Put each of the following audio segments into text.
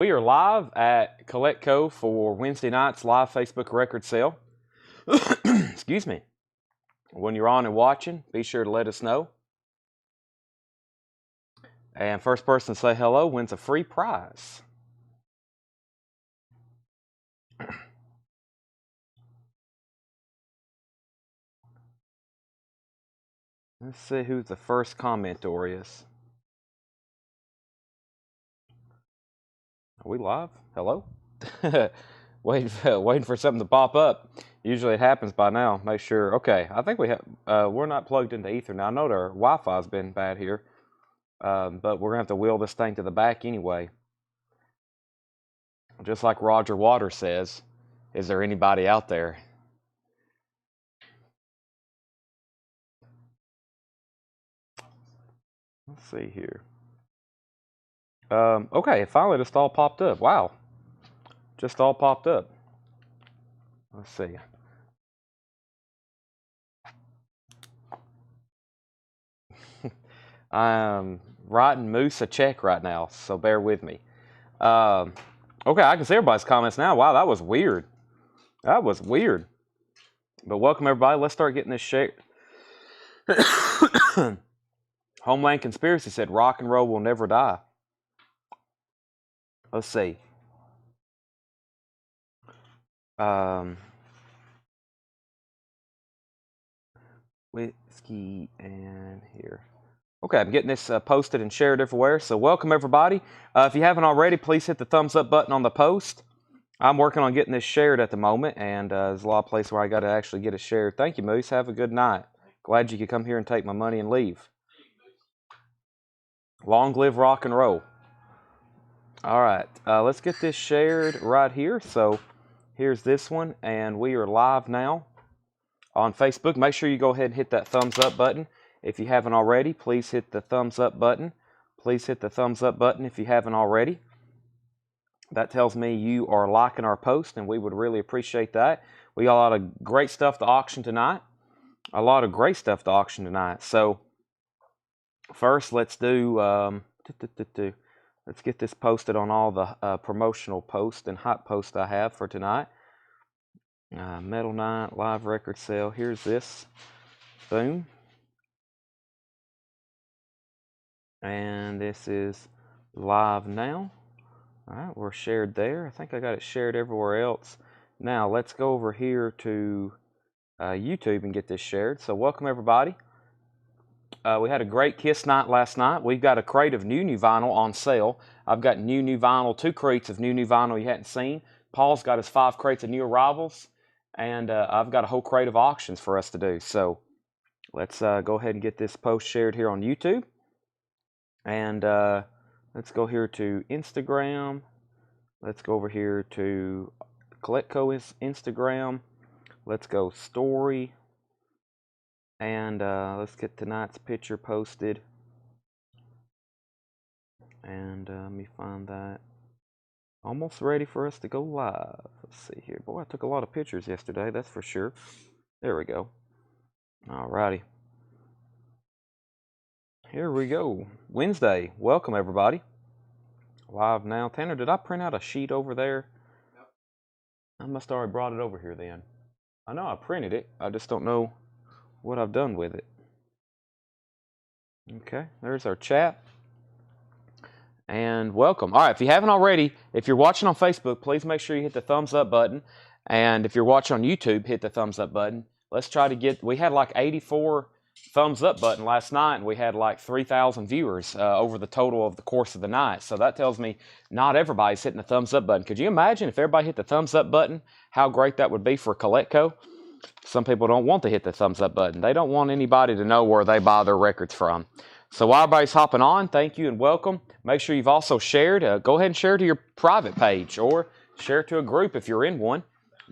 We are live at CollectCo for Wednesday night's live Facebook record sale. Excuse me. When you're on and watching, be sure to let us know. And first person to say hello wins a free prize. Let's see who the first commenter is. Are we live? Hello? waiting for something to pop up. Usually it happens by now. Make sure. Okay, I think we have. We're not plugged into Ether now. I know our Wi-Fi's been bad here, but we're gonna have to wheel this thing to the back anyway. Just like Roger Waters says, is there anybody out there? Let's see here. Okay, finally just all popped up. Wow. Just all popped up. Let's see. I'm writing Moose a check right now, so bear with me. Okay, I can see everybody's comments now. Wow, that was weird. That was weird. But welcome, everybody. Let's start getting this share. Homeland Conspiracy said, rock and roll will never die. Let's see. Whiskey and here. Okay, I'm getting this posted and shared everywhere. So welcome, everybody. If you haven't already, please hit the thumbs up button on the post. I'm working on getting this shared at the moment, and there's a lot of places where I got to actually get it shared. Thank you, Moose. Have a good night. Glad you could come here and take my money and leave. Long live rock and roll. All right, let's get this shared right here. So here's this one, and we are live now on Facebook. Make sure you go ahead and hit that thumbs up button. If you haven't already, please hit the thumbs up button. Please hit the thumbs up button if you haven't already. That tells me you are liking our post, and we would really appreciate that. We got a lot of great stuff to auction tonight. So first, let's do, let's get this posted on all the promotional posts and hot posts I have for tonight. Metal Night, live record sale. Here's this. Boom. And this is live now. All right, we're shared there. I think I got it shared everywhere else. Now, let's go over here to YouTube and get this shared. So welcome, everybody. We had a great Kiss night last night. We've got a crate of new vinyl on sale. I've got new vinyl, 2 crates of new vinyl you hadn't seen. Paul's got his 5 crates of new arrivals. And I've got a whole crate of auctions for us to do. So let's go ahead and get this post shared here on YouTube. And let's go here to Instagram. Let's go over here to CollectCo's Instagram. Let's go story. And let's get tonight's picture posted. And let me find that. Almost ready for us to go live. Let's see here. Boy, I took a lot of pictures yesterday, that's for sure. There we go. Alrighty. Here we go. Wednesday. Welcome, everybody. Live now. Tanner, did I print out a sheet over there? Yep. I must have already brought it over here then. I know I printed it. I just don't know what I've done with it. Okay, there's our chat. And welcome. All right, if you haven't already, if you're watching on Facebook, please make sure you hit the thumbs up button. And if you're watching on YouTube, hit the thumbs up button. Let's try to get, we had like 84 thumbs up button last night, and we had like 3,000 viewers over the total of the course of the night. So that tells me not everybody's hitting the thumbs up button. Could you imagine if everybody hit the thumbs up button, how great that would be for CollectCo? Some people don't want to hit the thumbs up button. They don't want anybody to know where they buy their records from. So while everybody's hopping on, thank you and welcome. Make sure you've also shared. Go ahead and share to your private page or share to a group if you're in one.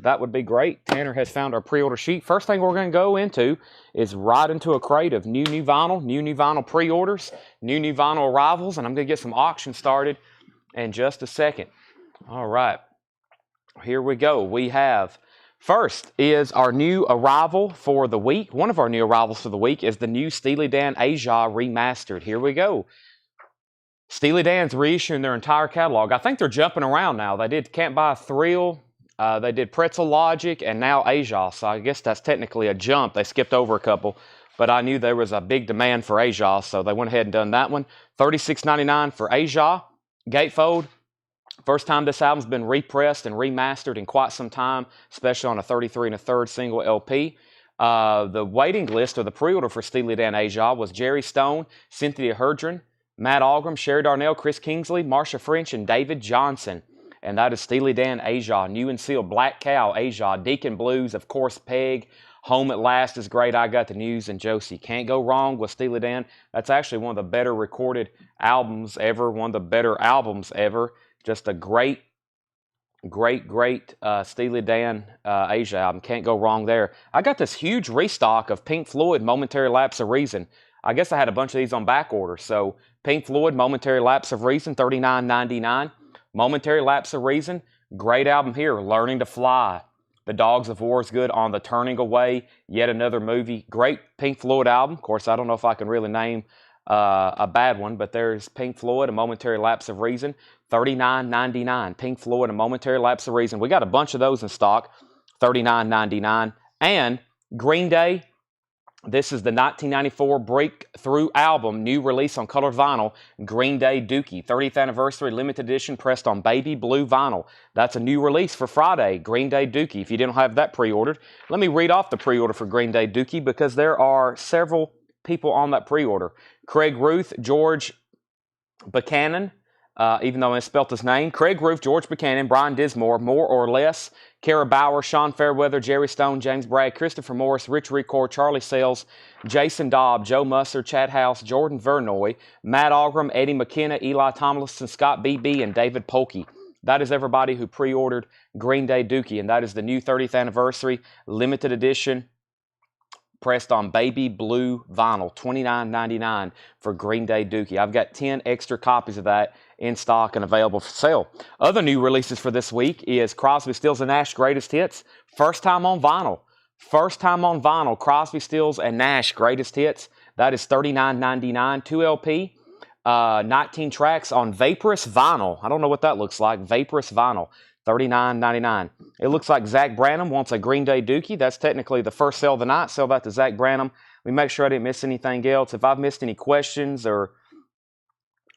That would be great. Tanner has found our pre-order sheet. First thing we're going to go into is right into a crate of new vinyl pre-orders, new vinyl arrivals, and I'm going to get some auctions started in just a second. All right. Here we go. We have, first is our new arrival for the week. One of our new arrivals for the week is the new Steely Dan Aja Remastered. Here we go. Steely Dan's reissuing their entire catalog. I think they're jumping around now. They did Can't Buy a Thrill, they did Pretzel Logic, and now Aja. So I guess that's technically a jump. They skipped over a couple, but I knew there was a big demand for Aja, so they went ahead and done that one. $36.99 for Aja. Gatefold. First time this album's been repressed and remastered in quite some time, especially on a 33 1/3 single LP. The waiting list or the pre-order for Steely Dan Aja was Jerry Stone, Cynthia Herdron, Matt Algram, Sherry Darnell, Chris Kingsley, Marsha French, and David Johnson. And that is Steely Dan Aja. New and Sealed, Black Cow, Aja, Deacon Blues, of course, Peg. Home at Last is great. I Got the News, and Josie. Can't go wrong with Steely Dan. That's actually one of the better recorded albums ever, one of the better albums ever. Just a great Steely Dan Aja album. Can't go wrong there. I got this huge restock of Pink Floyd, Momentary Lapse of Reason. I guess I had a bunch of these on back order. So Pink Floyd, Momentary Lapse of Reason, $39.99. Momentary Lapse of Reason, great album here. Learning to Fly. The Dogs of War is good. On the Turning Away, yet another movie. Great Pink Floyd album. Of course, I don't know if I can really name a bad one, but there's Pink Floyd, A Momentary Lapse of Reason, $39.99. Pink Floyd, A Momentary Lapse of Reason. We got a bunch of those in stock, $39.99. And Green Day, this is the 1994 Breakthrough album, new release on colored vinyl, Green Day Dookie, 30th anniversary limited edition pressed on baby blue vinyl. That's a new release for Friday, Green Day Dookie, if you didn't have that pre-ordered. Let me read off the pre-order for Green Day Dookie because there are several people on that pre-order. Craig Ruth, George Buchanan, even though I misspelled his name. Craig Ruth, George Buchanan, Brian Dismore, More or Less, Kara Bauer, Sean Fairweather, Jerry Stone, James Bragg, Christopher Morris, Rich Record, Charlie Sells, Jason Dobb, Joe Musser, Chad House, Jordan Vernoy, Matt Algram, Eddie McKenna, Eli Tomlinson, Scott BB, and David Polkey. That is everybody who pre-ordered Green Day Dookie, and that is the new 30th anniversary limited edition pressed on baby blue vinyl, $29.99 for Green Day Dookie. I've got 10 extra copies of that in stock and available for sale. Other new releases for this week is Crosby, Stills, and Nash Greatest Hits. First time on vinyl. First time on vinyl, Crosby, Stills, and Nash Greatest Hits. That is $39.99, 2 LP, 19 tracks on vaporous vinyl. I don't know what that looks like. Vaporous vinyl. $39.99. It looks like Zach Branham wants a Green Day Dookie. That's technically the first sale of the night. Sell that to Zach Branham. We make sure I didn't miss anything else. If I've missed any questions or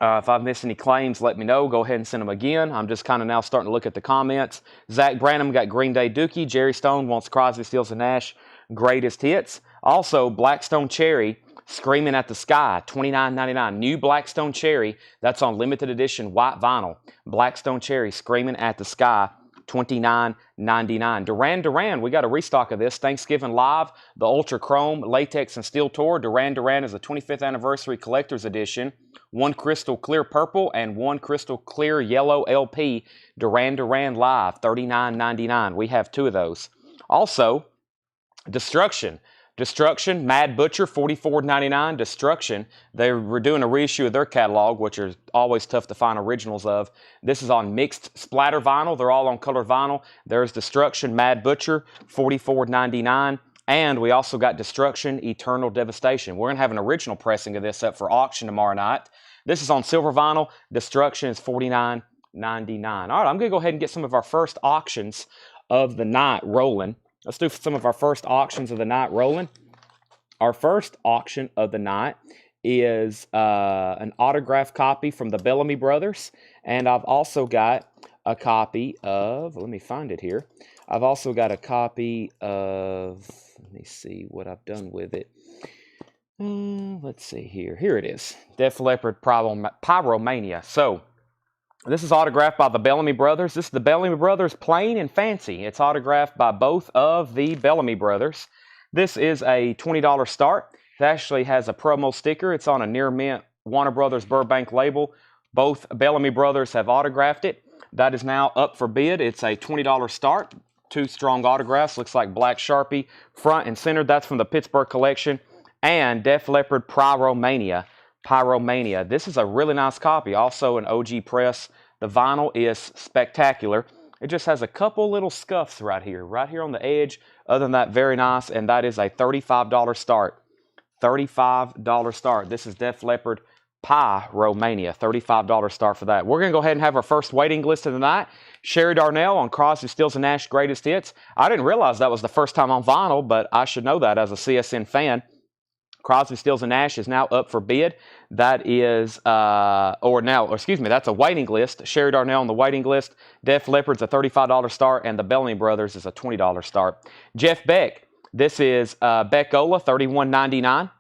if I've missed any claims, let me know. Go ahead and send them again. I'm just kind of now starting to look at the comments. Zach Branham got Green Day Dookie. Jerry Stone wants Crosby, Stills, and Nash Greatest Hits. Also, Blackstone Cherry, Screaming at the Sky, $29.99. New Blackstone Cherry, that's on limited edition white vinyl. Blackstone Cherry, Screaming at the Sky, $29.99. Duran Duran, we got a restock of this. Thanksgiving Live, the Ultra Chrome, Latex, and Steel Tour. Duran Duran is a 25th anniversary collector's edition. One crystal clear purple and one crystal clear yellow LP. Duran Duran Live, $39.99. We have 2 of those. Also, Destruction, Mad Butcher, $44.99. Destruction, they were doing a reissue of their catalog, which are always tough to find originals of. This is on mixed splatter vinyl. They're all on colored vinyl. There's Destruction, Mad Butcher, $44.99. And we also got Destruction, Eternal Devastation. We're going to have an original pressing of this up for auction tomorrow night. This is on silver vinyl. Destruction is $49.99. All right, I'm going to go ahead and get some of our first auctions of the night rolling. Let's do some of our first auctions of the night rolling. Our first auction of the night is an autographed copy from the Bellamy Brothers. And I've also got a copy of, let me find it here. I've also got a copy of, let me see what I've done with it. Let's see here. Here it is. Def Leppard Pyromania. So, this is autographed by the Bellamy Brothers. This is the Bellamy Brothers Plain and Fancy. It's autographed by both of the Bellamy Brothers. This is a $20 start. It actually has a promo sticker. It's on a near mint Warner Brothers Burbank label. Both Bellamy Brothers have autographed it. That is now up for bid. It's a $20 start. 2 strong autographs. Looks like black Sharpie front and center. That's from the Pittsburgh collection. And Def Leppard Pyromania. This is a really nice copy. Also an OG press. The vinyl is spectacular. It just has a couple little scuffs right here on the edge. Other than that, very nice. And that is a $35 start. $35 start. This is Def Leppard Pyromania, $35 start for that. We're going to go ahead and have our first waiting list of the night. Sherry Darnell on Crosby, Stills, and Nash Greatest Hits. I didn't realize that was the first time on vinyl, but I should know that as a CSN fan. Crosby, Stills, and Nash is now up for bid. That is, that's a waiting list. Sherry Darnell on the waiting list. Def Leppard's a $35 start, and the Bellamy Brothers is a $20 start. Jeff Beck, this is Beckola, $31.99.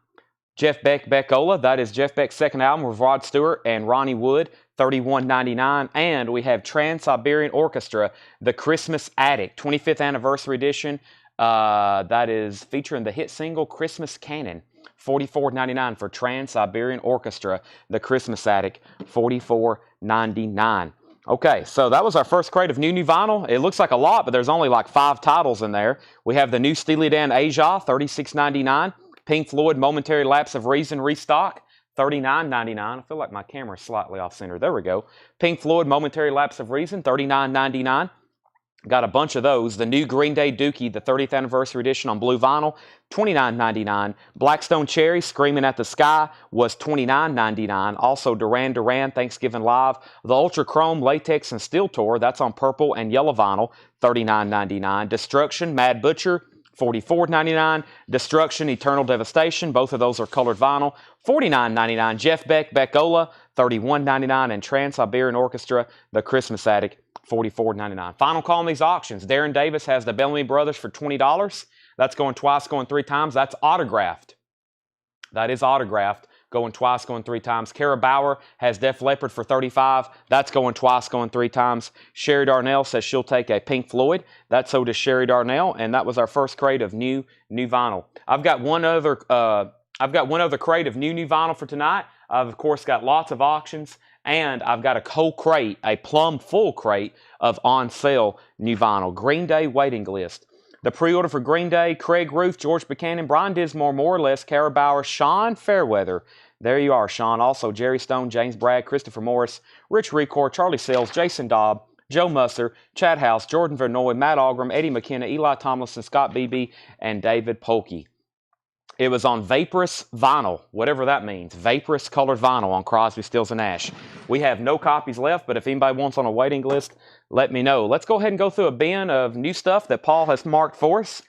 Jeff Beck, Beckola, that is Jeff Beck's second album with Rod Stewart and Ronnie Wood, $31.99. And we have Trans-Siberian Orchestra, The Christmas Attic, 25th Anniversary Edition. That is featuring the hit single Christmas Canon, $44.99 for Trans-Siberian Orchestra, The Christmas Attic, $44.99. Okay, so that was our first crate of new vinyl. It looks like a lot, but there's only like 5 titles in there. We have the new Steely Dan Aja, $36.99. Pink Floyd Momentary Lapse of Reason restock, $39.99. I feel like my camera's slightly off center. There we go. Pink Floyd Momentary Lapse of Reason, $39.99. Got a bunch of those. The new Green Day Dookie, the 30th Anniversary Edition on blue vinyl, $29.99. Blackstone Cherry, Screaming at the Sky, was $29.99. Also Duran Duran, Thanksgiving Live. The Ultra Chrome Latex and Steel Tour, that's on purple and yellow vinyl, $39.99. Destruction, Mad Butcher, $44.99. Destruction, Eternal Devastation, both of those are colored vinyl, $49.99. Jeff Beck, Beckola, $31.99. And Trans-Siberian Orchestra, The Christmas Attic, $44.99. Final call on these auctions. Darren Davis has the Bellamy Brothers for $20. That's going twice, going 3 times. That's autographed. That is autographed. Going twice, going 3 times. Kara Bauer has Def Leppard for $35. That's going twice, going 3 times. Sherry Darnell says she'll take a Pink Floyd. That's so does Sherry Darnell, and that was our first crate of new vinyl. I've got one other crate of new vinyl for tonight. I've of course got lots of auctions, and I've got a whole crate, a plumb full crate of on sale new vinyl. Green Day waiting list. The pre-order for Green Day, Craig Roof, George Buchanan, Brian Dismore, more or less, Kara Bauer, Sean Fairweather. There you are, Sean. Also, Jerry Stone, James Bragg, Christopher Morris, Rich Record, Charlie Sells, Jason Dobb, Joe Musser, Chad House, Jordan Vernoy, Matt Algram, Eddie McKenna, Eli Tomlinson, Scott Beebe, and David Polkey. It was on Vaporous vinyl, whatever that means. Vaporous colored vinyl on Crosby, Stills, and Nash. We have no copies left, but if anybody wants on a waiting list, let me know. Let's go ahead and go through a bin of new stuff that Paul has marked for us.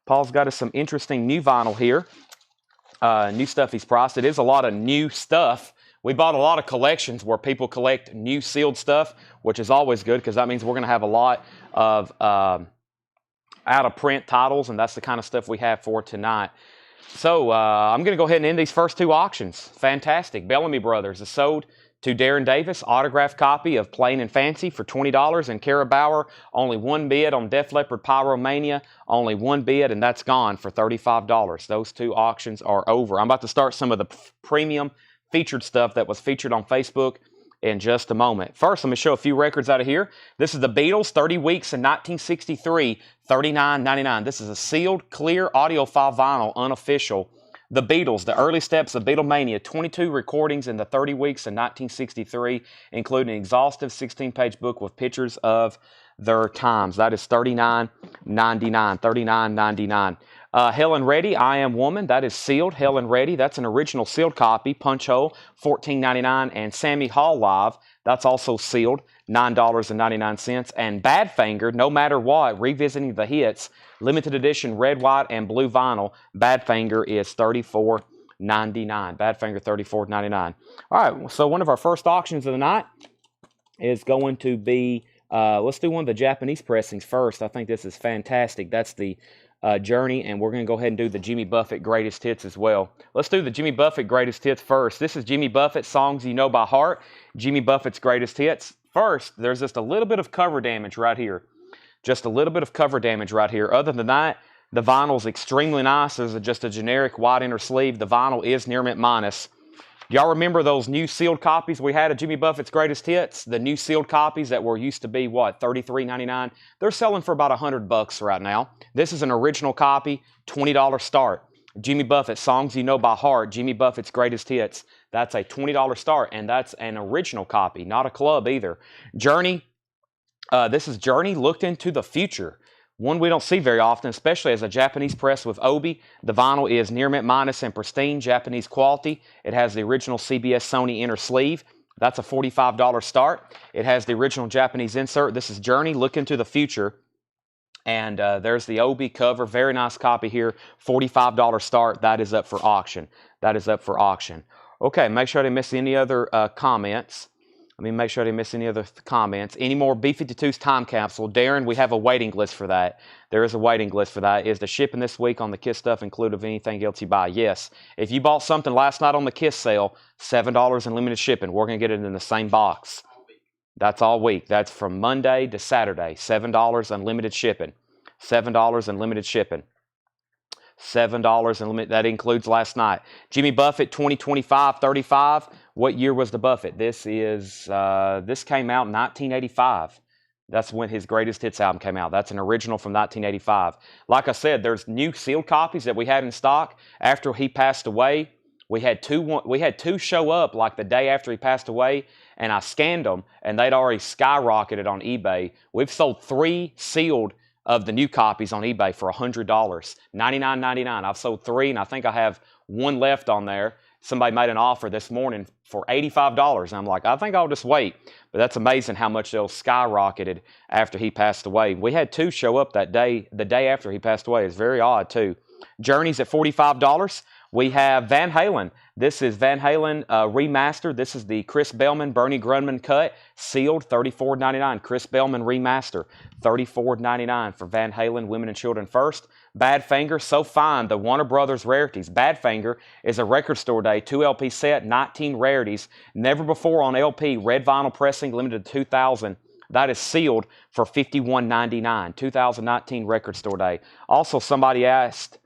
Paul's got us some interesting new vinyl here. New stuff he's priced. It is a lot of new stuff. We bought a lot of collections where people collect new sealed stuff, which is always good because that means we're going to have a lot of out-of-print titles, and that's the kind of stuff we have for tonight. So I'm going to go ahead and end these first 2 auctions. Fantastic. Bellamy Brothers is sold to Darren Davis, autographed copy of Plain and Fancy for $20, and Kara Bauer, only 1 bid on Def Leppard Pyromania, only 1 bid, and that's gone for $35. Those 2 auctions are over. I'm about to start some of the premium featured stuff that was featured on Facebook in just a moment. First, let me show a few records out of here. This is the Beatles, 30 Weeks in 1963, $39.99. This is a sealed, clear audiophile vinyl, unofficial. The Beatles, the early steps of Beatlemania, 22 recordings in the 30 weeks in 1963, including an exhaustive 16-page book with pictures of their times. That is $39.99, $39.99. Helen Reddy, I Am Woman, that is sealed. Helen Reddy, that's an original sealed copy. Punch Hole, $14.99. And Sammy Hall Live, that's also sealed, $9.99. And Badfinger, No Matter What, revisiting the hits, limited edition red, white, and blue vinyl. Badfinger is $34.99. Badfinger, $34.99. All right, so one of our first auctions of the night is going to be, let's do one of the Japanese pressings first. I think this is fantastic. That's the Journey, and we're going to go ahead and do the Jimmy Buffett Greatest Hits as well. Let's do the Jimmy Buffett Greatest Hits first. This is Jimmy Buffett, Songs You Know by Heart, Jimmy Buffett's Greatest Hits. First, there's just a little bit of cover damage right here. Just a little bit of cover damage right here. Other than that, the vinyl's extremely nice. There's just a generic white inner sleeve. The vinyl is near mint minus. Y'all remember those new sealed copies we had of Jimmy Buffett's Greatest Hits? The new sealed copies that were used to be, what, $33.99? They're selling for about $100 right now. This is an original copy, $20 start. Jimmy Buffett, Songs You Know by Heart, Jimmy Buffett's Greatest Hits. That's a $20 start, and that's an original copy, not a club either. Journey, this is Journey Looked Into the Future. One we don't see very often, especially as a Japanese press with Obi. The vinyl is near mint minus and pristine Japanese quality. It has the original CBS Sony inner sleeve. That's a $45 start. It has the original Japanese insert. This is Journey, Look Into the Future. And there's the Obi cover. Very nice copy here. $45 start. That is up for auction. That is up for auction. Okay, make sure I didn't miss any other comments. Let me make sure I didn't miss any other comments. Any more B-52's time capsule? Darren, we have a waiting list for that. There is a waiting list for that. Is the shipping this week on the KISS stuff included of anything else you buy? Yes. If you bought something last night on the KISS sale, $7 in limited shipping. We're going to get it in the same box. That's all week. That's from Monday to Saturday. $7 unlimited shipping. $7 unlimited shipping. $7 unlimited. That includes last night. Jimmy Buffett 2025 35. What year was the Buffett? This is this came out in 1985. That's when his greatest hits album came out. That's an original from 1985. Like I said, there's new sealed copies that we had in stock after he passed away. We had two show up like the day after he passed away, and I scanned them, and they'd already skyrocketed on eBay. We've sold 3 sealed of the new copies on eBay for $100, $99.99. I've sold 3, and I think I have 1 left on there. Somebody made an offer this morning for $85, and I'm like, I think I'll just wait. But that's amazing how much they'll skyrocketed after he passed away. We had 2 show up that day, the day after he passed away. It's very odd, too. Journey's at $45. We have Van Halen. This is Van Halen remastered. This is the Chris Bellman, Bernie Grundman cut, sealed, $34.99. Chris Bellman remaster, $34.99 for Van Halen, Women and Children First. Badfinger, So Fine, the Warner Brothers Rarities. Badfinger is a record store day, 2 LP set, 19 rarities. Never before on LP, red vinyl pressing, limited to 2,000. That is sealed for $51.99. 2019 record store day. Also, somebody asked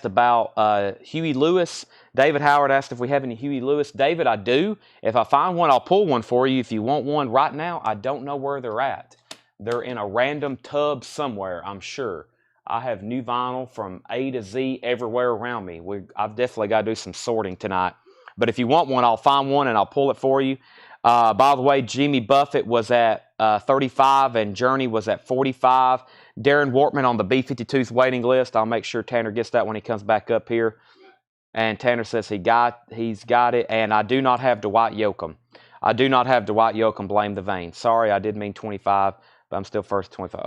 about Huey Lewis. David Howard asked if we have any Huey Lewis. David, I do. If I find one, I'll pull one for you. If you want one right now, I don't know where they're at. They're in a random tub somewhere, I'm sure. I have new vinyl from A to Z everywhere around me. I've definitely got to do some sorting tonight. But if you want one, I'll find one and I'll pull it for you. By the way, Jimmy Buffett was at 35 and Journey was at 45. Darren Wortman on the B-52's waiting list. I'll make sure Tanner gets that when he comes back up here. And Tanner says he's got it. And I do not have Dwight Yoakam. I do not have Dwight Yoakam, blame the vein. Sorry, I did mean 25, but I'm still first 25.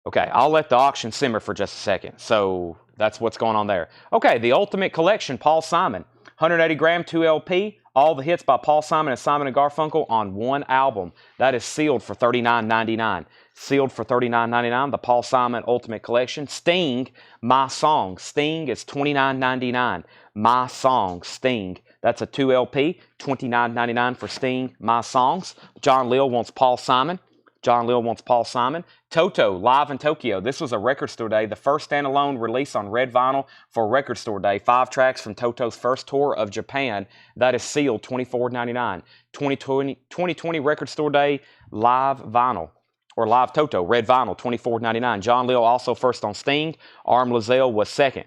Okay, I'll let the auction simmer for just a second. So that's what's going on there. Okay, the Ultimate Collection, Paul Simon. 180 gram, 2 LP. All the hits by Paul Simon and Simon & Garfunkel on 1 album. That is sealed for $39.99. Sealed for $39.99, the Paul Simon Ultimate Collection. Sting, My Song. Sting is $29.99. My Song, Sting. That's a 2 LP, $29.99 for Sting, My Songs. John Lill wants Paul Simon. John Lill wants Paul Simon. Toto, Live in Tokyo. This was a record store day. The first standalone release on red vinyl for record store day. 5 tracks from Toto's first tour of Japan. That is sealed, $24.99. 2020 record store day, live vinyl. Or live Toto, red vinyl, $24.99. John Lill also first on Sting. Arm Lazelle was second.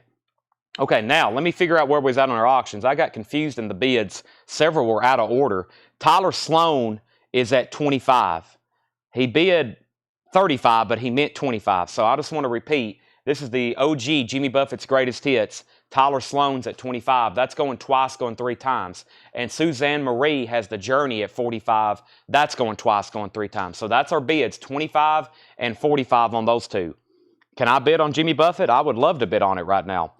Okay, now let me figure out where we was at on our auctions. I got confused in the bids. Several were out of order. Tyler Sloan is at 25. He bid 35, but he meant 25. So I just want to repeat, this is the OG Jimmy Buffett's greatest hits. Tyler Sloan's at 25. That's going twice, going 3 times. And Suzanne Marie has the Journey at 45. That's going twice, going 3 times. So that's our bids, 25 and 45 on those 2. Can I bid on Jimmy Buffett? I would love to bid on it right now.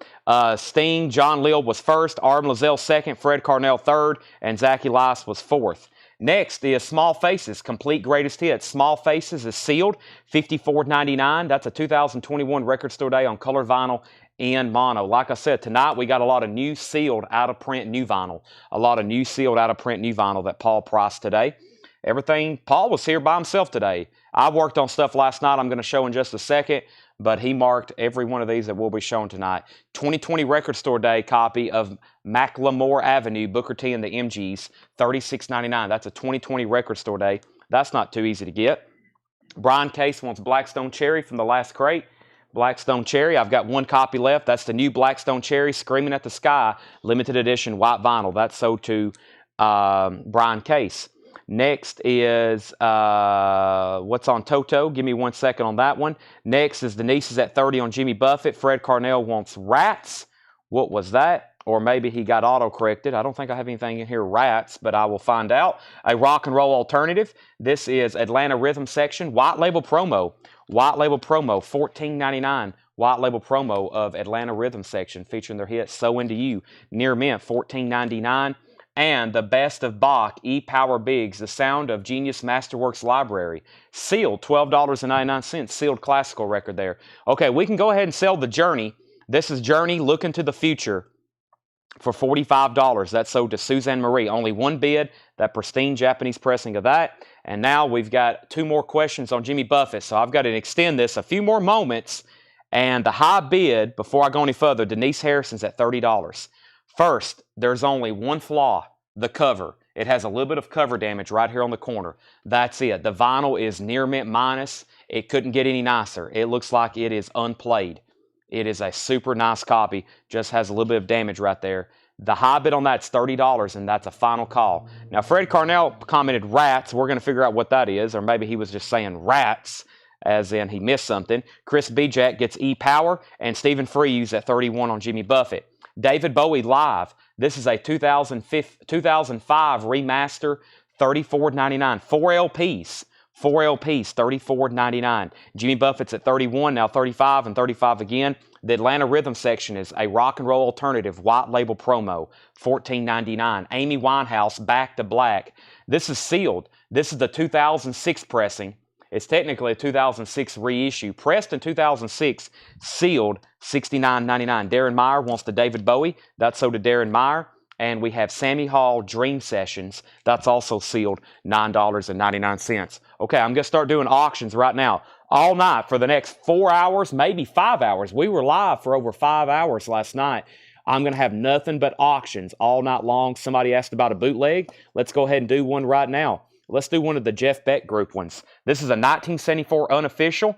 Sting, John Lill was first, Arm Lazelle second, Fred Carnell third, and Zach Elias was fourth. Next is Small Faces, Complete Greatest Hits. Small Faces is sealed, $54.99. That's a 2021 record store day on colored vinyl and mono. Like I said, tonight we got a lot of new sealed out-of-print new vinyl. A lot of new sealed out-of-print new vinyl that Paul priced today. Everything, Paul was here by himself today. I worked on stuff last night I'm going to show in just a second, but he marked every one of these that will be shown tonight. 2020 Record Store Day copy of Macklemore Avenue, Booker T and the MGs, $36.99. That's a 2020 Record Store Day. That's not too easy to get. Brian Case wants Blackstone Cherry from the last crate. Blackstone Cherry, I've got 1 copy left. That's the new Blackstone Cherry, Screaming at the Sky, limited edition white vinyl. That's sold to Brian Case. Next is what's on Toto. Give me 1 second on that one. Next is Denise is at 30 on Jimmy Buffett. Fred Carnell wants rats. What was that? Or maybe he got auto-corrected. I don't think I have anything in here, rats, but I will find out. A rock and roll alternative. This is Atlanta Rhythm Section. White label promo. White label promo, $14.99. White label promo of Atlanta Rhythm Section featuring their hit So Into You. Near Mint, $14.99. And the Best of Bach, E-Power Bigs, The Sound of Genius Masterworks Library. Sealed, $12.99. Sealed classical record there. Okay, we can go ahead and sell the Journey. This is Journey, Look Into the Future, for $45. That's sold to Suzanne Marie. Only one bid, that pristine Japanese pressing of that. And now we've got 2 more questions on Jimmy Buffett. So I've got to extend this a few more moments. And the high bid, before I go any further, Denise Harrison's at $30. First, there's only one flaw, the cover. It has a little bit of cover damage right here on the corner. That's it. The vinyl is near mint minus. It couldn't get any nicer. It looks like it is unplayed. It is a super nice copy. Just has a little bit of damage right there. The high bid on that's $30, and that's a final call. Now, Fred Carnell commented rats. We're going to figure out what that is, or maybe he was just saying rats, as in he missed something. Chris Bijak gets E-Power, and Stephen Freeze at 31 on Jimmy Buffett. David Bowie Live. This is a 2005 remaster, $34.99. 4 LPs. 4 LPs, $34.99. Jimmy Buffett's at 31, now 35 and 35 again. The Atlanta Rhythm Section is a rock and roll alternative, white label promo, $14.99. Amy Winehouse, Back to Black. This is sealed. This is the 2006 pressing. It's technically a 2006 reissue. Pressed in 2006, sealed, $69.99. Darren Meyer wants the David Bowie. That's sold to Darren Meyer. And we have Sammy Hall Dream Sessions. That's also sealed, $9.99. Okay, I'm going to start doing auctions right now. All night for the next 4 hours, maybe 5 hours. We were live for over 5 hours last night. I'm going to have nothing but auctions all night long. Somebody asked about a bootleg. Let's go ahead and do one right now. Let's do one of the Jeff Beck group ones. This is a 1974 unofficial.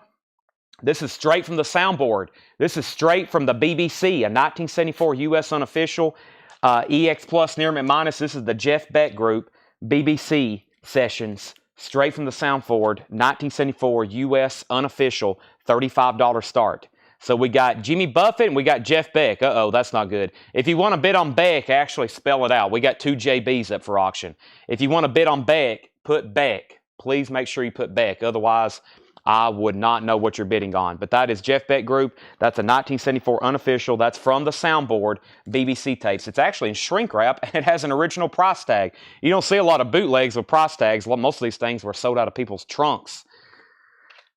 This is straight from the soundboard. This is straight from the BBC, a 1974 U.S. unofficial. EX Plus near mint minus. This is the Jeff Beck group, BBC sessions, straight from the soundboard, 1974 U.S. unofficial, $35 start. So we got Jimmy Buffett and we got Jeff Beck. Uh-oh, that's not good. If you want to bid on Beck, actually spell it out. We got 2 JBs up for auction. If you want to bid on Beck, put Beck. Please make sure you put Beck. Otherwise, I would not know what you're bidding on. But that is Jeff Beck Group. That's a 1974 unofficial. That's from the soundboard BBC tapes. It's actually in shrink wrap, and it has an original price tag. You don't see a lot of bootlegs with price tags. Most of these things were sold out of people's trunks.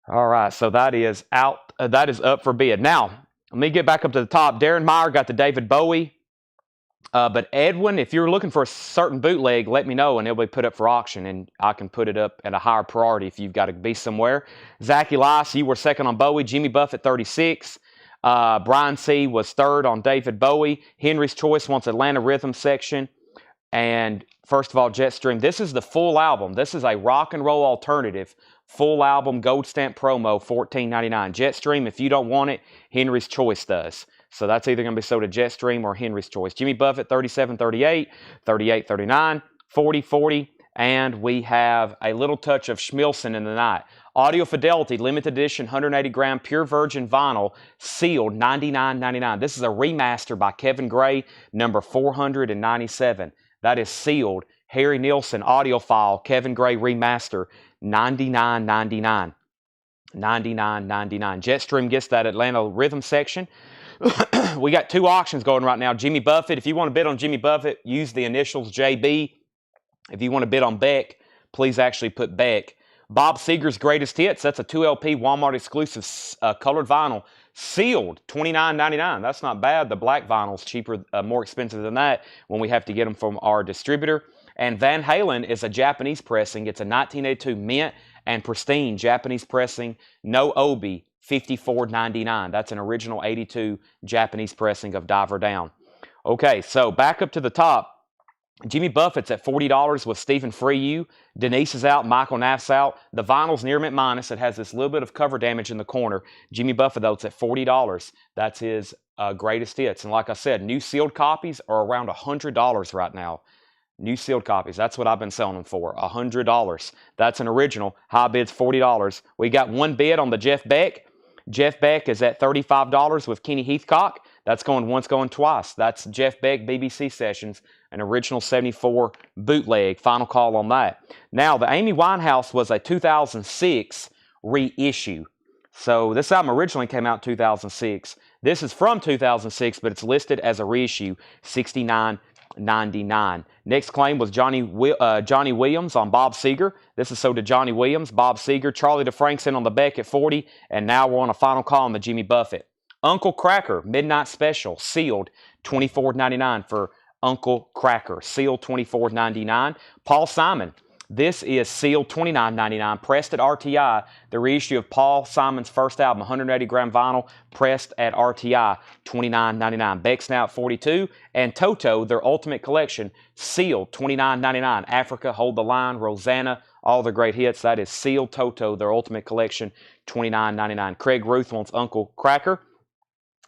All right, so that is out. That is up for bid. Now, let me get back up to the top. Darren Meyer got the David Bowie. But Edwin, if you're looking for a certain bootleg, let me know and it'll be put up for auction and I can put it up at a higher priority if you've got to be somewhere. Zach Elias, you were second on Bowie. Jimmy Buffett, 36. Brian C. was third on David Bowie. Henry's Choice wants Atlanta Rhythm Section. And first of all, Jetstream, this is the full album. This is a rock and roll alternative. Full album, gold stamp promo, $14.99. Jetstream, if you don't want it, Henry's Choice does. So that's either going to be sold at Jetstream or Henry's Choice. Jimmy Buffett, 37, 38, 38, 39, 40, 40, and we have a little touch of Schmilson in the night. Audio Fidelity, limited edition, 180-gram, pure virgin vinyl, sealed, $99.99. This is a remaster by Kevin Gray, number 497. That is sealed. Harry Nilsson, audiophile, Kevin Gray remaster, $99.99. $99.99. Jetstream gets that Atlanta Rhythm Section. We got 2 auctions going right now. Jimmy Buffett, if you want to bid on Jimmy Buffett, use the initials JB. If you want to bid on Beck, please actually put Beck. Bob Seger's Greatest Hits, that's a 2 LP Walmart exclusive colored vinyl, sealed, $29.99. That's not bad. The black vinyl's cheaper, more expensive than that when we have to get them from our distributor. And Van Halen is a Japanese pressing. It's a 1982 mint and pristine Japanese pressing, no obi, $54.99. That's an original 82 Japanese pressing of Diver Down. Okay, so back up to the top. Jimmy Buffett's at $40 with Stephen Freyu. Denise is out. Michael Naff's out. The vinyl's near mint minus. It has this little bit of cover damage in the corner. Jimmy Buffett, though, it's at $40. That's his greatest hits. And like I said, new sealed copies are around $100 right now. New sealed copies. That's what I've been selling them for, $100. That's an original. High bid's $40. We got one bid on the Jeff Beck. Jeff Beck is at $35 with Kenny Heathcock. That's going once, going twice. That's Jeff Beck BBC Sessions, an original 74 bootleg. Final call on that. Now, the Amy Winehouse was a 2006 reissue. So this album originally came out in 2006. This is from 2006, but it's listed as a reissue, $69.99. Next claim was Johnny Williams on Bob Seger. This is sold to Johnny Williams, Bob Seger, Charlie DeFrank's in on the Beck at 40, and now we're on a final call on the Jimmy Buffett. Uncle Kracker, Midnight Special, sealed, $24.99 for Uncle Kracker, sealed $24.99. Paul Simon, this is sealed $29.99, pressed at RTI, the reissue of Paul Simon's first album, 180-gram vinyl, pressed at RTI, $29.99. Beck's now at $42, and Toto, their Ultimate Collection, sealed $29.99. Africa, Hold the Line, Rosanna, all the great hits. That is sealed Toto, their Ultimate Collection, $29.99. Craig Ruth wants Uncle Kracker,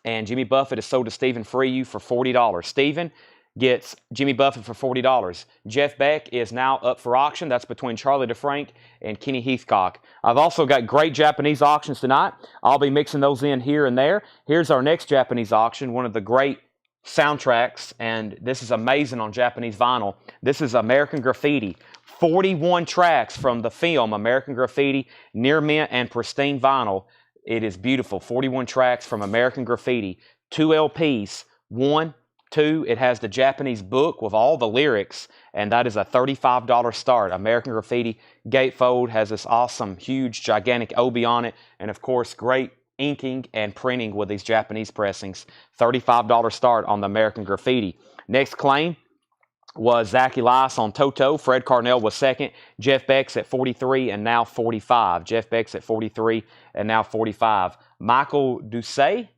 and Jimmy Buffett is sold to Stephen Freeyu for $40. Stephen gets Jimmy Buffett for $40. Jeff Beck is now up for auction. That's between Charlie DeFrank and Kenny Heathcock. I've also got great Japanese auctions tonight. I'll be mixing those in here and there. Here's our next Japanese auction, one of the great soundtracks, and this is amazing on Japanese vinyl. This is American Graffiti. 41 tracks from the film American Graffiti, near mint and pristine vinyl. It is beautiful. 41 tracks from American Graffiti. 2 LPs. 1, 2, it has the Japanese book with all the lyrics, and that is a $35 start. American Graffiti gatefold has this awesome, huge, gigantic obi on it, and of course, great inking and printing with these Japanese pressings. $35 start on the American Graffiti. Next claim was Zach Elias on Toto. Fred Carnell was second. Jeff Beck's at 43 and now 45. Jeff Beck's at 43 and now 45. Michael Doucet,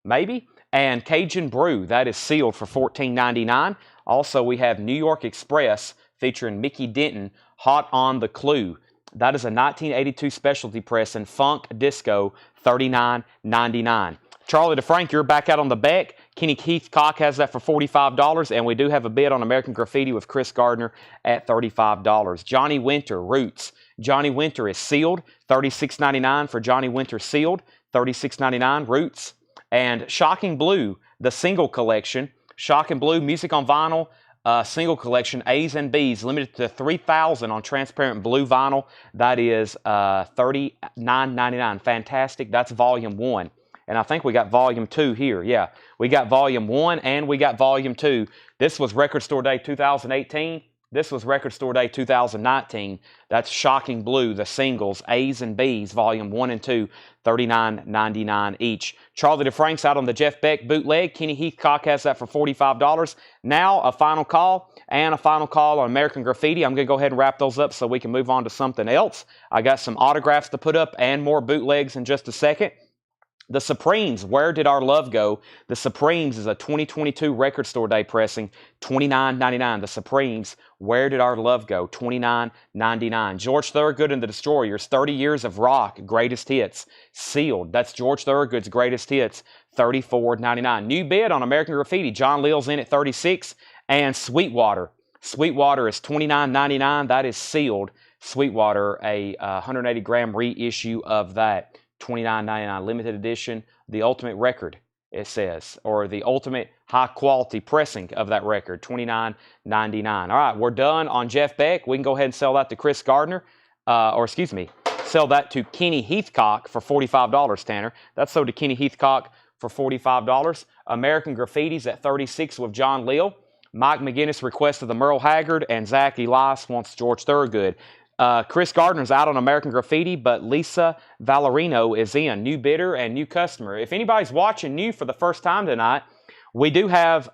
maybe? And Cajun Brew, that is sealed for $14.99. Also, we have New York Express featuring Mickey Denton, Hot on the Clue. That is a 1982 specialty press in Funk Disco, $39.99. Charlie DeFrank, you're back out on the Beck. Kenny Heathcock has that for $45, and we do have a bid on American Graffiti with Chris Gardner at $35. Johnny Winter, Roots. Johnny Winter is sealed, $36.99 for Johnny Winter sealed, $36.99, Roots. And Shocking Blue, the single collection. Shocking Blue, music on vinyl, single collection, A's and B's, limited to 3,000 on transparent blue vinyl. That is $39.99. Fantastic. That's volume 1. And I think we got volume 2 here. Yeah, we got volume 1 and we got volume 2. This was Record Store Day 2018. This was Record Store Day 2019. That's Shocking Blue, the singles, A's and B's, volume 1 and 2, $39.99 each. Charlie DeFrank's out on the Jeff Beck bootleg. Kenny Heathcock has that for $45. Now a final call and a final call on American Graffiti. I'm going to go ahead and wrap those up so we can move on to something else. I got some autographs to put up and more bootlegs in just a second. The Supremes, Where Did Our Love Go? The Supremes is a 2022 Record Store Day pressing, $29.99. The Supremes, Where Did Our Love Go? $29.99. George Thorogood and the Destroyers, 30 Years of Rock, Greatest Hits, sealed. That's George Thorogood's Greatest Hits, $34.99. New bid on American Graffiti, John Leal's in at 36, and Sweetwater. Sweetwater is $29.99. That is sealed. Sweetwater, a 180-gram reissue of that. $29.99 limited edition, the ultimate record, it says, or the ultimate high-quality pressing of that record, $29.99. All right, we're done on Jeff Beck. We can go ahead and sell that to Chris Gardner, sell that to Kenny Heathcock for $45, Tanner. That's sold to Kenny Heathcock for $45. American Graffiti's at 36 with John Leal. Mike McGinnis requested the Merle Haggard, and Zach Elias wants George Thorogood. Chris Gardner's out on American Graffiti, but Lisa Valerino is in. New bidder and new customer. If anybody's watching new for the first time tonight, we do have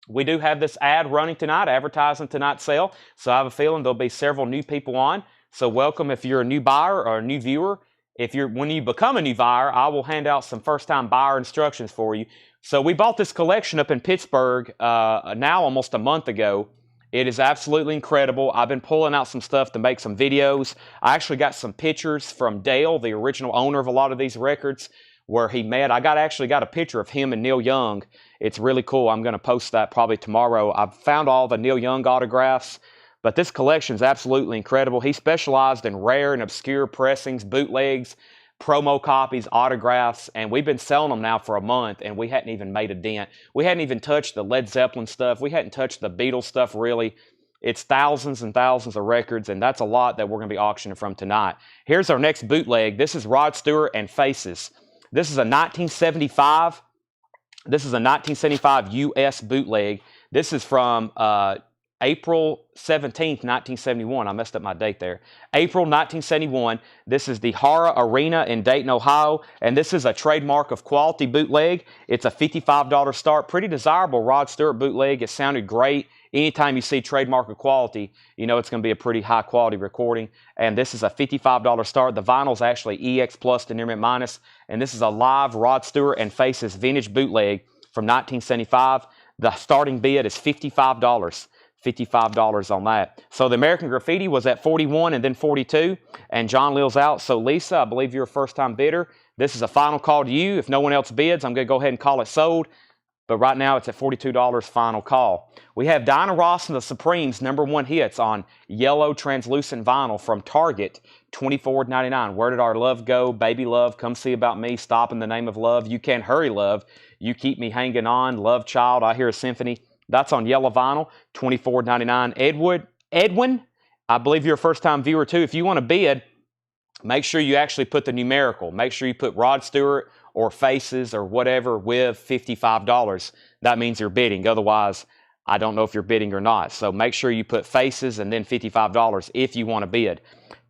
this ad running tonight, advertising tonight's sale. So I have a feeling there'll be several new people on. So welcome if you're a new buyer or a new viewer. When you become a new buyer, I will hand out some first-time buyer instructions for you. So we bought this collection up in Pittsburgh now almost a month ago. It is absolutely incredible. I've been pulling out some stuff to make some videos. I actually got some pictures from Dale, the original owner of a lot of these records. where he met. I actually got a picture of him and Neil Young. It's really cool. I'm going to post that probably tomorrow. I've found all the Neil Young autographs, but this collection is absolutely incredible. He specialized in rare and obscure pressings, bootlegs, promo copies, autographs, and we've been selling them now for a month, and we hadn't even made a dent. We hadn't even touched the Led Zeppelin stuff. We hadn't touched the Beatles stuff, really. It's thousands and thousands of records, and that's a lot that we're going to be auctioning from tonight. Here's our next bootleg. This is Rod Stewart and Faces. This is a 1975. This is a 1975 U.S. bootleg. This is from April 17th, 1971. I messed up my date there. April 1971. This is the Hara Arena in Dayton, Ohio, and this is a trademark of quality bootleg. It's a $55 start. Pretty desirable Rod Stewart bootleg. It sounded great. Anytime you see trademark of quality, you know it's going to be a pretty high quality recording. And this is a $55 start. The vinyl is actually EX Plus to Near Mint Minus. And this is a live Rod Stewart and Faces vintage bootleg from 1975. The starting bid is $55. $55 on that. So the American Graffiti was at 41 and then 42. And John Lill's out. So Lisa, I believe you're a first-time bidder. This is a final call to you. If no one else bids, I'm going to go ahead and call it sold. But right now it's at $42 final call. We have Diana Ross and the Supremes #1 hits on yellow translucent vinyl from Target, $24.99. Where Did Our Love Go? Baby Love, Come See About Me, Stop in the Name of Love, You Can't Hurry Love, You Keep Me Hanging On, Love Child, I Hear a Symphony. That's on yellow vinyl, $24.99. Edwin, I believe you're a first-time viewer too. If you want to bid, make sure you actually put the numerical. Make sure you put Rod Stewart or Faces or whatever with $55. That means you're bidding. Otherwise, I don't know if you're bidding or not. So make sure you put Faces and then $55 if you want to bid.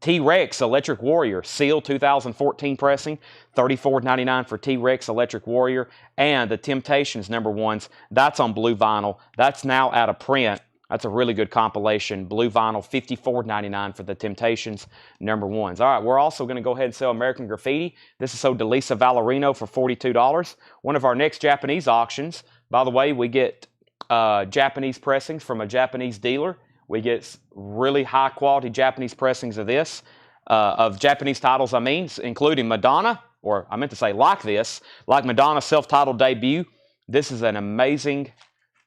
T-Rex Electric Warrior, Seal 2014 pressing, $34.99 for T-Rex Electric Warrior. And the Temptations #1s, that's on blue vinyl. That's now out of print. That's a really good compilation. Blue vinyl, $54.99 for the Temptations #1s. All right, we're also going to go ahead and sell American Graffiti. This is sold to Lisa Valerino for $42. One of our next Japanese auctions. By the way, we get Japanese pressings from a Japanese dealer. We get really high quality Japanese pressings of this, of Japanese titles, including Madonna, or I meant to say like Madonna's self-titled debut. This is an amazing,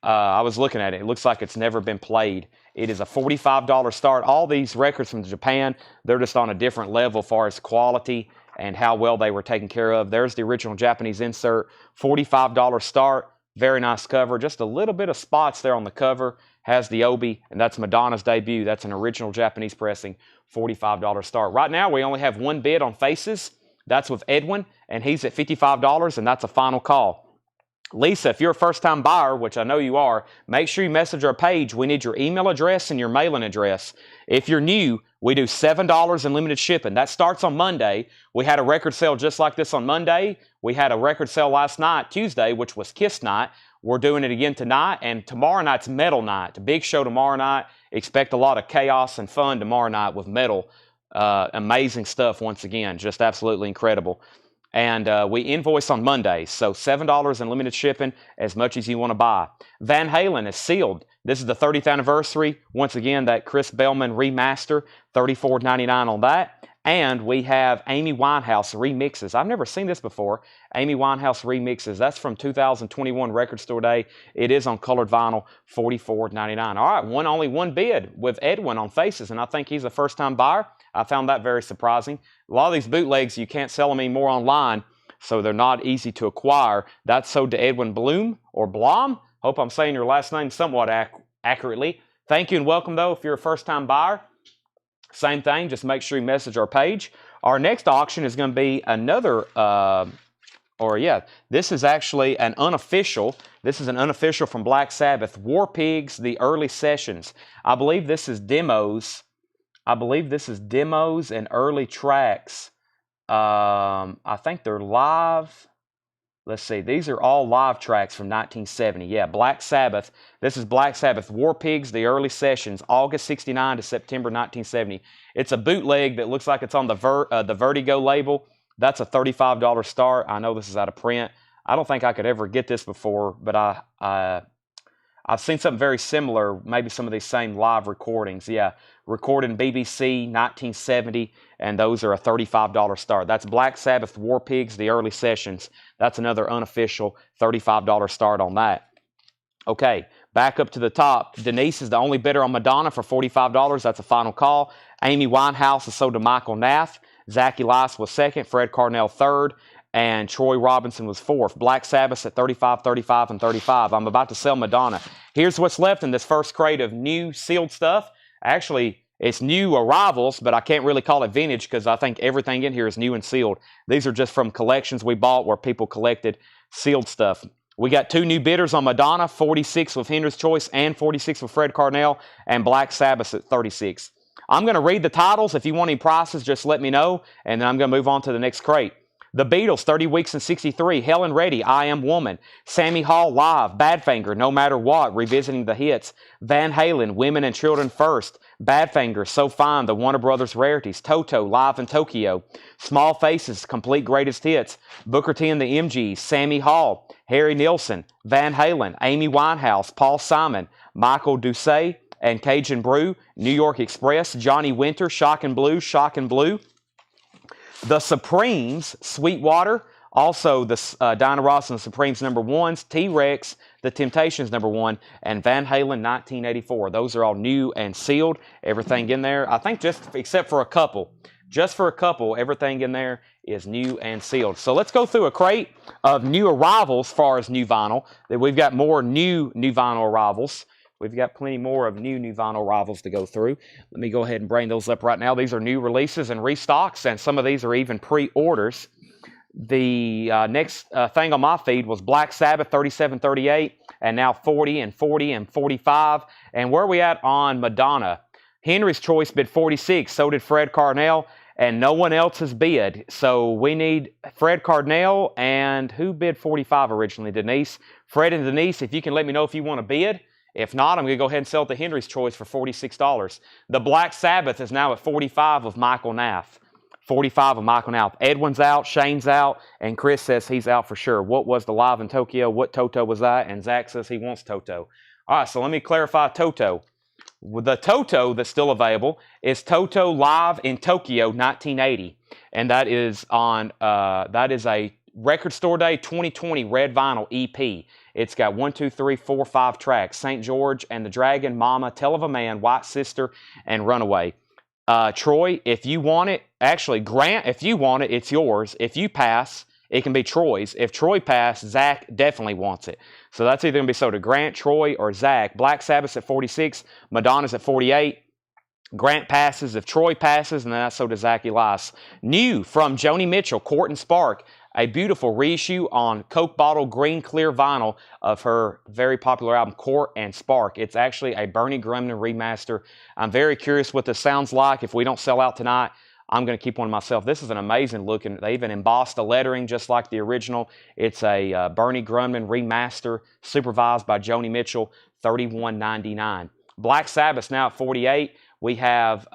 I was looking at it. It looks like it's never been played. It is a $45 start. All these records from Japan, they're just on a different level as far as quality and how well they were taken care of. There's the original Japanese insert, $45 start. Very nice cover. Just a little bit of spots there on the cover. Has the obi, and that's Madonna's debut. That's an original Japanese pressing, $45 start. Right now, we only have one bid on Faces. That's with Edwin, and he's at $55, and that's a final call. Lisa, if you're a first-time buyer, which I know you are, make sure you message our page. We need your email address and your mailing address. If you're new, we do $7 in limited shipping. That starts on Monday. We had a record sale just like this on Monday. We had a record sale last night, Tuesday, which was Kiss Night. We're doing it again tonight, and tomorrow night's Metal Night. A big show tomorrow night. Expect a lot of chaos and fun tomorrow night with metal. Amazing stuff once again. Just absolutely incredible. And we invoice on Mondays, so $7 in limited shipping, as much as you want to buy. Van Halen is sealed. This is the 30th anniversary. Once again, that Chris Bellman remaster, $34.99 on that. And we have Amy Winehouse remixes. I've never seen this before. Amy Winehouse remixes. That's from 2021 Record Store Day. It is on colored vinyl, $44.99. All right, only one bid with Edwin on Faces, and I think he's a first-time buyer. I found that very surprising. A lot of these bootlegs, you can't sell them anymore online, so they're not easy to acquire. That's sold to Edwin Bloom, or Blom. Hope I'm saying your last name somewhat accurately. Thank you and welcome, though, if you're a first-time buyer. Same thing, just make sure you message our page. Our next auction is going to be another, this is actually an unofficial. This is an unofficial from Black Sabbath, War Pigs, the early sessions. I believe this is demos. And early tracks. I think they're live. Let's see. These are all live tracks from 1970. Yeah, Black Sabbath. This is Black Sabbath, War Pigs, the early sessions, August 69 to September 1970. It's a bootleg that looks like it's on the Vertigo label. That's a $35 start. I know this is out of print. I don't think I could ever get this before, but I've seen something very similar, maybe some of these same live recordings. Yeah, recorded in BBC 1970, and those are a $35 start. That's Black Sabbath, War Pigs, the early sessions. That's another unofficial $35 start on that. Okay, back up to the top. Denise is the only bidder on Madonna for $45. That's a final call. Amy Winehouse is sold to Michael Nath. Zach Elias was second. Fred Carnell third. And Troy Robinson was fourth. Black Sabbath at 35, 35, and 35. I'm about to sell Madonna. Here's what's left in this first crate of new sealed stuff. Actually, it's new arrivals, but I can't really call it vintage because I think everything in here is new and sealed. These are just from collections we bought where people collected sealed stuff. We got 2 new bidders on Madonna, 46 with Henry's Choice and 46 with Fred Carnell, and Black Sabbath at 36. I'm going to read the titles. If you want any prices, just let me know, and then I'm going to move on to the next crate. The Beatles, 30 Weeks and 63, Helen Reddy, I Am Woman, Sammy Hall Live, Badfinger, No Matter What, revisiting the hits, Van Halen, Women and Children First, Badfinger, So Fine, the Warner Brothers Rarities, Toto, Live in Tokyo, Small Faces, Complete Greatest Hits, Booker T and the MGs, Sammy Hall, Harry Nilsson, Van Halen, Amy Winehouse, Paul Simon, Michael Doucet, and Cajun Brew, New York Express, Johnny Winter, Shock and Blue, The Supremes, Sweetwater, also the Diana Ross and the Supremes #1s, T-Rex, The Temptations #1, and Van Halen 1984. Those are all new and sealed. Everything in there, I think except for a couple. Just for a couple, everything in there is new and sealed. So let's go through a crate of new arrivals as far as new vinyl. We've got more new vinyl arrivals. We've got plenty more of new vinyl arrivals to go through. Let me go ahead and bring those up right now. These are new releases and restocks, and some of these are even pre-orders. The next thing on my feed was Black Sabbath 37, 38, and now 40 and 40 and 45. And where are we at on Madonna? Henry's Choice bid 46, so did Fred Carnell, and no one else has bid. So we need Fred Carnell, and who bid 45 originally? Denise. Fred and Denise, if you can let me know if you want to bid. If not, I'm going to go ahead and sell it to Henry's Choice for $46. The Black Sabbath is now at 45 of Michael Nath. 45 of Michael Nath. Edwin's out, Shane's out, and Chris says he's out for sure. What was the Live in Tokyo? What Toto was that? And Zach says he wants Toto. All right, so let me clarify Toto. The Toto that's still available is Toto Live in Tokyo 1980. And that is on, that is a Record Store Day 2020 red vinyl EP. It's got 1, 2, 3, 4, 5 tracks. St. George and the Dragon, Mama, Tell of a Man, White Sister, and Runaway. Troy, if you want it, actually, Grant, if you want it, it's yours. If you pass, it can be Troy's. If Troy passes, Zach definitely wants it. So that's either going to be sold to Grant, Troy, or Zach. Black Sabbath's at 46. Madonna's at 48. Grant passes. If Troy passes, and then that's sold to Zach Elias. New from Joni Mitchell, Court and Spark. A beautiful reissue on Coke bottle green clear vinyl of her very popular album, Court and Spark. It's actually a Bernie Grundman remaster. I'm very curious what this sounds like. If we don't sell out tonight, I'm going to keep one myself. This is an amazing looking. They even embossed the lettering just like the original. It's a Bernie Grundman remaster supervised by Joni Mitchell, $31.99. Black Sabbath's now at 48. We have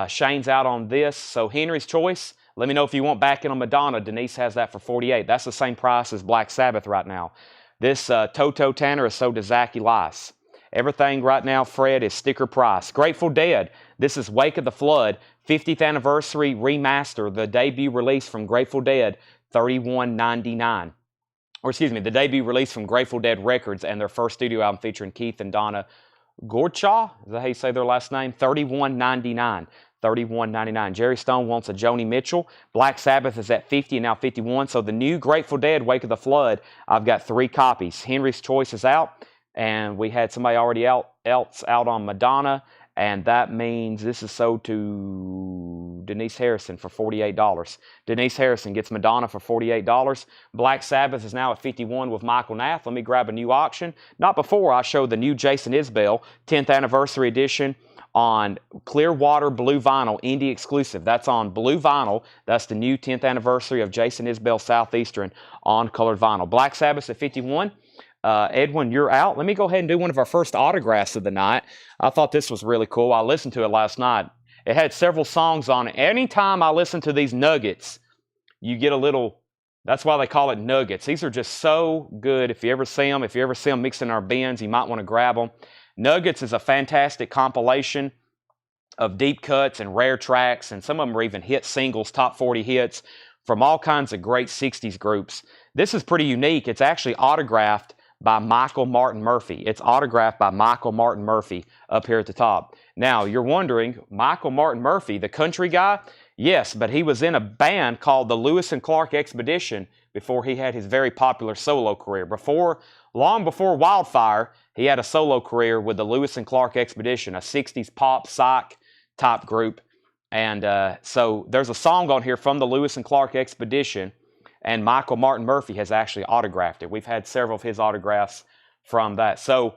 Shane's out on this. So Henry's Choice. Let me know if you want back in on Madonna. Denise has that for 48. That's the same price as Black Sabbath right now. This Toto Tanner is sold to Zach Elias. Everything right now, Fred, is sticker price. Grateful Dead. This is Wake of the Flood, 50th anniversary remaster, the debut release from Grateful Dead, $31.99. Or excuse me, the debut release from Grateful Dead Records and their first studio album featuring Keith and Donna Gorcha. Is that how you say their last name? $31.99. $31.99. Jerry Stone wants a Joni Mitchell. Black Sabbath is at 50 and now 51. So the new Grateful Dead, Wake of the Flood, I've got 3 copies. Henry's Choice is out, and we had somebody already else out on Madonna, and that means this is sold to Denise Harrison for $48. Denise Harrison gets Madonna for $48. Black Sabbath is now at 51 with Michael Nath. Let me grab a new auction. Not before I show the new Jason Isbell 10th anniversary edition on Clearwater Blue Vinyl, indie exclusive. That's on Blue Vinyl. That's the new 10th anniversary of Jason Isbell Southeastern on colored vinyl. Black Sabbath at 51. Edwin, you're out. Let me go ahead and do one of our first autographs of the night. I thought this was really cool. I listened to it last night. It had several songs on it. Anytime I listen to these nuggets, you get a little That's why they call it nuggets. These are just so good. If you ever see them mixed in our bins, you might want to grab them. Nuggets is a fantastic compilation of deep cuts and rare tracks, and some of them are even hit singles, top 40 hits from all kinds of great 60s groups. This is pretty unique. It's actually autographed by Michael Martin Murphey. It's autographed by Michael Martin Murphey up here at the top. Now, you're wondering, Michael Martin Murphey, the country guy? Yes, but he was in a band called the Lewis and Clark Expedition before he had his very popular solo career. Long before Wildfire, he had a solo career with the Lewis and Clark Expedition, a 60s pop psych type group. And so there's a song on here from the Lewis and Clark Expedition, and Michael Martin Murphey has actually autographed it. We've had several of his autographs from that. So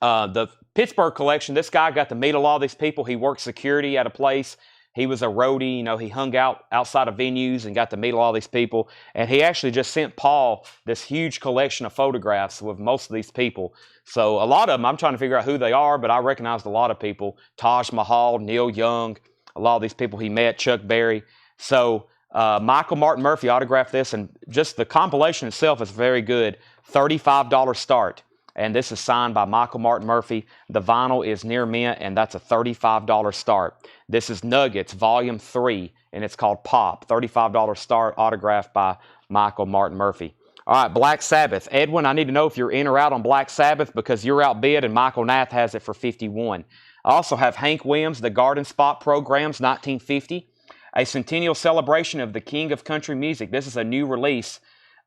the Pittsburgh collection, this guy got to meet a lot of these people. He worked security at a place. He was a roadie. You know, he hung out outside of venues and got to meet a lot of these people. And he actually just sent Paul this huge collection of photographs with most of these people. So a lot of them, I'm trying to figure out who they are, but I recognized a lot of people. Taj Mahal, Neil Young, a lot of these people he met, Chuck Berry. So Michael Martin Murphey autographed this, and just the compilation itself is very good. $35 start. And this is signed by Michael Martin Murphey. The vinyl is near mint, and that's a $35 start. This is Nuggets, Volume 3, and it's called Pop. $35 start, autographed by Michael Martin Murphey. All right, Black Sabbath. Edwin, I need to know if you're in or out on Black Sabbath because you're outbid, and Michael Nath has it for $51. I also have Hank Williams, The Garden Spot Programs, 1950. A centennial celebration of the king of country music. This is a new release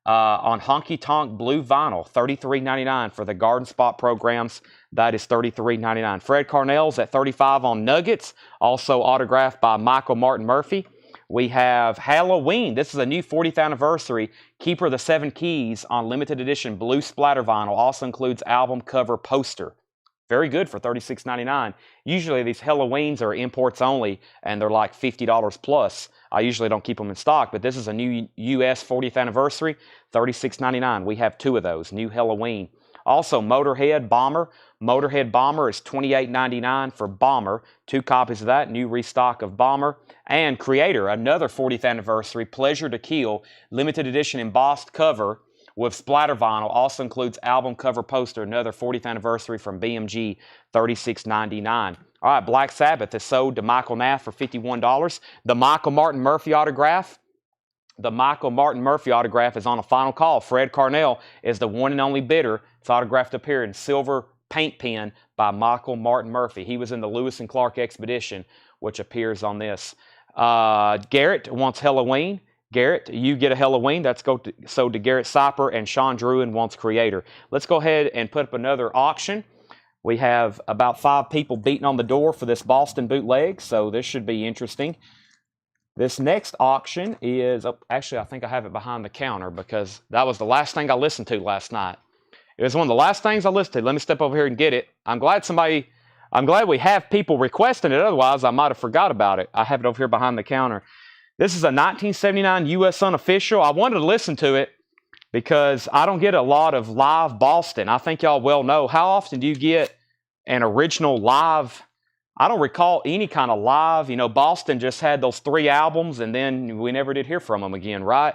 on Honky Tonk Blue Vinyl, $33.99 for the Garden Spot Programs. That is $33.99. Fred Carnell's at $35 on Nuggets, also autographed by Michael Martin Murphey. We have Halloween. This is a new 40th anniversary Keeper of the Seven Keys on limited edition blue splatter vinyl. Also includes album cover poster. Very good for $36.99. Usually these Halloweens are imports only, and they're like $50 plus. I usually don't keep them in stock, but this is a new U.S. 40th anniversary, $36.99. We have two of those, new Halloween. Also, Motorhead Bomber. Motorhead Bomber is $28.99 for Bomber. 2 copies of that, new restock of Bomber. And Creator, another 40th anniversary, Pleasure to Kill, limited edition embossed cover with splatter vinyl. Also includes album cover poster, another 40th anniversary from BMG, $36.99. All right, Black Sabbath is sold to Michael Nath for $51. The Michael Martin Murphey autograph. The Michael Martin Murphey autograph is on a final call. Fred Carnell is the one and only bidder. It's autographed up here in silver paint pen by Michael Martin Murphey. He was in the Lewis and Clark Expedition, which appears on this. Garrett wants Halloween. Garrett, you get a Halloween. That's sold to Garrett Cyper, and Sean Druin wants Creator. Let's go ahead and put up another auction. We have about 5 people beating on the door for this Boston bootleg, so this should be interesting. This next auction is, actually I think I have it behind the counter because that was the last thing I listened to last night. It was one of the last things I listened to. Let me step over here and get it. I'm glad we have people requesting it, otherwise I might have forgot about it. I have it over here behind the counter. This is a 1979 U.S. Unofficial. I wanted to listen to it because I don't get a lot of live Boston. I think y'all well know. How often do you get an original live? I don't recall any kind of live. You know, Boston just had those 3 albums, and then we never did hear from them again, right?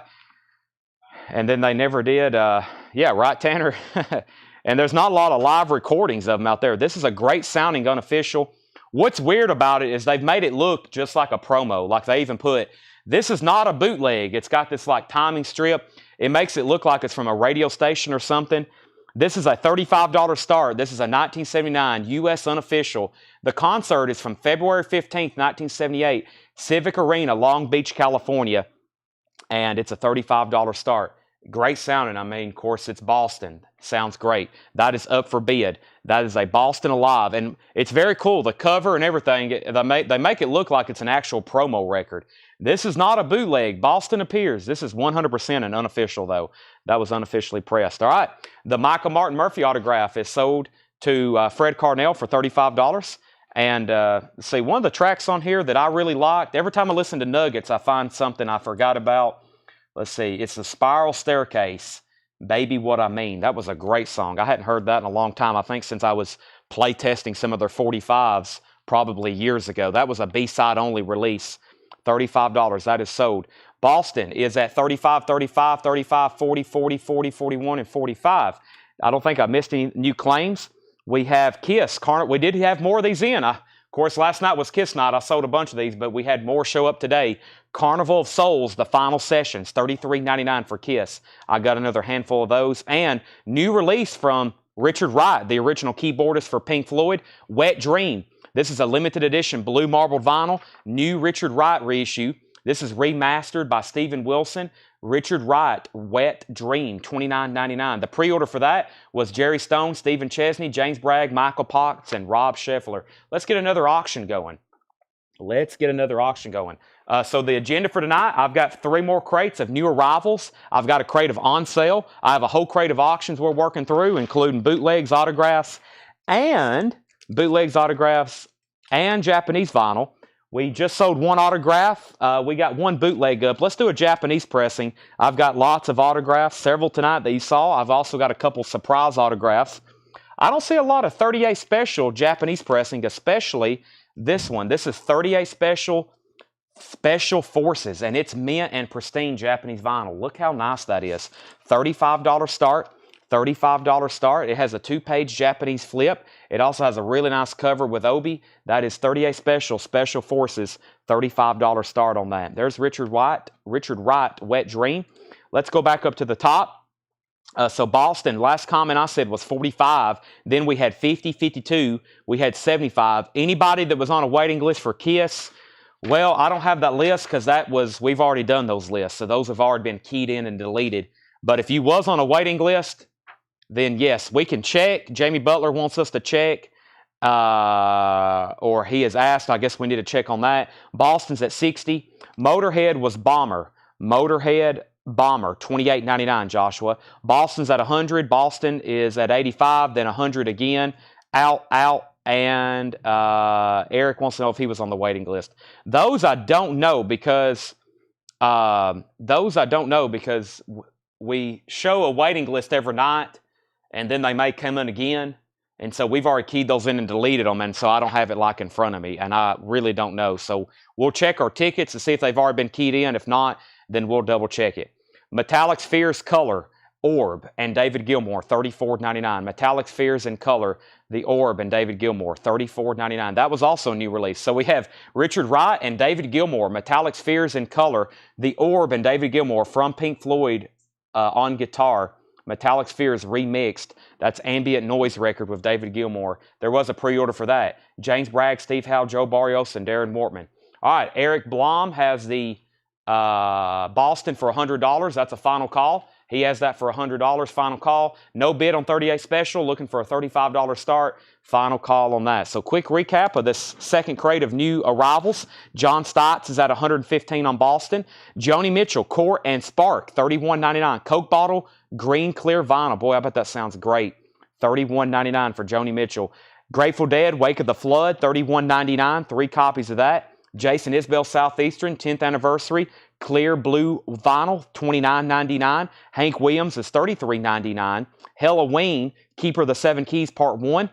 And then they never did. Yeah, right, Tanner? And there's not a lot of live recordings of them out there. This is a great sounding Unofficial. What's weird about it is they've made it look just like a promo. Like they even put, this is not a bootleg. It's got this like timing strip. It makes it look like it's from a radio station or something. This is a $35 start. This is a 1979 U.S. Unofficial. The concert is from February 15th, 1978, Civic Arena, Long Beach, California. And it's a $35 start. Great sounding. I mean, of course, it's Boston. Sounds great. That is up for bid. That is a Boston Alive. And it's very cool. The cover and everything, they make it look like it's an actual promo record. This is not a bootleg. Boston appears. This is 100% an Unofficial, though. That was unofficially pressed. All right. The Michael Martin Murphey autograph is sold to Fred Carnell for $35. And see, one of the tracks on here that I really liked, every time I listen to Nuggets, I find something I forgot about. Let's see. It's the Spiral Staircase, Baby What I Mean. That was a great song. I hadn't heard that in a long time. I think since I was play testing some of their 45s probably years ago. That was a B-side only release. $35. That is sold. Boston is at 35, 35, 35, 40, 40, 40, 41, and 45. I don't think I missed any new claims. We have Kiss. We did have more of these in. Of course, last night was Kiss night. I sold a bunch of these, but we had more show up today. Carnival of Souls, the final sessions, $33.99 for Kiss. I got another handful of those. And new release from Richard Wright, the original keyboardist for Pink Floyd, Wet Dream. This is a limited edition blue marbled vinyl, new Richard Wright reissue. This is remastered by Steven Wilson. Richard Wright, Wet Dream, $29.99. The pre-order for that was Jerry Stone, Stephen Chesney, James Bragg, Michael Potts, and Rob Scheffler. Let's get another auction going. So the agenda for tonight, I've got 3 more crates of new arrivals. I've got a crate of on sale. I have a whole crate of auctions we're working through, including bootlegs, autographs, and Japanese vinyl. We just sold 1 autograph. We got 1 bootleg up. Let's do a Japanese pressing. I've got lots of autographs, several tonight that you saw. I've also got a couple surprise autographs. I don't see a lot of 38 special Japanese pressing, especially this one. This is 38 special forces, and it's mint and pristine Japanese vinyl. Look how nice that is. $35 start. $35 start. It has a 2-page Japanese flip. It also has a really nice cover with Obi. That is 38 special forces, $35 start on that. There's Richard Wright, Wet Dream. Let's go back up to the top. So Boston, last comment I said was 45. Then we had 50, 52. We had 75. Anybody that was on a waiting list for Kiss, well, I don't have that list because we've already done those lists. So those have already been keyed in and deleted. But if you was on a waiting list, then yes, we can check. Jamie Butler wants us to check, or he has asked. I guess we need to check on that. Boston's at 60. Motorhead was Bomber. $28.99, Joshua. Boston's at 100. Boston is at 85, then 100 again. Out, and Eric wants to know if he was on the waiting list. Those I don't know because we show a waiting list every night, and then they may come in again. And so we've already keyed those in and deleted them, and so I don't have it like in front of me, and I really don't know. So we'll check our tickets to see if they've already been keyed in. If not, then we'll double check it. Metallic Spheres Color, Orb, and David Gilmour, $34.99. Metallic Spheres in Color, the Orb, and David Gilmour, $34.99. That was also a new release. So we have Richard Wright and David Gilmour, Metallic Spheres in Color, the Orb, and David Gilmour from Pink Floyd on guitar. Metallic Spheres remixed. That's ambient noise record with David Gilmour. There was a pre-order for that. James Bragg, Steve Howe, Joe Barrios, and Darren Wortman. All right, Eric Blom has the Boston for $100. That's a final call. He has that for $100, final call. No bid on 38 special, looking for a $35 start. Final call on that. So quick recap of this second crate of new arrivals. John Stites is at $115 on Boston. Joni Mitchell, Core and Spark, $31.99. Coke bottle, green clear vinyl. Boy, I bet that sounds great. $31.99 for Joni Mitchell. Grateful Dead, Wake of the Flood, $31.99. 3 copies of that. Jason Isbell, Southeastern, 10th anniversary. Clear blue vinyl, $29.99. Hank Williams is $33.99. Halloween, Keeper of the Seven Keys, Part 1,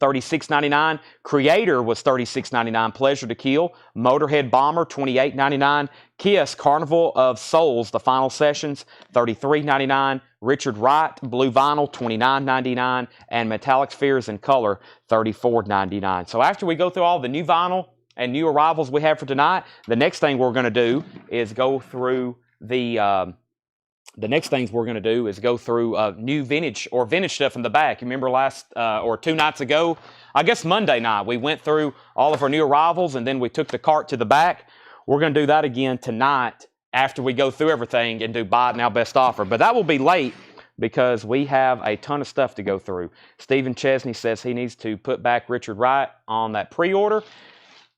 $36.99. Creator was $36.99. Pleasure to Kill. Motorhead Bomber, $28.99. Kiss, Carnival of Souls, the final sessions, $33.99. Richard Wright, blue vinyl, $29.99. And Metallic Spheres in Color, $34.99. So after we go through all the new vinyl and new arrivals we have for tonight, the next thing we're going to do is go through new vintage or vintage stuff in the back. You remember last or 2 nights ago, I guess Monday night, we went through all of our new arrivals and then we took the cart to the back. We're going to do that again tonight after we go through everything and do buy it now best offer. But that will be late because we have a ton of stuff to go through. Stephen Chesney says he needs to put back Richard Wright on that pre-order.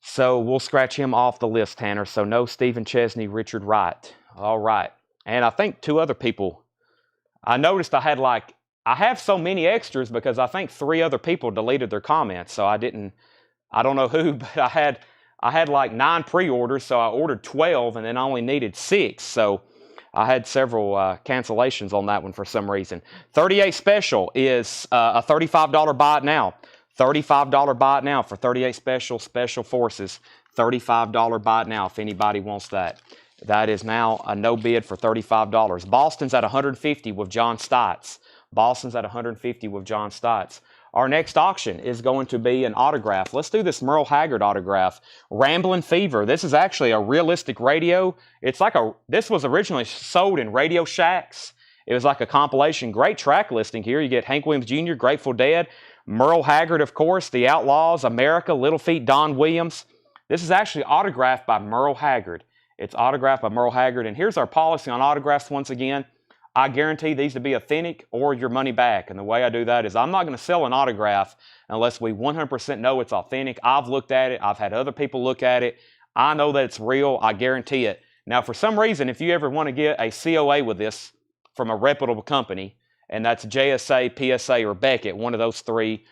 So we'll scratch him off the list, Tanner. So no Stephen Chesney, Richard Wright. All right. And I think 2 other people. I noticed I have so many extras because I think 3 other people deleted their comments. So I don't know who, but I had like 9 pre-orders. So I ordered 12 and then I only needed 6. So I had several cancellations on that one for some reason. 38 special is a $35 buy it now. $35 buy it now for 38 special forces. $35 buy it now if anybody wants that. That is now a no bid for $35. Boston's at $150 with John Stites. Boston's at $150 with John Stites. Our next auction is going to be an autograph. Let's do this Merle Haggard autograph. Ramblin' Fever. This is actually a realistic radio. It's like this was originally sold in Radio Shacks. It was like a compilation. Great track listing here. You get Hank Williams Jr., Grateful Dead, Merle Haggard, of course, The Outlaws, America, Little Feat, Don Williams. This is actually autographed by Merle Haggard. It's autographed by Merle Haggard. And here's our policy on autographs once again. I guarantee these to be authentic or your money back. And the way I do that is I'm not going to sell an autograph unless we 100% know it's authentic. I've looked at it. I've had other people look at it. I know that it's real. I guarantee it. Now, for some reason, if you ever want to get a COA with this from a reputable company, and that's JSA, PSA, or Beckett, one of those three,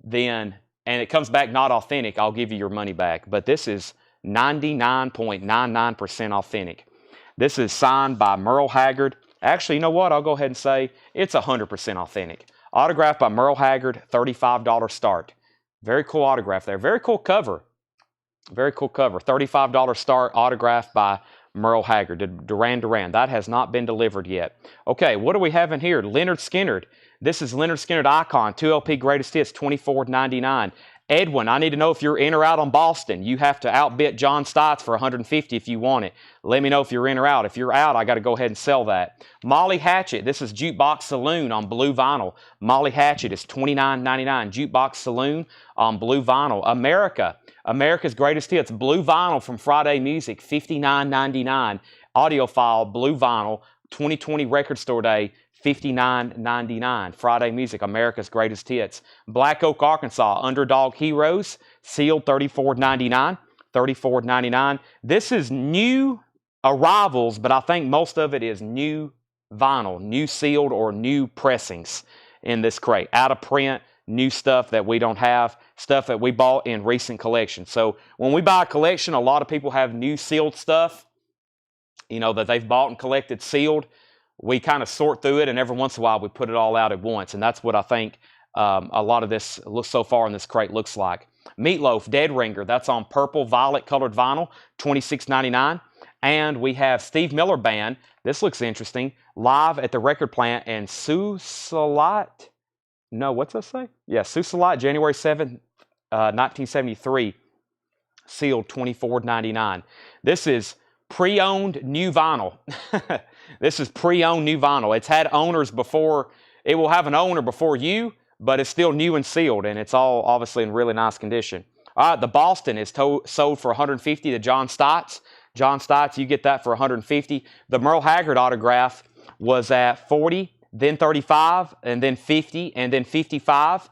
then, and it comes back not authentic, I'll give you your money back. But this is 99.99% authentic. This is signed by Merle Haggard. Actually, you know what? I'll go ahead and say it's 100% authentic. Autographed by Merle Haggard, $35 start. Very cool autograph there. Very cool cover. Very cool cover. $35 start, autographed by Merle Haggard. Duran Duran. That has not been delivered yet. Okay, what do we have in here? Leonard Skinner. This is Leonard Skinner Icon, 2LP Greatest Hits, $24.99. Edwin, I need to know if you're in or out on Boston. You have to outbid John Stites for $150 if you want it. Let me know if you're in or out. If you're out, I got to go ahead and sell that. Molly Hatchet, this is Jukebox Saloon on blue vinyl. Molly Hatchet is $29.99. Jukebox Saloon on blue vinyl. America, America's Greatest Hits, blue vinyl from Friday Music, $59.99. Audiophile, blue vinyl, 2020 Record Store Day, $59.99. Friday Music, America's Greatest Hits. Black Oak, Arkansas, Underdog Heroes, sealed, $34.99. $34.99. This is new arrivals, but I think most of it is new vinyl, new sealed or new pressings in this crate. Out of print, new stuff that we don't have, stuff that we bought in recent collections. So when we buy a collection, a lot of people have new sealed stuff, you know, that they've bought and collected sealed. We kind of sort through it, and every once in a while we put it all out at once. And that's what I think a lot of this looks so far in this crate looks like. Meatloaf, Dead Ringer, that's on purple violet colored vinyl, $26.99. And we have Steve Miller Band. This looks interesting. Live at the record plant in Sault-Ste. No, what's that say? Yeah, Sault-Ste, January 7th, 1973. Sealed, $24.99. This is pre-owned new vinyl. This is pre-owned new vinyl. It's had owners before. It will have an owner before you, but it's still new and sealed, and it's all obviously in really nice condition. All right, the Boston is sold for $150 to John Stites. John Stites, you get that for $150. The Merle Haggard autograph was at $40, then $35, and then $50, and then $55.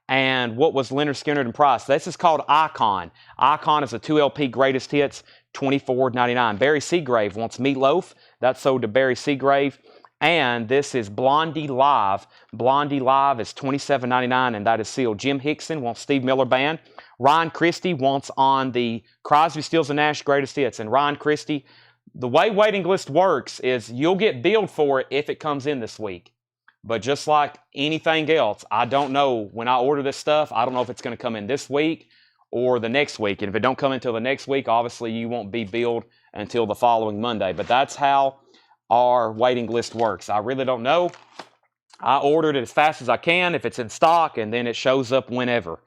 And what was Leonard Skinner and price? This is called Icon. Icon is a 2LP Greatest Hits, $24.99. Barry Seagrave wants Meatloaf. That's sold to Barry Seagrave. And this is Blondie Live. Blondie Live is $27.99, and that is sealed. Jim Hickson wants Steve Miller Band. Ryan Christie wants on the Crosby, Stills, and Nash Greatest Hits. And Ryan Christie, the way waiting list works is you'll get billed for it if it comes in this week. But just like anything else, I don't know when I order this stuff, I don't know if it's going to come in this week or the next week. And if it don't come until the next week, obviously you won't be billed until the following Monday. But that's how our waiting list works. I really don't know. I ordered it as fast as I can if it's in stock, and then it shows up whenever.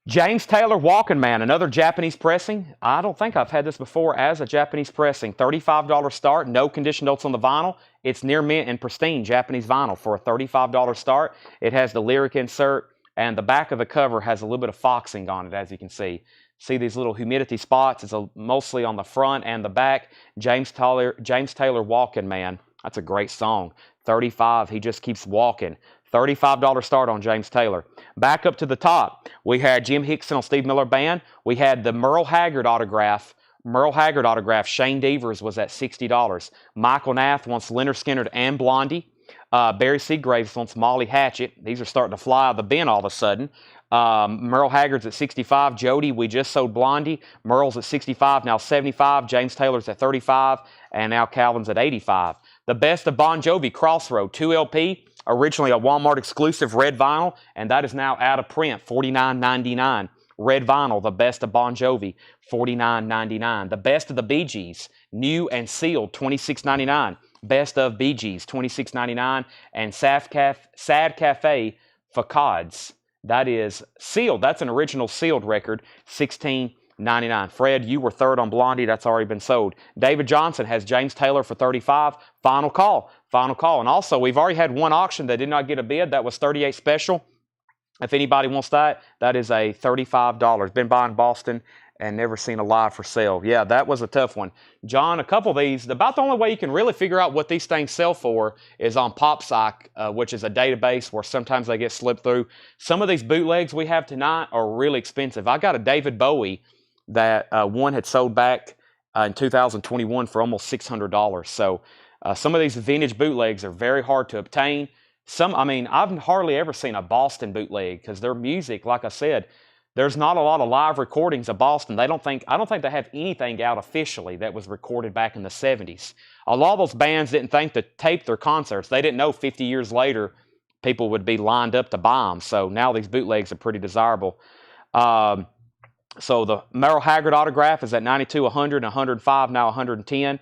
James Taylor Walking Man, another Japanese pressing. I don't think I've had this before as a Japanese pressing. $35 start, no condition notes on the vinyl. It's near mint and pristine Japanese vinyl for a $35 start. It has the lyric insert, and the back of the cover has a little bit of foxing on it, as you can see. See these little humidity spots? It's mostly on the front and the back. James Taylor Walking Man. That's a great song. 35, he just keeps walking. $35 start on James Taylor. Back up to the top, we had Jim Hickson on Steve Miller Band. We had the Merle Haggard autograph. Shane Devers was at $60. Michael Nath wants Leonard Skinner and Blondie. Barry Seagraves wants Molly Hatchet. These are starting to fly out of the bin all of a sudden. Merle Haggard's at $65. Jody, we just sold Blondie. Merle's at $65, now $75. James Taylor's at $35, and now Calvin's at $85. The Best of Bon Jovi, Crossroad, 2LP, originally a Walmart exclusive red vinyl, and that is now out of print, $49.99. red vinyl, the best of Bon Jovi, $49.99. The best of the Bee Gees, new and sealed, $26.99. Best of Bee Gees, $26.99. And Sad Cafe Facades, that is sealed. That's an original sealed record, $16.99. Fred, you were third on Blondie. That's already been sold. David Johnson has James Taylor for $35. Final call. Final call. And also, we've already had one auction that did not get a bid. That was 38 Special. If anybody wants that, that is a $35. Been buying Boston and never seen a live for sale. Yeah, that was a tough one. John, a couple of these, about the only way you can really figure out what these things sell for is on PopSock, which is a database where sometimes they get slipped through. Some of these bootlegs we have tonight are really expensive. I got a David Bowie that one had sold back in 2021 for almost $600. So some of these vintage bootlegs are very hard to obtain. I've hardly ever seen a Boston bootleg because their music, like I said, there's not a lot of live recordings of Boston. I don't think they have anything out officially that was recorded back in the 70s. A lot of those bands didn't think to tape their concerts. They didn't know 50 years later people would be lined up to buy them. So now these bootlegs are pretty desirable. So the Merle Haggard autograph is at 92, 100, 105, now 110.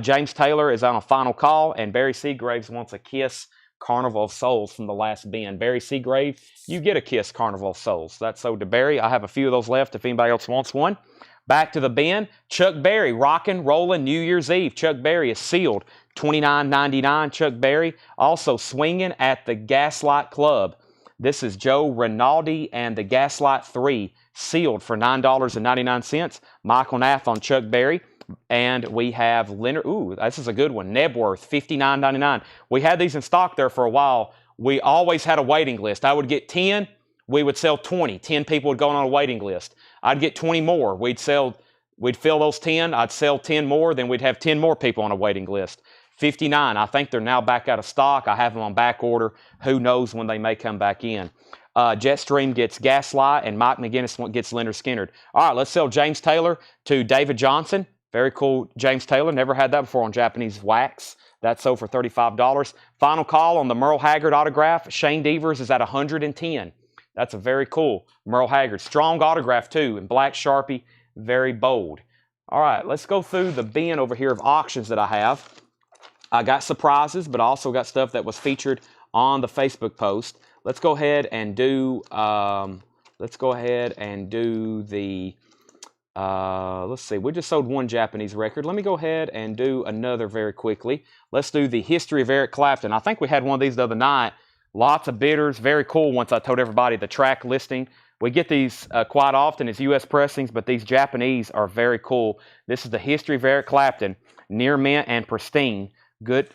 James Taylor is on a final call, and Barry Seagraves wants a Kiss Carnival of Souls from the last bin. Barry Seagrave, you get a Kiss Carnival of Souls. That's sold to Barry. I have a few of those left if anybody else wants one. Back to the bin. Chuck Berry, Rockin' Rollin' New Year's Eve. Chuck Berry is sealed, $29.99. Chuck Berry. Also swinging at the Gaslight Club. This is Joe Rinaldi and the Gaslight 3, sealed for $9.99. Michael Nath on Chuck Berry. And we have Leonard, this is a good one, Nebworth, $59.99. We had these in stock there for a while. We always had a waiting list. I would get 10, we would sell 20. 10 people would go on a waiting list. I'd get 20 more. We'd fill those 10, I'd sell 10 more, then we'd have 10 more people on a waiting list. 59, I think they're now back out of stock. I have them on back order. Who knows when they may come back in. Jetstream gets Gaslight, and Mike McGinnis gets Leonard Skinner. All right, let's sell James Taylor to David Johnson. Very cool, James Taylor. Never had that before on Japanese wax. That's sold for $35. Final call on the Merle Haggard autograph. Shane Devers is at 110. That's a very cool Merle Haggard. Strong autograph, too, in black Sharpie. Very bold. All right, let's go through the bin over here of auctions that I have. I got surprises, but I also got stuff that was featured on the Facebook post. Let's go ahead and do the... let's see, we just sold one Japanese record. Let me go ahead and do another very quickly. Let's do the history of Eric Clapton. I think we had one of these the other night. Lots of bidders, very cool. Once I told everybody the track listing. We get these quite often as U.S. pressings, but these Japanese are very cool. This is the history of Eric Clapton, near mint and pristine. Good,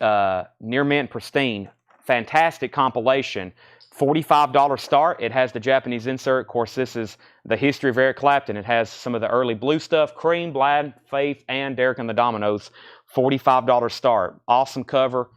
near mint, pristine. Fantastic compilation. $45 start. It has the Japanese insert. Of course, this is the history of Eric Clapton. It has some of the early blue stuff, Cream, Blind Faith, and Derek and the Dominoes. $45 start. Awesome cover.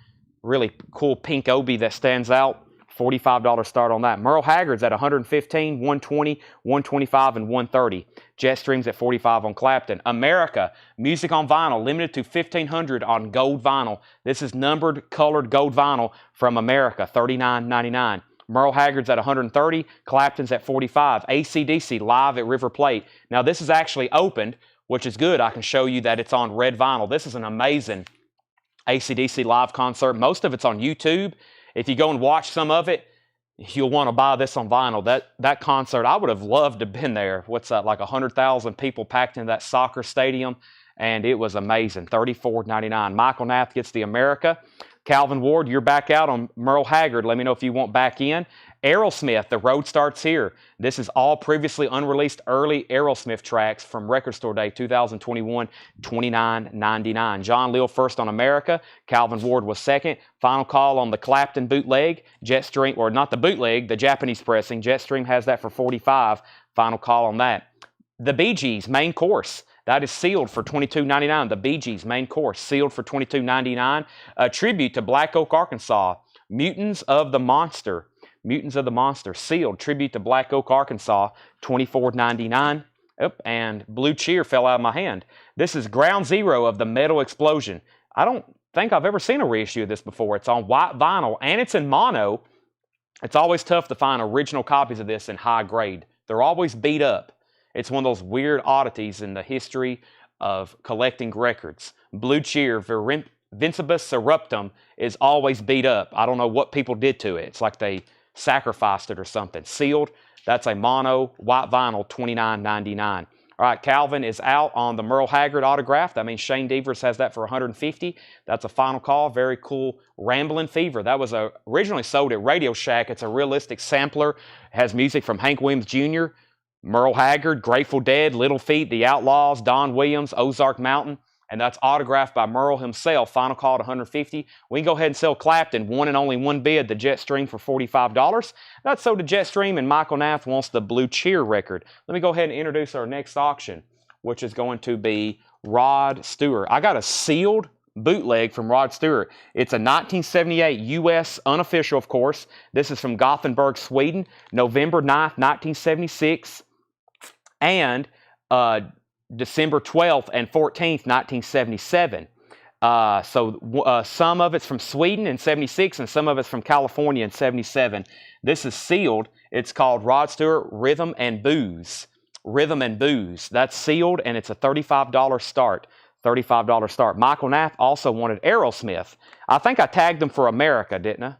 Really cool pink obi that stands out. $45 start on that. Merle Haggard's at $115, $120, $125, and $130. Jetstream's at $45 on Clapton. America, music on vinyl, limited to $1,500 on gold vinyl. This is numbered, colored gold vinyl from America, $39.99. Merle Haggard's at $130, Clapton's at $45. AC/DC live at River Plate. Now this is actually opened, which is good. I can show you that it's on red vinyl. This is an amazing AC/DC live concert. Most of it's on YouTube. If you go and watch some of it, you'll want to buy this on vinyl. That concert, I would have loved to have been there. What's that, like 100,000 people packed in that soccer stadium, and it was amazing. $34.99. Michael Nath gets the America. Calvin Ward, you're back out on Merle Haggard. Let me know if you want back in. Aerosmith, The Road Starts Here. This is all previously unreleased early Aerosmith tracks from Record Store Day 2021, $29.99. John Leal first on America. Calvin Ward was second. Final call on the Clapton bootleg. Jetstream, or not the bootleg, the Japanese pressing. Jetstream has that for $45. Final call on that. The Bee Gees, main course. That is sealed for $22.99. The Bee Gees, main course, sealed for $22.99. A tribute to Black Oak, Arkansas. Mutants of the Monster. Mutants of the Monster, sealed. Tribute to Black Oak, Arkansas, $24.99. Oh, and Blue Cheer fell out of my hand. This is Ground Zero of the Metal Explosion. I don't think I've ever seen a reissue of this before. It's on white vinyl, and it's in mono. It's always tough to find original copies of this in high grade. They're always beat up. It's one of those weird oddities in the history of collecting records. Blue Cheer, Vincibus Eruptum, is always beat up. I don't know what people did to it. It's like they sacrificed it or something. Sealed, that's a mono white vinyl, $29.99. All right, Calvin is out on the Merle Haggard autograph. That means Shane Devers has that for $150. That's a final call. Very cool. Ramblin' Fever. That was originally sold at Radio Shack. It's a realistic sampler. It has music from Hank Williams Jr., Merle Haggard, Grateful Dead, Little Feat, The Outlaws, Don Williams, Ozark Mountain. And that's autographed by Merle himself. Final call at $150. We can go ahead and sell Clapton. One and only one bid, the Jetstream, for $45. That's sold to Jetstream, and Michael Nath wants the Blue Cheer record. Let me go ahead and introduce our next auction, which is going to be Rod Stewart. I got a sealed bootleg from Rod Stewart. It's a 1978 U.S. unofficial, of course. This is from Gothenburg, Sweden, November 9th, 1976. And December 12th and 14th, 1977. Some of it's from Sweden in 76 and some of it's from California in 77. This is sealed. It's called Rod Stewart Rhythm and Booze. Rhythm and Booze. That's sealed and it's a $35 start. $35 start. Michael Nath also wanted Aerosmith. I think I tagged him for America, didn't I?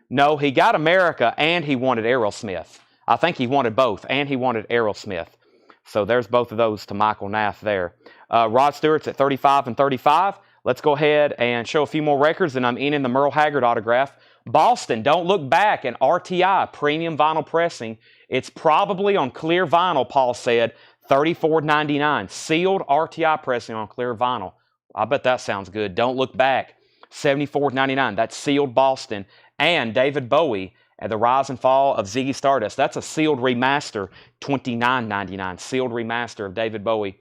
No, he got America and he wanted Aerosmith. I think he wanted both and he wanted Aerosmith. So there's both of those to Michael Nath there. Rod Stewart's at 35 and 35. Let's go ahead and show a few more records, and I'm in the Merle Haggard autograph. Boston, Don't Look Back, an RTI premium vinyl pressing. It's probably on clear vinyl, Paul said. $34.99. Sealed RTI pressing on clear vinyl. I bet that sounds good. Don't Look Back. $74.99. That's sealed Boston. And David Bowie, and The Rise and Fall of Ziggy Stardust. That's a sealed remaster, $29.99. Sealed remaster of David Bowie,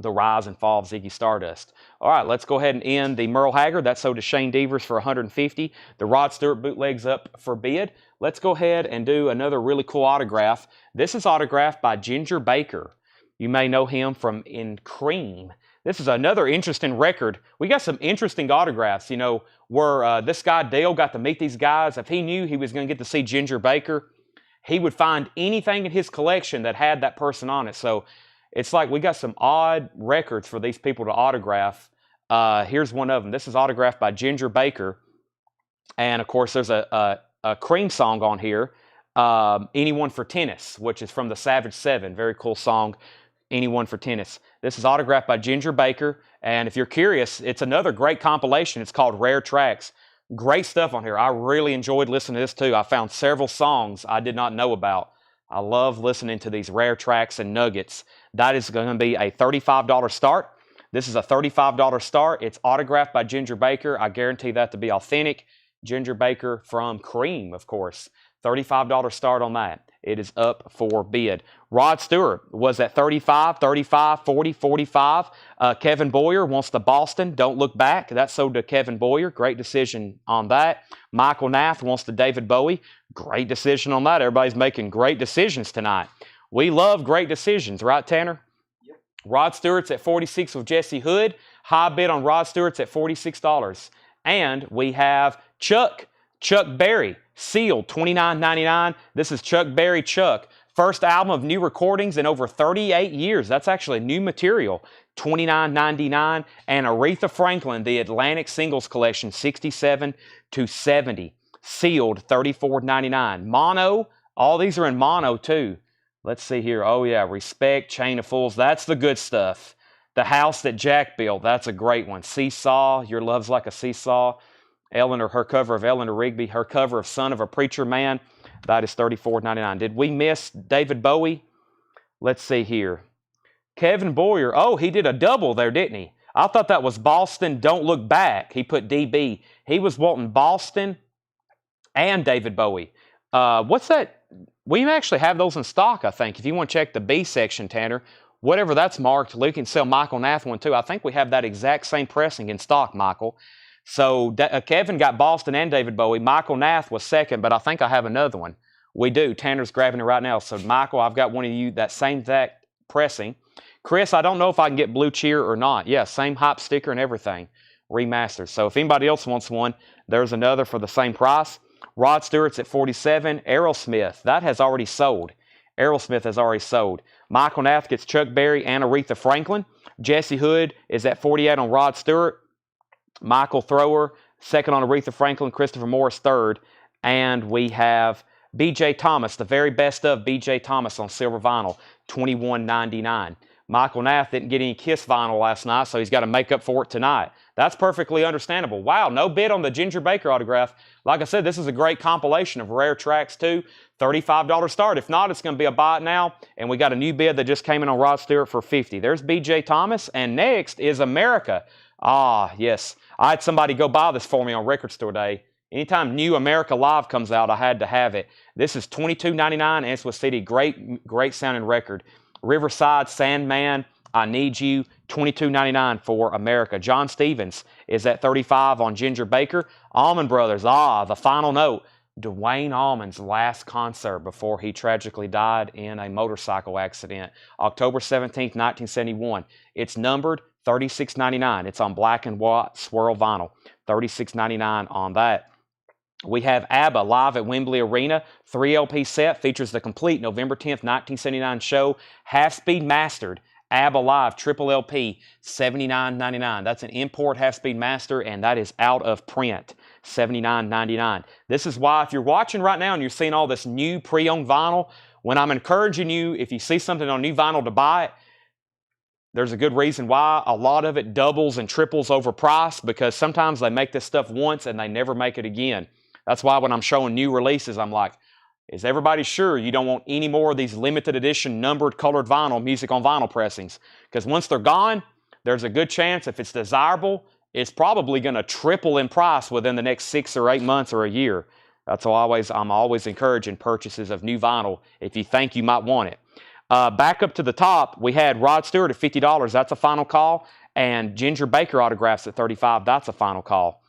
The Rise and Fall of Ziggy Stardust. All right, let's go ahead and end the Merle Haggard. That's sold to Shane Devers for $150. The Rod Stewart bootleg's up for bid. Let's go ahead and do another really cool autograph. This is autographed by Ginger Baker. You may know him from In Cream. This is another interesting record. We got some interesting autographs, you know, where this guy Dale got to meet these guys. If he knew he was going to get to see Ginger Baker, he would find anything in his collection that had that person on it. So it's like we got some odd records for these people to autograph. Here's one of them. This is autographed by Ginger Baker. And, of course, there's a Cream song on here, Anyone for Tennis, which is from the Savage Seven. Very cool song. Anyone for Tennis. This is autographed by Ginger Baker, and if you're curious, it's another great compilation. It's called Rare Tracks. Great stuff on here. I really enjoyed listening to this too. I found several songs I did not know about. I love listening to these rare tracks and nuggets. That is going to be a $35 start. This is a $35 start. It's autographed by Ginger Baker. I guarantee that to be authentic. Ginger Baker from Cream, of course. $35 start on that. It is up for bid. Rod Stewart was at 35, 35, 40, 45. Kevin Boyer wants the Boston, Don't Look Back. That's sold to Kevin Boyer. Great decision on that. Michael Nath wants the David Bowie. Great decision on that. Everybody's making great decisions tonight. We love great decisions, right, Tanner? Yep. Rod Stewart's at 46 with Jesse Hood. High bid on Rod Stewart's at $46. And we have Chuck Berry, sealed, $29.99. This is Chuck Berry Chuck. First album of new recordings in over 38 years. That's actually new material, $29.99. And Aretha Franklin, the Atlantic Singles Collection, 67 to 70. Sealed, $34.99. Mono, all these are in mono too. Let's see here. Oh yeah, Respect, Chain of Fools. That's the good stuff. The House That Jack Built. That's a great one. Seesaw, Your Love's Like a Seesaw. Eleanor, her cover of Eleanor Rigby, her cover of Son of a Preacher Man, that is $34.99. Did we miss David Bowie? Let's see here. Kevin Boyer, oh, he did a double there, didn't he? I thought that was Boston, Don't Look Back. He put DB. He was wanting Boston and David Bowie. What's that? We actually have those in stock, I think. If you want to check the B section, Tanner, whatever that's marked, Luke can sell Michael Nath one too. I think we have that exact same pressing in stock, Michael. So Kevin got Boston and David Bowie. Michael Nath was second, but I think I have another one. We do. Tanner's grabbing it right now. So, Michael, I've got one of you, that same exact pressing. Chris, I don't know if I can get Blue Cheer or not. Yeah, same hype sticker and everything. Remastered. So, if anybody else wants one, there's another for the same price. Rod Stewart's at 47. Aerosmith, that has already sold. Aerosmith has already sold. Michael Nath gets Chuck Berry and Aretha Franklin. Jesse Hood is at 48 on Rod Stewart. Michael Thrower, second on Aretha Franklin. Christopher Morris, third. And we have B.J. Thomas, the very best of B.J. Thomas on silver vinyl, $21.99. Michael Nath didn't get any Kiss vinyl last night, so he's got to make up for it tonight. That's perfectly understandable. Wow, no bid on the Ginger Baker autograph. Like I said, this is a great compilation of rare tracks too. $35 start. If not, it's going to be a buy it now. And we got a new bid that just came in on Rod Stewart for $50. There's B.J. Thomas, and next is America. Ah, yes. I had somebody go buy this for me on Record Store Day. Anytime New America Live comes out, I had to have it. This is $22.99, and it's with CD. Great sounding record. Riverside, Sandman, I Need You, $22.99 for America. John Stevens is at $35 on Ginger Baker. Allman Brothers, the final note. Dwayne Allman's last concert before he tragically died in a motorcycle accident. October 17th, 1971. It's numbered $36.99. It's on black and white swirl vinyl. $36.99 on that. We have ABBA live at Wembley Arena. 3 LP set, features the complete November 10th, 1979 show. Half-speed mastered. ABBA Live, triple LP, $79.99. That's an import half-speed master, and that is out of print, $79.99. This is why, if you're watching right now and you're seeing all this new pre-owned vinyl, when I'm encouraging you, if you see something on new vinyl, to buy it, there's a good reason why. A lot of it doubles and triples overpriced, because sometimes they make this stuff once and they never make it again. That's why when I'm showing new releases, I'm like, is everybody sure you don't want any more of these limited edition numbered colored vinyl music on vinyl pressings? Because once they're gone, there's a good chance, if it's desirable, it's probably going to triple in price within the next 6 or 8 months or a year. That's why I'm always encouraging purchases of new vinyl if you think you might want it. Back up to the top, we had Rod Stewart at $50. That's a final call. And Ginger Baker autographs at $35. That's a final call.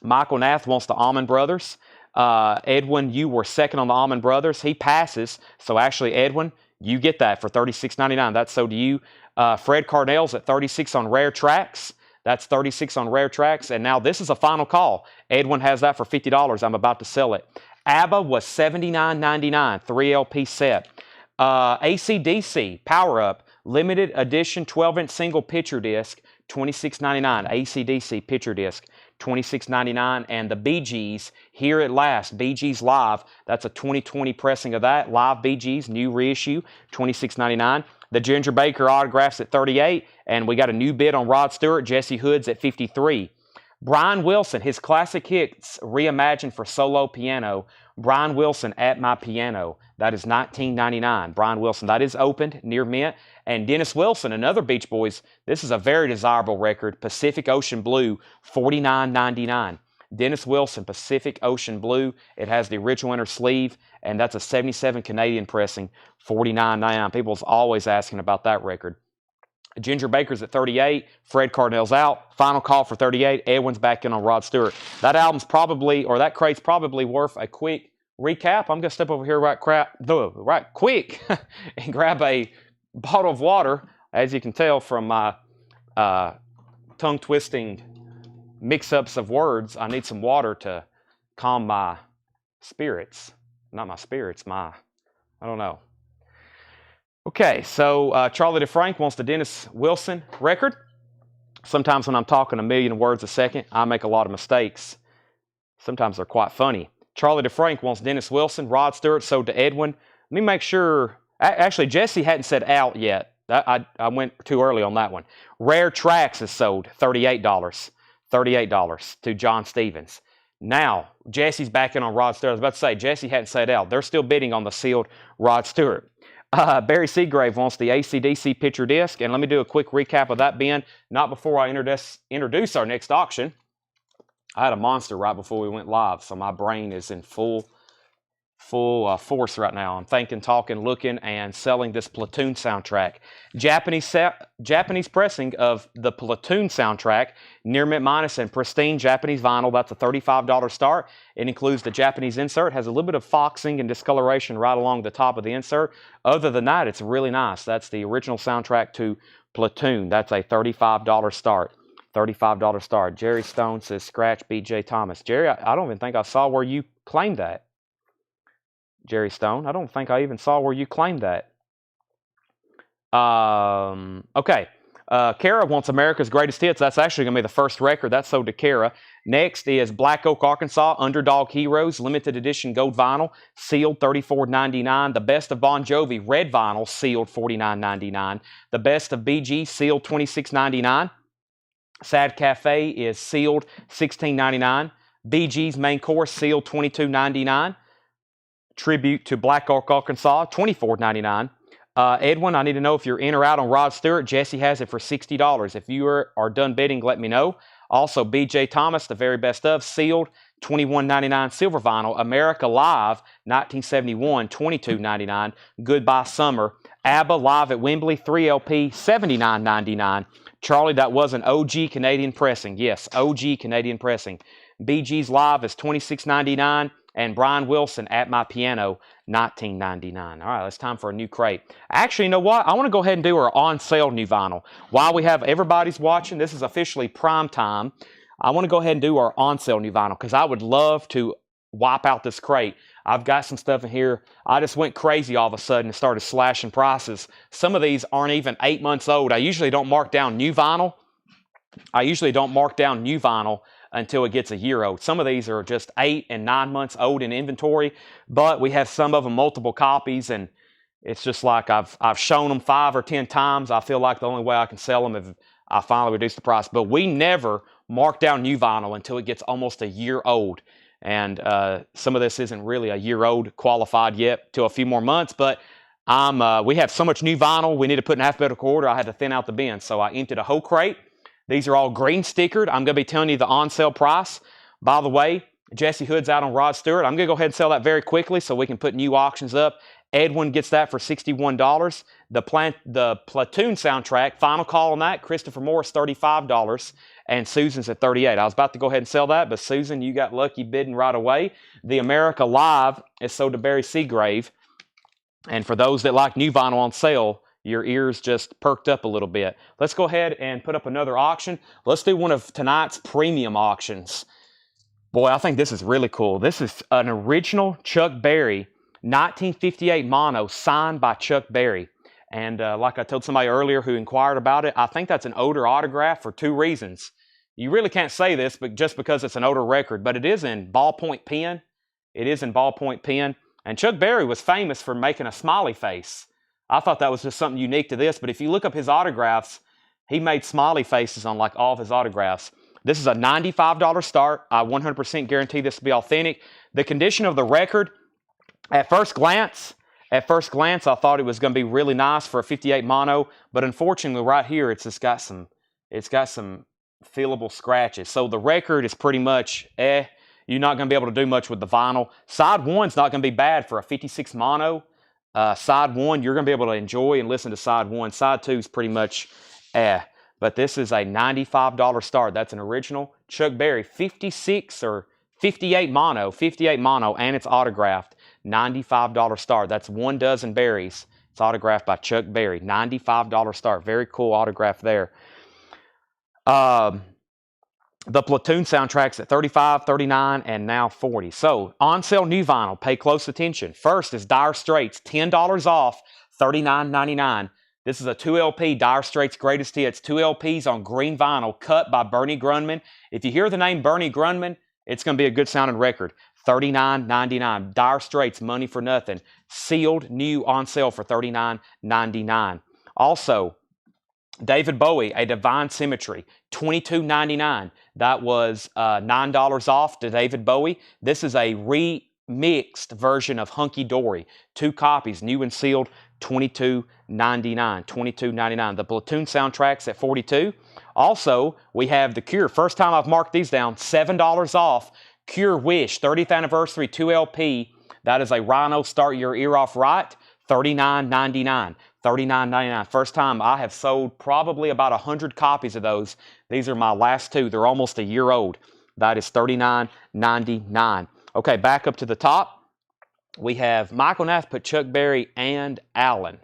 Michael Nath wants the Allman Brothers. Edwin, you were second on the Allman Brothers. He passes. So actually, Edwin, you get that for $36.99. That's so do you. Fred Carnell's at $36 on Rare Tracks. That's $36 on Rare Tracks. And now this is a final call. Edwin has that for $50. I'm about to sell it. ABBA was $79.99, 3 LP set. AC/DC Power Up limited edition 12-inch single picture disc, $26.99. AC/DC picture disc, $26.99. And the Bee Gees, Here at Last, Bee Gees Live, that's a 2020 pressing of that. Live Bee Gees, new reissue, $26.99. The Ginger Baker autographs at $38, and we got a new bid on Rod Stewart. Jesse Hood's at $53. Brian Wilson, his classic hits reimagined for solo piano. Brian Wilson, At My Piano. That is $19.99. Brian Wilson, that is opened near mint. And Dennis Wilson, another Beach Boys. This is a very desirable record. Pacific Ocean Blue, $49.99. Dennis Wilson, Pacific Ocean Blue. It has the original inner sleeve, and that's a 77 Canadian pressing, $49.99. People's always asking about that record. Ginger Baker's at $38. Fred Carnell's out. Final call for $38. Edwin's back in on Rod Stewart. That album's probably, or that crate's probably worth a quick recap. I'm going to step over here right quick and grab a bottle of water. As you can tell from my tongue-twisting mix-ups of words, I need some water to calm my spirits. Not my spirits, I don't know. Okay, so Charlie DeFrank wants the Dennis Wilson record. Sometimes when I'm talking a million words a second, I make a lot of mistakes. Sometimes they're quite funny. Charlie DeFrank wants Dennis Wilson. Rod Stewart sold to Edwin. Let me make sure. Actually, Jesse hadn't said out yet. I went too early on that one. Rare Tracks is sold, $38. $38 to John Stevens. Now, Jesse's back in on Rod Stewart. I was about to say, Jesse hadn't said out. They're still bidding on the sealed Rod Stewart. Barry Seagrave wants the AC/DC picture disc. And let me do a quick recap of that, Ben. Not before I introduce our next auction. I had a monster right before we went live, so my brain is in full force right now. I'm thinking, talking, looking, and selling this Platoon soundtrack. Japanese pressing of the Platoon soundtrack, near mint minus and pristine Japanese vinyl. That's a $35 start. It includes the Japanese insert. Has a little bit of foxing and discoloration right along the top of the insert. Other than that, it's really nice. That's the original soundtrack to Platoon. That's a $35 start. $35 start. Jerry Stone says, scratch B.J. Thomas. Jerry, I don't even think I saw where you claimed that. Jerry Stone. I don't think I even saw where you claimed that. Okay. Kara wants America's Greatest Hits. That's actually going to be the first record. That's sold to Kara. Next is Black Oak, Arkansas, Underdog Heroes, limited edition gold vinyl, sealed $34.99. The Best of Bon Jovi, red vinyl, sealed $49.99. The Best of BG, sealed $26.99. Sad Cafe is sealed $16.99. BG's Main Course, sealed $22.99. Tribute to Black Oak, Arkansas, $24.99. Edwin, I need to know if you're in or out on Rod Stewart. Jesse has it for $60. If you are done bidding, let me know. Also, B.J. Thomas, the very best of, sealed, $21.99 silver vinyl. America Live, 1971, $22.99. Goodbye Summer. ABBA Live at Wembley, 3LP, $79.99. Charlie, that was an OG Canadian pressing. Yes, OG Canadian pressing. BG's Live is $26.99. And Brian Wilson, At My Piano, $19.99. All right, it's time for a new crate. Actually, you know what? I want to go ahead and do our on-sale new vinyl. While we have everybody's watching, this is officially prime time. I want to go ahead and do our on-sale new vinyl because I would love to wipe out this crate. I've got some stuff in here. I just went crazy all of a sudden and started slashing prices. Some of these aren't even 8 months old. I usually don't mark down new vinyl. Until it gets a year old. Some of these are just 8 and 9 months old in inventory, but we have some of them multiple copies, and it's just like I've shown them 5 or 10 times. I feel like the only way I can sell them is if I finally reduce the price. But we never mark down new vinyl until it gets almost a year old. And some of this isn't really a year old qualified yet, till a few more months, but we have so much new vinyl, we need to put in alphabetical order. I had to thin out the bin, so I emptied a whole crate. These are all green stickered. I'm going to be telling you the on-sale price. By the way, Jesse Hood's out on Rod Stewart. I'm going to go ahead and sell that very quickly so we can put new auctions up. Edwin gets that for $61. The Platoon soundtrack, final call on that, Christopher Morris, $35. And Susan's at $38. I was about to go ahead and sell that, but Susan, you got lucky bidding right away. The America Live is sold to Barry Seagrave. And for those that like new vinyl on sale, your ears just perked up a little bit. Let's go ahead and put up another auction. Let's do one of tonight's premium auctions. Boy, I think this is really cool. This is an original Chuck Berry 1958 mono signed by Chuck Berry. And like I told somebody earlier who inquired about it, I think that's an older autograph for 2 reasons. You really can't say this but just because it's an older record, but it is in ballpoint pen. It is in ballpoint pen. And Chuck Berry was famous for making a smiley face. I thought that was just something unique to this, but if you look up his autographs, he made smiley faces on like all of his autographs. This is a $95 start. I 100% guarantee this to be authentic. The condition of the record, at first glance, I thought it was going to be really nice for a 58 mono, but unfortunately right here, it's got some feelable scratches. So the record is pretty much, you're not going to be able to do much with the vinyl. Side 1's not going to be bad for a 56 mono. Side 1, you're going to be able to enjoy and listen to side 1. Side 2 is pretty much But this is a $95 start. That's an original Chuck Berry 56 or 58 mono, and it's autographed. $95 start. That's 1 dozen berries. It's autographed by Chuck Berry. $95 start. Very cool autograph there. The Platoon soundtrack's at $35, $39, and now $40. So, on sale new vinyl. Pay close attention. First is Dire Straits, $10 off, $39.99. This is a 2LP, Dire Straits Greatest Hits. 2 LPs on green vinyl, cut by Bernie Grundman. If you hear the name Bernie Grundman, it's going to be a good sounding record. $39.99. Dire Straits, Money for Nothing. Sealed, new, on sale for $39.99. Also, David Bowie, A Divine Symmetry, $22.99. That was $9 off to David Bowie. This is a remixed version of Hunky Dory. 2 copies, new and sealed, $22.99. $22.99. The Platoon soundtrack's at $42. Also, we have The Cure. First time I've marked these down, $7 off. Cure Wish, 30th anniversary 2LP. That is a Rhino Start Your Ear Off Right, $39.99. $39.99. First time I have sold probably about 100 copies of those. These are my last 2. They're almost a year old. That is $39.99. Okay, back up to the top. We have Michael Nath put Chuck Berry and Allen.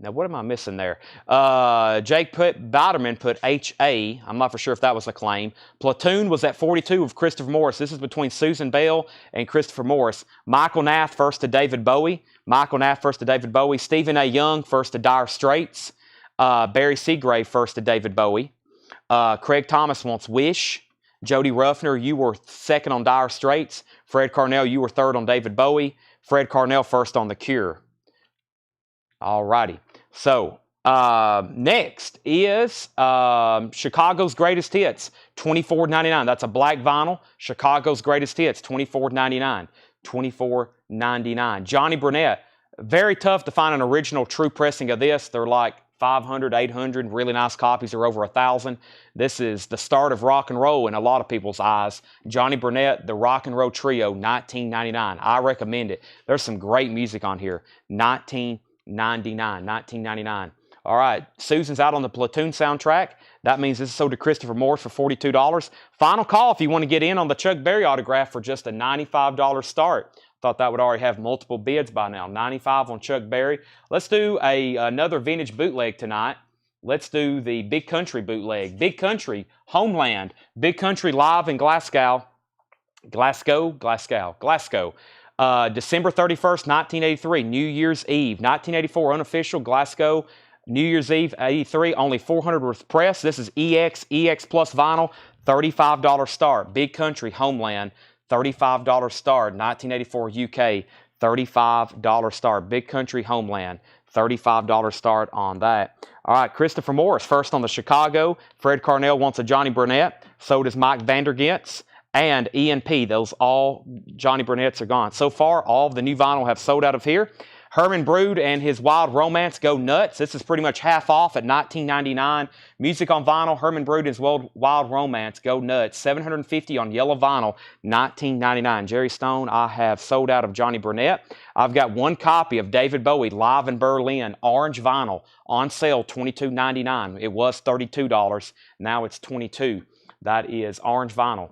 Now, what am I missing there? Jake Biderman put HA. I'm not for sure if that was a claim. Platoon was at 42 of Christopher Morris. This is between Susan Bell and Christopher Morris. Michael Nath first to David Bowie. Michael Nath first to David Bowie. Stephen A. Young first to Dire Straits. Barry Seagrave first to David Bowie. Craig Thomas wants Wish. Jody Ruffner, you were second on Dire Straits. Fred Carnell, you were third on David Bowie. Fred Carnell first on The Cure. All righty. So, next is Chicago's Greatest Hits, $24.99. That's a black vinyl. Chicago's Greatest Hits, $24.99. $24.99. Johnny Burnett. Very tough to find an original true pressing of this. They're like 500, 800. Really nice copies are over 1,000. This is the start of rock and roll in a lot of people's eyes. Johnny Burnett, the Rock and Roll Trio, $19.99. I recommend it. There's some great music on here. $19.99. All right, Susan's out on the Platoon soundtrack. That means this is sold to Christopher Morris for $42. Final call if you want to get in on the Chuck Berry autograph for just a $95 start. Thought that would already have multiple bids by now. $95 on Chuck Berry. Let's do another vintage bootleg tonight. Let's do the Big Country bootleg. Big Country, Homeland. Big Country live in Glasgow. Glasgow. December 31st, 1983, New Year's Eve. 1984, unofficial, Glasgow, New Year's Eve, 83. Only 400 was pressed. This is EX Plus vinyl, $35 start. Big Country, Homeland, $35 start. 1984 UK, $35 start. Big Country, Homeland, $35 start on that. All right, Christopher Morris, first on the Chicago. Fred Carnell wants a Johnny Burnett. So does Mike Vandergents. And ENP, those all Johnny Burnett's are gone. So far, all of the new vinyl have sold out of here. Herman Brood and his Wild Romance go nuts. This is pretty much half off at $19.99. Music on vinyl, Herman Brood and his Wild Romance go nuts. $750 on yellow vinyl, $19.99. Jerry Stone, I have sold out of Johnny Burnett. I've got one copy of David Bowie live in Berlin, orange vinyl, on sale, $22.99. It was $32. Now it's $22. That is orange vinyl.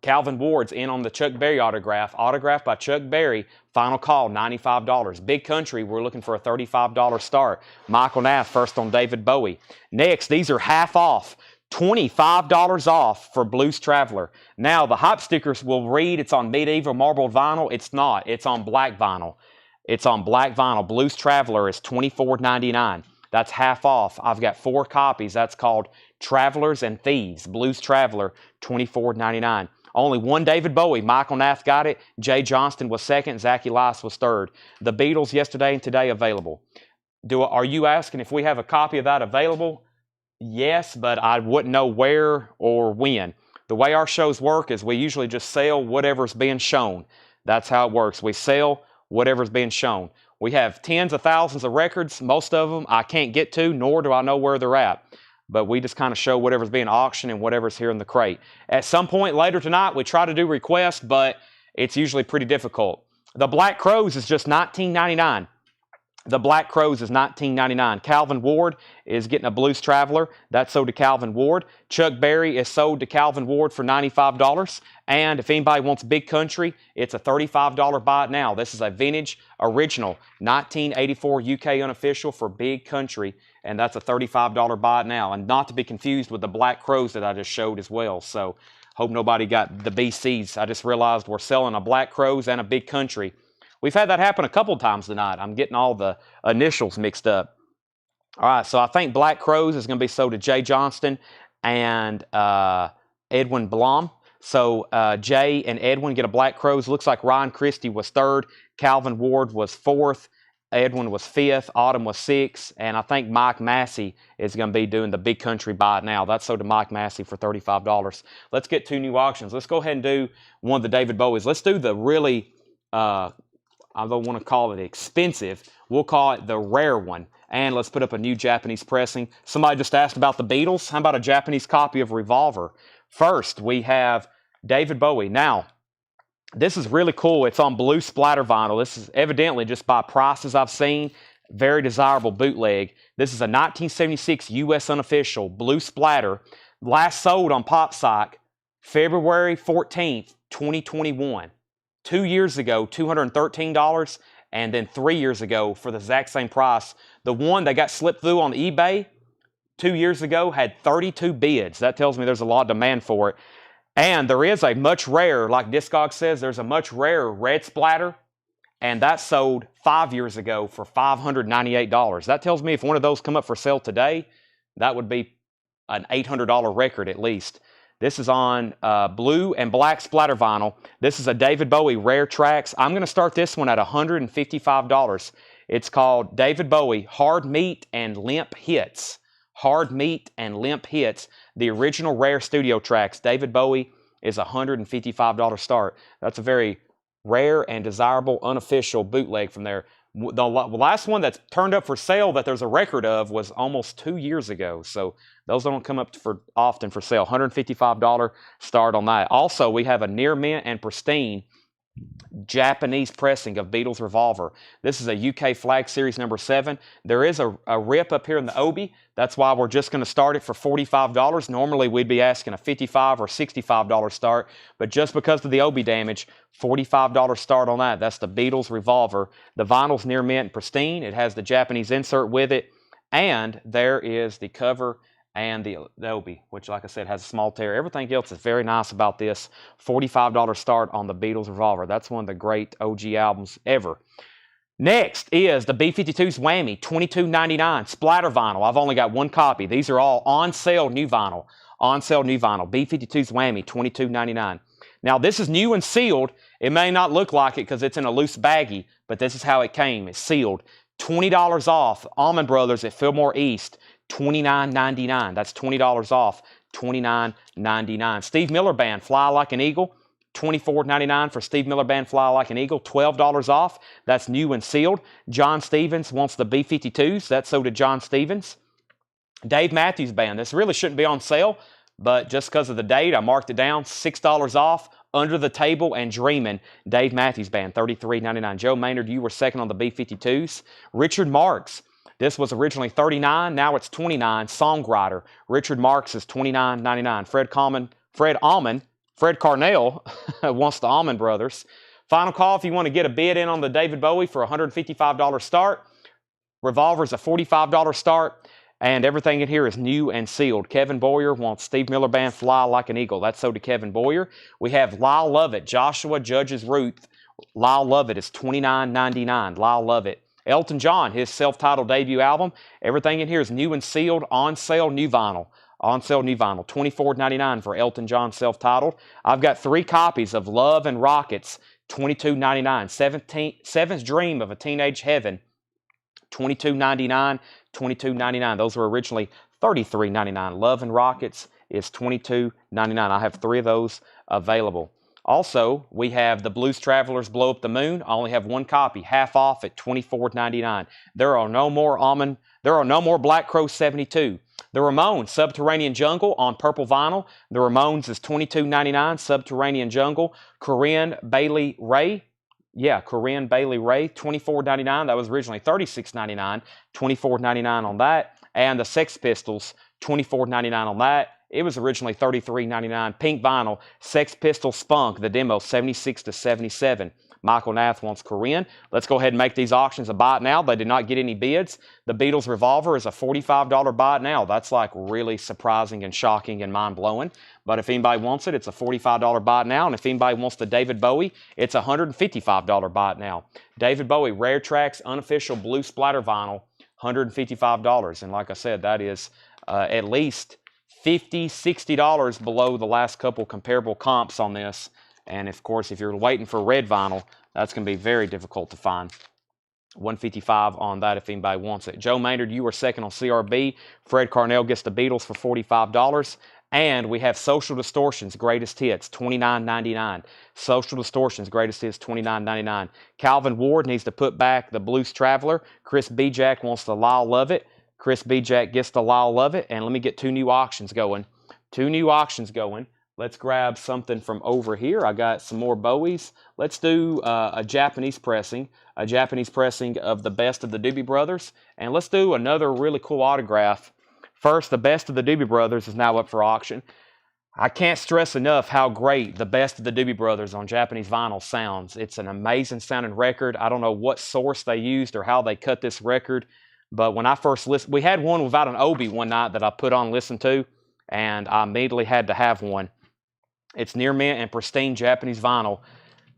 Calvin Ward's in on the Chuck Berry autograph. Autographed by Chuck Berry. Final call, $95. Big Country, we're looking for a $35 start. Michael Nath, first on David Bowie. Next, these are half off. $25 off for Blues Traveler. Now, the hype stickers will read it's on medieval marbled vinyl. It's not. It's on black vinyl. It's on black vinyl. Blues Traveler is $24.99. That's half off. I've got 4 copies. That's called Travelers and Thieves. Blues Traveler, $24.99. Only one David Bowie. Michael Nath got it. Jay Johnston was second. Zach Elias was third. The Beatles yesterday and today available. Are you asking if we have a copy of that available? Yes, but I wouldn't know where or when. The way our shows work is we usually just sell whatever's being shown. That's how it works. We sell whatever's being shown. We have tens of thousands of records. Most of them I can't get to, nor do I know where they're at. But we just kind of show whatever's being auctioned and whatever's here in the crate. At some point later tonight, we try to do requests, but it's usually pretty difficult. The Black Crowes is just $19.99. The Black Crowes is $19.99. Calvin Ward is getting a Blues Traveler. That's sold to Calvin Ward. Chuck Berry is sold to Calvin Ward for $95. And if anybody wants Big Country, it's a $35 buy it now. This is a vintage original 1984 UK unofficial for Big Country. And that's a $35 buy it now. And not to be confused with the Black Crowes that I just showed as well. So hope nobody got the BCs. I just realized we're selling a Black Crowes and a Big Country. We've had that happen a couple times tonight. I'm getting all the initials mixed up. All right, so I think Black Crowes is going to be sold to Jay Johnston and Edwin Blom. So Jay and Edwin get a Black Crowes. Looks like Ryan Christie was third. Calvin Ward was fourth. Edwin was fifth. Autumn was sixth. And I think Mike Massey is going to be doing the Big Country buy it now. That's sold to Mike Massey for $35. Let's get 2 new auctions. Let's go ahead and do one of the David Bowies. Let's do the really... I don't want to call it expensive. We'll call it the rare one. And let's put up a new Japanese pressing. Somebody just asked about the Beatles. How about a Japanese copy of Revolver? First, we have David Bowie. Now, this is really cool. It's on blue splatter vinyl. This is evidently, just by prices I've seen, very desirable bootleg. This is a 1976 U.S. unofficial blue splatter. Last sold on PopSock February 14th, 2021. 2 years ago, $213, and then 3 years ago for the exact same price. The one that got slipped through on eBay 2 years ago had 32 bids. That tells me there's a lot of demand for it. And there is a much rarer, like Discogs says, there's a much rarer red splatter, and that sold 5 years ago for $598. That tells me if one of those come up for sale today, that would be an $800 record at least. This is on blue and black splatter vinyl. This is a David Bowie Rare Tracks. I'm going to start this one at $155. It's called David Bowie Hard Meat and Limp Hits. Hard Meat and Limp Hits. The original Rare Studio Tracks. David Bowie is a $155 start. That's a very rare and desirable unofficial bootleg from there. The last one that's turned up for sale that there's a record of was almost 2 years ago. So those don't come up for often for sale. $155 start on that. Also, we have a near mint and pristine Japanese pressing of Beatles Revolver. This is a UK Flag Series number 7. There is a rip up here in the obi. That's why we're just going to start it for $45. Normally we'd be asking a $55 or $65 start, but just because of the obi damage, $45 start on that. That's the Beatles Revolver. The vinyl's near mint and pristine. It has the Japanese insert with it, and there is the cover and the obi, which, like I said, has a small tear. Everything else is very nice about this. $45 start on the Beatles Revolver. That's one of the great OG albums ever. Next is the B-52's Whammy, $22.99, splatter vinyl. I've only got one copy. These are all on sale new vinyl. On sale new vinyl. B-52's Whammy, $22.99. Now, this is new and sealed. It may not look like it because it's in a loose baggie, but this is how it came. It's sealed. $20 off. Allman Brothers at Fillmore East. $29.99. That's $20 off. $29.99. Steve Miller Band, Fly Like an Eagle. $24.99 for Steve Miller Band, Fly Like an Eagle. $12 off. That's new and sealed. John Stevens wants the B-52s. That's so did John Stevens. Dave Matthews Band. This really shouldn't be on sale, but just because of the date, I marked it down. $6 off. Under the Table and Dreamin'. Dave Matthews Band, $33.99. Joe Maynard, you were second on the B-52s. Richard Marx. This was originally $39, now it's $29. Songwriter. Richard Marx is $29.99. Fred Carnell wants the Allman Brothers. Final call if you want to get a bid in on the David Bowie for a $155 start. Revolver's a $45 start, and everything in here is new and sealed. Kevin Boyer wants Steve Miller Band, Fly Like an Eagle. That's so to Kevin Boyer. We have Lyle Lovett, Joshua Judge's Ruth. Lyle Lovett is $29.99. Lyle Lovett. Elton John, his self-titled debut album. Everything in here is new and sealed, on sale, new vinyl. On sale, new vinyl. $24.99 for Elton John self-titled. I've got 3 copies of Love and Rockets, $22.99. Seventh Dream of a Teenage Heaven, $22.99. $22.99. Those were originally $33.99. Love and Rockets is $22.99. I have 3 of those available. Also, we have the Blues Travelers Blow Up the Moon. I only have 1 copy, half off at $24.99. There are no more Black Crow 72. The Ramones, Subterranean Jungle on purple vinyl. The Ramones is $22.99. Subterranean Jungle. Corinne Bailey Ray. Yeah, Corinne Bailey Ray, $24.99. That was originally $36.99. $24.99 on that. And the Sex Pistols, $24.99 on that. It was originally $33.99. Pink vinyl, Sex Pistols Spunk, the demo, 76 to 77. Michael Nath wants Corinne. Let's go ahead and make these auctions a buy it now. They did not get any bids. The Beatles Revolver is a $45 buy it now. That's like really surprising and shocking and mind-blowing. But if anybody wants it, it's a $45 buy it now. And if anybody wants the David Bowie, it's a $155 buy it now. David Bowie, Rare Tracks, unofficial blue splatter vinyl, $155. And like I said, that is at least $50, $60 below the last couple comparable comps on this. And of course, if you're waiting for red vinyl, that's going to be very difficult to find. $155 on that if anybody wants it. Joe Maynard, you were second on CRB. Fred Carnell gets the Beatles for $45. And we have Social Distortion's Greatest Hits, $29.99. Social Distortion's Greatest Hits, $29.99. Calvin Ward needs to put back the Blues Traveler. Chris Bijak wants the Lyle Lovett. Chris Bijak gets the Lyle Lovett. And let me get 2 new auctions going. 2 new auctions going. Let's grab something from over here. I got some more Bowies. Let's do a Japanese pressing of the Best of the Doobie Brothers. And let's do another really cool autograph. First, the Best of the Doobie Brothers is now up for auction. I can't stress enough how great the best of the Doobie Brothers on Japanese vinyl sounds. It's an amazing sounding record. I don't know what source they used or how they cut this record, but when I first listened, we had one without an Obi one night that I put on and listened to, and I immediately had to have one. It's near mint and pristine Japanese vinyl.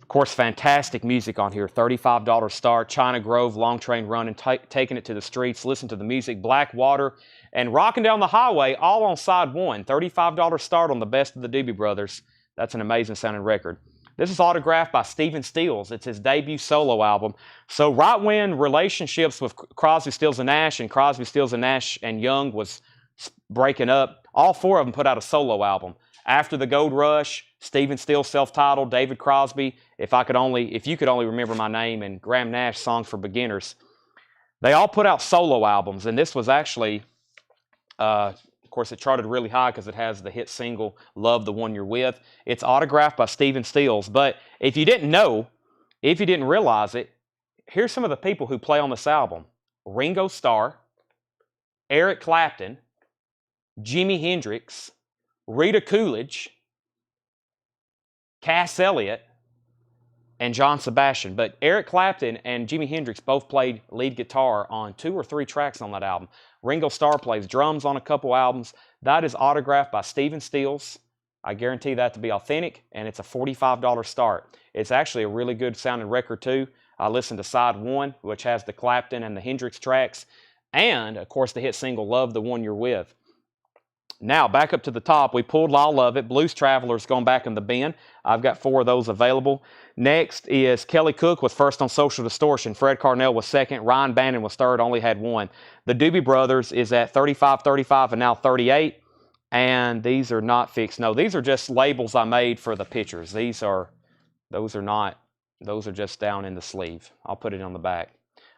Of course, fantastic music on here. $35 start, China Grove, Long Train Running, taking it to the streets, listen to the music, Black Water, and Rocking Down the Highway, all on side one. $35 start on the best of the Doobie Brothers. That's an amazing sounding record. This is autographed by Stephen Stills. It's his debut solo album. So right when relationships with Crosby, Stills, and Nash and Crosby, Stills, and Nash and Young was breaking up, all four of them put out a solo album. After the Gold Rush, Stephen Stills self-titled, David Crosby, If You Could Only Remember My Name, and Graham Nash, Songs for Beginners. They all put out solo albums, and this was actually, of course, it charted really high because it has the hit single, Love the One You're With. It's autographed by Stephen Stills, but if you didn't know, if you didn't realize it, here's some of the people who play on this album. Ringo Starr, Eric Clapton, Jimi Hendrix, Rita Coolidge, Cass Elliot, and John Sebastian. But Eric Clapton and Jimi Hendrix both played lead guitar on 2 or 3 tracks on that album. Ringo Starr plays drums on a couple albums. That is autographed by Stephen Stills. I guarantee that to be authentic, and it's a $45 start. It's actually a really good sounding record too. I listened to side 1, which has the Clapton and the Hendrix tracks, and of course the hit single, Love the One You're With. Now, back up to the top, we pulled All of It. Blues Traveler's gone back in the bin. I've got 4 of those available. Next is Kelly Cook was first on Social Distortion. Fred Carnell was second. Ryan Bannon was third, only had 1. The Doobie Brothers is at 35, 35, and now 38. And these are not fixed. No, these are just labels I made for the pictures. Those are just down in the sleeve. I'll put it on the back.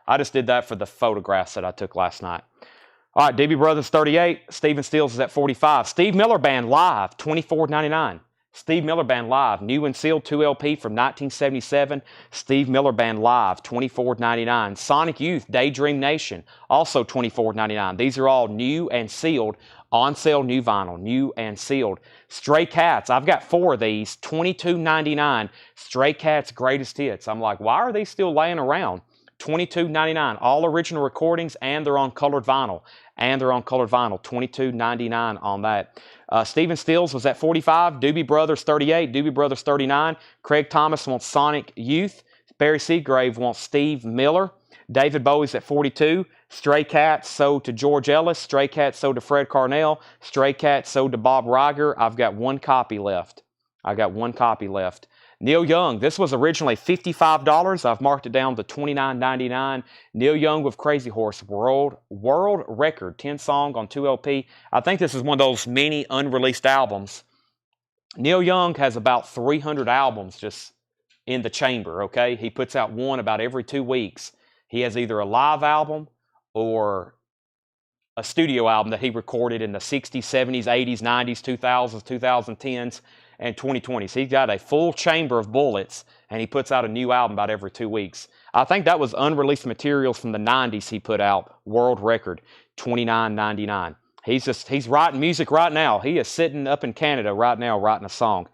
I just did that for the photographs that I took last night. All right, Doobie Brothers 38, Stephen Stills is at 45. Steve Miller Band Live, $24.99. Steve Miller Band Live, new and sealed 2 LP from 1977. Steve Miller Band Live, $24.99. Sonic Youth, Daydream Nation, also $24.99. These are all new and sealed, on sale new vinyl, new and sealed. Stray Cats, I've got 4 of these, $22.99. Stray Cats Greatest Hits. I'm like, why are they still laying around? $22.99, all original recordings, and they're on colored vinyl. $22.99 on that. Stephen Stills was at 45. Doobie Brothers 38. Doobie Brothers 39. Craig Thomas wants Sonic Youth. Barry Seagrave wants Steve Miller. David Bowie's at 42. Stray Cats sold to George Ellis. Stray Cats sold to Fred Carnell. Stray Cats sold to Bob Riger. I've got 1 copy left. Neil Young, this was originally $55. I've marked it down to $29.99. Neil Young with Crazy Horse, world record, 10 song on 2 LP. I think this is one of those mini unreleased albums. Neil Young has about 300 albums just in the chamber, okay? He puts out one about every 2 weeks. He has either a live album or a studio album that he recorded in the 60s, 70s, 80s, 90s, 2000s, 2010s, and 2020s. He's got a full chamber of bullets, and he puts out a new album about every 2 weeks. I think that was unreleased materials from the 90s he put out. World record, $29.99. He's writing music right now. He is sitting up in Canada right now writing a song.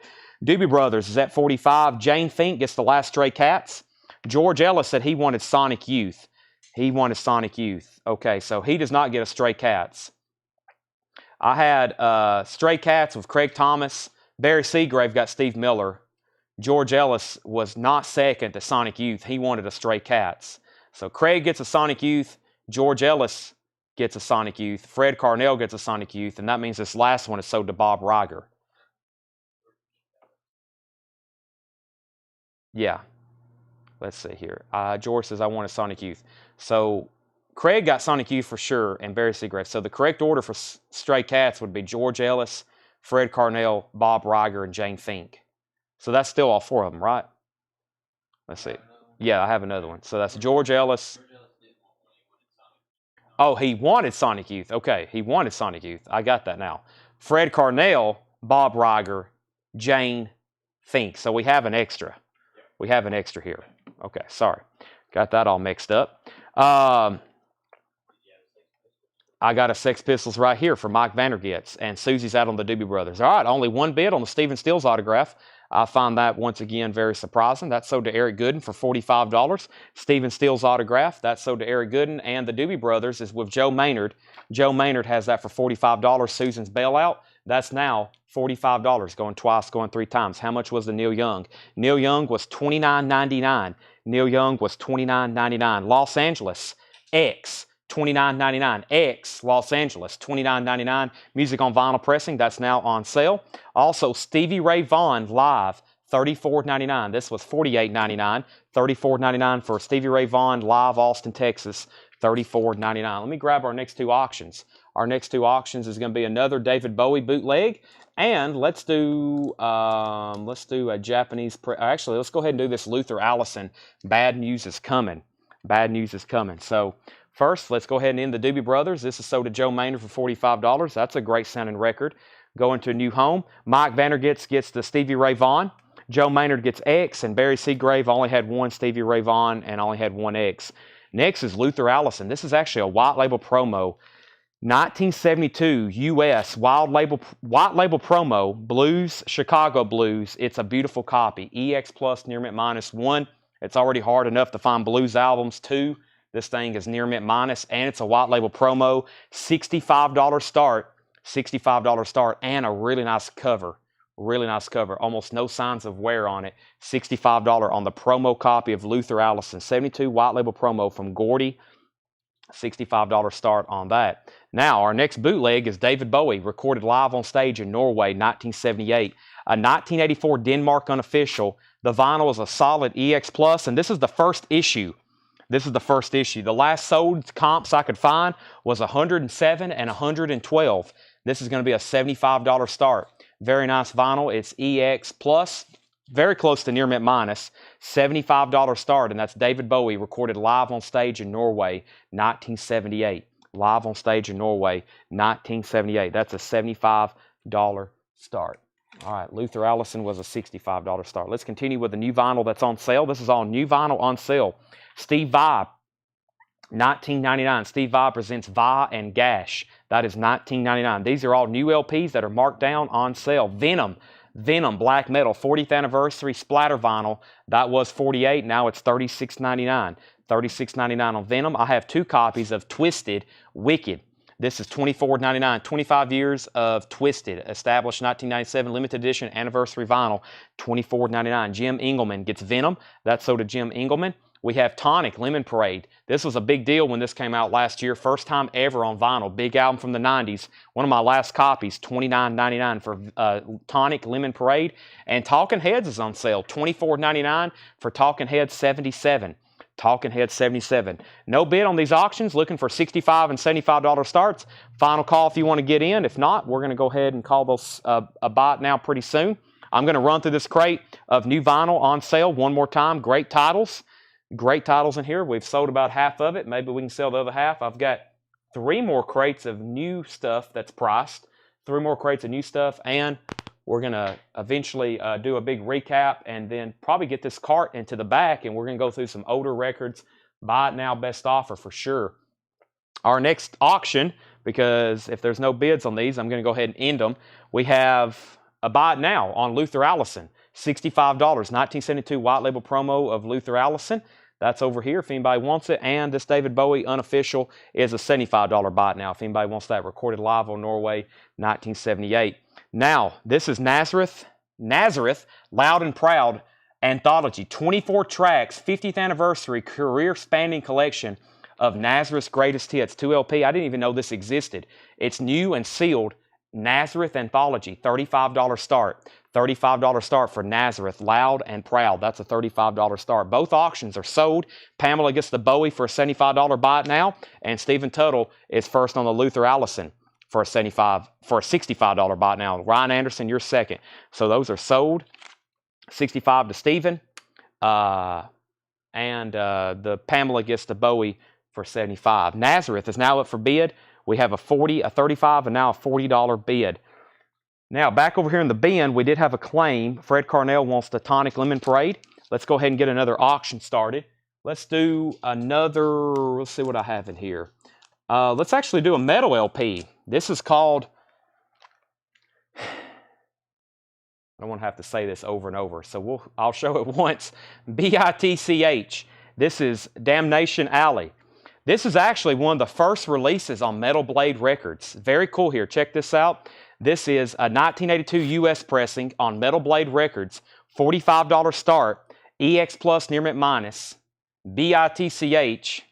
Doobie Brothers is at 45. Jane Fink gets the last Stray Cats. George Ellis said he wanted Sonic Youth. Okay, so he does not get a Stray Cats. I had Stray Cats with Craig Thomas. Barry Seagrave got Steve Miller. George Ellis was not second to Sonic Youth. He wanted a Stray Cats. So Craig gets a Sonic Youth. George Ellis gets a Sonic Youth. Fred Carnell gets a Sonic Youth. And that means this last one is sold to Bob Riger. Yeah. Let's see here. George says, I want a Sonic Youth. So Craig got Sonic Youth for sure and Barry Seagrave. So the correct order for Stray Cats would be George Ellis, Fred Carnell, Bob Riger, and Jane Fink. So that's still all 4 of them, right? Let's see. Yeah, I have another one. So that's George Ellis. Oh, he wanted Sonic Youth. Okay, he wanted Sonic Youth. I got that now. Fred Carnell, Bob Riger, Jane Fink. So we have an extra. Here. Okay, sorry. Got that all mixed up. I got a Sex Pistols right here for Mike Vandergits, and Susie's out on the Doobie Brothers. All right, only one bid on the Stephen Stills autograph. I find that, once again, very surprising. That's sold to Eric Gooden for $45. Stephen Stills autograph, that's sold to Eric Gooden. And the Doobie Brothers is with Joe Maynard. Joe Maynard has that for $45. Susan's bailout, that's now $45. Going twice, going three times. How much was the Neil Young? Neil Young was $29.99. Neil Young was $29.99. Los Angeles, X. $29.99. X, Los Angeles, $29.99. Music on vinyl pressing, that's now on sale. Also, Stevie Ray Vaughan live, $34.99. This was $48.99. $34.99 for Stevie Ray Vaughan live, Austin, Texas, $34.99. Let me grab our next two auctions. Our next two auctions is going to be another David Bowie bootleg, and let's do a Japanese. Actually, let's go ahead and do this Luther Allison. Bad News Is Coming. Bad News Is Coming. So. First, let's go ahead and end the Doobie Brothers. This is sold to Joe Maynard for $45. That's a great sounding record. Going to a new home. Mike Vandergits gets the Stevie Ray Vaughan. Joe Maynard gets X, and Barry Seagrave only had one Stevie Ray Vaughan and only had one X. Next is Luther Allison. This is actually a white label promo. 1972 U.S. white label promo, Blues, Chicago Blues. It's a beautiful copy. EX Plus, near mint minus 1. It's already hard enough to find blues albums. 2. This thing is near mint minus, and it's a white label promo. $65 start. $65 start, and a really nice cover. Really nice cover. Almost no signs of wear on it. $65 on the promo copy of Luther Allison. 72 white label promo from Gordy. $65 start on that. Now, our next bootleg is David Bowie, recorded live on stage in Norway, 1978. A 1984 Denmark unofficial. The vinyl is a solid EX Plus, and this is the first issue. This is the first issue. The last sold comps I could find was 107 and 112. This is going to be a $75 start. Very nice vinyl. It's EX Plus, very close to near mint minus. $75 start, and that's David Bowie, recorded live on stage in Norway, 1978. Live on stage in Norway, 1978. That's a $75 start. All right, Luther Allison was a $65 start. Let's continue with the new vinyl that's on sale. This is all new vinyl on sale. Steve Vai, 1999. Steve Vai presents Vai and Gash. That is $19.99. These are all new LPs that are marked down on sale. Venom Black Metal 40th Anniversary Splatter Vinyl. That was $48. Now it's $36.99. $36.99 on Venom. I have 2 copies of Twisted Wicked. This is $24.99. 25 years of Twisted. Established 1997 limited edition anniversary vinyl. $24.99. Jim Engelman gets Venom. That's sold to Jim Engelman. We have Tonic Lemon Parade. This was a big deal when this came out last year. First time ever on vinyl. Big album from the 90s. One of my last copies, $29.99 for Tonic Lemon Parade. And Talking Heads is on sale. $24.99 for Talking Heads 77. Talking Heads 77. No bid on these auctions. Looking for $65 and $75 starts. Final call if you want to get in. If not, we're going to go ahead and call those a bot now pretty soon. I'm going to run through this crate of new vinyl on sale one more time. Great titles. Great titles in here. We've sold about half of it. Maybe we can sell the other half. I've got 3 more crates of new stuff that's priced. 3 more crates of new stuff. And we're going to eventually do a big recap and then probably get this cart into the back, and we're going to go through some older records. Buy it now, best offer for sure. Our next auction, because if there's no bids on these, I'm going to go ahead and end them. We have a buy it now on Luther Allison. $65. 1972 white label promo of Luther Allison. That's over here if anybody wants it. And this David Bowie unofficial is a $75 buy it now if anybody wants that. Recorded live on Norway, 1978. Now, this is Nazareth, Loud and Proud Anthology. 24 tracks, 50th anniversary, career-spanning collection of Nazareth's greatest hits. 2 LP. I didn't even know this existed. It's new and sealed. Nazareth Anthology, $35 start. $35 start for Nazareth, Loud and Proud. That's a $35 start. Both auctions are sold. Pamela gets the Bowie for a $75 buy it now, and Stephen Tuttle is first on the Luther Allison for a $65 buy it now. Ryan Anderson, you're second. So those are sold. $65 to Stephen, and the Pamela gets the Bowie for $75. Nazareth is now up for bid. We have a $40, a $35, and now a $40 bid. Now, back over here in the bin, we did have a claim. Fred Carnell wants the Tonic Lemon Parade. Let's go ahead and get another auction started. Let's do another, let's see what I have in here. Let's actually do a metal LP. This is called, I don't want to have to say this over and over, so I'll show it once. BITCH. This is Damnation Alley. This is actually one of the first releases on Metal Blade Records. Very cool here. Check this out. This is a 1982 US pressing on Metal Blade Records. $45 start. EX Plus near mint minus. BITCH.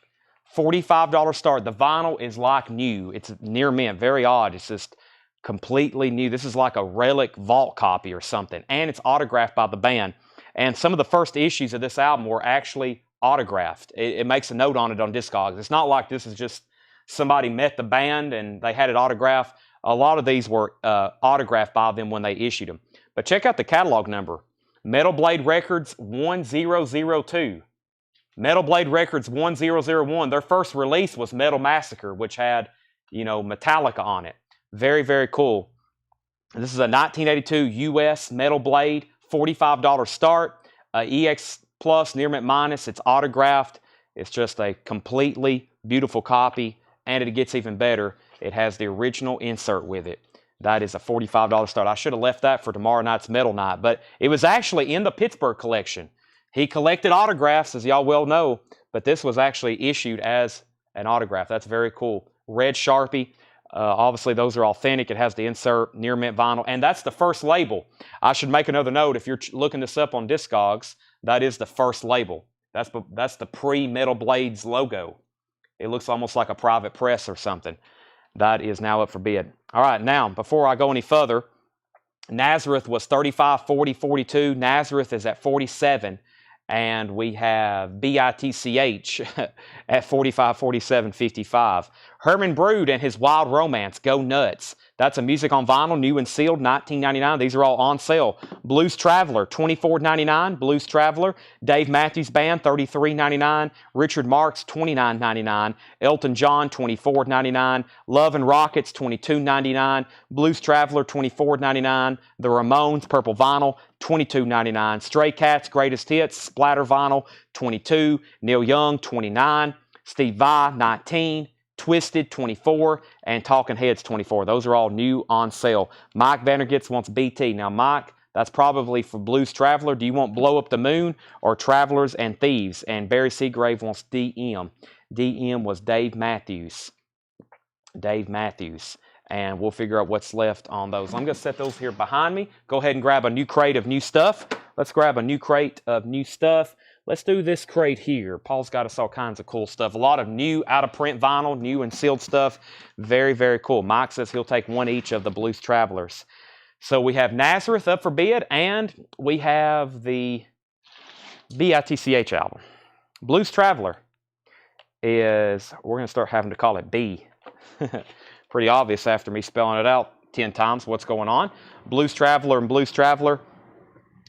$45 start. The vinyl is like new. It's near mint. Very odd. It's just completely new. This is like a relic vault copy or something. And it's autographed by the band. And some of the first issues of this album were actually autographed. It makes a note on it on Discogs. It's not like this is just somebody met the band and they had it autographed. A lot of these were autographed by them when they issued them. But check out the catalog number. Metal Blade Records 1002. Metal Blade Records 1001. Their first release was Metal Massacre, which had, Metallica on it. Very, very cool. This is a 1982 US Metal Blade, $45 start. EX Plus, near mint minus. It's autographed. It's just a completely beautiful copy, and it gets even better. It has the original insert with it. That is a $45 start. I should have left that for tomorrow night's Metal Night, but it was actually in the Pittsburgh collection. He collected autographs, as y'all well know, but this was actually issued as an autograph. That's very cool. Red Sharpie. Obviously, those are authentic. It has the insert, near mint vinyl, and that's the first label. I should make another note. If you're looking this up on Discogs, that is the first label. That's the pre-Metal Blades logo. It looks almost like a private press or something. That is now up for bid. All right, now, before I go any further, Nazareth was 35, 40, 42. Nazareth is at 47. And we have BITCH at 45, 47, 55. Herman Brood and his Wild Romance, Go Nuts. That's a music on vinyl, new and sealed, $19.99. These are all on sale. Blues Traveler, $24.99. Blues Traveler. Dave Matthews Band, $33.99. Richard Marx, $29.99. Elton John, $24.99. Love and Rockets, $22.99. Blues Traveler, $24.99. The Ramones, Purple Vinyl, $22.99. Stray Cats, Greatest Hits, Splatter Vinyl, $22. Neil Young, $29. Steve Vai, $19. Twisted, $24, and Talking Heads, $24. Those are all new on sale. Mike Vandergits wants BT. Now, Mike, that's probably for Blues Traveler. Do you want Blow Up the Moon or Travelers and Thieves? And Barry Seagrave wants DM. DM was Dave Matthews. Dave Matthews. And we'll figure out what's left on those. I'm going to set those here behind me. Go ahead and grab a new crate of new stuff. Let's grab a new crate of new stuff. Let's do this crate here. Paul's got us all kinds of cool stuff. A lot of new out-of-print vinyl, new and sealed stuff. Very, very cool. Mike says he'll take one each of the Blues Travelers. So we have Nazareth up for bid, and we have the BITCH album. Blues Traveler is, we're going to start having to call it B. Pretty obvious after me spelling it out 10 times what's going on. Blues Traveler and Blues Traveler,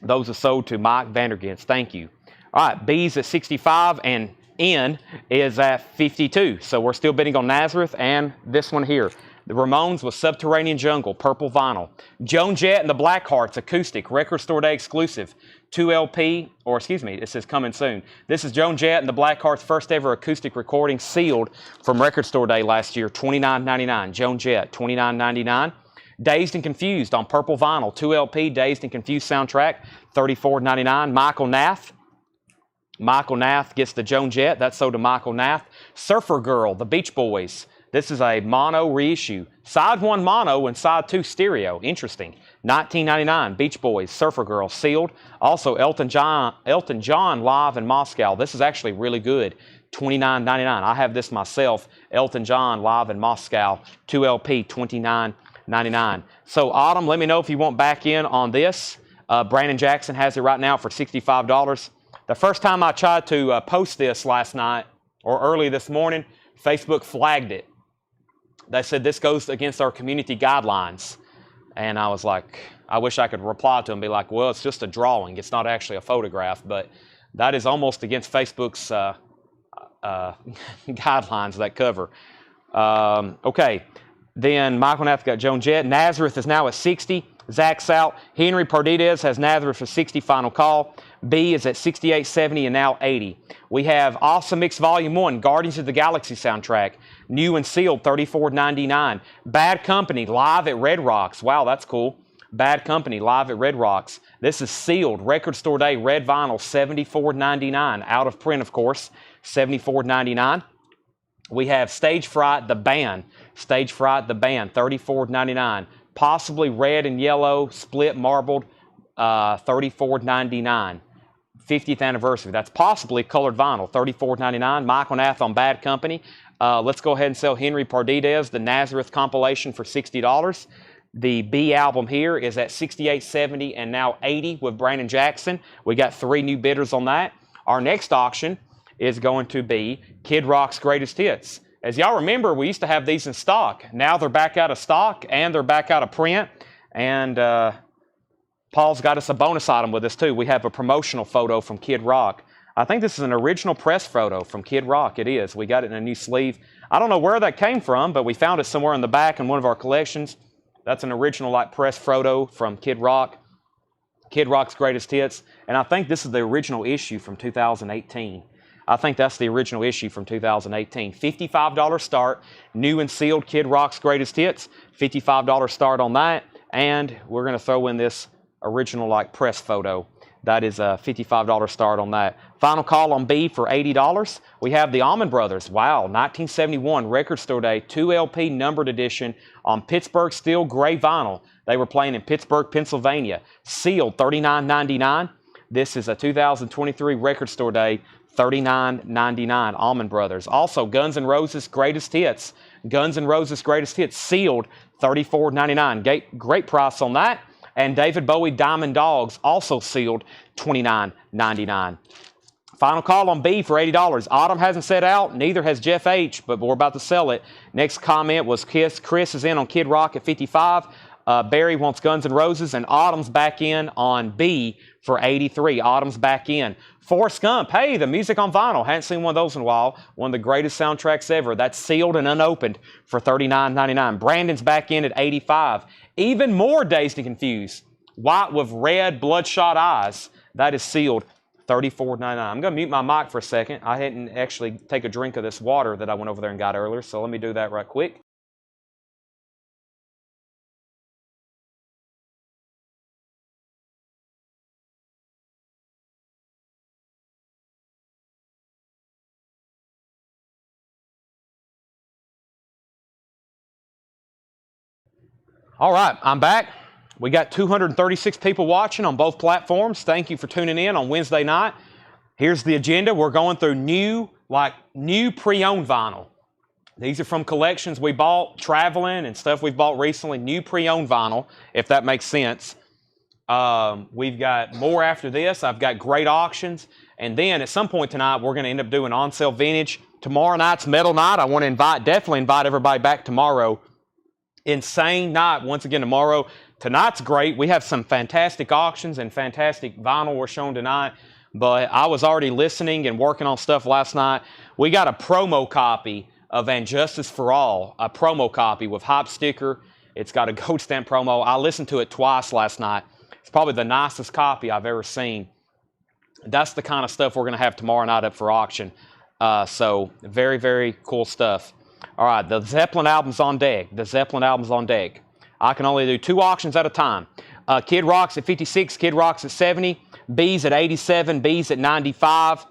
those are sold to Mike Vandergits. Thank you. All right, B's at 65 and N is at 52. So we're still bidding on Nazareth and this one here. The Ramones was Subterranean Jungle, Purple Vinyl. Joan Jett and the Blackhearts, Acoustic, Record Store Day exclusive. 2 LP, or excuse me, it says coming soon. This is Joan Jett and the Blackhearts' first ever acoustic recording sealed from Record Store Day last year, $29.99. Joan Jett, $29.99. Dazed and Confused on Purple Vinyl, 2 LP, Dazed and Confused soundtrack, $34.99. Michael Nath. Michael Nath gets the Joan Jett. That's sold to Michael Nath. Surfer Girl, the Beach Boys. This is a mono reissue. Side 1 mono and side 2 stereo. Interesting. $19.99. Beach Boys, Surfer Girl, sealed. Also Elton John live in Moscow. This is actually really good. $29.99. I have this myself. Elton John live in Moscow. 2 LP, $29.99. So Autumn, let me know if you want back in on this. Brandon Jackson has it right now for $65. The first time I tried to post this last night or early this morning, Facebook flagged it. They said this goes against our community guidelines. And I was like, I wish I could reply to them and be like, well, it's just a drawing. It's not actually a photograph. But that is almost against Facebook's guidelines, that cover. Okay. Then Michael Nath got Joan Jett. Nazareth is now at 60. Zach's out. Henry Pardidez has Nazareth for 60, final call. B is at 68, 70, and now 80. We have Awesome Mix Volume 1, Guardians of the Galaxy soundtrack. new and sealed, $34.99. Bad Company, live at Red Rocks. Wow, that's cool. Bad Company, live at Red Rocks. This is sealed, record store day, red vinyl, $74.99. Out of print, of course, $74.99. We have Stage Fright, the band. Stage Fright, the band, $34.99. Possibly red and yellow, split marbled, $34.99. 50th anniversary. That's possibly colored vinyl, $34.99. Michael Nath on Bad Company. Let's go ahead and sell Henry Pardidez, the Nazareth compilation, for $60. The B album here is at $68.70 and now $80 with Brandon Jackson. We got 3 new bidders on that. Our next auction is going to be Kid Rock's Greatest Hits. As y'all remember, we used to have these in stock. Now they're back out of stock and they're back out of print. And Paul's got us a bonus item with us too. We have a promotional photo from Kid Rock. I think this is an original press photo from Kid Rock. It is. We got it in a new sleeve. I don't know where that came from, but we found it somewhere in the back in one of our collections. That's an original press photo from Kid Rock. Kid Rock's Greatest Hits. And I think this is the original issue from 2018. I think that's the original issue from 2018. $55 start, new and sealed Kid Rock's Greatest Hits. $55 start on that. And we're going to throw in this original press photo. That is a $55 start on that. Final call on B for $80. We have the Allman Brothers. Wow, 1971 record store day, 2 LP numbered edition on Pittsburgh steel gray vinyl. They were playing in Pittsburgh, Pennsylvania. Sealed, $39.99. This is a 2023 record store day, $39.99. Allman Brothers. Also, Guns N' Roses Greatest Hits. Guns N' Roses Greatest Hits sealed, $34.99. Great price on that. And David Bowie Diamond Dogs, also sealed, $29.99. Final call on B for $80. Autumn hasn't set out, neither has Jeff H., but we're about to sell it. Next comment was Chris is in on Kid Rock at $55. Barry wants Guns N' Roses, and Autumn's back in on B for $83. Autumn's back in. Forrest Gump, hey, the music on vinyl. Hadn't seen one of those in a while. One of the greatest soundtracks ever. That's sealed and unopened for $39.99. Brandon's back in at $85. Even more Dazed and Confused. White with red bloodshot eyes. That is sealed, $34.99. I'm going to mute my mic for a second. I hadn't actually take a drink of this water that I went over there and got earlier, so let me do that right quick. All right, I'm back. We got 236 people watching on both platforms. Thank you for tuning in on Wednesday night. Here's the agenda. We're going through new pre-owned vinyl. These are from collections we bought traveling and stuff we've bought recently. New pre-owned vinyl, if that makes sense. We've got more after this. I've got great auctions. And then at some point tonight, we're going to end up doing on-sale vintage. Tomorrow night's metal night. I want to definitely invite everybody back tomorrow. Insane night once again tomorrow. Tonight's great. We have some fantastic auctions and fantastic vinyl we're showing tonight. But I was already listening and working on stuff last night. We got a promo copy of And Justice for All, a promo copy with hype sticker. It's got a gold stamp promo. I listened to it twice last night. It's probably the nicest copy I've ever seen. That's the kind of stuff we're going to have tomorrow night up for auction. So very, very cool stuff. All right, the Zeppelin album's on deck. The Zeppelin album's on deck. I can only do 2 auctions at a time. Kid Rock's at 56, Kid Rock's at 70, B's at 87, B's at 95,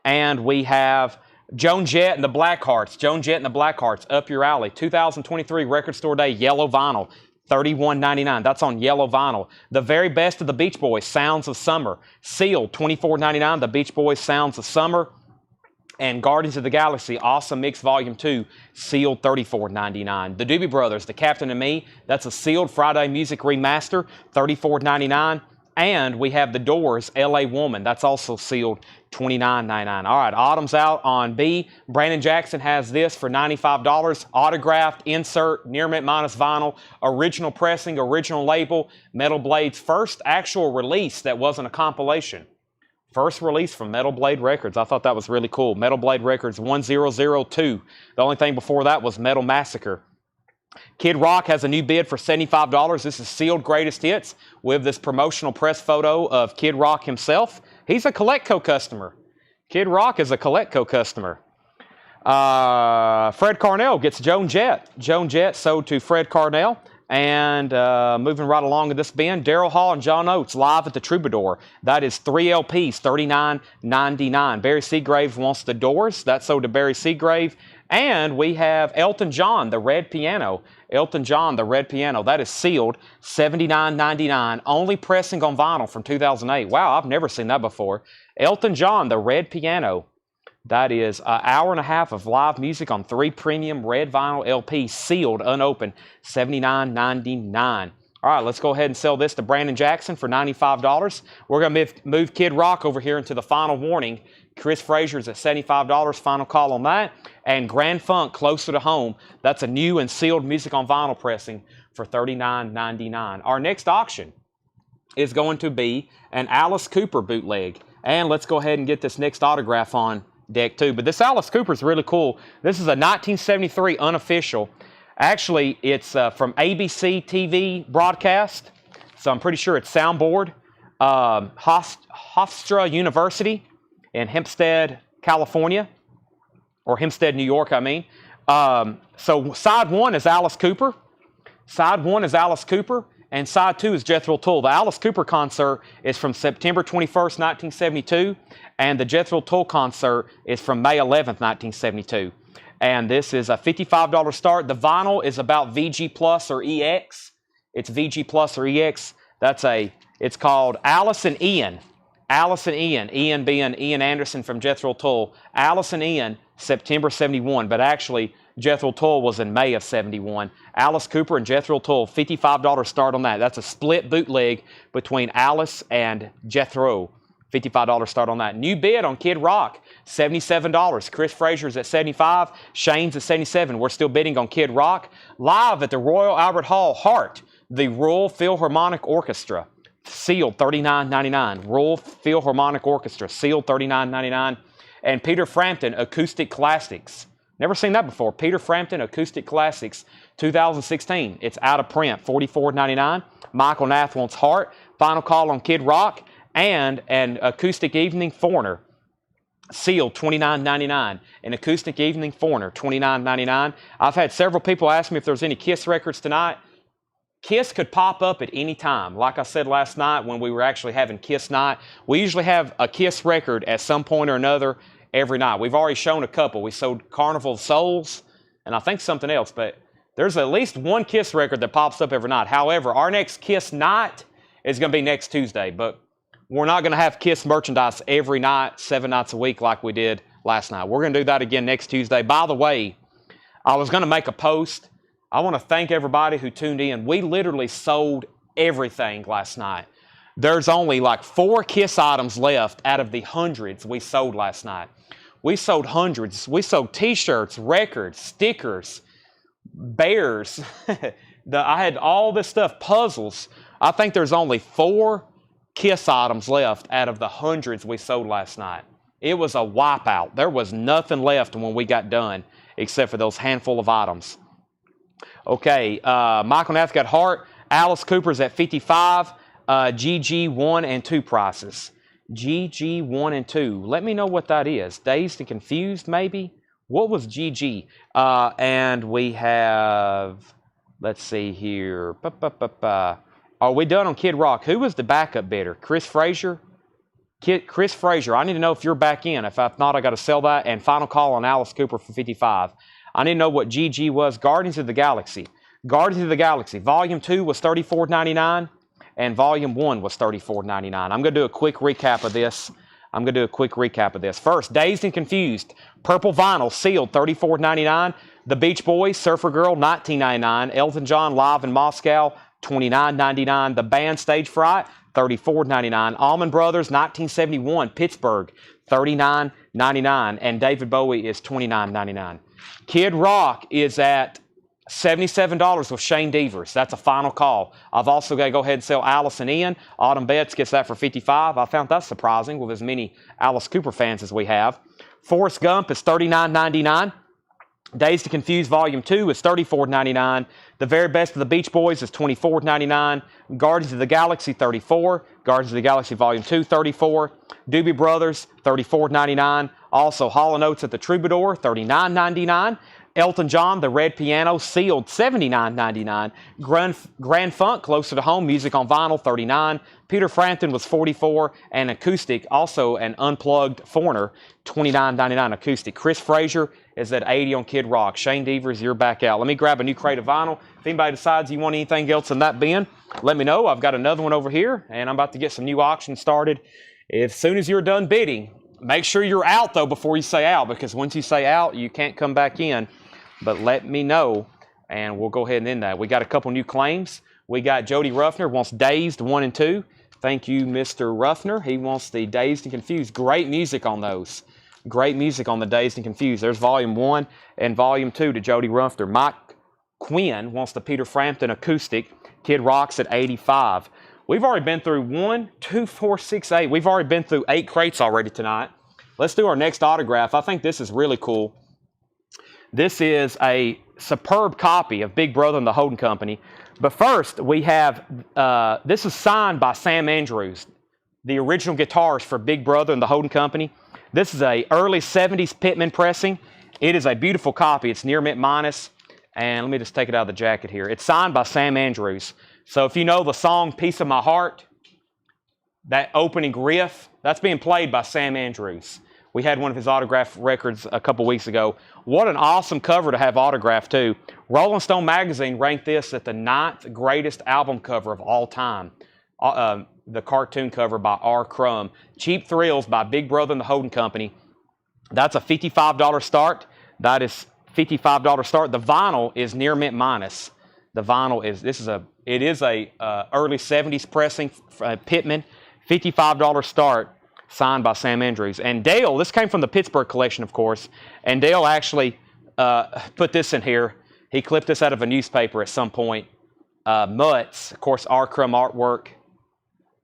and we have Joan Jett and the Blackhearts. Joan Jett and the Blackhearts, up your alley. 2023 record store day, yellow vinyl, $31.99. That's on yellow vinyl. The Very Best of the Beach Boys, Sounds of Summer, sealed, $24.99. The Beach Boys, Sounds of Summer. And Guardians of the Galaxy, Awesome Mix Volume 2, sealed, $34.99. The Doobie Brothers, The Captain and Me, that's a sealed Friday Music Remaster, $34.99. And we have The Doors, L.A. Woman, that's also sealed, $29.99. All right, Autumn's out on B. Brandon Jackson has this for $95. Autographed, insert, near mint minus vinyl, original pressing, original label, Metal Blade's first actual release that wasn't a compilation. First release from Metal Blade Records. I thought that was really cool. Metal Blade Records 1002. The only thing before that was Metal Massacre. Kid Rock has a new bid for $75. This is sealed greatest hits with this promotional press photo of Kid Rock himself. He's a Colectco customer. Kid Rock is a Colectco customer. Fred Carnell gets Joan Jett. Joan Jett sold to Fred Carnell. And moving right along in this bin, Daryl Hall and John Oates live at the Troubadour. That is 3 LPs, $39.99. Barry Seagrave wants the Doors. That's sold to Barry Seagrave. And we have Elton John, the Red Piano. Elton John, the Red Piano. That is sealed, $79.99. Only pressing on vinyl from 2008. Wow, I've never seen that before. Elton John, the Red Piano. That is an hour and a half of live music on 3 premium red vinyl LPs, sealed, unopened, $79.99. All right, let's go ahead and sell this to Brandon Jackson for $95. We're going to move Kid Rock over here into the final warning. Chris Frazier's at $75, final call on that. And Grand Funk, Closer to Home. That's a new and sealed music on vinyl pressing for $39.99. Our next auction is going to be an Alice Cooper bootleg. And let's go ahead and get this next autograph on deck too. But this Alice Cooper is really cool. This is a 1973 unofficial. Actually, it's from ABC TV broadcast, so I'm pretty sure it's soundboard. Hofstra University in Hempstead, California, or Hempstead, New York, I mean. So side 1 is Alice Cooper. Side 1 is Alice Cooper. And side 2 is Jethro Tull. The Alice Cooper concert is from September 21st, 1972. And the Jethro Tull concert is from May 11th, 1972. And this is a $55 start. The vinyl is about VG Plus or EX. It's VG Plus or EX. It's called Alice and Ian. Alice and Ian. Ian being Ian Anderson from Jethro Tull. Alice and Ian, September 71. But actually, Jethro Tull was in May of 71. Alice Cooper and Jethro Tull, $55 start on that. That's a split bootleg between Alice and Jethro. $55 start on that. New bid on Kid Rock, $77. Chris Frazier's at $75. Shane's at $77. We're still bidding on Kid Rock. Live at the Royal Albert Hall, Heart, the Royal Philharmonic Orchestra. Sealed, $39.99. Royal Philharmonic Orchestra, sealed, $39.99. And Peter Frampton, Acoustic Classics. Never seen that before. Peter Frampton, Acoustic Classics, 2016. It's out of print, $44.99. Michael Nath wants Heart. Final call on Kid Rock. And an Acoustic Evening Foreigner, sealed, $29.99. An Acoustic Evening Foreigner, $29.99. I've had several people ask me if there's any Kiss records tonight. Kiss could pop up at any time. Like I said last night when we were actually having Kiss night, we usually have a Kiss record at some point or another every night. We've already shown a couple. We sold Carnival of Souls and I think something else, but there's at least one Kiss record that pops up every night. However, our next Kiss night is going to be next Tuesday, but we're not going to have Kiss merchandise every night, 7 nights a week like we did last night. We're going to do that again next Tuesday. By the way, I was going to make a post. I want to thank everybody who tuned in. We literally sold everything last night. There's only like 4 Kiss items left out of the hundreds we sold last night. We sold hundreds. We sold T-shirts, records, stickers, bears. I had all this stuff, puzzles. I think there's only 4 Kiss items left out of the hundreds we sold last night. It was a wipeout. There was nothing left when we got done except for those handful of items. Okay, Michael Nath got Heart. Alice Cooper's at $55. GG 1 and 2 prices. GG 1 and 2. Let me know what that is. Dazed and Confused, maybe? What was GG? And we have, let's see here. Are we done on Kid Rock? Who was the backup bidder? Chris Frazier? Chris Frazier, I need to know if you're back in. If not, I got to sell that. And final call on Alice Cooper for $55. I need to know what GG was. Guardians of the Galaxy. Guardians of the Galaxy. Volume 2 was $34.99. And Volume 1 was $34.99. I'm going to do a quick recap of this. First, Dazed and Confused. Purple vinyl, sealed, $34.99. The Beach Boys, Surfer Girl, $19.99. Elton John, Live in Moscow, $29.99. The band Stage Fright, $34.99. Allman Brothers, 1971, Pittsburgh, $39.99. And David Bowie is $29.99. Kid Rock is at $77 with Shane Devers. That's a final call. I've also got to go ahead and sell Alice and Ian. Autumn Betts gets that for $55. I found that surprising with as many Alice Cooper fans as we have. Forrest Gump is $39.99. Dazed and Confused Volume 2 is $34.99. The Very Best of the Beach Boys is $24.99. Guardians of the Galaxy, $34. Guardians of the Galaxy Volume 2, $34. Doobie Brothers, $34.99. Also, Hall & Oates at the Troubadour, $39.99. Elton John, the red piano, sealed, $79.99. Grand Funk, closer to home, music on vinyl, $39. Peter Frampton was $44, and acoustic, also an unplugged Foreigner, $29.99 acoustic. Chris Frazier is at $80 on Kid Rock. Shane Devers, you're back out. Let me grab a new crate of vinyl. If anybody decides you want anything else in that bin, let me know. I've got another one over here, and I'm about to get some new auctions started. As soon as you're done bidding, make sure you're out, though, before you say out, because once you say out, you can't come back in. But let me know, and we'll go ahead and end that. We got a couple new claims. We got Jody Ruffner wants Dazed 1 and 2. Thank you, Mr. Ruffner. He wants the Dazed and Confused. Great music on those. Great music on the Dazed and Confused. There's Volume 1 and Volume 2 to Jody Ruffner. Mike Quinn wants the Peter Frampton acoustic. Kid Rock's at 85. We've already been through 1, 2, 4, 6, 8. We've already been through 8 crates already tonight. Let's do our next autograph. I think this is really cool. This is a superb copy of Big Brother and the Holding Company. But first, we have, this is signed by Sam Andrews, the original guitarist for Big Brother and the Holding Company. This is a early 70s Pittman pressing. It is a beautiful copy. It's near mint minus. And let me just take it out of the jacket here. It's signed by Sam Andrews. So if you know the song Piece of My Heart, that opening riff, that's being played by Sam Andrews. We had one of his autograph records a couple weeks ago. What an awesome cover to have autographed, too. Rolling Stone magazine ranked this at the 9th greatest album cover of all time. The cartoon cover by R. Crumb. Cheap Thrills by Big Brother and the Holding Company. That's a $55 start. That is $55 start. The vinyl is near mint minus. The vinyl is, it is a early 70s pressing, Pittman. $55 start. Signed by Sam Andrews. And Dale, this came from the Pittsburgh collection, of course, and Dale actually put this in here. He clipped this out of a newspaper at some point. Mutts, of course, R. Crumb artwork,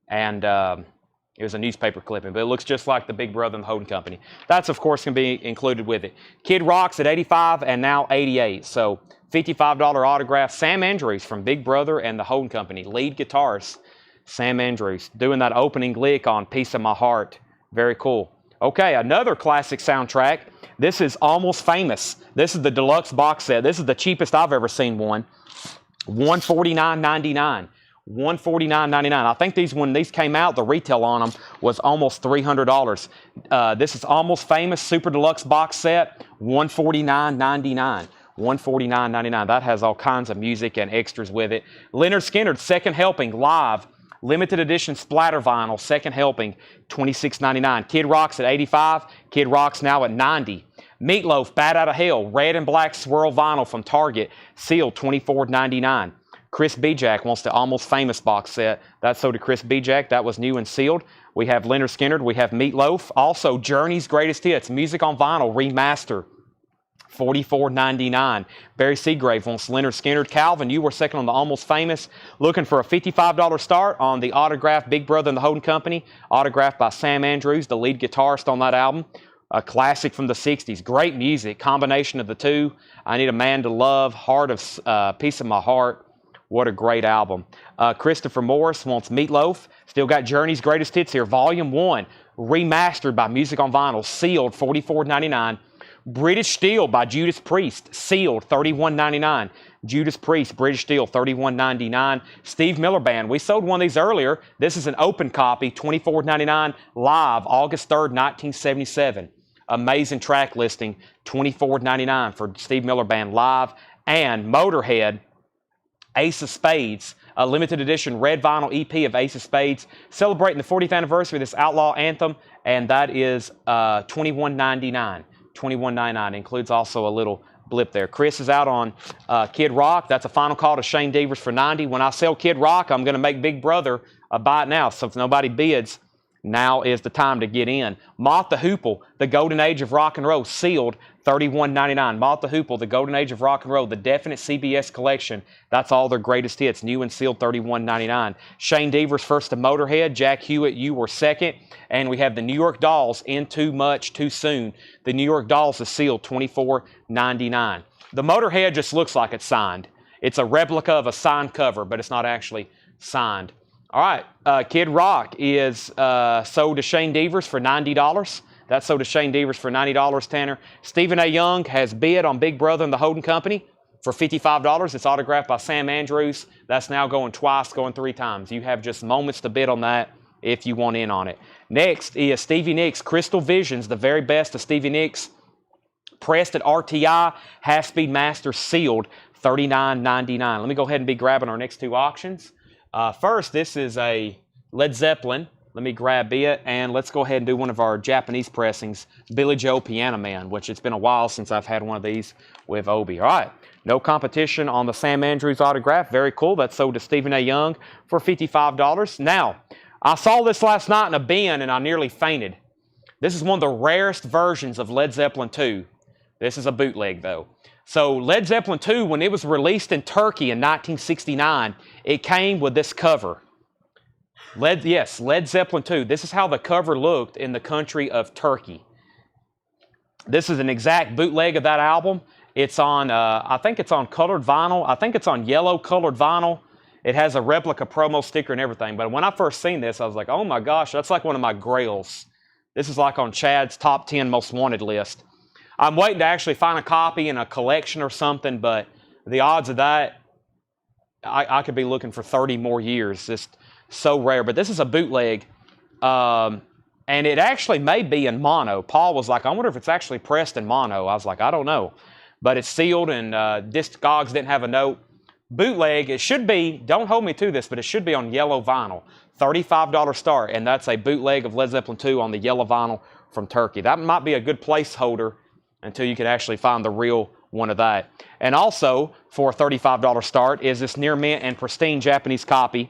and it was a newspaper clipping, but it looks just like the Big Brother and the Holding Company. That's, of course, going to be included with it. Kid Rock's at 85 and now 88, so $55 autograph. Sam Andrews from Big Brother and the Holding Company, lead guitarist. Sam Andrews doing that opening lick on Piece of My Heart. Very cool. Okay, another classic soundtrack. This is Almost Famous. This is the deluxe box set. This is the cheapest I've ever seen one. $149.99. $149.99. I think when these came out, the retail on them was almost $300. This is Almost Famous Super Deluxe box set. $149.99. $149.99. That has all kinds of music and extras with it. Leonard Skinner, Second Helping, live. Limited edition splatter vinyl, second helping, $26.99. Kid Rock's at 85. Kid Rock's now at 90. Meatloaf, Bat Out of Hell, red and black swirl vinyl from Target, sealed, $24.99. Chris Bijak wants the Almost Famous box set. That's so to Chris Bijak. That was new and sealed. We have Leonard Skinner. We have Meatloaf. Also, Journey's Greatest Hits, music on vinyl, remaster. $44.99. Barry Seagrave wants Leonard Skinner. Calvin, you were second on the Almost Famous. Looking for a $55 start on the autographed Big Brother and the Holding Company. Autographed by Sam Andrews, the lead guitarist on that album. A classic from the 60s. Great music. Combination of the two. I Need a Man to Love. Piece of My Heart. What a great album. Christopher Morris wants Meatloaf. Still got Journey's Greatest Hits here. Volume 1. Remastered by Music on Vinyl. Sealed, $44.99. British Steel by Judas Priest, sealed, $31.99. Judas Priest, British Steel, $31.99. Steve Miller Band, we sold one of these earlier. This is an open copy, $24.99, live, August 3rd, 1977. Amazing track listing, $24.99 for Steve Miller Band live. And Motorhead, Ace of Spades, a limited edition red vinyl EP of Ace of Spades, celebrating the 40th anniversary of this outlaw anthem, and that is $21.99. $21.99. Includes also a little blip there. Chris is out on Kid Rock. That's a final call to Shane Devers for 90. When I sell Kid Rock, I'm going to make Big Brother buy it now. So if nobody bids, now is the time to get in. Moth the Hoople, the Golden Age of Rock and Roll, sealed, $31.99. Moth the Hoople, the Golden Age of Rock and Roll, the Definite CBS collection. That's all their greatest hits, new and sealed, $31.99. Shane Devers first to Motorhead. Jack Hewitt, you were second. And we have the New York Dolls, In Too Much, Too Soon. The New York Dolls is sealed, $24.99. The Motorhead just looks like it's signed. It's a replica of a signed cover, but it's not actually signed. All right, Kid Rock is sold to Shane Devers for $90. That's sold to Shane Devers for $90, Tanner. Stephen A. Young has bid on Big Brother and the Holding Company for $55. It's autographed by Sam Andrews. That's now going twice, going 3 times. You have just moments to bid on that if you want in on it. Next is Stevie Nicks Crystal Visions, the very best of Stevie Nicks. Pressed at RTI, half-speed master, sealed, $39.99. Let me go ahead and be grabbing our next 2 auctions. First, this is a Led Zeppelin. Let me grab it, and let's go ahead and do one of our Japanese pressings, Billy Joe Piano Man, which it's been a while since I've had one of these with Obi. All right, no competition on the Sam Andrews autograph. Very cool. That's sold to Stephen A. Young for $55. Now, I saw this last night in a bin, and I nearly fainted. This is one of the rarest versions of Led Zeppelin 2. This is a bootleg, though. So Led Zeppelin 2, when it was released in Turkey in 1969, it came with this cover. Led Zeppelin 2. This is how the cover looked in the country of Turkey. This is an exact bootleg of that album. It's on, I think it's on colored vinyl. I think it's on yellow colored vinyl. It has a replica promo sticker and everything. But when I first seen this, I was like, oh my gosh, that's like one of my grails. This is like on Chad's top 10 most wanted list. I'm waiting to actually find a copy in a collection or something, but the odds of that, I could be looking for 30 more years. Just so rare. But this is a bootleg, and it actually may be in mono. Paul was like, I wonder if it's actually pressed in mono. I was like, I don't know. But it's sealed, and Discogs didn't have a note. Bootleg, it should be, don't hold me to this, but it should be on yellow vinyl. $35 start, and that's a bootleg of Led Zeppelin 2 on the yellow vinyl from Turkey. That might be a good placeholder until you can actually find the real one of that. And also, for a $35 start, is this near mint and pristine Japanese copy.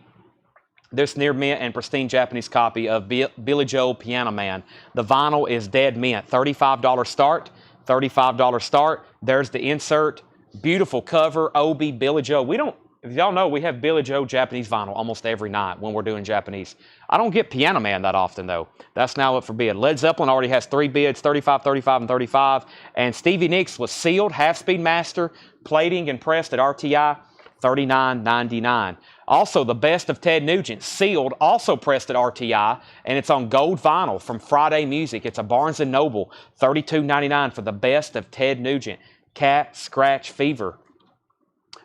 This near mint and pristine Japanese copy of Billy Joe Piano Man. The vinyl is dead mint. $35 start. $35 start. There's the insert. Beautiful cover. Obi, Billy Joe. We don't, if y'all know, we have Billy Joe Japanese vinyl almost every night when we're doing Japanese. I don't get Piano Man that often, though. That's now up for bid. Led Zeppelin already has 3 bids, 35, 35, and 35. And Stevie Nicks was sealed, half-speed master, plating and pressed at RTI, $39.99. Also, the best of Ted Nugent, sealed, also pressed at RTI, and it's on gold vinyl from Friday Music. It's a Barnes & Noble, $32.99 for the best of Ted Nugent. Cat Scratch Fever.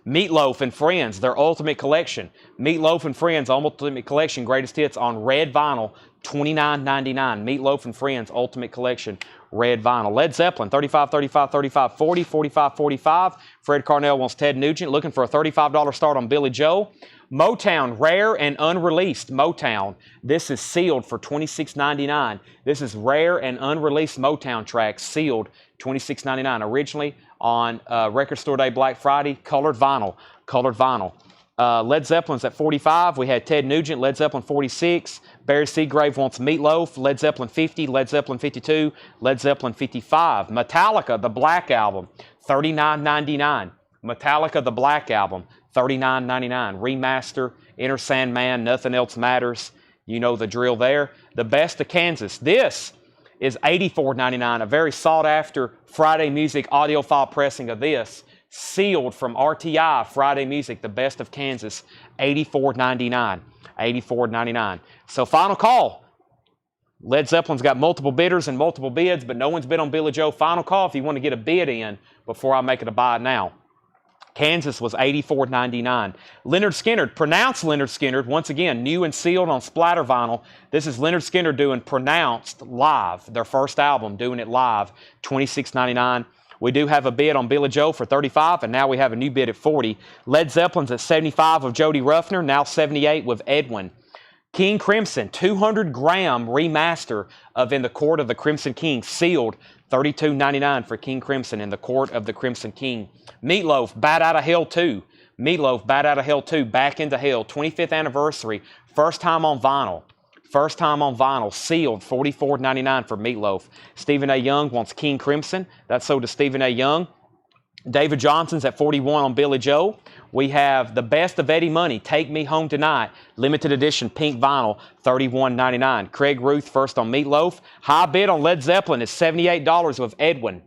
Meatloaf and Friends, their Ultimate Collection. Meatloaf and Friends, Ultimate Collection, Greatest Hits on red vinyl, $29.99. Meatloaf and Friends, Ultimate Collection, red vinyl. Led Zeppelin, 35, 35, 35, 40, 45, 45. Fred Carnell wants Ted Nugent, looking for a $35 start on Billy Joe. Motown, rare and unreleased Motown. This is sealed for $26.99. This is rare and unreleased Motown tracks, sealed $26.99. Originally on Record Store Day Black Friday, colored vinyl, colored vinyl. Led Zeppelin's at 45. We had Ted Nugent, Led Zeppelin 46. Barry Seagrave wants Meatloaf, Led Zeppelin 50, Led Zeppelin 52, Led Zeppelin 55. Metallica, the Black Album, $39.99. Metallica, the Black Album, $39.99. Remaster, Enter Sandman, Nothing Else Matters. You know the drill there. The Best of Kansas. This is $84.99. A very sought-after Friday Music audiophile pressing of this. Sealed from RTI, Friday Music, The Best of Kansas, $84.99. $84.99. So final call. Led Zeppelin's got multiple bidders and multiple bids, but no one's bid on Billy Joe. Final call if you want to get a bid in before I make it a buy now. Kansas was $84.99. Leonard Skinner, pronounced Leonard Skinner, once again, new and sealed on splatter vinyl. This is Leonard Skinner doing Pronounced live, their first album, doing it live, $26.99. We do have a bid on Billy Joe for $35, and now we have a new bid at $40. Led Zeppelin's at $75 with Jody Ruffner, now $78 with Edwin. King Crimson, 200-gram remaster of In the Court of the Crimson King, sealed, $32.99 for King Crimson, In the Court of the Crimson King. Meatloaf, Bat Out of Hell 2. Meatloaf, Bat Out of Hell 2, Back into Hell, 25th anniversary, first time on vinyl. First time on vinyl, sealed, $44.99 for Meatloaf. Stephen A. Young wants King Crimson. That's sold to Stephen A. Young. David Johnson's at $41 on Billy Joe. We have The Best of Eddie Money, Take Me Home Tonight, limited edition pink vinyl, $31.99. Craig Ruth first on Meatloaf. High bid on Led Zeppelin is $78 with Edwin.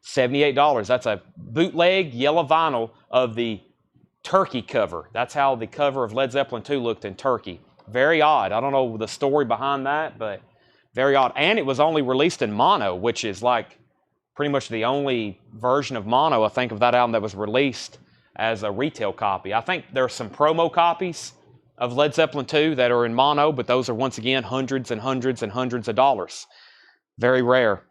$78. That's a bootleg yellow vinyl of the Turkey cover. That's how the cover of Led Zeppelin 2 looked in Turkey. Very odd. I don't know the story behind that, but Very odd. And it was only released in mono, which is like pretty much the only version of mono, I think, of that album that was released as a retail copy. I think there are some promo copies of Led Zeppelin 2 that are in mono, but those are, once again, hundreds and hundreds and hundreds of dollars. Very rare.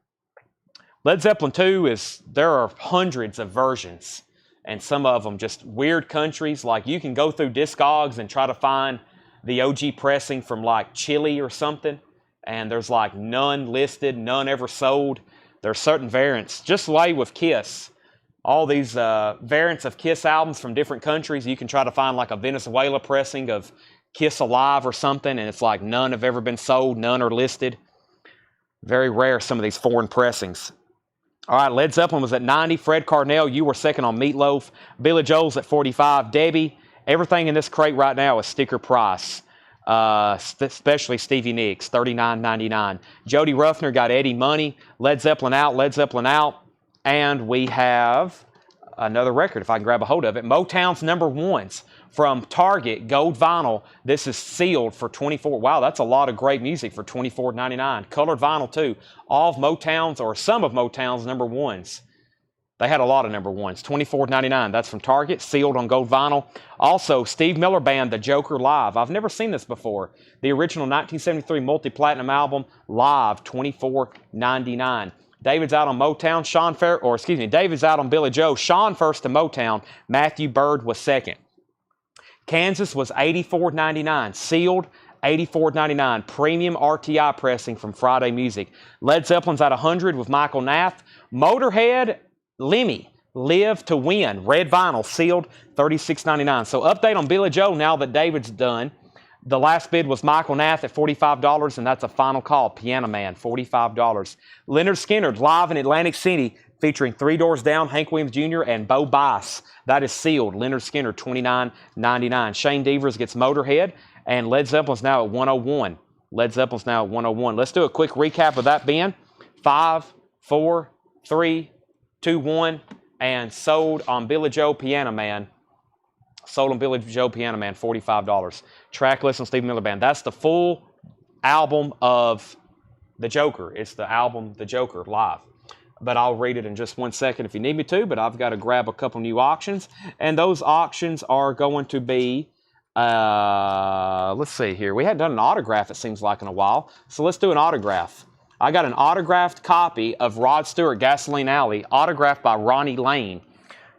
Led Zeppelin 2 there are hundreds of versions, and some of them just weird countries. Like, you can go through Discogs and try to find the OG pressing from like Chile or something, and there's like none listed, none ever sold. There are certain variants, just like with Kiss. All these variants of Kiss albums from different countries, you can try to find like a Venezuela pressing of Kiss Alive or something, and it's like none have ever been sold, none are listed. Very rare, some of these foreign pressings. All right, Led Zeppelin was at 90. Fred Carnell, you were second on Meatloaf. Billy Joel's at 45. Debbie, everything in this crate right now is sticker price. Especially Stevie Nicks, $39.99. Jody Ruffner got Eddie Money. Led Zeppelin out, Led Zeppelin out. And we have another record, if I can grab a hold of it. Motown's number ones from Target, gold vinyl. This is sealed for $24. Wow, that's a lot of great music for $24.99. Colored vinyl, too. All of Motown's, or some of Motown's number ones. They had a lot of number ones. $24.99. That's from Target, sealed on gold vinyl. Also, Steve Miller Band, The Joker Live. I've never seen this before. The original 1973 multi-platinum album, live, $24.99. David's out on Motown. David's out on Billy Joe. Sean first to Motown. Matthew Bird was second. Kansas was $84.99. Sealed, $84.99. Premium RTI pressing from Friday Music. Led Zeppelin's at 100 with Michael Nath. Motorhead, Lemmy, Live to Win. Red vinyl, sealed, $36.99. So update on Billy Joe now that David's done. The last bid was Michael Nath at $45, and that's a final call. Piano Man, $45. Leonard Skinner, live in Atlantic City, featuring Three Doors Down, Hank Williams Jr., and Bo Bice. That is sealed. Leonard Skinner, $29.99. Shane Devers gets Motorhead, and Led Zeppelin's now at 101. Led Zeppelin's now at 101. Let's do a quick recap of that, Ben. 5, 4, 3, 2, 1, and sold on Billy Joe Piano Man. Sold on Billy Joe Piano Man, $45. Track list on Steve Miller Band. That's the full album of The Joker. It's the album The Joker live. But I'll read it in just 1 second if you need me to, but I've got to grab a couple new auctions. And those auctions are going to be, let's see here. We hadn't done an autograph, it seems like, in a while. So let's do an autograph. I got an autographed copy of Rod Stewart, Gasoline Alley, autographed by Ronnie Lane.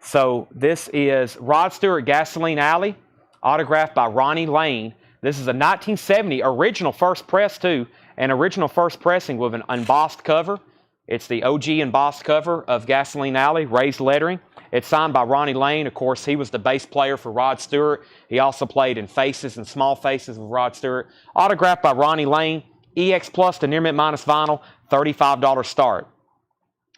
So this is Rod Stewart, Gasoline Alley, autographed by Ronnie Lane. This is a 1970 original first press, too. An original first pressing with an embossed cover. It's the OG embossed cover of Gasoline Alley, raised lettering. It's signed by Ronnie Lane. Of course, he was the bass player for Rod Stewart. He also played in Faces and Small Faces with Rod Stewart. Autographed by Ronnie Lane. EX Plus to Near Mint Minus Vinyl, $35 start.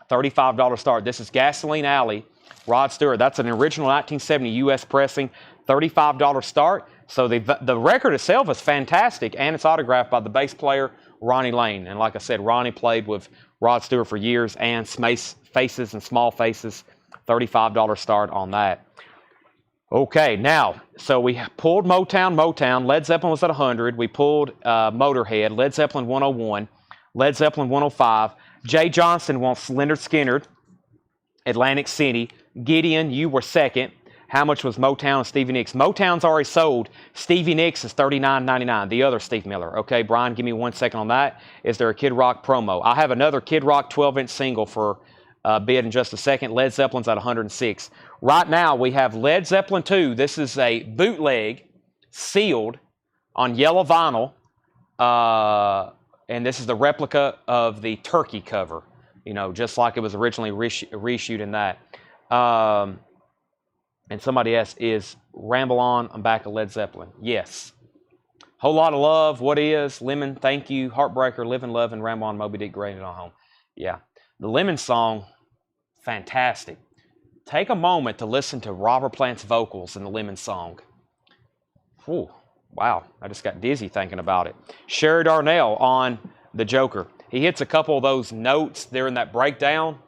$35 start. This is Gasoline Alley, Rod Stewart. That's an original 1970 U.S. pressing, $35 start. So the record itself is fantastic, and it's autographed by the bass player, Ronnie Lane. And like I said, Ronnie played with Rod Stewart for years, and Faces and Small Faces, $35 start on that. Okay, now, so we pulled Motown. Led Zeppelin was at 100. We pulled Motorhead. Led Zeppelin 101. Led Zeppelin 105. Jay Johnston wants Leonard Skinner, Atlantic City. Gideon, you were second. How much was Motown and Stevie Nicks? Motown's already sold. Stevie Nicks is $39.99. The other Steve Miller. Okay, Brian, give me 1 second on that. Is there a Kid Rock promo? I have another Kid Rock 12-inch single for bid in just a second. Led Zeppelin's at 106. Right now, we have Led Zeppelin 2. This is a bootleg, sealed, on yellow vinyl. And this is the replica of the Turkey cover. You know, just like it was originally reshoot in that. And somebody asks, is Ramble On, I'm back at Led Zeppelin? Yes. Whole Lot of Love, What Is, Lemon, Thank You, Heartbreaker, Live and Love, and Ramble On, Moby Dick, Graded on Home. Yeah. The Lemon song, fantastic. Take a moment to listen to Robert Plant's vocals in the Lemon song. Whew, wow, I just got dizzy thinking about it. Sherry Darnell on The Joker. He hits a couple of those notes there in that breakdown.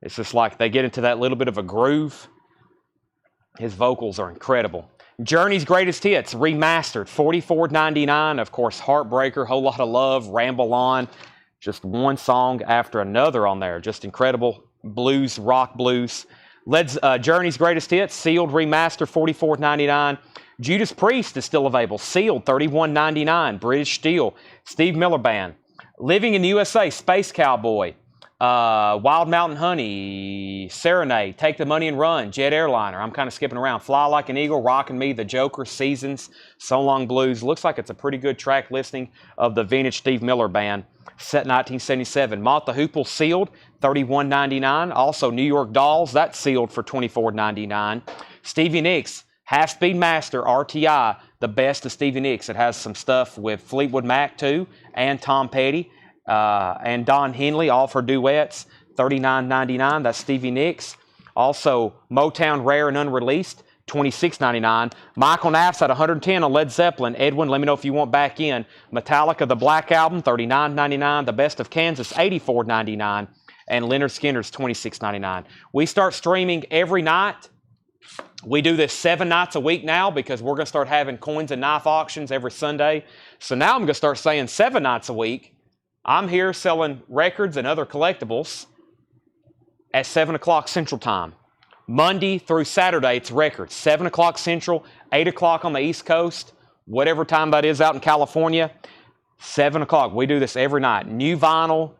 It's just like they get into that little bit of a groove. His vocals are incredible. Journey's Greatest Hits, remastered, $44.99. Of course, Heartbreaker, Whole Lot of Love, Ramble On. Just one song after another on there. Just incredible blues, rock blues. Journey's Greatest Hits, sealed, remastered, $44.99. Judas Priest is still available, sealed, $31.99. British Steel, Steve Miller Band. Living in the USA, Space Cowboy. Wild Mountain Honey, Serenade, Take the Money and Run, Jet Airliner. I'm kind of skipping around. Fly Like an Eagle, Rockin' Me, The Joker, Seasons, So Long Blues. Looks like it's a pretty good track listing of the vintage Steve Miller Band, set 1977. Mott the Hoople, sealed, $31.99. Also New York Dolls, that's sealed for $24.99. Stevie Nicks, Half Speed Master, RTI, the best of Stevie Nicks. It has some stuff with Fleetwood Mac too, and Tom Petty. And Don Henley, all for duets, $39.99. That's Stevie Nicks. Also, Motown Rare and Unreleased, $26.99. Michael Knapp's at $110 on Led Zeppelin. Edwin, let me know if you want back in. Metallica, the Black Album, $39.99. The Best of Kansas, $84.99. And Leonard Skinner's, $26.99. We start streaming every night. We do this 7 nights a week now because we're going to start having coins and knife auctions every Sunday. So now I'm going to start saying 7 nights a week. I'm here selling records and other collectibles at 7 o'clock Central Time. Monday through Saturday, it's records. 7 o'clock Central, 8 o'clock on the East Coast, whatever time that is out in California, 7 o'clock. We do this every night. New vinyl.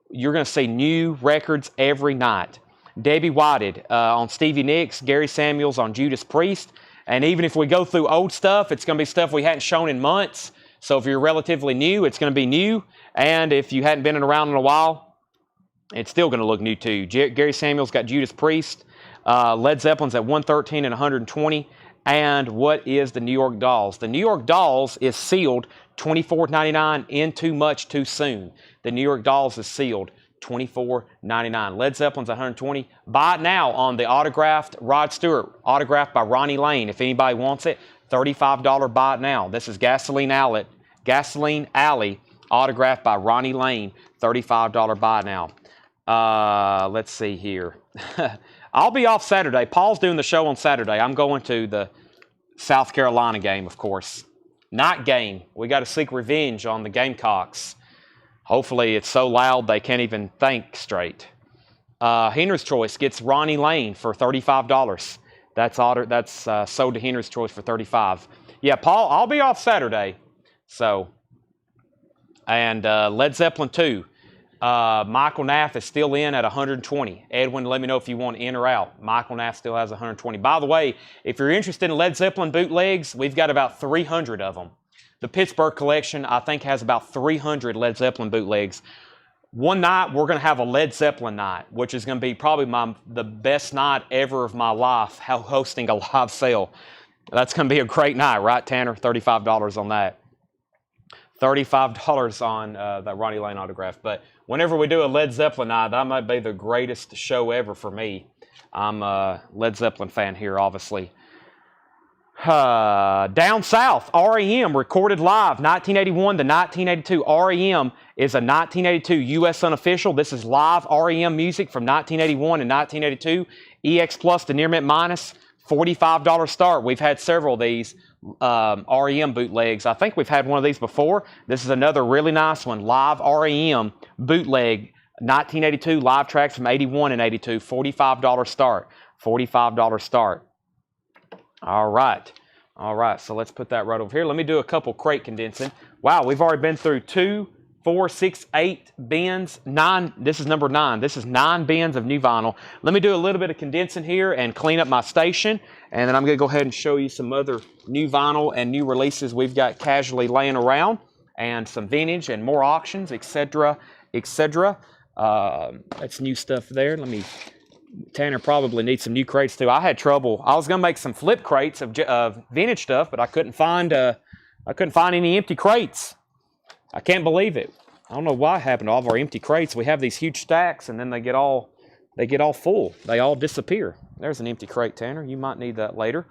You're going to see new records every night. Debbie Whited on Stevie Nicks, Gary Samuels on Judas Priest. And even if we go through old stuff, it's going to be stuff we hadn't shown in months. So if you're relatively new, it's going to be new. And if you hadn't been around in a while, it's still going to look new too. Gary Samuels got Judas Priest. Led Zeppelin's at $113 and $120. And what is the New York Dolls? The New York Dolls is sealed $24.99 in Too Much Too Soon. The New York Dolls is sealed $24.99. Led Zeppelin's $120. Buy it now on the autographed Rod Stewart, autographed by Ronnie Lane. If anybody wants it, $35 buy it now. This is Gasoline Alley, autographed by Ronnie Lane, $35 buy now. Let's see here. I'll be off Saturday. Paul's doing the show on Saturday. I'm going to the South Carolina game, of course. Night game. We got to seek revenge on the Gamecocks. Hopefully it's so loud they can't even think straight. Henry's Choice gets Ronnie Lane for $35. That's sold to Henry's Choice for $35. Yeah, Paul, I'll be off Saturday. So, and Led Zeppelin 2. Michael Knapp is still in at $120. Edwin, let me know if you want in or out. Michael Knapp still has $120. By the way, if you're interested in Led Zeppelin bootlegs, we've got about 300 of them. The Pittsburgh collection, I think, has about 300 Led Zeppelin bootlegs. One night, we're going to have a Led Zeppelin night, which is going to be probably the best night ever of my life, hosting a live sale. That's going to be a great night, right, Tanner? $35 on that. $35 on that Ronnie Lane autograph. But whenever we do a Led Zeppelin night, that might be the greatest show ever for me. I'm a Led Zeppelin fan here, obviously. Down South, REM, recorded live, 1981 to 1982. REM is a 1982 U.S. unofficial. This is live REM music from 1981 and 1982. EX Plus to Near Mint Minus, $45 start. We've had several of these REM bootlegs. I think we've had one of these before. This is another really nice one. Live REM bootleg, 1982, live tracks from 81 and 82. $45 start. $45 start. All right. All right, so let's put that right over here. Let me do a couple crate condensing. Wow, we've already been through 2, 4, 6, 8 bins, 9. This is number 9. This is 9 bins of new vinyl. Let me do a little bit of condensing here and clean up my station, and then I'm going to go ahead and show you some other new vinyl and new releases we've got casually laying around, and some vintage and more auctions, etc., etc. That's new stuff there. Tanner probably needs some new crates too. I had trouble. I was going to make some flip crates of vintage stuff, but I couldn't find any empty crates. I can't believe it. I don't know what happened to all of our empty crates. We have these huge stacks, and then they get all full. They all disappear. There's an empty crate, Tanner. You might need that later.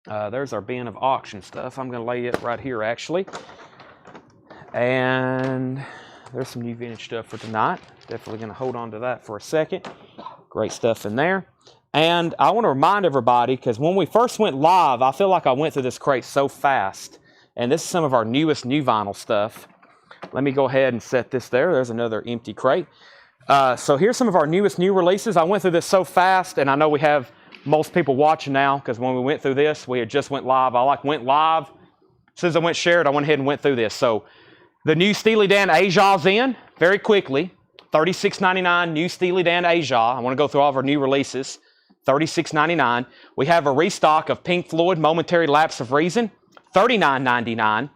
There's our bin of auction stuff. I'm going to lay it right here, actually. And there's some new vintage stuff for tonight. Definitely going to hold on to that for a second. Great stuff in there. And I want to remind everybody, because when we first went live, I feel like I went through this crate so fast. And this is some of our newest new vinyl stuff. Let me go ahead and set this there. There's another empty crate. So here's some of our newest new releases. I went through this so fast, and I know we have most people watching now, because when we went through this, we had just went live. I went live. As soon as I went shared, I went ahead and went through this. So the new Steely Dan Aja's in very quickly. $36.99 new Steely Dan Aja. I want to go through all of our new releases. $36.99. We have a restock of Pink Floyd Momentary Lapse of Reason. $39.99.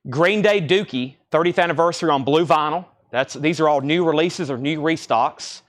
Green Day Dookie 30th anniversary on blue vinyl. These are all new releases or new restocks.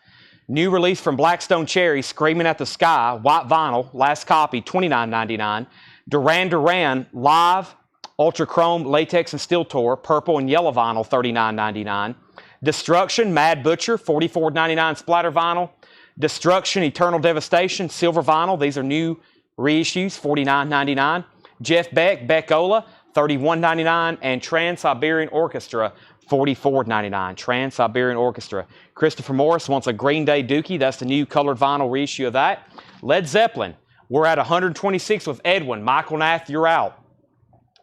New release from Blackstone Cherry, Screaming at the Sky, white vinyl, last copy, $29.99. Duran Duran Live, Ultra Chrome, Latex and Steel Tour, purple and yellow vinyl, $39.99. Destruction, Mad Butcher, $44.99 splatter vinyl. Destruction, Eternal Devastation, silver vinyl. These are new reissues, $49.99. Jeff Beck, Beckola, $31.99. And Trans-Siberian Orchestra, $44.99. Trans-Siberian Orchestra. Christopher Morris wants a Green Day Dookie. That's the new colored vinyl reissue of that. Led Zeppelin, we're at 126 with Edwin. Michael Nath, you're out.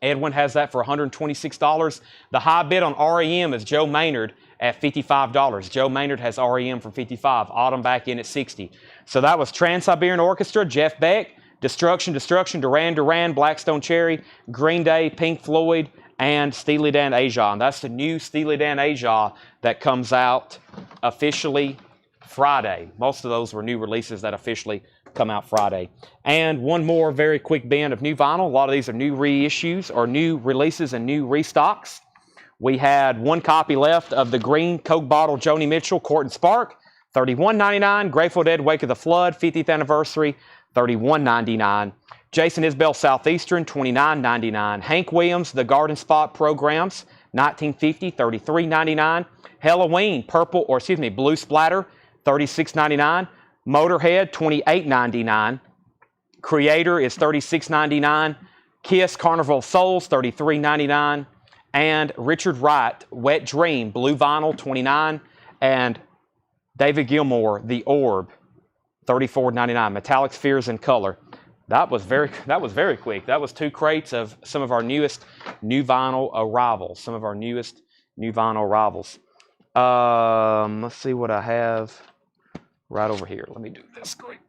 Edwin has that for $126. The high bid on REM is Joe Maynard at $55. Joe Maynard has REM for $55. Autumn back in at $60. So that was Trans-Siberian Orchestra, Jeff Beck, Destruction, Duran Duran, Blackstone Cherry, Green Day, Pink Floyd, and Steely Dan Aja. And that's the new Steely Dan Aja that comes out officially Friday. Most of those were new releases that officially come out Friday. And one more very quick bin of new vinyl. A lot of these are new reissues or new releases and new restocks. We had one copy left of the green Coke bottle Joni Mitchell Court and Spark, $31.99. Grateful Dead Wake of the Flood, 50th anniversary, $31.99. Jason Isbell Southeastern, $29.99. Hank Williams The Garden Spot Programs, 1950, $33.99. Halloween Blue Splatter, $36.99. Motorhead, $28.99. Creator is $36.99. Kiss Carnival of Souls, $33.99. And Richard Wright, Wet Dream, blue vinyl, $29. And David Gilmour, The Orb, $34.99. Metallic Spheres in color. That was very quick. That was two crates of some of our newest new vinyl arrivals. Some of our newest new vinyl arrivals. Let's see what I have right over here. Let me do this quick.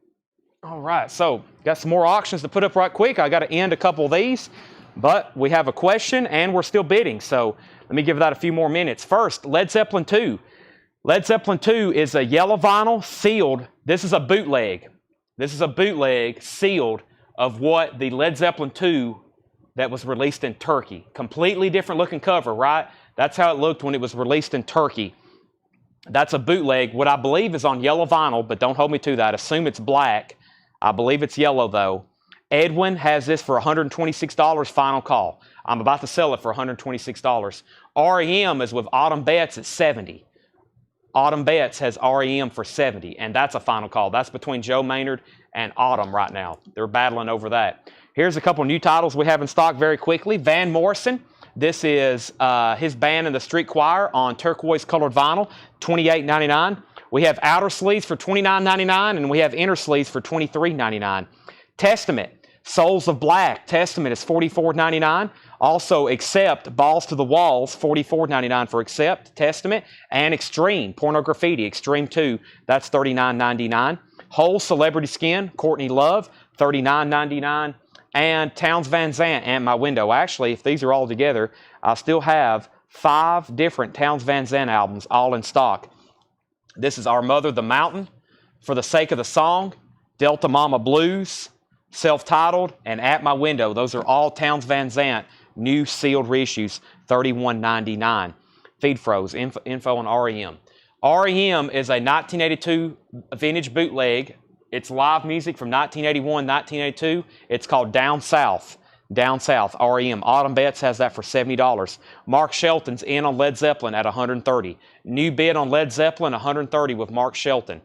All right, so got some more auctions to put up right quick. I got to end a couple of these. But we have a question, and we're still bidding, so let me give that a few more minutes. First, Led Zeppelin 2. Led Zeppelin 2 is a yellow vinyl, sealed. This is a bootleg. This is a bootleg, sealed, of what the Led Zeppelin 2 that was released in Turkey. Completely different looking cover, right? That's how it looked when it was released in Turkey. That's a bootleg. What I believe is on yellow vinyl, but don't hold me to that. Assume it's black. I believe it's yellow, though. Edwin has this for $126, final call. I'm about to sell it for $126. REM is with Autumn Betts at $70. Autumn Betts has REM for $70, and that's a final call. That's between Joe Maynard and Autumn right now. They're battling over that. Here's a couple new titles we have in stock very quickly. Van Morrison. This is his band in the street choir on turquoise colored vinyl, $28.99. We have outer sleeves for $29.99, and we have inner sleeves for $23.99. Testament. Souls of Black, Testament is $44.99. Also, Accept, Balls to the Walls, $44.99 for Accept, Testament. And Extreme, Porno Graffiti, Extreme 2, that's $39.99. Whole Celebrity Skin, Courtney Love, $39.99. And Townes Van Zandt, At My Window. Actually, if these are all together, I still have 5 different Townes Van Zandt albums all in stock. This is Our Mother the Mountain, For the Sake of the Song, Delta Mama Blues, Self-Titled, and At My Window. Those are all Townes Van Zandt new sealed reissues, $31.99. Feed froze, info on REM. REM is a 1982 vintage bootleg. It's live music from 1981, 1982. It's called Down South. Down South, REM. Autumn Betts has that for $70. Mark Shelton's in on Led Zeppelin at $130. New bid on Led Zeppelin, $130 with Mark Shelton.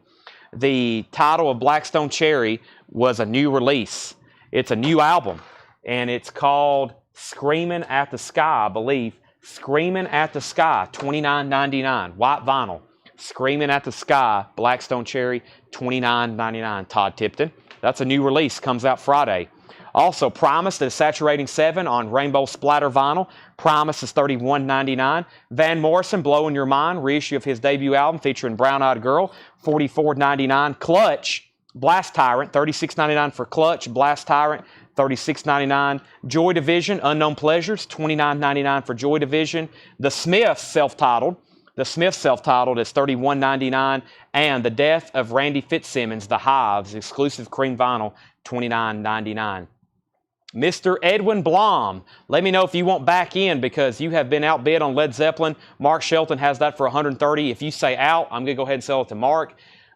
The title of Blackstone Cherry was a new release. It's a new album, and it's called Screaming at the Sky, I believe. Screaming at the Sky, $29.99, white vinyl. Screaming at the Sky, Blackstone Cherry, $29.99. Todd Tipton. That's a new release. Comes out Friday. Also, Primus is Saturating 7 on Rainbow Splatter Vinyl. Primus is $31.99. Van Morrison, Blowing Your Mind, reissue of his debut album featuring Brown Eyed Girl, $44.99. Clutch, Blast Tyrant, $36.99 for Clutch. Blast Tyrant, $36.99. Joy Division, Unknown Pleasures, $29.99 for Joy Division. The Smiths, self-titled. The Smiths self-titled is $31.99. And The Death of Randy Fitzsimmons, The Hives, exclusive cream vinyl, $29.99. Mr. Edwin Blom, let me know if you want back in because you have been outbid on Led Zeppelin. Mark Shelton has that for $130. If you say out, I'm going to go ahead and sell it to Mark.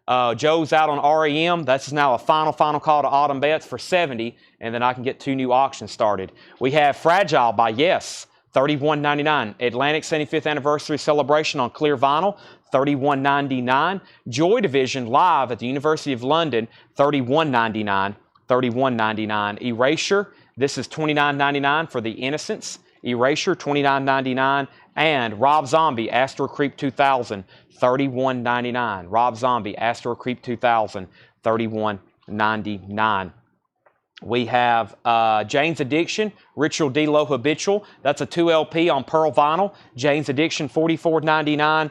Joe's out on REM. That's now a final call to Autumn Bets for $70, and then I can get 2 new auctions started. We have Fragile by Yes, $31.99. Atlantic 75th Anniversary Celebration on clear vinyl, $31.99. Joy Division live at the University of London, $31.99. $31.99. Erasure, this is $29.99 for The Innocents. Erasure, $29.99. And Rob Zombie, Astro Creep 2000, $31.99. Rob Zombie, Astro Creep 2000, $31.99. We have Jane's Addiction, Ritual D-Lo Habitual. That's a 2LP on Pearl Vinyl. Jane's Addiction, $44.99.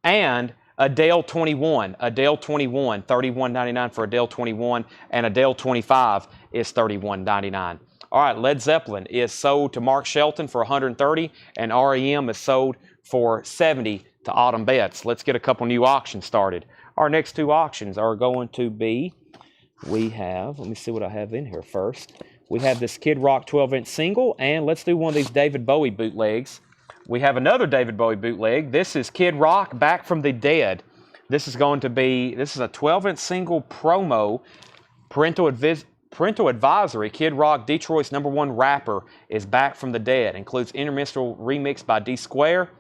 And Adele 21, $31.99 for Adele 21, and Adele 25 is $31.99. All right, Led Zeppelin is sold to Mark Shelton for $130, and REM is sold for $70 to Autumn Bets. Let's get a couple new auctions started. Our next 2 auctions are going to be, let me see what I have in here first. We have this Kid Rock 12-inch single, and let's do one of these David Bowie bootlegs. We have another David Bowie bootleg. This is Kid Rock, Back from the Dead. This is a 12-inch single promo. Parental advisory. Kid Rock, Detroit's #1 rapper, is back from the dead. Includes instrumental remix by D Square.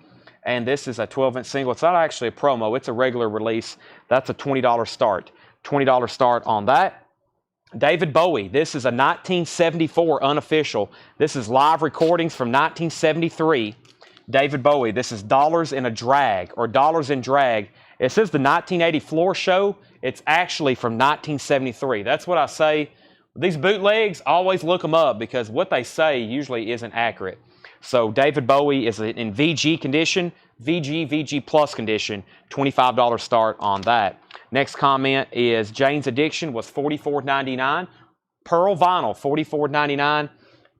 And this is a 12-inch single. It's not actually a promo. It's a regular release. That's a $20 start. $20 start on that. David Bowie. This is a 1974 unofficial. This is live recordings from 1973. David Bowie, this is Dollars in a Drag, or Dollars in Drag. It says the 1980 floor show. It's actually from 1973. That's what I say. These bootlegs, always look them up because what they say usually isn't accurate. So David Bowie is in VG condition, VG plus condition, $25 start on that. Next comment is Jane's Addiction was $44.99. Pearl Vinyl, $44.99.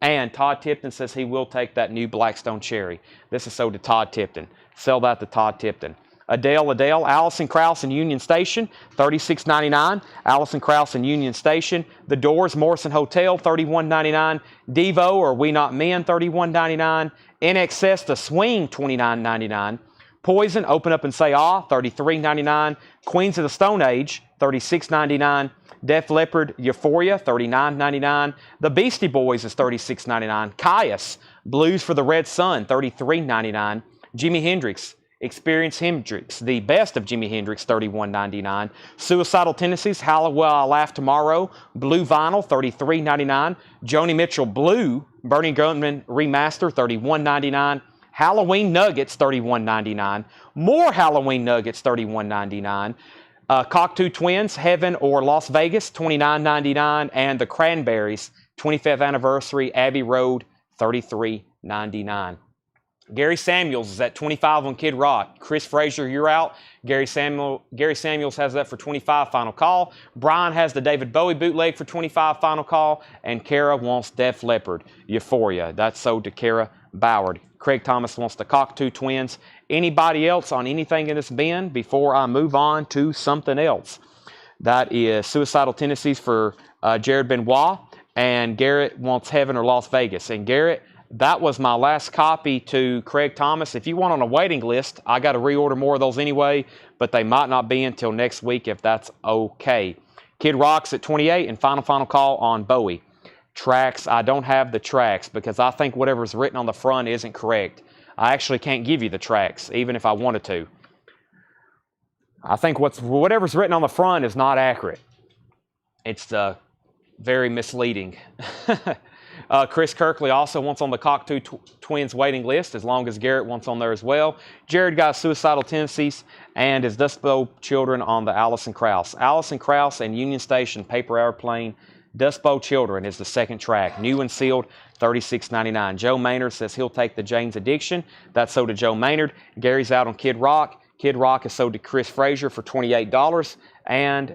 And Todd Tipton says he will take that new Blackstone Cherry. This is sold to Todd Tipton. Sell that to Todd Tipton. Adele, Allison Krauss and Union Station, $36.99. Allison Krauss and Union Station. The Doors, Morrison Hotel, $31.99. Devo or We Not Men, $31.99. NXS, The Swing, $29.99. Poison, Open Up and Say Ah, $33.99. Queens of the Stone Age, $36.99. Def Leppard, Euphoria, $39.99. The Beastie Boys is $36.99. Caius, Blues for the Red Sun, $33.99. Jimi Hendrix, Experience Hendrix, the best of Jimi Hendrix, $31.99. Suicidal Tendencies, How Will I Laugh Tomorrow, Blue Vinyl, $33.99. Joni Mitchell Blue, Bernie Gunman Remaster, $31.99. Halloween Nuggets, $31.99. More Halloween Nuggets, $31.99. Cocteau Twins, Heaven or Las Vegas, $29.99. And the Cranberries, 25th Anniversary, Abbey Road, $33.99. Gary Samuels is at 25 on Kid Rock. Chris Frazier, you're out. Gary Samuels has that for 25, final call. Brian has the David Bowie bootleg for 25, final call. And Kara wants Def Leppard, Euphoria. That's sold to Kara Boward. Craig Thomas wants the Cocteau Twins. Anybody else on anything in this bin before I move on to something else? That is Suicidal Tendencies for Jared Benoit. And Garrett wants Heaven or Las Vegas. And Garrett, that was my last copy to Craig Thomas. If you want on a waiting list, I got to reorder more of those anyway, but they might not be until next week if that's okay. Kid Rock's at 28 and final call on Bowie. Tracks, I don't have the tracks because I think whatever's written on the front isn't correct. I actually can't give you the tracks, even if I wanted to. I think whatever's written on the front is not accurate. It's very misleading. Chris Kirkley also wants on the Cockatoo Twins waiting list, as long as Garrett wants on there as well. Jared got Suicidal Tendencies and his Dust Bowl Children on the Allison Krauss. Allison Krauss and Union Station Paper Airplane Dust Bowl Children is the second track. New and sealed, $36.99. Joe Maynard says he'll take the Jane's Addiction. That's sold to Joe Maynard. Gary's out on Kid Rock. Kid Rock is sold to Chris Frazier for $28. And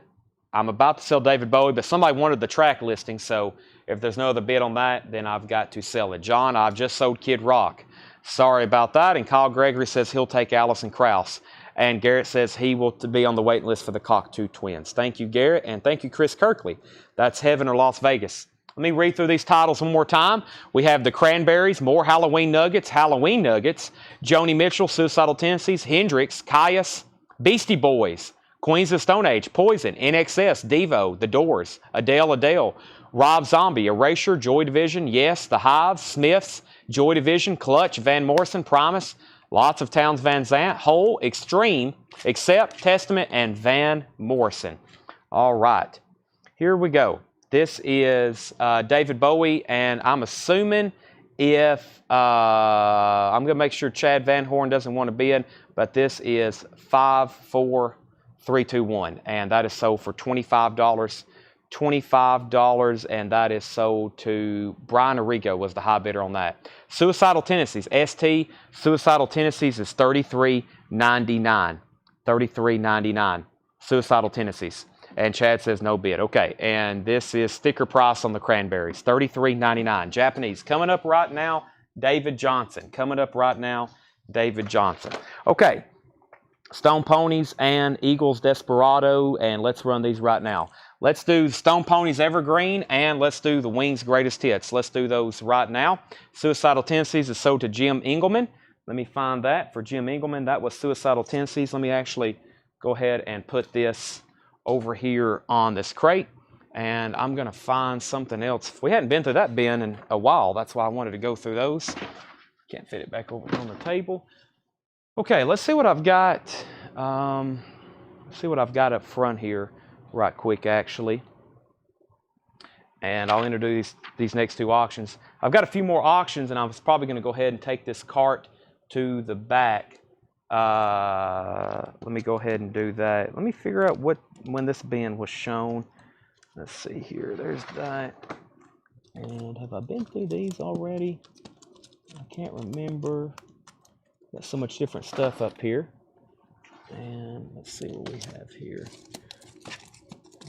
I'm about to sell David Bowie, but somebody wanted the track listing, so if there's no other bid on that, then I've got to sell it. John, I've just sold Kid Rock. Sorry about that. And Kyle Gregory says he'll take Allison Krauss. And Garrett says he will be on the waiting list for the Cockatoo Twins. Thank you, Garrett, and thank you, Chris Kirkley. That's Heaven or Las Vegas. Let me read through these titles one more time. We have the Cranberries, more Halloween Nuggets, Joni Mitchell, Suicidal Tendencies, Hendrix, Caius, Beastie Boys, Queens of Stone Age, Poison, NXS, Devo, The Doors, Adele, Rob Zombie, Erasure, Joy Division, Yes, The Hives, Smiths, Joy Division, Clutch, Van Morrison, Promise, Lots of Towns Van Zant, Hole, Extreme, Accept, Testament, and Van Morrison. All right, here we go. This is David Bowie, and I'm assuming if, I'm going to make sure Chad Van Horn doesn't want to bid, but this is 54321, and that is sold for $25. $25, and that is sold to Brian Arrigo was the high bidder on that. Suicidal Tendencies, ST, Suicidal Tendencies is $33.99. $33.99. Suicidal Tendencies. And Chad says no bid. Okay, and this is sticker price on the Cranberries, $33.99. Japanese. Coming up right now, David Johnson. Coming up right now, David Johnson. Okay, Stone Ponies and Eagles Desperado, and let's run these right now. Let's do Stone Ponies Evergreen, and let's do the Wings Greatest Hits. Let's do those right now. Suicidal Tendencies is sold to Jim Engelman. Let me find that for Jim Engelman. That was Suicidal Tendencies. Let me actually go ahead and put this over here on this crate, and I'm going to find something else. We hadn't been through that bin in a while. That's why I wanted to go through those. Can't fit it back over on the table. Okay, let's see what I've got. See what I've got up front here right quick, actually. And I'll introduce these next two auctions. I've got a few more auctions, and I was probably going to go ahead and take this cart to the back. Let me go ahead and do that. Let me figure out when this bin was shown. Let's see here. There's that. And have I been through these already? I can't remember. Got so much different stuff up here. And let's see what we have here.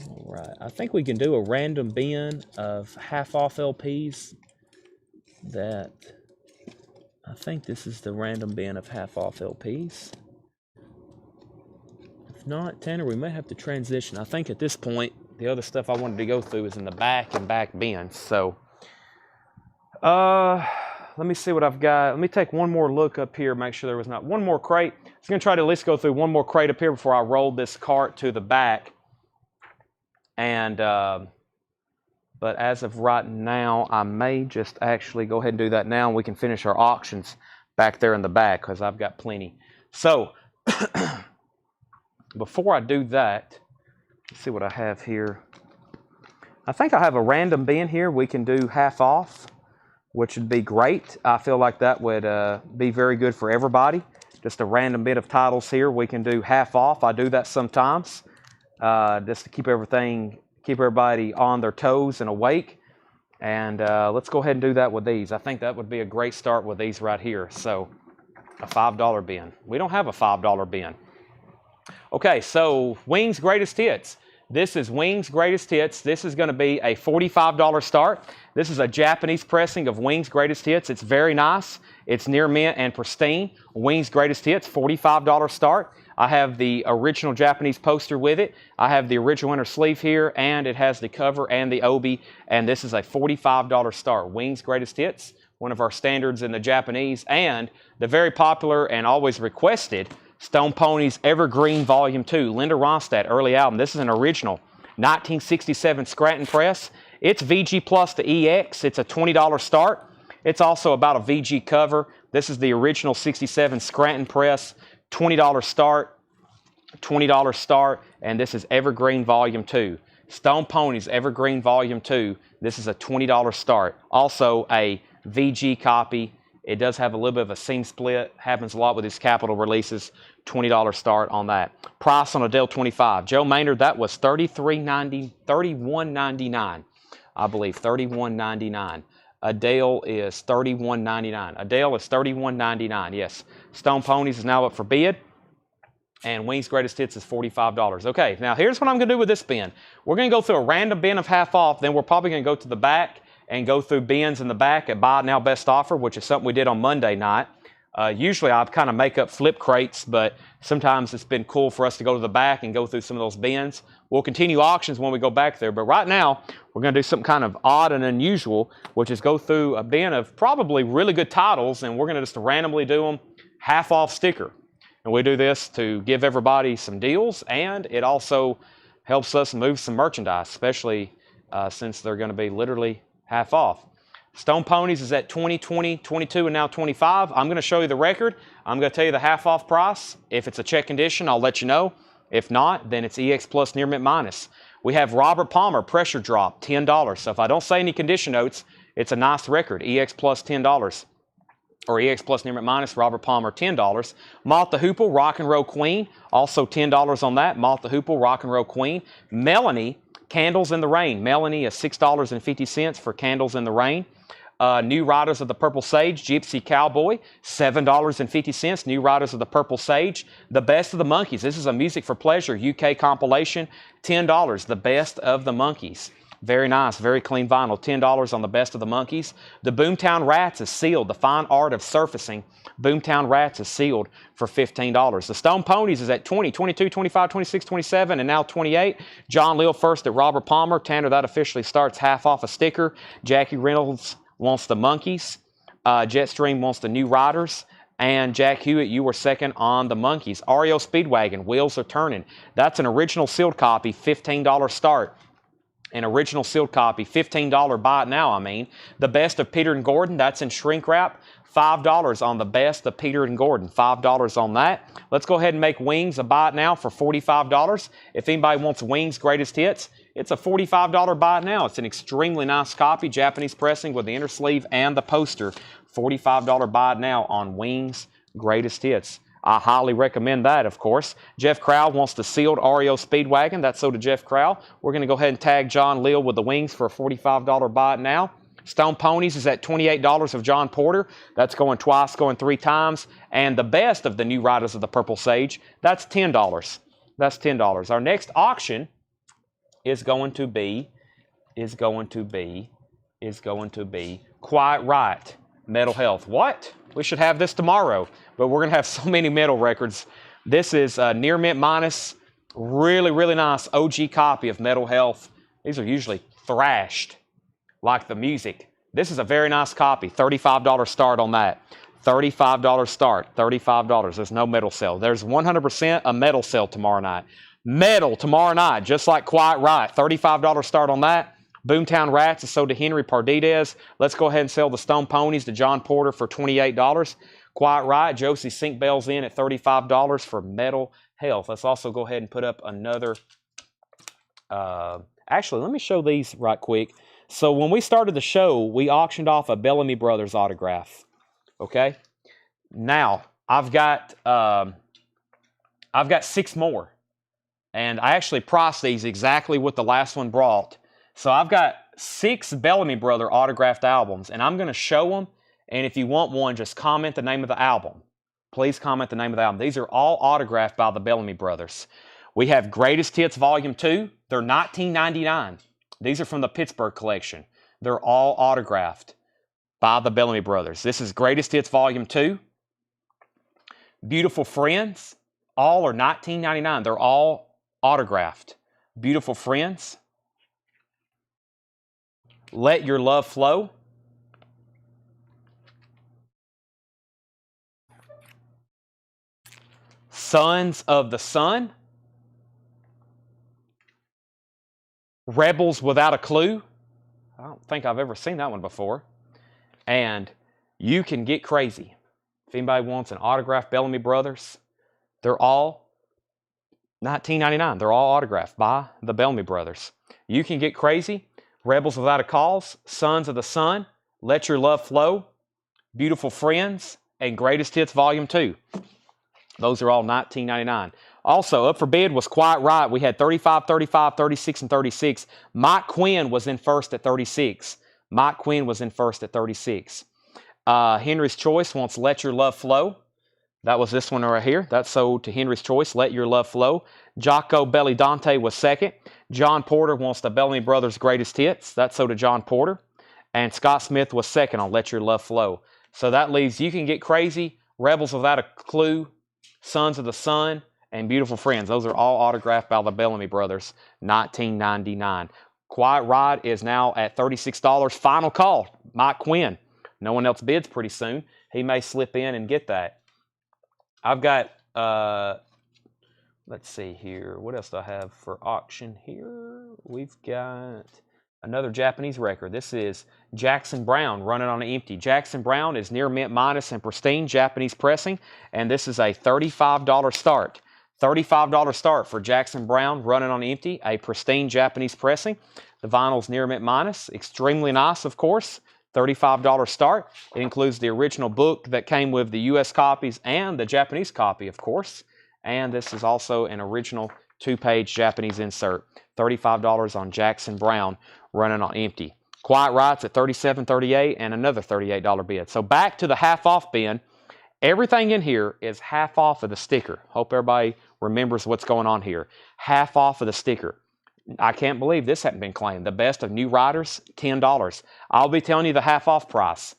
All right. I think we can do a random bin of half-off LPs. I think this is the random bin of half-off LPs. If not, Tanner, we may have to transition. I think at this point, the other stuff I wanted to go through is in the back and back bins. So, let me see what I've got. Let me take one more look up here, make sure there was not one more crate. I was going to try to at least go through one more crate up here before I rolled this cart to the back. And, but as of right now, I may just actually go ahead and do that now, and we can finish our auctions back there in the back, because I've got plenty. So, before I do that, let's see what I have here. I think I have a random bin here we can do half off, which would be great. I feel like that would be very good for everybody. Just a random bit of titles here we can do half off. I do that sometimes, just to keep everybody on their toes and awake. And let's go ahead and do that with these. I think that would be a great start with these right here. So a $5 bin. We don't have a $5 bin. Okay, so Wings Greatest Hits. This is Wings Greatest Hits. This is going to be a $45 start. This is a Japanese pressing of Wings Greatest Hits. It's very nice. It's near mint and pristine. Wings Greatest Hits, $45 start. I have the original Japanese poster with it. I have the original inner sleeve here, and it has the cover and the obi, and this is a $45 start. Wings Greatest Hits, one of our standards in the Japanese, and the very popular and always requested Stone Ponies Evergreen Volume 2, Linda Ronstadt, early album. This is an original 1967 Scranton press. It's VG Plus to EX. It's a $20 start. It's also about a VG cover. This is the original 67 Scranton press, $20 start, $20 start, and this is Evergreen Volume 2. Stone Ponies Evergreen Volume 2. This is a $20 start. Also a VG copy. It does have a little bit of a seam split. Happens a lot with these capital releases. $20 start on that. Price on a Dell 25. Joe Maynard, that was $31.99. I believe $31.99. A Dell is $31.99. A Dell is $31.99. Yes. Stone Ponies is now up for bid. And Wings Greatest Hits is $45. Okay, now here's what I'm going to do with this bin. We're going to go through a random bin of half off. Then we're probably going to go to the back and go through bins in the back at Buy Now Best Offer, which is something we did on Monday night. Usually I kind of make up flip crates, but sometimes it's been cool for us to go to the back and go through some of those bins. We'll continue auctions when we go back there, but right now we're going to do something kind of odd and unusual, which is go through a bin of probably really good titles, and we're going to just randomly do them half off sticker. And we do this to give everybody some deals, and it also helps us move some merchandise, especially since they're going to be literally half off. Stone Ponies is at 20, 20, 22, and now 25. I'm going to show you the record. I'm going to tell you the half off price. If it's a check condition, I'll let you know. If not, then it's EX Plus Near Mint Minus. We have Robert Palmer Pressure Drop, $10. So if I don't say any condition notes, it's a nice record. EX Plus $10. Or EX Plus Near Mint Minus, Robert Palmer, $10. Moth the Hoople, Rock and Roll Queen, also $10 on that. Moth the Hoople, Rock and Roll Queen. Melanie, Candles in the Rain. Melanie is $6.50 for Candles in the Rain. New Riders of the Purple Sage, Gypsy Cowboy, $7.50. New Riders of the Purple Sage. The Best of the Monkeys. This is a Music for Pleasure UK compilation, $10. The Best of the Monkeys. Very nice, very clean vinyl. $10 on the Best of the Monkeys. The Boomtown Rats is sealed. The Fine Art of Surfacing. Boomtown Rats is sealed for $15. The Stone Ponies is at 20, 22, 25, 26, 27, and now 28. John Lill first at Robert Palmer. Tanner, that officially starts half off a sticker. Jackie Reynolds wants the Monkeys. Jetstream wants the New Riders. And Jack Hewitt, you were second on the Monkeys. REO Speedwagon, Wheels Are Turning. That's an original sealed copy, $15 start. An original sealed copy, $15 buy it now, I mean. The Best of Peter and Gordon, that's in shrink wrap. $5 on the Best of Peter and Gordon, $5 on that. Let's go ahead and make Wings a buy it now for $45. If anybody wants Wings Greatest Hits, it's a $45 buy it now. It's an extremely nice copy, Japanese pressing with the inner sleeve and the poster. $45 buy it now on Wings Greatest Hits. I highly recommend that, of course. Jeff Crowell wants the sealed REO Speedwagon. That's so to Jeff Crowell. We're going to go ahead and tag John Lill with the Wings for a $45 buy it now. Stone Ponies is at $28 of John Porter. That's going twice, going three times. And the Best of the New Riders of the Purple Sage, that's $10. That's $10. Our next auction is going to be Quiet Riot, Metal Health. What? We should have this tomorrow, but we're going to have so many metal records. This is Near Mint Minus, really, really nice OG copy of Metal Health. These are usually thrashed, like the music. This is a very nice copy, $35 start on that. $35 start, $35. There's no metal sale. There's 100% a metal sale tomorrow night. Metal tomorrow night, just like Quiet Riot, $35 start on that. Boomtown Rats is sold to Henry Pardidez. Let's go ahead and sell the Stone Ponies to John Porter for $28. Quiet Riot, Josie Sink Bells in at $35 for Metal Health. Let's also go ahead and put up another. Actually, let me show these right quick. So when we started the show, we auctioned off a Bellamy Brothers autograph. Okay. Now I've got 6 more, and I actually priced these exactly what the last one brought. So I've got 6 Bellamy Brother autographed albums, and I'm going to show them. And if you want one, just comment the name of the album. Please comment the name of the album. These are all autographed by the Bellamy Brothers. We have Greatest Hits Volume 2. They're $19.99. These are from the Pittsburgh collection. They're all autographed by the Bellamy Brothers. This is Greatest Hits Volume 2. Beautiful Friends. All are $19.99. They're all autographed. Beautiful Friends. Let Your Love Flow. Sons of the Sun. Rebels Without a Clue. I don't think I've ever seen that one before. And You Can Get Crazy. If anybody wants an autographed Bellamy Brothers, they're all $19.99. They're all autographed by the Bellamy Brothers. You Can Get Crazy, Rebels Without a Cause, Sons of the Sun, Let Your Love Flow, Beautiful Friends, and Greatest Hits Volume 2. Those are all $19.99. Also, up for bid was Quiet Riot. We had 35, 35, 36, and 36. Mike Quinn was in first at 36. Mike Quinn was in first at 36. Henry's Choice wants Let Your Love Flow. That was this one right here. That sold to Henry's Choice, Let Your Love Flow. Jocko Belly Dante was second. John Porter wants the Bellamy Brothers' Greatest Hits. That sold to John Porter. And Scott Smith was second on Let Your Love Flow. So that leaves You Can Get Crazy, Rebels Without a Clue, Sons of the Sun, and Beautiful Friends. Those are all autographed by the Bellamy Brothers, $19.99. Quiet Riot is now at $36. Final call, Mike Quinn. No one else bids pretty soon. He may slip in and get that. I've got, let's see here. What else do I have for auction here? We've got another Japanese record. This is Jackson Browne, Running on Empty. Jackson Browne is near mint minus and pristine Japanese pressing, and this is a $35 start. $35 start for Jackson Browne, Running on Empty, a pristine Japanese pressing. The vinyl's near mint minus, extremely nice, of course. $35 start. It includes the original book that came with the U.S. copies and the Japanese copy, of course. And this is also an original 2-page Japanese insert. $35 on Jackson Browne, Running on Empty. Quiet Riot's at $37.38 and another $38 bid. So back to the half-off bin. Everything in here is half off of the sticker. Hope everybody remembers what's going on here. Half off of the sticker. I can't believe this hadn't been claimed. The Best of New Riders, $10. I'll be telling you the half-off price.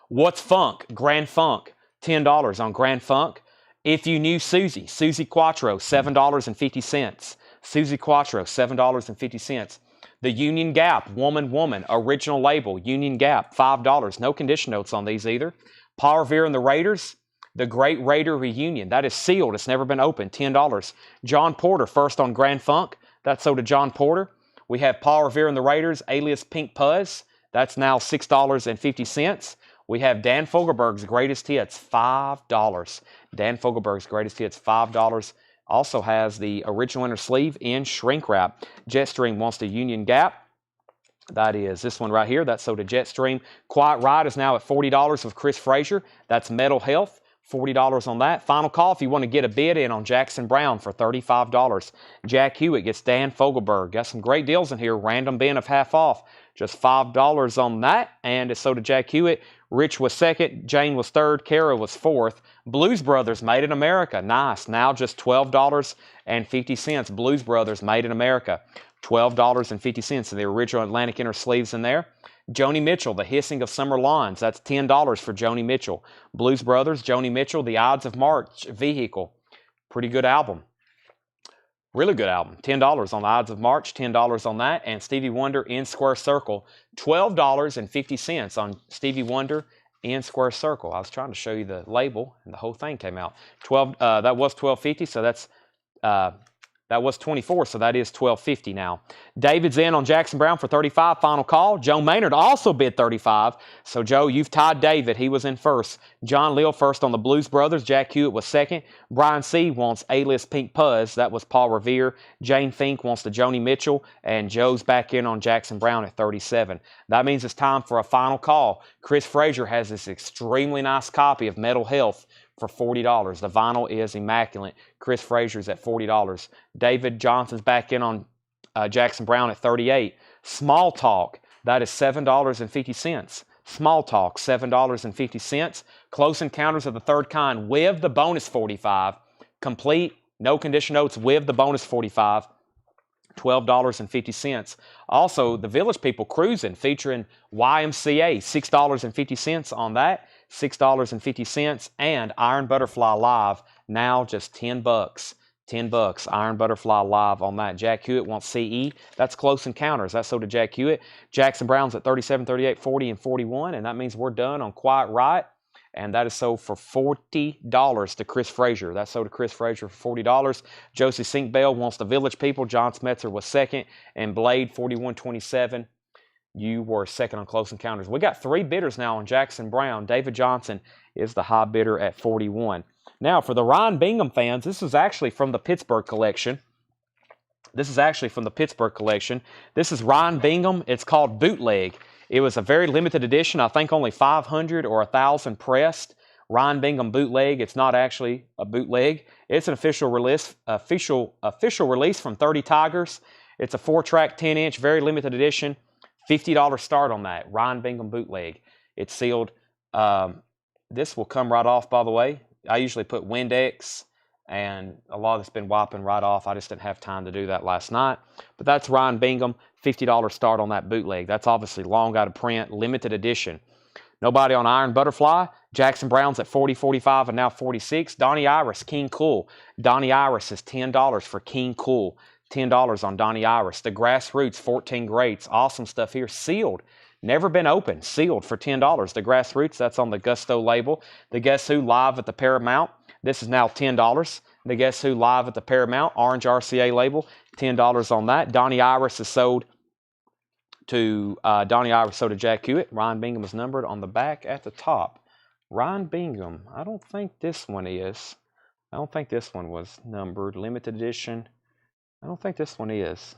What's Funk? Grand Funk, $10 on Grand Funk. If You Knew Susie, Susie Quattro, $7.50. Susie Quattro, $7.50. The Union Gap, Woman Woman, original label, Union Gap, $5. No condition notes on these either. Paul Revere and the Raiders, The Great Raider Reunion. That is sealed. It's never been opened, $10. John Porter, first on Grand Funk. That's sold to John Porter. We have Paul Revere and the Raiders, alias Pink Puzz. That's now $6.50. We have Dan Fogelberg's Greatest Hits, $5. Dan Fogelberg's Greatest Hits, $5. Also has the original inner sleeve in shrink wrap. Jetstream wants the Union Gap. That is this one right here. That's sold to Jetstream. Quiet Riot is now at $40 with Chris Frazier. That's Metal Health. $40 on that. Final call if you want to get a bid in on Jackson Browne for $35. Jack Hewitt gets Dan Fogelberg. Got some great deals in here. Random bin of half off. Just $5 on that. And it's sold to Jack Hewitt. Rich was second. Jane was third. Kara was fourth. Blues Brothers, Made in America. Nice. Now just $12.50. Blues Brothers, Made in America. $12.50. And the original Atlantic inner sleeves in there. Joni Mitchell, The Hissing of Summer Lawns. That's $10 for Joni Mitchell. Blues Brothers, Joni Mitchell, The Ides of March, Vehicle. Pretty good album. Really good album. $10 on The Ides of March, $10 on that. And Stevie Wonder, In Square Circle, $12.50 on Stevie Wonder, In Square Circle. I was trying to show you the label, and the whole thing came out. That was $12.50, so that was $24, so that is $12.50 now. David's in on Jackson Browne for $35. Final call. Joe Maynard also bid $35. So, Joe, you've tied David. He was in first. John Leal first on the Blues Brothers. Jack Hewitt was second. Brian C. wants A-List Pink Puzz. That was Paul Revere. Jane Fink wants the Joni Mitchell. And Joe's back in on Jackson Browne at $37. That means it's time for a final call. Chris Frazier has this extremely nice copy of Metal Health for $40. The vinyl is immaculate. Chris Frazier's at $40. David Johnson's back in on Jackson Browne at $38. Small Talk, that is $7.50. Small Talk, $7.50. Close Encounters of the Third Kind with the bonus $45. Complete, no condition notes with the bonus $45. $12.50. Also, The Village People Cruising featuring YMCA, $6.50 on that. $6.50. And Iron Butterfly Live, now just $10. $10. Iron Butterfly Live on that. Jack Hewitt wants CE. That's Close Encounters. That's sold to Jack Hewitt. Jackson Browne's at $37, $38, $40, and $41. And that means we're done on Quiet Riot. And that is sold for $40 to Chris Frazier. That's sold to Chris Frazier for $40. Josie Sink Bell wants The Village People. John Smetzer was second. And Blade, $41.27. You were second on Close Encounters. We got 3 bidders now on Jackson Browne. David Johnson is the high bidder at $41. Now, for the Ryan Bingham fans, this is actually from the Pittsburgh collection. This is Ryan Bingham. It's called Bootleg. It was a very limited edition. I think only 500 or 1,000 pressed. Ryan Bingham Bootleg. It's not actually a bootleg. It's an official release from 30 Tigers. It's a 4-track, 10-inch, very limited edition. $50 start on that. Ryan Bingham Bootleg. It's sealed. This will come right off, by the way. I usually put Windex, and a lot of it's been wiping right off. I just didn't have time to do that last night. But that's Ryan Bingham, $50 start on that bootleg. That's obviously long out of print, limited edition. Nobody on Iron Butterfly. Jackson Brown's at 40, 45, and now 46. Donnie Iris, King Cool. Donnie Iris is $10 for King Cool. $10 on Donnie Iris. The Grassroots, 14 greats. Awesome stuff here. Sealed. Never been opened. Sealed for $10. The Grassroots, that's on the Gusto label. The Guess Who live at the Paramount. This is now $10. The Guess Who live at the Paramount. Orange RCA label. $10 on that. Donnie Iris is sold to Jack Hewitt. Ryan Bingham is numbered on the back at the top. Ryan Bingham. I don't think this one is. I don't think this one was numbered. Limited edition. I don't think this one is.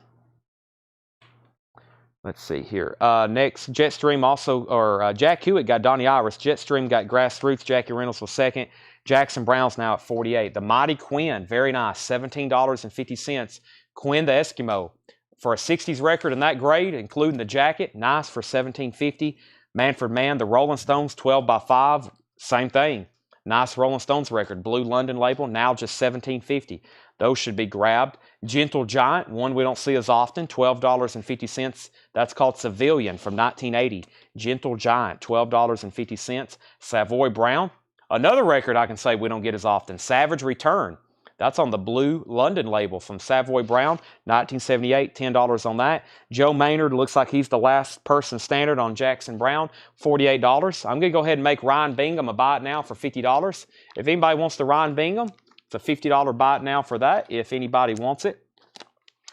Let's see here. Next, Jetstream Jack Hewitt got Donnie Iris. Jetstream got Grassroots. Jackie Reynolds was second. Jackson Brown's now at 48. The Mighty Quinn, very nice, $17.50. Quinn the Eskimo. For a 60s record in that grade, including the jacket, nice for $17.50. Manfred Mann, the Rolling Stones, 12x5, same thing. Nice Rolling Stones record. Blue London label, now just $17.50. Those should be grabbed. Gentle Giant, one we don't see as often, $12.50. That's called Civilian from 1980. Gentle Giant, $12.50. Savoy Brown, another record I can say we don't get as often. Savage Return, that's on the Blue London label from Savoy Brown, 1978, $10 on that. Joe Maynard, looks like he's the last person standard on Jackson Brown, $48. I'm going to go ahead and make Ryan Bingham a buy it now for $50. If anybody wants the Ryan Bingham, it's a $50 buy it now for that, if anybody wants it.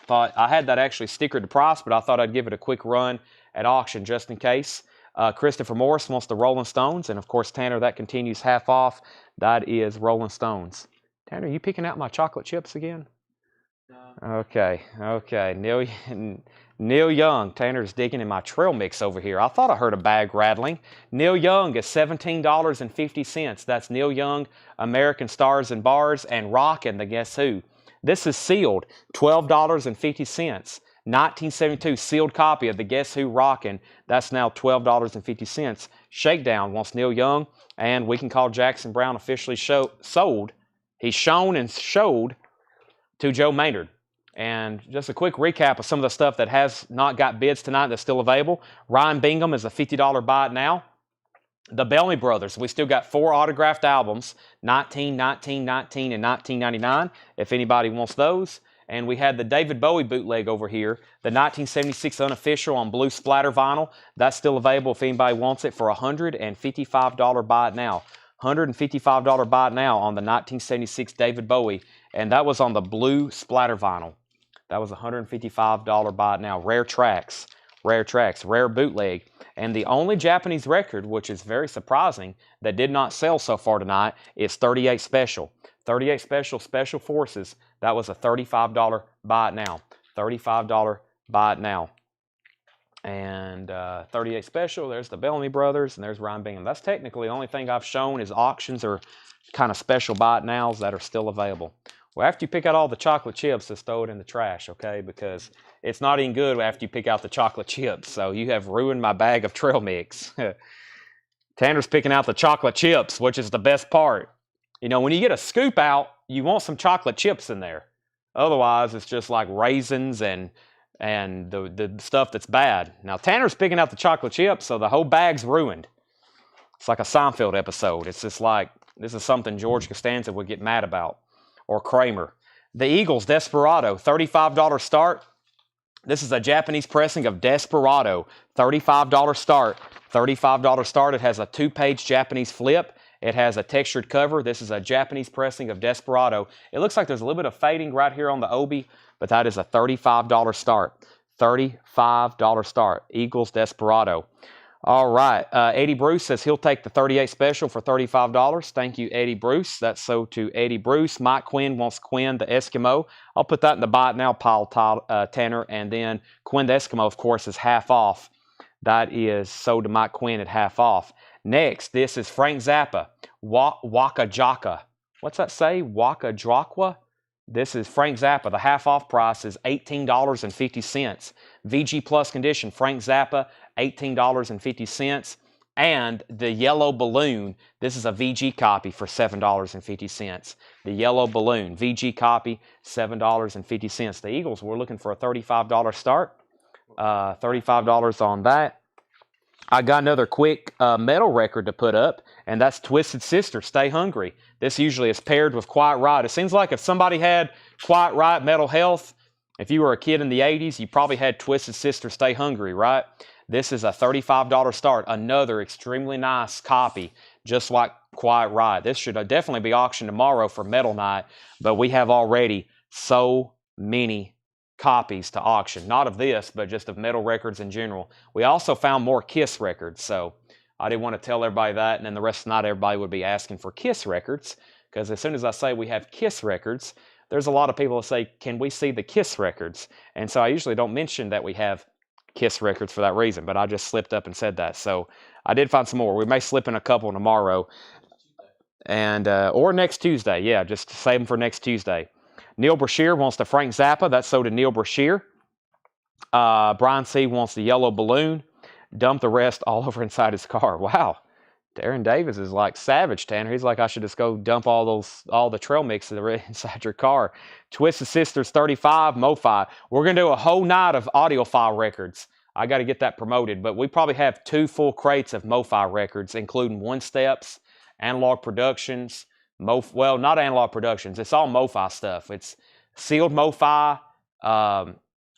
Thought I had that actually stickered to price, but I thought I'd give it a quick run at auction just in case. Christopher Morris wants the Rolling Stones, and of course, Tanner, that continues half off. That is Rolling Stones. Tanner, you picking out my chocolate chips again? No. Okay. Neil Young. Tanner's digging in my trail mix over here. I thought I heard a bag rattling. Neil Young is $17.50. That's Neil Young, American Stars and Bars, and Rockin' the Guess Who. This is sealed, $12.50. 1972 sealed copy of the Guess Who Rockin'. That's now $12.50. Shakedown wants Neil Young, and we can call Jackson Brown officially sold. He's shown and showed to Joe Maynard. And just a quick recap of some of the stuff that has not got bids tonight that's still available. Ryan Bingham is a $50 buy it now. The Bellamy Brothers, we still got 4 autographed albums, 19, 19, 19, and 1999, if anybody wants those. And we had the David Bowie bootleg over here, the 1976 unofficial on blue splatter vinyl. That's still available if anybody wants it for a $155 buy it now. $155 buy it now on the 1976 David Bowie, and that was on the blue splatter vinyl. That was a $155 buy it now. Rare tracks, rare bootleg. And the only Japanese record, which is very surprising, that did not sell so far tonight is 38 Special. 38 Special Forces. That was a $35 buy it now. $35 buy it now. And 38 Special, there's the Bellamy Brothers, and there's Ryan Bingham. That's technically the only thing I've shown is auctions or kind of special buy it nows that are still available. Well, after you pick out all the chocolate chips, just throw it in the trash, okay? Because it's not even good after you pick out the chocolate chips. So you have ruined my bag of trail mix. Tanner's picking out the chocolate chips, which is the best part. You know, when you get a scoop out, you want some chocolate chips in there. Otherwise, it's just like raisins and the stuff that's bad. Now, Tanner's picking out the chocolate chips, so the whole bag's ruined. It's like a Seinfeld episode. It's just like, this is something George Costanza would get mad about. Or Kramer. The Eagles Desperado, $35 start. This is a Japanese pressing of Desperado, $35 start. $35 start. It has a 2-page Japanese flip. It has a textured cover. This is a Japanese pressing of Desperado. It looks like there's a little bit of fading right here on the obi, but that is a $35 start. $35 start. Eagles Desperado. All right. Eddie Bruce says he'll take the 38 special for $35. Thank you, Eddie Bruce. That's so to Eddie Bruce. Mike Quinn wants Quinn the Eskimo. I'll put that in the buy it now pile, Tanner. And then Quinn the Eskimo, of course, is half off. That is sold to Mike Quinn at half off. Next, this is Frank Zappa. Waka Jaka. What's that say? Waka Drakwa? This is Frank Zappa. The half off price is $18.50. VG Plus condition, Frank Zappa, $18.50. And the Yellow Balloon, this is a VG copy for $7.50. The Yellow Balloon, VG copy, $7.50. The Eagles, we're looking for a $35 start. $35 on that. I got another quick metal record to put up, and that's Twisted Sister, Stay Hungry. This usually is paired with Quiet Riot. It seems like if somebody had Quiet Riot Metal Health, if you were a kid in the 80s, you probably had Twisted Sister, Stay Hungry, right? This is a $35 start. Another extremely nice copy, just like Quiet Riot. This should definitely be auctioned tomorrow for Metal Night, but we have already so many copies to auction. Not of this, but just of metal records in general. We also found more Kiss records, so I didn't want to tell everybody that, and then the rest of the night everybody would be asking for Kiss records, because as soon as I say we have Kiss records, there's a lot of people that say, can we see the Kiss records? And so I usually don't mention that we have Kiss records for that reason, but I just slipped up and said that. So I did find some more. We may slip in a couple tomorrow, and or next Tuesday. Yeah, just save them for next Tuesday. Neil Brashear wants the Frank Zappa. That's sold to Neil Brashear. Brian C. wants the Yellow Balloon. Dump the rest all over inside his car. Wow. Darren Davis is like savage, Tanner. He's like, I should just go dump all the trail mix that are inside your car. Twisted Sisters 35, MoFi. We're going to do a whole night of audiophile records. I got to get that promoted. But we probably have 2 full crates of MoFi records, including One Steps, Analog Productions, well, not Analog Productions. It's all MoFi stuff. It's sealed MoFi,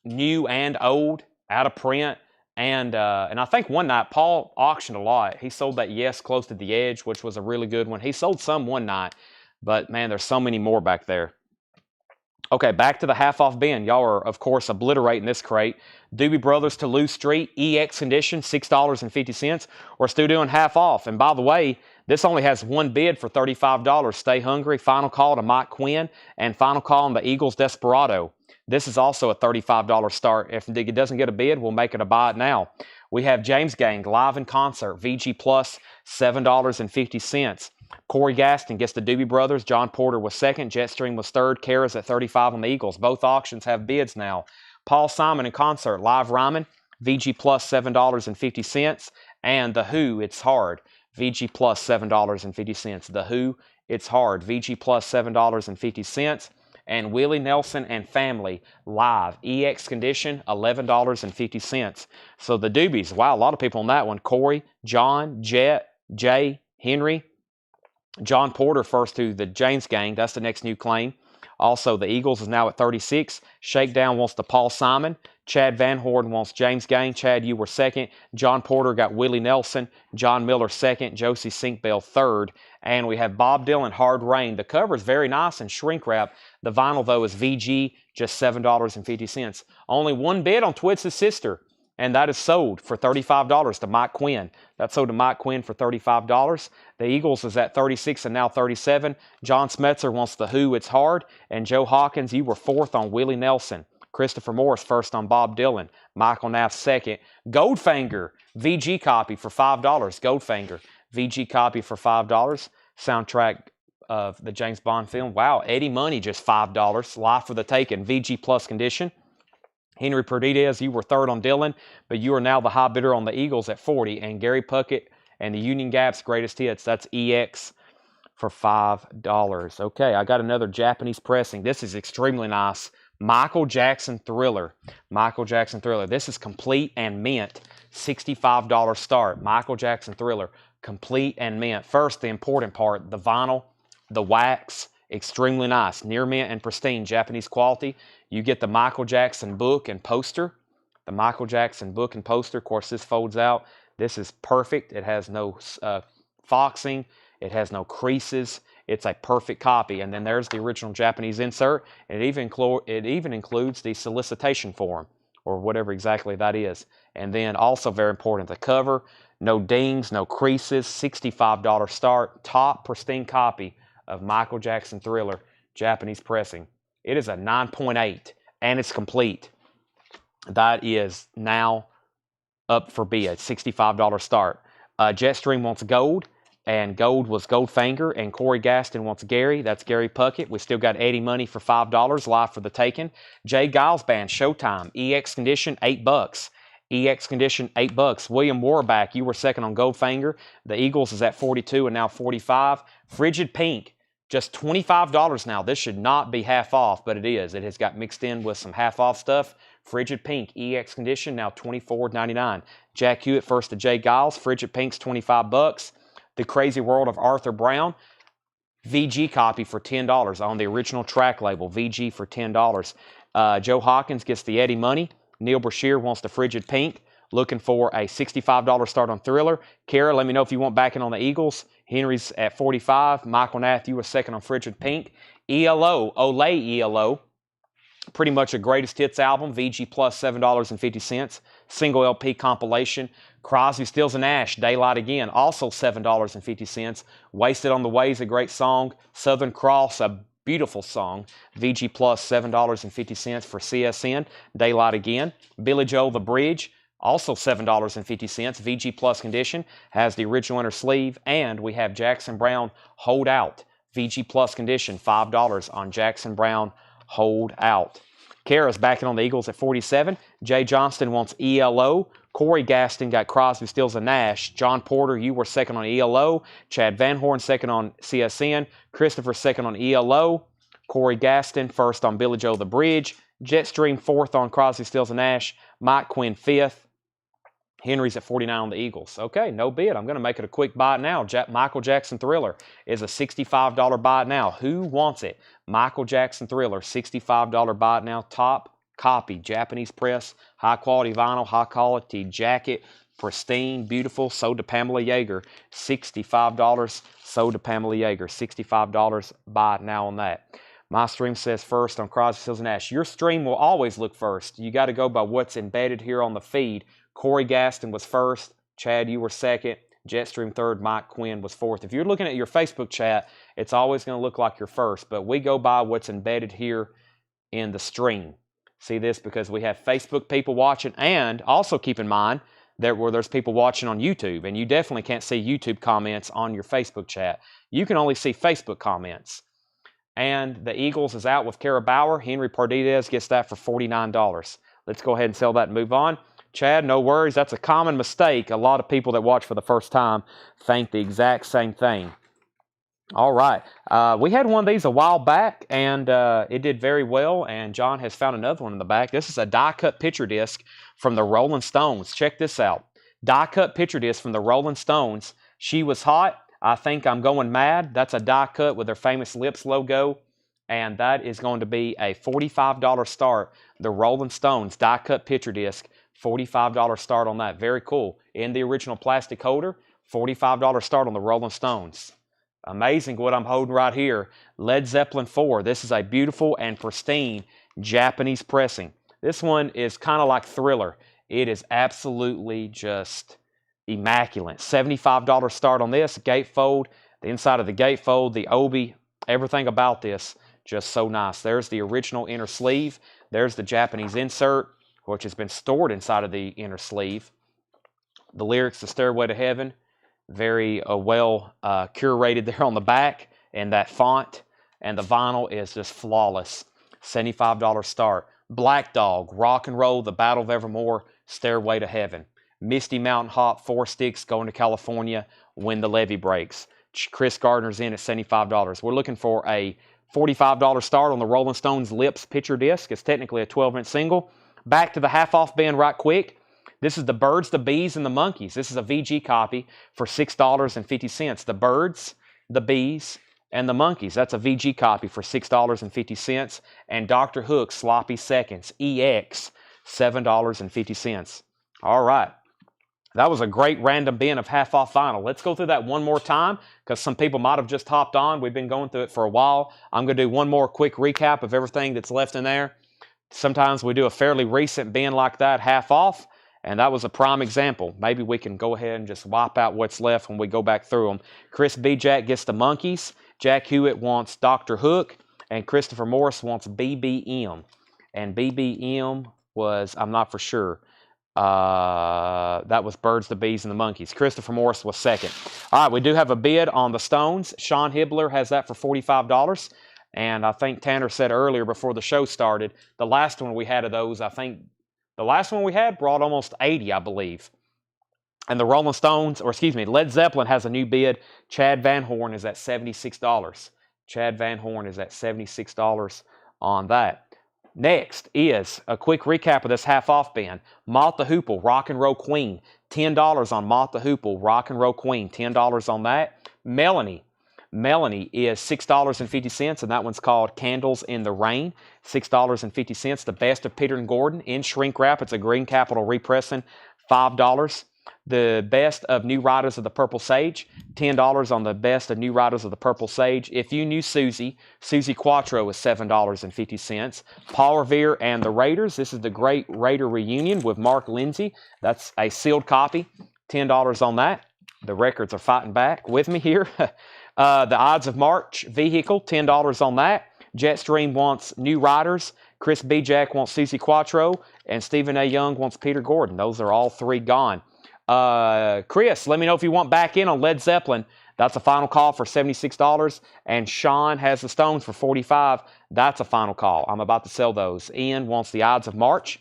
new and old, out of print. And I think one night, Paul auctioned a lot. He sold that Yes Close to the Edge, which was a really good one. He sold some one night, but man, there's so many more back there. Okay, back to the half-off bin. Y'all are, of course, obliterating this crate. Doobie Brothers Toulouse Street, EX condition, $6.50. We're still doing half off. And by the way, this only has one bid for $35. Stay Hungry, final call to Mike Quinn, and final call on the Eagles Desperado. This is also a $35 start. If it doesn't get a bid, we'll make it a buy it now. We have James Gang live in concert, VG Plus, $7.50. Corey Gaston gets the Doobie Brothers. John Porter was second. Jetstream was third. Kara's at 35 on the Eagles. Both auctions have bids now. Paul Simon in concert, live rhyming, VG Plus, $7.50. And The Who, It's Hard, VG Plus, $7.50. The Who, It's Hard, VG Plus, $7.50. And Willie Nelson and Family, live, EX condition, $11.50. So the Doobies, wow, a lot of people on that one. Corey, John, Jet, Jay, Henry. John Porter first to the James Gang. That's the next new claim. Also, the Eagles is now at 36. Shakedown wants the Paul Simon. Chad Van Horn wants James Gang. Chad, you were second. John Porter got Willie Nelson. John Miller second. Josie Sinkbell third. And we have Bob Dylan, Hard Rain. The cover is very nice and shrink wrap. The vinyl, though, is VG, just $7.50. Only one bid on Twisted Sister, and that is sold for $35 to Mike Quinn. That's sold to Mike Quinn for $35. The Eagles is at 36 and now 37. John Smetzer wants The Who, It's Hard. And Joe Hawkins, you were fourth on Willie Nelson. Christopher Morris first on Bob Dylan. Michael Knapp second. Goldfinger, VG copy for $5. Goldfinger, VG copy for $5. Soundtrack of the James Bond film. Wow, Eddie Money, just $5. Life for the Taken, VG Plus condition. Henry Perdidez, you were third on Dylan, but you are now the high bidder on the Eagles at 40. And Gary Puckett and the Union Gap's Greatest Hits, that's EX for $5. Okay, I got another Japanese pressing. This is extremely nice. Michael Jackson Thriller. Michael Jackson Thriller. This is complete and mint. $65 start. Michael Jackson Thriller. Complete and mint. First, the important part, the vinyl, the wax, extremely nice. Near mint and pristine Japanese quality. You get the Michael Jackson book and poster. The Michael Jackson book and poster. Of course, this folds out. This is perfect. It has no foxing. It has no creases. It's a perfect copy. And then there's the original Japanese insert. And it even includes the solicitation form, or whatever exactly that is. And then also very important, the cover. No dings, no creases, $65 start. Top pristine copy of Michael Jackson Thriller, Japanese pressing. It is a 9.8 and it's complete. That is now up for bid, $65 start. Jetstream wants gold, and gold was Goldfinger, and Corey Gaston wants Gary. That's Gary Puckett. We still got Eddie Money for $5 live for the taking. Jay Giles Band, Showtime, EX Condition, $8. EX Condition, $8. William Warback, you were second on Goldfinger. The Eagles is at 42 and now 45. Frigid Pink, just $25 now. This should not be half off, but it is. It has got mixed in with some half off stuff. Frigid Pink, EX Condition, now $24.99. Jack Hewitt first to Jay Giles. Frigid Pink's $25. The Crazy World of Arthur Brown, VG copy for $10 on the original track label. VG for $10. Joe Hawkins gets the Eddie Money. Neil Brashear wants the Frigid Pink. Looking for a $65 start on Thriller. Kara, let me know if you want backing on the Eagles. Henry's at 45. Michael Nath, you were second on Frigid Pink. ELO, Olay ELO. Pretty much a greatest hits album. VG plus $7.50. Single LP compilation. Crosby, Stills, and Nash, Daylight Again, also $7.50. Wasted on the Way is a great song. Southern Cross, a beautiful song. VG plus $7.50 for CSN, Daylight Again. Billy Joel, The Bridge, also $7.50. VG plus condition, has the original inner sleeve. And we have Jackson Browne, Hold Out. VG plus condition, $5 on Jackson Browne, Hold Out. Kara's backing on the Eagles at 47. Jay Johnston wants ELO. Corey Gaston got Crosby, Stills, and Nash. John Porter, you were second on ELO. Chad Van Horn second on CSN. Christopher second on ELO. Corey Gaston first on Billy Joel, The Bridge. Jetstream fourth on Crosby, Stills, and Nash. Mike Quinn fifth. Henry's at 49 on the Eagles. Okay, no bid. I'm going to make it a quick buy now. Michael Jackson Thriller is a $65 buy now. Who wants it? Michael Jackson Thriller, $65 buy now. Top copy, Japanese press, high quality vinyl, high quality jacket, pristine, beautiful. Sold to Pamela Yeager, $65. Sold to Pamela Yeager, $65 buy now on that. My stream says first on Crosby, Stills, and Nash. Your stream will always look first. You got to go by what's embedded here on the feed. Corey Gaston was first. Chad, you were second. Jetstream third. Mike Quinn was fourth. If you're looking at your Facebook chat, it's always going to look like you're first, but we go by what's embedded here in the stream. See this? Because we have Facebook people watching, and also keep in mind that there's people watching on YouTube, and you definitely can't see YouTube comments on your Facebook chat. You can only see Facebook comments. And the Eagles is out with Kara Bauer. Henry Pardidez gets that for $49. Let's go ahead and sell that and move on. Chad, no worries. That's a common mistake. A lot of people that watch for the first time think the exact same thing. All right. We had one of these a while back, and it did very well, and John has found another one in the back. This is a die-cut picture disc from the Rolling Stones. Check this out. Die-cut picture disc from the Rolling Stones. She Was Hot. I Think I'm Going Mad. That's a die-cut with their famous Lips logo, and that is going to be a $45 start. The Rolling Stones die-cut picture disc. $45 start on that. Very cool. In the original plastic holder, $45 start on the Rolling Stones. Amazing what I'm holding right here. Led Zeppelin 4. This is a beautiful and pristine Japanese pressing. This one is kind of like Thriller. It is absolutely just immaculate. $75 start on this. Gatefold. The inside of the gatefold, the obi, everything about this, just so nice. There's the original inner sleeve. There's the Japanese insert, which has been stored inside of the inner sleeve. The lyrics, The Stairway to Heaven, very well curated there on the back, and that font, and the vinyl is just flawless. $75 start. Black Dog, Rock and Roll, The Battle of Evermore, Stairway to Heaven. Misty Mountain Hop, 4 Sticks, Going to California, When the Levee Breaks. Chris Gardner's in at $75. We're looking for a $45 start on the Rolling Stones Lips picture disc. It's technically a 12-inch single. Back to the half-off bin right quick. This is the Birds, the Bees, and the Monkeys. This is a VG copy for $6.50. The Birds, the Bees, and the Monkeys. That's a VG copy for $6.50. And Dr. Hook's Sloppy Seconds, EX, $7.50. All right. That was a great random bin of half-off vinyl. Let's go through that one more time because some people might have just hopped on. We've been going through it for a while. I'm going to do one more quick recap of everything that's left in there. Sometimes we do a fairly recent bin like that, half off, And that was a prime example. Maybe we can go ahead and just wipe out what's left when we go back through them. Chris B. Jack gets the Monkeys. Jack Hewitt wants Dr. Hook. And Christopher Morris wants BBM. And BBM was, I'm not for sure. That was Birds, the Bees, and the Monkeys. Christopher Morris was second. All right, we do have a bid on the Stones. Sean Hibbler has that for $45. And I think Tanner said earlier before the show started, the last one we had of those, I think the last one we had brought almost 80, I believe. And the Rolling Stones, or excuse me, Led Zeppelin has a new bid. Chad Van Horn is at $76. Chad Van Horn is at $76 on that. Next is a quick recap of this half-off bin. Moth the Hoople, Rock and Roll Queen. $10 on Moth the Hoople, Rock and Roll Queen. $10 on that. Melanie is $6.50, and that one's called Candles in the Rain. $6.50. The Best of Peter and Gordon in shrink wrap. It's a Green Capital repressing. $5. The Best of New Riders of the Purple Sage. $10 on the Best of New Riders of the Purple Sage. If you knew Susie Quattro is $7.50. Paul Revere and the Raiders. This is the Great Raider Reunion with Mark Lindsay. That's a sealed copy. $10 on that. The records are fighting back with me here. The Odds of March vehicle, $10 on that. Jetstream wants New Riders. Chris B. Jack wants Susie Quattro. And Stephen A. Young wants Peter Gordon. Those are all three gone. Chris, let me know if you want back in on Led Zeppelin. That's a final call for $76. And Sean has the Stones for $45. That's a final call. I'm about to sell those. Ian wants the Odds of March.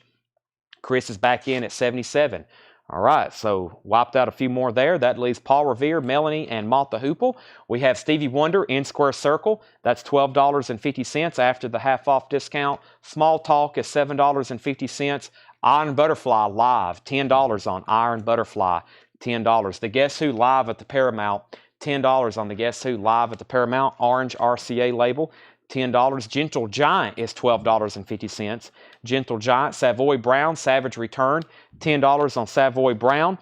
Chris is back in at $77. All right, so wiped out a few more there. That leaves Paul Revere, Melanie, and Moth the Hoople. We have Stevie Wonder in Square Circle. That's $12.50 after the half-off discount. Small Talk is $7.50. Iron Butterfly Live, $10 on Iron Butterfly, $10. The Guess Who Live at the Paramount, $10 on the Guess Who Live at the Paramount. Orange RCA label, $10. Gentle Giant is $12.50. Gentle Giant, Savoy Brown, Savage Return, $10 on Savoy Brown.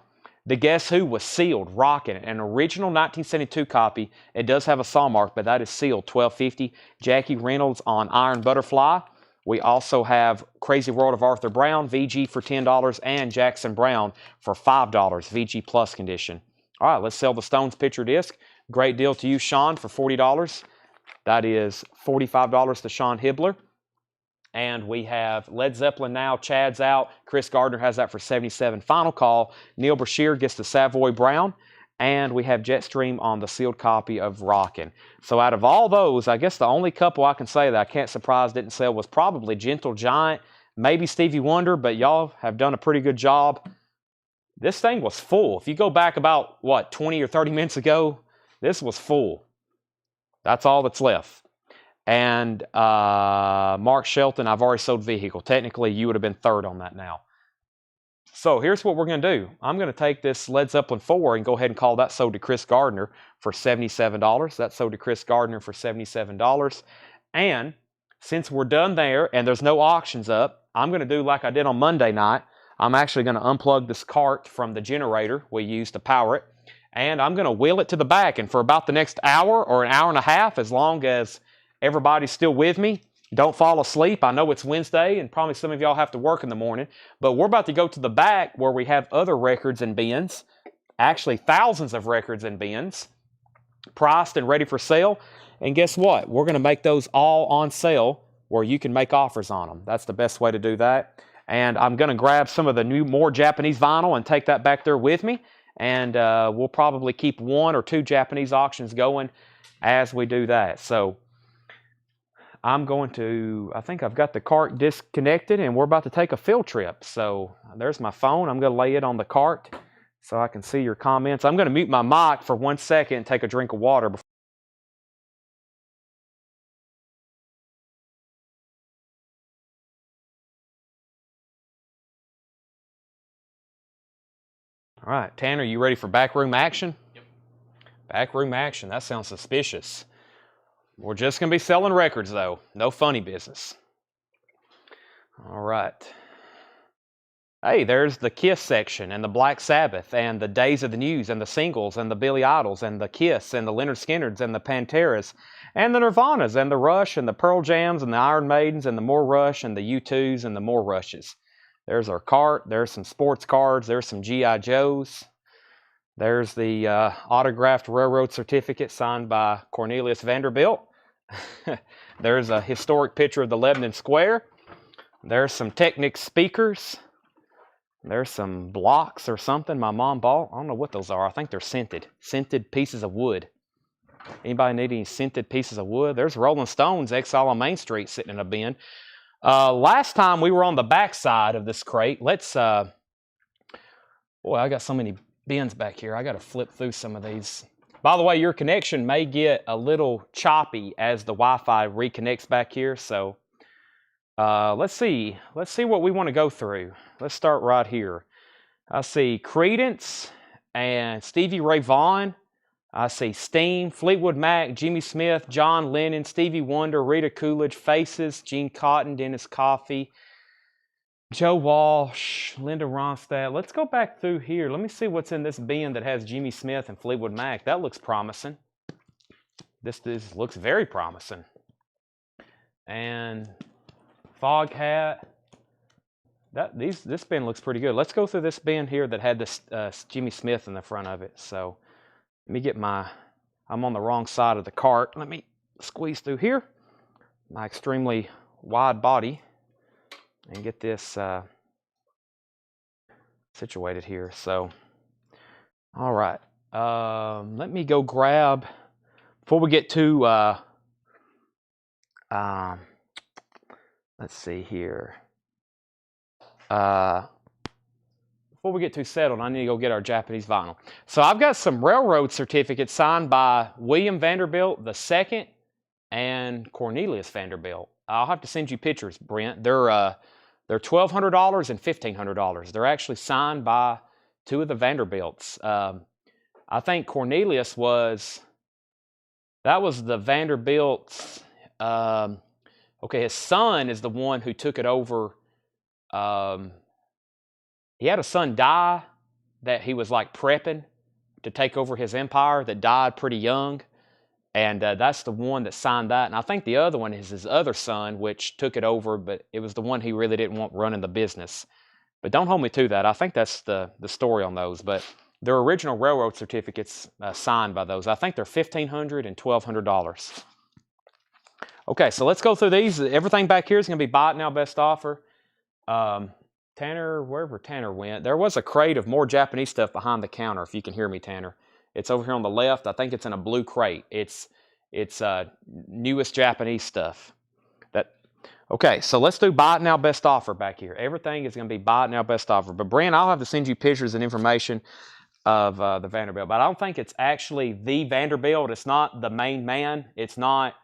The Guess Who was sealed, rocking it. An original 1972 copy. It does have a saw mark, but that is sealed, $12.50. Jackie Reynolds on Iron Butterfly. We also have Crazy World of Arthur Brown, VG for $10, and Jackson Brown for $5, VG Plus condition. All right, let's sell the Stones picture disc. Great deal to you, Sean, for $40. That is $45 to Sean Hibbler. And we have Led Zeppelin now. Chad's out. Chris Gardner has that for $77. Final call. Neil Brashear gets the Savoy Brown. And we have Jetstream on the sealed copy of Rockin'. So out of all those, I guess the only couple I can say that I can't surprise didn't sell was probably Gentle Giant, maybe Stevie Wonder, but y'all have done a pretty good job. This thing was full. If you go back about, 20 or 30 minutes ago, this was full. That's all that's left. And Mark Shelton, I've already sold vehicle. Technically, you would have been third on that now. So here's what we're going to do. I'm going to take this Led Zeppelin 4 and go ahead and call that sold to Chris Gardner for $77. That's sold to Chris Gardner for $77. And since we're done there and there's no auctions up, I'm going to do like I did on Monday night. I'm actually going to unplug this cart from the generator we use to power it. And I'm going to wheel it to the back. And for about the next hour or an hour and a half, as long as everybody's still with me, don't fall asleep. I know it's Wednesday and probably some of y'all have to work in the morning, but we're about to go to the back where we have other records and bins, actually thousands of records and bins, priced and ready for sale. And guess what? We're going to make those all on sale where you can make offers on them. That's the best way to do that. And I'm going to grab some of the more Japanese vinyl and take that back there with me. And we'll probably keep 1 or 2 Japanese auctions going as we do that. So I'm going to, I think I've got the cart disconnected and we're about to take a field trip. So there's my phone. I'm going to lay it on the cart so I can see your comments. I'm going to mute my mic for 1 second and take a drink of water before. All right, Tanner, you ready for backroom action? Yep. Backroom action, that sounds suspicious. We're just going to be selling records, though. No funny business. All right. Hey, there's the Kiss section and the Black Sabbath and the Days of the News and the singles and the Billy Idols and the Kiss and the Lynyrd Skynyrd's and the Panteras and the Nirvanas and the Rush and the Pearl Jams and the Iron Maidens and the more Rush and the U2s and the more Rushes. There's our cart. There's some sports cards. There's some G.I. Joes. There's the autographed railroad certificate signed by Cornelius Vanderbilt. There's a historic picture of the Lebanon Square. There's some Technic speakers. There's some blocks or something my mom bought. I don't know what those are. I think they're scented pieces of wood. Anybody need any scented pieces of wood? There's Rolling Stones, Exile on Main Street, sitting in a bin. Last time we were on the back side of this crate. Let's, boy, I got so many bins back here. I got to flip through some of these. By the way, your connection may get a little choppy as the Wi-Fi reconnects back here. So let's see what we want to go through. Let's start right here. I see Creedence and Stevie Ray Vaughan. I see Steam, Fleetwood Mac, Jimmy Smith, John Lennon, Stevie Wonder, Rita Coolidge, Faces, Gene Cotton, Dennis Coffey, Joe Walsh, Linda Ronstadt. Let's go back through here. Let me see what's in this bin that has Jimmy Smith and Fleetwood Mac. That looks promising. This looks very promising. And Foghat. This bin looks pretty good. Let's go through this bin here that had this Jimmy Smith in the front of it. So let me get I'm on the wrong side of the cart. Let me squeeze through here, my extremely wide body, and get this situated here. So, all right. Let me go grab, before we get to, let's see here. Before we get too settled, I need to go get our Japanese vinyl. So I've got some railroad certificates signed by William Vanderbilt II and Cornelius Vanderbilt. I'll have to send you pictures, Brent. They're $1,200 and $1,500. They're actually signed by two of the Vanderbilts. I think Cornelius was the Vanderbilt's. Okay, his son is the one who took it over. He had a son die that he was like prepping to take over his empire that died pretty young. And that's the one that signed that. And I think the other one is his other son, which took it over, but it was the one he really didn't want running the business. But don't hold me to that. I think that's the story on those. But they're original railroad certificates signed by those. I think they're $1,500 and $1,200. Okay, so let's go through these. Everything back here is going to be buy it now, best offer. Tanner, wherever Tanner went, there was a crate of more Japanese stuff behind the counter, if you can hear me, Tanner. It's over here on the left. I think it's in a blue crate. It's newest Japanese stuff. Okay, so let's do buy it now, best offer back here. Everything is going to be buy it now, best offer. But Brent, I'll have to send you pictures and information of the Vanderbilt. But I don't think it's actually the Vanderbilt. It's not the main man. It's not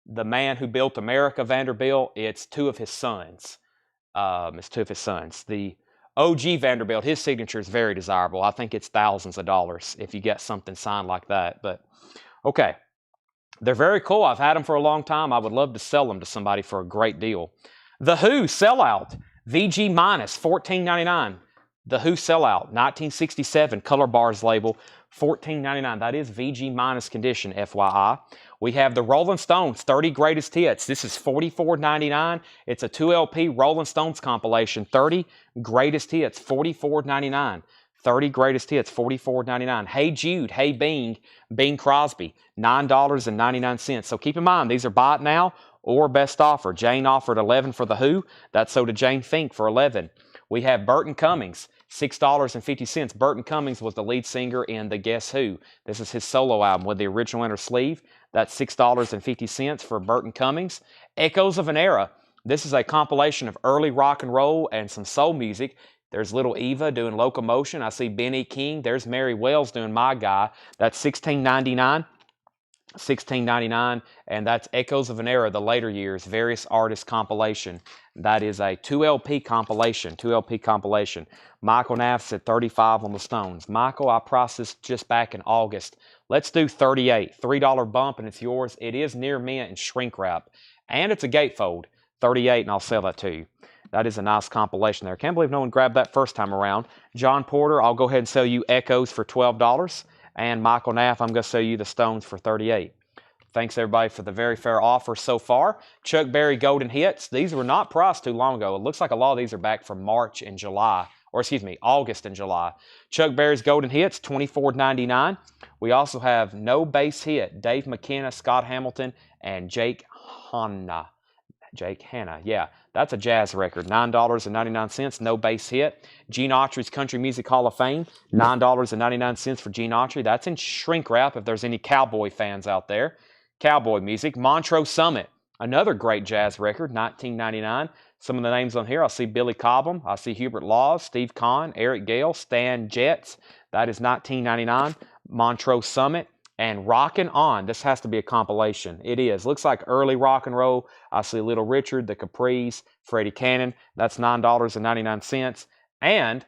the man who built America, Vanderbilt. It's two of his sons. The OG Vanderbilt, his signature is very desirable. I think it's thousands of dollars if you get something signed like that. But okay, they're very cool. I've had them for a long time. I would love to sell them to somebody for a great deal. The Who sellout, VG minus, $14.99. The Who sellout, 1967, color bars label, $14.99. That is VG minus condition, FYI. We have the Rolling Stones 30 Greatest Hits. This is $44.99. It's a 2LP Rolling Stones compilation. 30 Greatest Hits, $44.99. 30 Greatest Hits, $44.99. Hey Jude, Hey Bing Crosby, $9.99. So keep in mind, these are buy it now or best offer. Jane offered $11 for the Who. That's so did Jane Fink for $11. We have Burton Cummings, $6.50. Burton Cummings was the lead singer in the Guess Who. This is his solo album with the original inner sleeve. That's $6.50 for Burton Cummings. Echoes of an Era. This is a compilation of early rock and roll and some soul music. There's Little Eva doing Locomotion. I see Benny King. There's Mary Wells doing My Guy. That's $16.99. $16.99, and that's Echoes of an Era, the later years, various artists compilation. That is a 2LP compilation. Michael Knapp said 35 on the Stones. Michael, I processed just back in August. Let's do 38, $3 bump, and it's yours. It is near mint and shrink wrap, and it's a gatefold. 38, and I'll sell that to you. That is a nice compilation there. Can't believe no one grabbed that first time around. John Porter, I'll go ahead and sell you Echoes for $12. And Michael Knapp, I'm going to sell you the Stones for $38. Thanks everybody for the very fair offer so far. Chuck Berry Golden Hits. These were not priced too long ago. It looks like a lot of these are back from March and July, or excuse me, August and July. Chuck Berry's Golden Hits, $24.99. We also have No Base Hit, Dave McKenna, Scott Hamilton, and Jake Hanna. Jake Hanna, yeah, that's a jazz record, $9.99, No Base Hit. Gene Autry's Country Music Hall of Fame, $9.99 for Gene Autry. That's in shrink wrap if there's any cowboy fans out there. Cowboy music. Montrose Summit, another great jazz record, $19.99. Some of the names on here, I see Billy Cobham, I see Hubert Laws, Steve Kahn, Eric Gale, Stan Getz. That is $19.99. Montrose Summit. And Rockin' On, this has to be a compilation. It is. Looks like early rock and roll. I see Little Richard, The Capri's, Freddie Cannon. That's $9.99. And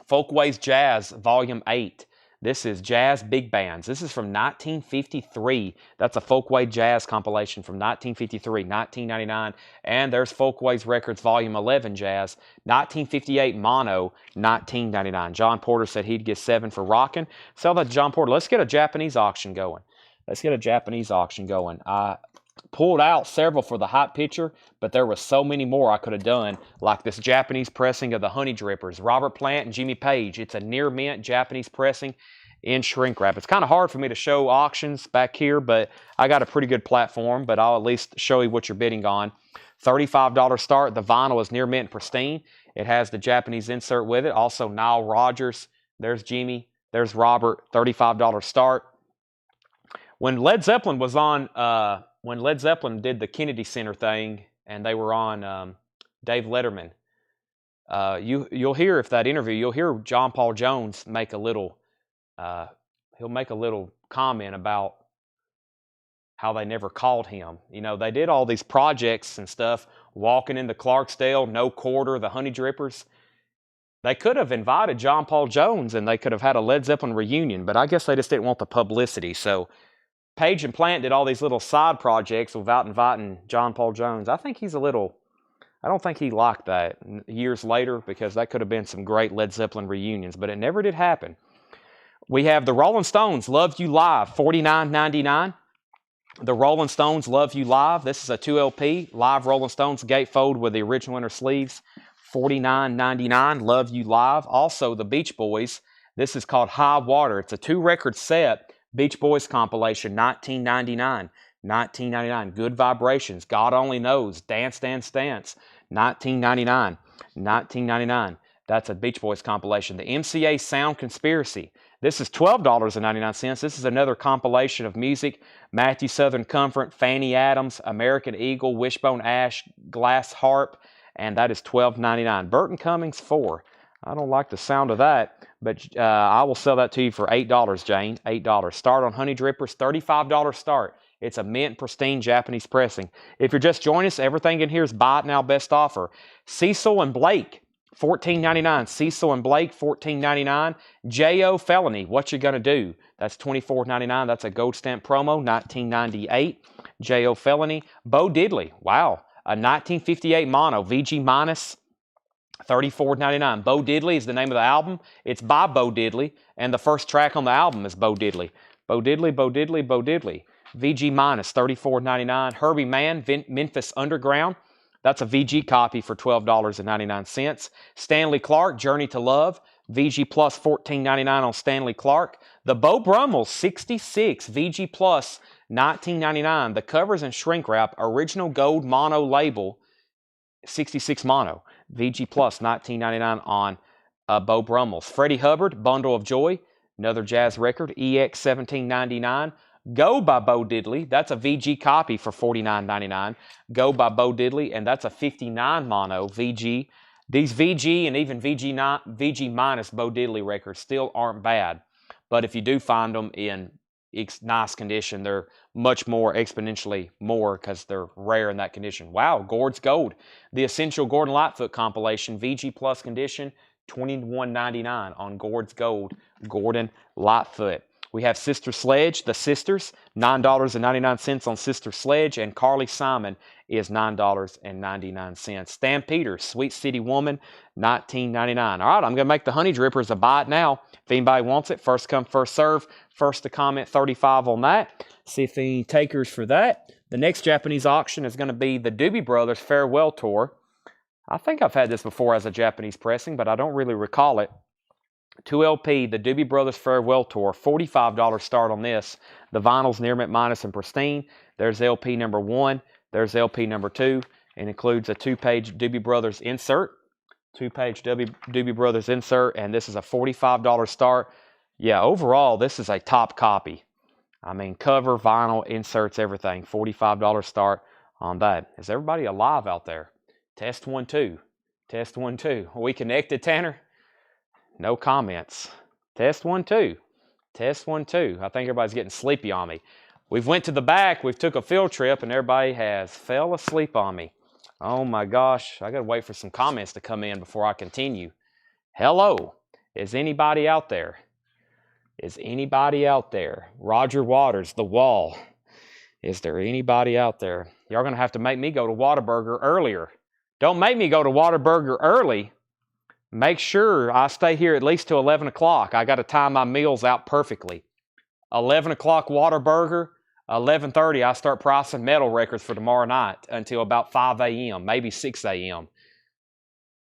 Folkways Jazz, Volume 8. This is Jazz Big Bands. This is from 1953. That's a Folkways Jazz compilation from 1953, $19.99. And there's Folkways Records Volume 11 Jazz, 1958 Mono, $19.99. John Porter said he'd get 7 for Rockin'. Sell that to John Porter. Let's get a Japanese auction going. I pulled out several for the hot picture, but there were so many more I could have done, like this Japanese pressing of the Honey Drippers, Robert Plant and Jimmy Page. It's a near mint Japanese pressing in shrink wrap. It's kind of hard for me to show auctions back here, but I got a pretty good platform, but I'll at least show you what you're bidding on. $35 start. The vinyl is near mint and pristine. It has the Japanese insert with it. Also Nile Rodgers. There's Jimmy. There's Robert. $35 start. When Led Zeppelin was on, when Led Zeppelin did the Kennedy Center thing, and they were on Dave Letterman, you'll hear, if that interview, you'll hear John Paul Jones make a little, he'll make a little comment about how they never called him. You know, they did all these projects and stuff, Walking into Clarksdale, No Quarter, the Honey Drippers. They could have invited John Paul Jones, and they could have had a Led Zeppelin reunion, but I guess they just didn't want the publicity, so Page and Plant did all these little side projects without inviting John Paul Jones. I think he's a little, I don't think he liked that years later, because that could have been some great Led Zeppelin reunions, but it never did happen. We have the Rolling Stones, Love You Live, $49.99. The Rolling Stones, Love You Live. This is a 2LP, live Rolling Stones gatefold with the original inner sleeves, $49.99, Love You Live. Also, the Beach Boys, this is called High Water. It's a 2-record set, Beach Boys compilation, $19.99. $19.99. Good Vibrations, God Only Knows, Dance, Dance, Dance, $19.99. $19.99. That's a Beach Boys compilation. The MCA Sound Conspiracy. This is $12.99. This is another compilation of music. Matthew Southern Comfort, Fanny Adams, American Eagle, Wishbone Ash, Glass Harp, and that is $12.99. Burton Cummings 4. I don't like the sound of that, but I will sell that to you for $8, Jane. $8. Start on Honey Drippers, $35 start. It's a mint, pristine Japanese pressing. If you're just joining us, everything in here is buy it now, best offer. Cecil and Blake, $14.99. Cecil and Blake, $14.99. J.O. Felony, What You Gonna Do? That's $24.99. That's a gold stamp promo, $19.98. J.O. Felony. Bo Diddley, wow. A 1958 mono, VG minus, $34.99. Bo Diddley is the name of the album. It's by Bo Diddley, and the first track on the album is Bo Diddley. Bo Diddley, Bo Diddley, Bo Diddley. VG minus, $34.99. Herbie Mann, Memphis Underground. That's a VG copy for $12.99. Stanley Clarke, Journey to Love. VG plus $14.99 on Stanley Clarke. The Beau Brummels, 66. VG plus $19.99. The covers and shrink wrap, original gold mono label, 66 mono. VG plus $19.99 on Beau Brummels. Freddie Hubbard, Bundle of Joy, another jazz record, EX $17.99. Go by Bo Diddley, that's a VG copy for $49.99. Go by Bo Diddley, and that's a 59 mono VG. These VG and even VG minus Bo Diddley records still aren't bad, but if you do find them in nice condition, they're much more, exponentially more, because they're rare in that condition. Wow, Gord's Gold. The Essential Gordon Lightfoot compilation, VG plus condition, $21.99 on Gord's Gold, Gordon Lightfoot. We have Sister Sledge, The Sisters, $9.99 on Sister Sledge, and Carly Simon is $9.99. Stampeder, Sweet City Woman, $19.99. All right, I'm going to make the Honey Drippers a buy it now. If anybody wants it, first come, first serve. First to comment, 35 on that. See if any takers for that. The next Japanese auction is going to be the Doobie Brothers Farewell Tour. I think I've had this before as a Japanese pressing, but I don't really recall it. 2LP, the Doobie Brothers Farewell Tour, $45 start on this. The vinyl's near mint minus and pristine. There's LP number 1. There's LP number 2. It includes a 2-page Doobie Brothers insert. 2-page Doobie Brothers insert, and this is a $45 start. Yeah, overall, this is a top copy. I mean, cover, vinyl, inserts, everything. $45 start on that. Is everybody alive out there? Test 1, 2. Test 1, 2. Are we connected, Tanner? No comments. Test 1, 2. Test 1, 2. I think everybody's getting sleepy on me. We've went to the back. We've took a field trip, and everybody has fell asleep on me. Oh, my gosh. I got to wait for some comments to come in before I continue. Hello. Is anybody out there? Is anybody out there? Roger Waters, The Wall. Is there anybody out there? Y'all going to have to make me go to Whataburger earlier. Don't make me go to Whataburger early. Make sure I stay here at least till 11 o'clock. I got to time my meals out perfectly. 11 o'clock Whataburger. 11:30 I start pricing metal records for tomorrow night until about 5 a.m., maybe 6 a.m.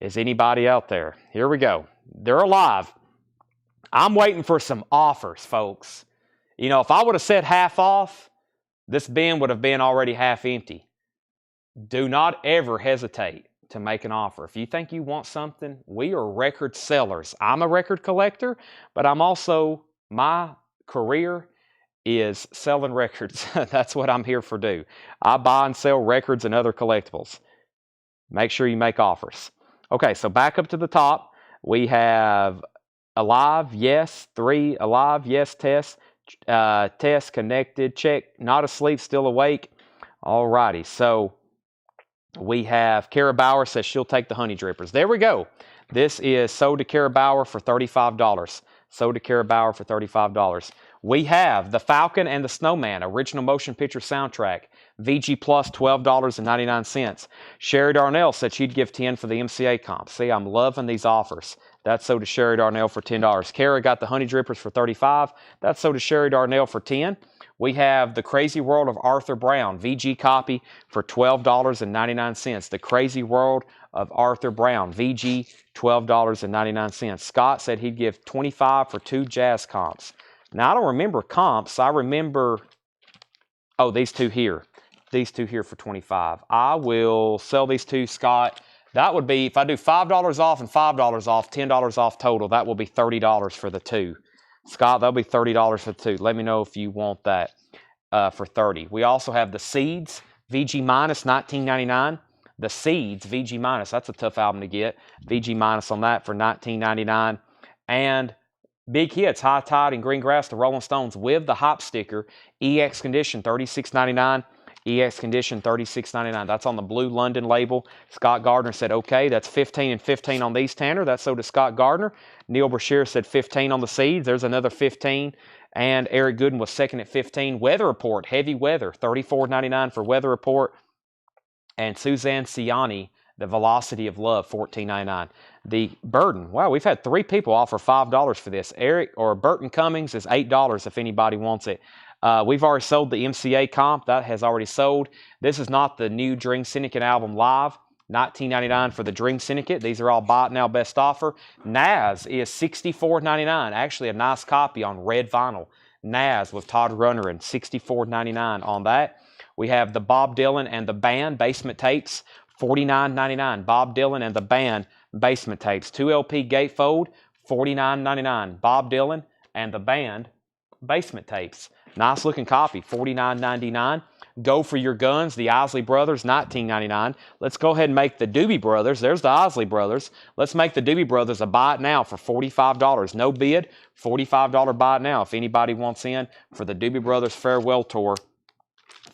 Is anybody out there? Here we go. They're alive. I'm waiting for some offers, folks. You know, if I would have said half off, this bin would have been already half empty. Do not ever hesitate to make an offer. If you think you want something, we are record sellers. I'm a record collector, but I'm also, my career is selling records. That's what I'm here for do. I buy and sell records and other collectibles. Make sure you make offers. Okay, so back up to the top. We have alive, yes. 3, alive, yes, test. Test, connected, check, not asleep, still awake. All righty, so we have Kara Bauer says she'll take the Honey Drippers. There we go. This is sold to Kara Bauer for $35. Sold to Kara Bauer for $35. We have The Falcon and the Snowman, original motion picture soundtrack. VG Plus, $12.99. Sherry Darnell said she'd give 10 for the MCA comp. See, I'm loving these offers. That's sold to Sherry Darnell for $10. Kara got the Honey Drippers for $35. That's sold to Sherry Darnell for $10. We have The Crazy World of Arthur Brown, VG copy for $12.99. The Crazy World of Arthur Brown, VG, $12.99. Scott said he'd give $25 for 2 jazz comps. Now, I don't remember comps. I remember, oh, these two here. These two here for $25. I will sell these two, Scott. That would be, if I do $5 off and $5 off, $10 off total, that will be $30 for the two. Scott, that'll be $30 for the two. Let me know if you want that for $30. We also have The Seeds, VG minus, $19.99. The Seeds, VG minus, that's a tough album to get. VG minus on that for $19.99. And Big Hits, High Tide and Green Grass, the Rolling Stones with the hop sticker, EX Condition, $36.99. EX Condition, $36.99. That's on the Blue London label. Scott Gardner said, okay, that's 15 and 15 on these, Tanner. That's so to Scott Gardner. Neil Brashear said 15 on the Seeds. There's another 15. And Eric Gooden was second at 15. Weather Report, Heavy Weather, $34.99 for Weather Report. And Suzanne Ciani, The Velocity of Love, $14.99. The Burden, wow, we've had 3 people offer $5 for this. Eric or Burton Cummings is $8 if anybody wants it. We've already sold the MCA comp. That has already sold. This is not the new Dream Syndicate album live. $19.99 for the Dream Syndicate. These are all buy it now best offer. Naz is $64.99. Actually a nice copy on red vinyl. Naz with Todd Runner and $64.99 on that. We have the Bob Dylan and the Band Basement Tapes, $49.99. Bob Dylan and the Band Basement Tapes. 2LP Gatefold, $49.99. Bob Dylan and the Band Basement Tapes. Nice looking copy, $49.99. Go for Your Guns, the Isley Brothers, $19.99. Let's go ahead and make the Doobie Brothers. There's the Isley Brothers. Let's make the Doobie Brothers a buy it now for $45. No bid, $45 buy it now. If anybody wants in for the Doobie Brothers Farewell Tour,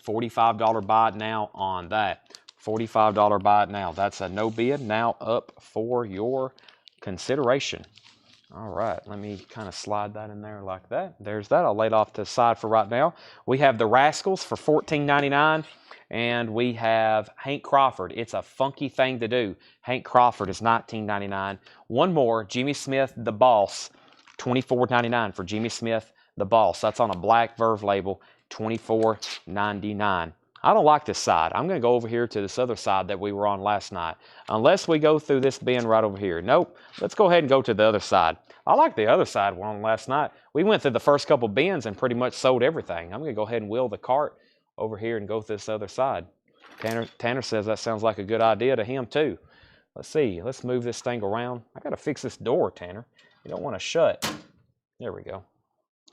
$45 buy it now on that. $45 buy it now. That's a no bid, now up for your consideration. All right, let me kind of slide that in there like that. There's that. I'll lay it off to the side for right now. We have the Rascals for $14.99, and we have Hank Crawford. It's a funky thing to do. Hank Crawford is $19.99. One more, Jimmy Smith, The Boss, $24.99 for Jimmy Smith, The Boss. That's on a black Verve label, $24.99. I don't like this side. I'm going to go over here to this other side that we were on last night. Unless we go through this bin right over here. Nope. Let's go ahead and go to the other side. I like the other side one last night. We went through the first couple bins and pretty much sold everything. I'm going to go ahead and wheel the cart over here and go to this other side. Tanner says that sounds like a good idea to him too. Let's see. Let's move this thing around. I got to fix this door, Tanner. You don't want to shut. There we go.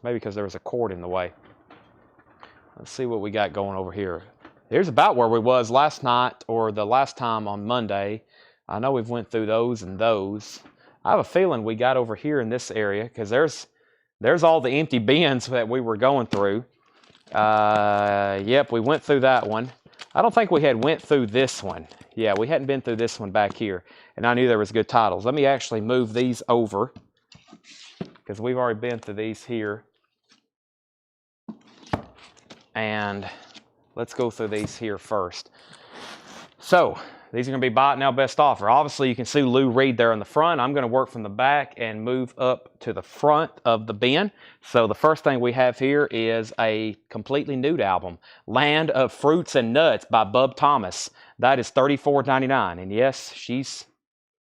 Maybe because there was a cord in the way. Let's see what we got going over here. Here's about where we was last night or the last time on Monday. I know we've went through those and those. I have a feeling we got over here in this area because there's all the empty bins that we were going through. Yep, we went through that one. I don't think we had went through this one. Yeah, we hadn't been through this one back here. And I knew there was good titles. Let me actually move these over because we've already been through these here. And let's go through these here first. So, these are going to be buy it now, best offer. Obviously, you can see Lou Reed there in the front. I'm going to work from the back and move up to the front of the bin. So, the first thing we have here is a completely nude album, Land of Fruits and Nuts by Bub Thomas. That is $34.99. And yes, she's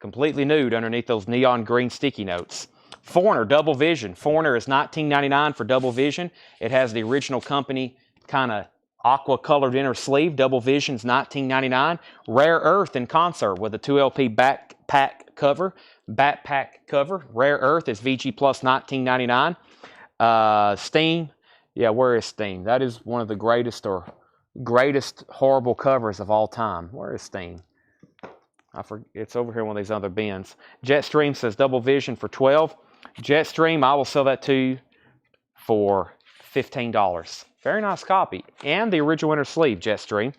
completely nude underneath those neon green sticky notes. Foreigner, Double Vision. Foreigner is $19.99 for Double Vision. It has the original company kind of aqua colored inner sleeve. Double Vision's $19.99. Rare Earth in concert with a 2LP backpack cover. Rare Earth is VG Plus $19.99. Steam. Yeah, where is Steam? That is one of the greatest horrible covers of all time. Where is Steam? I forget. It's over here in one of these other bins. Jetstream says Double Vision for $12. Jetstream, I will sell that to you for $15. Very nice copy. And the original inner sleeve, Jetstream.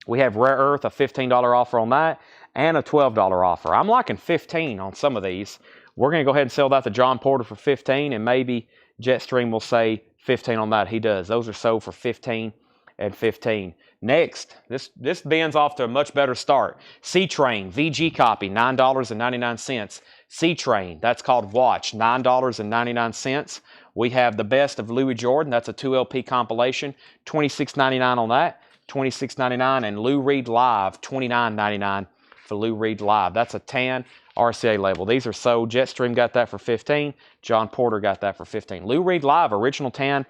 We have Rare Earth, a $15 offer on that, and a $12 offer. I'm liking $15 on some of these. We're going to go ahead and sell that to John Porter for $15, and maybe Jetstream will say $15 on that. He does. Those are sold for $15 and $15. Next, this bin's off to a much better start. C-Train, VG copy, $9.99. C-Train, that's called Watch, $9.99. We have the best of Louis Jordan. That's a 2LP compilation, $26.99 on that, $26.99. And Lou Reed Live, $29.99 for Lou Reed Live. That's a tan RCA label. These are sold. Jetstream got that for $15. John Porter got that for $15. Lou Reed Live, original tan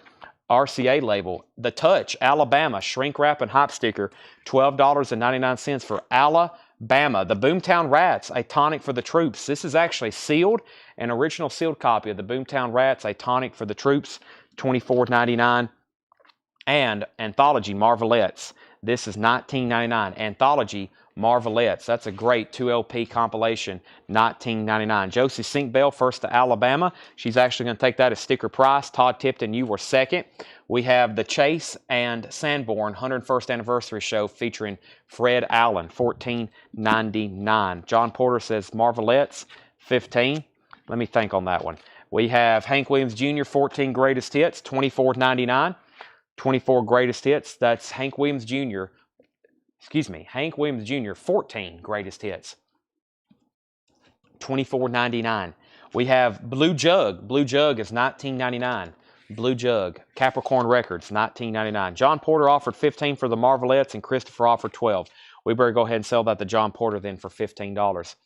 RCA label. The Touch, Alabama, shrink wrap and hop sticker, $12.99 for Alabama. The Boomtown Rats, a tonic for the troops. This is actually sealed, an original sealed copy of the Boomtown Rats, a tonic for the troops, $24.99. And Anthology Marvelettes. This is $19.99. Anthology Marvelettes. That's a great 2LP compilation, $19.99. Josie Sinkbell, first to Alabama. She's actually going to take that as sticker price. Todd Tipton, you were second. We have the Chase and Sanborn 101st Anniversary Show featuring Fred Allen, $14.99. John Porter says Marvelettes, $15. Let me think on that one. We have Hank Williams Jr., 14 Greatest Hits, $24.99. 24 Greatest Hits. That's Hank Williams Jr. Hank Williams Jr., 14 Greatest Hits, $24.99. We have Blue Jug. Blue Jug is $19.99. Blue Jug. Capricorn Records, $19.99. John Porter offered $15 for the Marvelettes, and Christopher offered $12. We better go ahead and sell that to John Porter then for $15.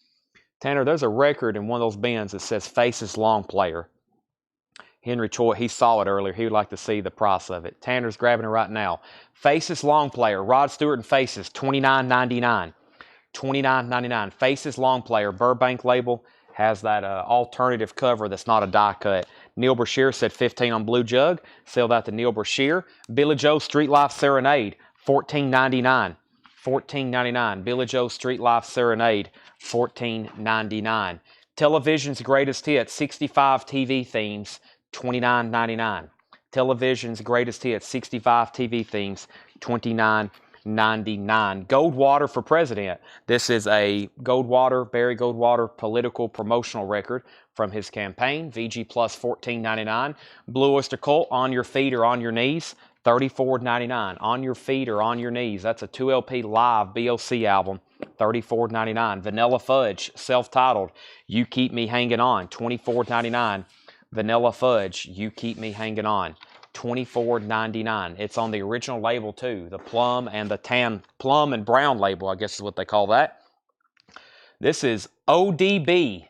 Tanner, there's a record in one of those bins that says Faces Long Player. Henry Choi, he saw it earlier. He would like to see the price of it. Tanner's grabbing it right now. Faces Long Player, Rod Stewart and Faces, $29.99. $29.99. Faces Long Player, Burbank label, has that alternative cover that's not a die cut. Neil Brashear said $15 on Blue Jug. Sell that to Neil Brashear. Billy Joe Street Life Serenade, $14.99. $14.99. Billy Joe Street Life Serenade, $14.99. Television's Greatest Hits, 65 TV themes, $29.99. Television's Greatest Hits, 65 TV themes, $29.99. $14.99. Goldwater for president. This is a Barry Goldwater political promotional record from his campaign. VG Plus $14.99. Blue Oyster Cult, On Your Feet or On Your Knees, $34.99. On Your Feet or On Your Knees. That's a 2LP live BOC album, $34.99. Vanilla Fudge, self-titled, You Keep Me Hanging On, $24.99. Vanilla Fudge, You Keep Me Hanging On, $24.99. It's on the original label too, the plum and the tan, plum and brown label, I guess is what they call that. This is ODB,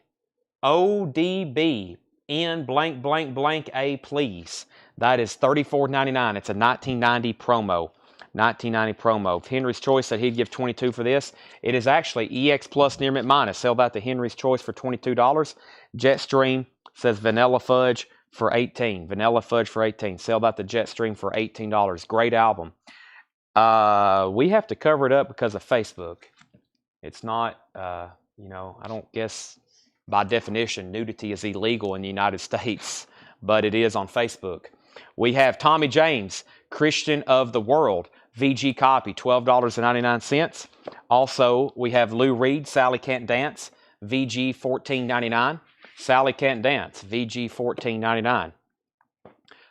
in blank blank blank A please. That is $34.99. It's a 1990 promo. 1990 promo. If Henry's Choice said he'd give $22 for this, it is actually EX Plus Near Mint Minus. Sell that to Henry's Choice for $22. Jetstream says Vanilla Fudge for $18. Vanilla Fudge for $18. Sell that to Jetstream for $18. Great album. We have to cover it up because of Facebook. It's not, you know, I don't guess by definition nudity is illegal in the United States, but it is on Facebook. We have Tommy James, Christian of the World, VG copy, $12.99. Also, we have Lou Reed, Sally Can't Dance, VG $14.99. Sally Can't Dance, VG $14.99.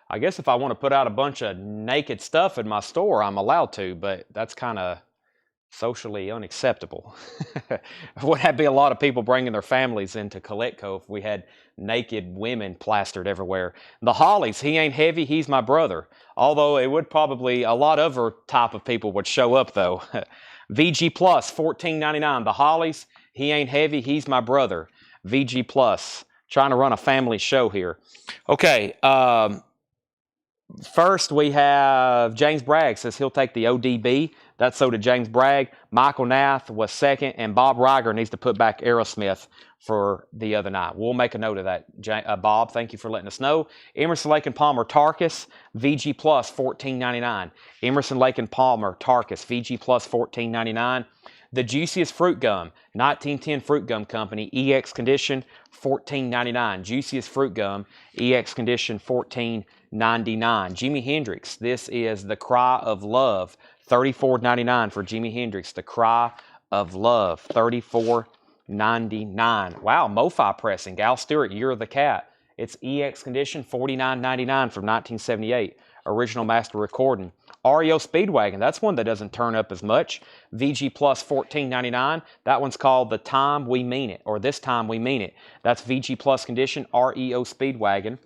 I guess if I want to put out a bunch of naked stuff in my store, I'm allowed to, but that's kind of socially unacceptable. Would have be a lot of people bringing their families into Coletco if we had naked women plastered everywhere. The Hollies, He Ain't Heavy, He's My Brother. Although it would probably, a lot of other type of people would show up though. VG Plus, $14.99. The Hollies, He Ain't Heavy, He's My Brother. VG Plus. Trying to run a family show here. Okay, first we have James Bragg says he'll take the ODB. That's so to James Bragg. Michael Nath was second, and Bob Riger needs to put back Aerosmith for the other night. We'll make a note of that, Bob. Thank you for letting us know. Emerson, Lake and Palmer, Tarkus, VG Plus, $14.99. Emerson, Lake and Palmer, Tarkus, VG Plus, $14.99. The Juiciest Fruit Gum, 1910 Fruit Gum Company, EX Condition, $14.99. Juiciest Fruit Gum, EX Condition, $14.99. Jimi Hendrix, this is The Cry of Love, $34.99 for Jimi Hendrix. The Cry of Love, $34.99. Wow, MoFi pressing. Al Stewart, Year of the Cat. It's EX Condition, $49.99 from 1978. Original master recording. REO Speedwagon, that's one that doesn't turn up as much. VG Plus, $14.99. That one's called The Time We Mean It, or This Time We Mean It. That's VG Plus condition, REO Speedwagon,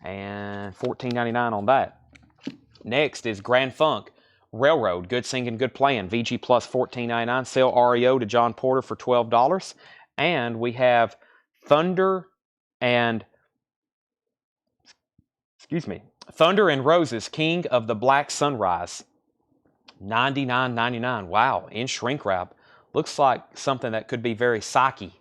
and $14.99 on that. Next is Grand Funk Railroad, Good Singing, Good Playing, VG Plus, $14.99. Sell REO to John Porter for $12. And we have Thunder and Roses, King of the Black Sunrise, $99.99. Wow, in shrink wrap. Looks like something that could be very psyche.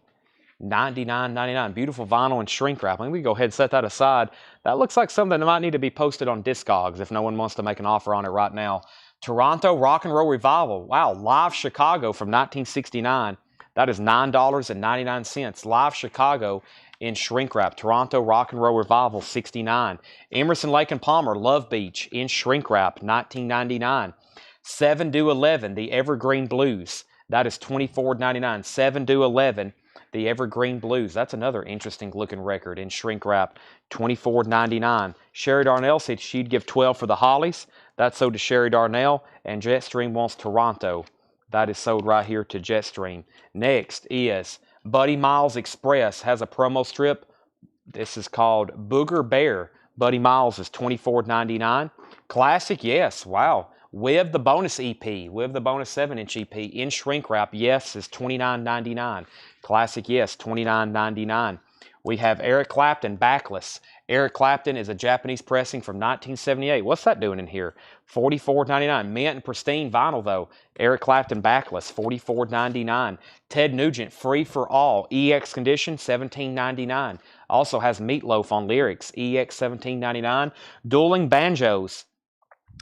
$99.99. Beautiful vinyl and shrink wrap. I'm going to go ahead and set that aside. That looks like something that might need to be posted on Discogs if no one wants to make an offer on it right now. Toronto Rock and Roll Revival. Wow, Live Chicago from 1969. That is $9.99. Live Chicago in shrink wrap. Toronto Rock and Roll Revival, $69. Emerson, Lake and Palmer, Love Beach in shrink wrap, $19.99. 7 to 11, the Evergreen Blues. That is $24.99. 7 to 11, the Evergreen Blues. That's another interesting looking record in shrink wrap, $24.99. Sherry Darnell said she'd give $12 for the Hollies. That's sold to Sherry Darnell, and Jetstream wants Toronto. That is sold right here to Jetstream. Next is Buddy Miles Express has a promo strip. This is called Booger Bear. Buddy Miles is $24.99. Classic, yes, wow. With the bonus EP, with the bonus 7-inch EP in shrink wrap, yes, is $29.99. Classic, yes, $29.99. We have Eric Clapton, Backless. Eric Clapton is a Japanese pressing from 1978. What's that doing in here? $44.99. Mint and pristine vinyl, though. Eric Clapton, Backless, $44.99. Ted Nugent, Free for All. EX condition, $17.99. Also has Meatloaf on lyrics. EX, $17.99. Dueling Banjos.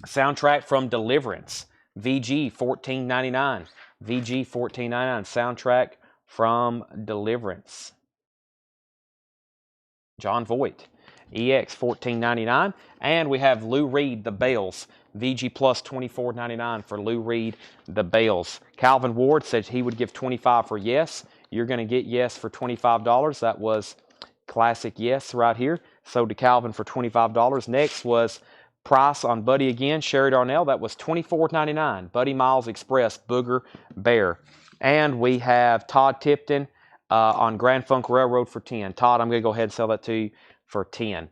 Soundtrack from Deliverance. VG, $14.99. VG, $14.99. Soundtrack from Deliverance. John Voight. EX, $14.99. And we have Lou Reed, The Bells. VG Plus $24.99 for Lou Reed, the Bales. Calvin Ward said he would give $25 for Yes. You're going to get Yes for $25. That was classic Yes right here. Sold to Calvin for $25. Next was price on Buddy again, Sherry Darnell. That was $24.99. Buddy Miles Express, Booger Bear. And we have Todd Tipton on Grand Funk Railroad for 10. Todd, I'm going to go ahead and sell that to you for 10.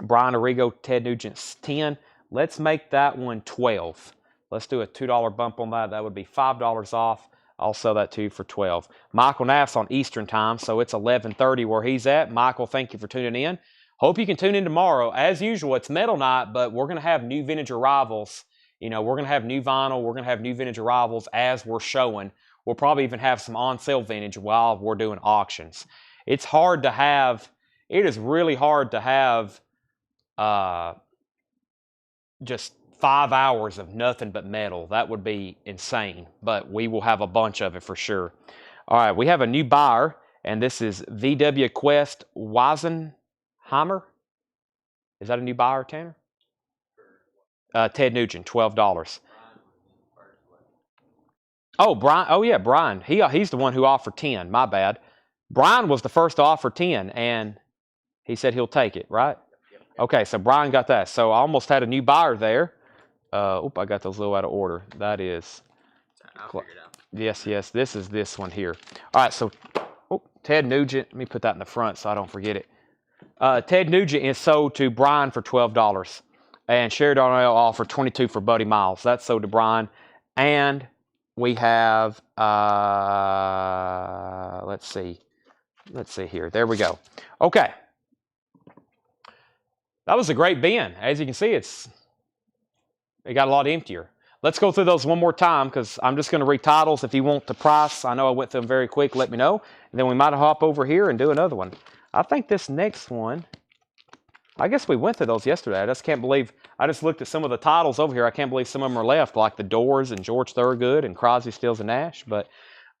Brian Arrigo, Ted Nugent's 10. Let's make that one 12. Let's do a $2 bump on that. That would be $5 off. I'll sell that to you for 12. Michael Naff's on Eastern time, so it's 11:30 where he's at. Michael, thank you for tuning in. Hope you can tune in tomorrow. As usual, it's Metal Night, but we're going to have new vintage arrivals. You know, we're going to have new vinyl. We're going to have new vintage arrivals as we're showing. We'll probably even have some on-sale vintage while we're doing auctions. It's hard to have, it is really hard to have just 5 hours of nothing but metal. That would be insane, but we will have a bunch of it for sure. All right, we have a new buyer, and this is VW Quest Weisenheimer. Is that a new buyer, Tanner? Ted Nugent, $12. Oh, Brian. Oh, yeah, Brian. He's the one who offered 10. My bad. Brian was the first to offer 10, and he said he'll take it, right? Okay, so Brian got that. So I almost had a new buyer there. I got those a little out of order. That is. I'll figure it out. Yes. This is this one here. All right, so Ted Nugent. Let me put that in the front so I don't forget it. Ted Nugent is sold to Brian for $12. And Sherry Darnell offered $22 for Buddy Miles. That's sold to Brian. And we have, let's see here. There we go. Okay. That was a great bin. As you can see, it got a lot emptier. Let's go through those one more time because I'm just going to read titles. If you want the price, I know I went through them very quick. Let me know. And then we might hop over here and do another one. I think this next one, I guess we went through those yesterday. I just can't believe, I just looked at some of the titles over here. I can't believe some of them are left, like The Doors and George Thorogood and Crosby, Stills and Nash. But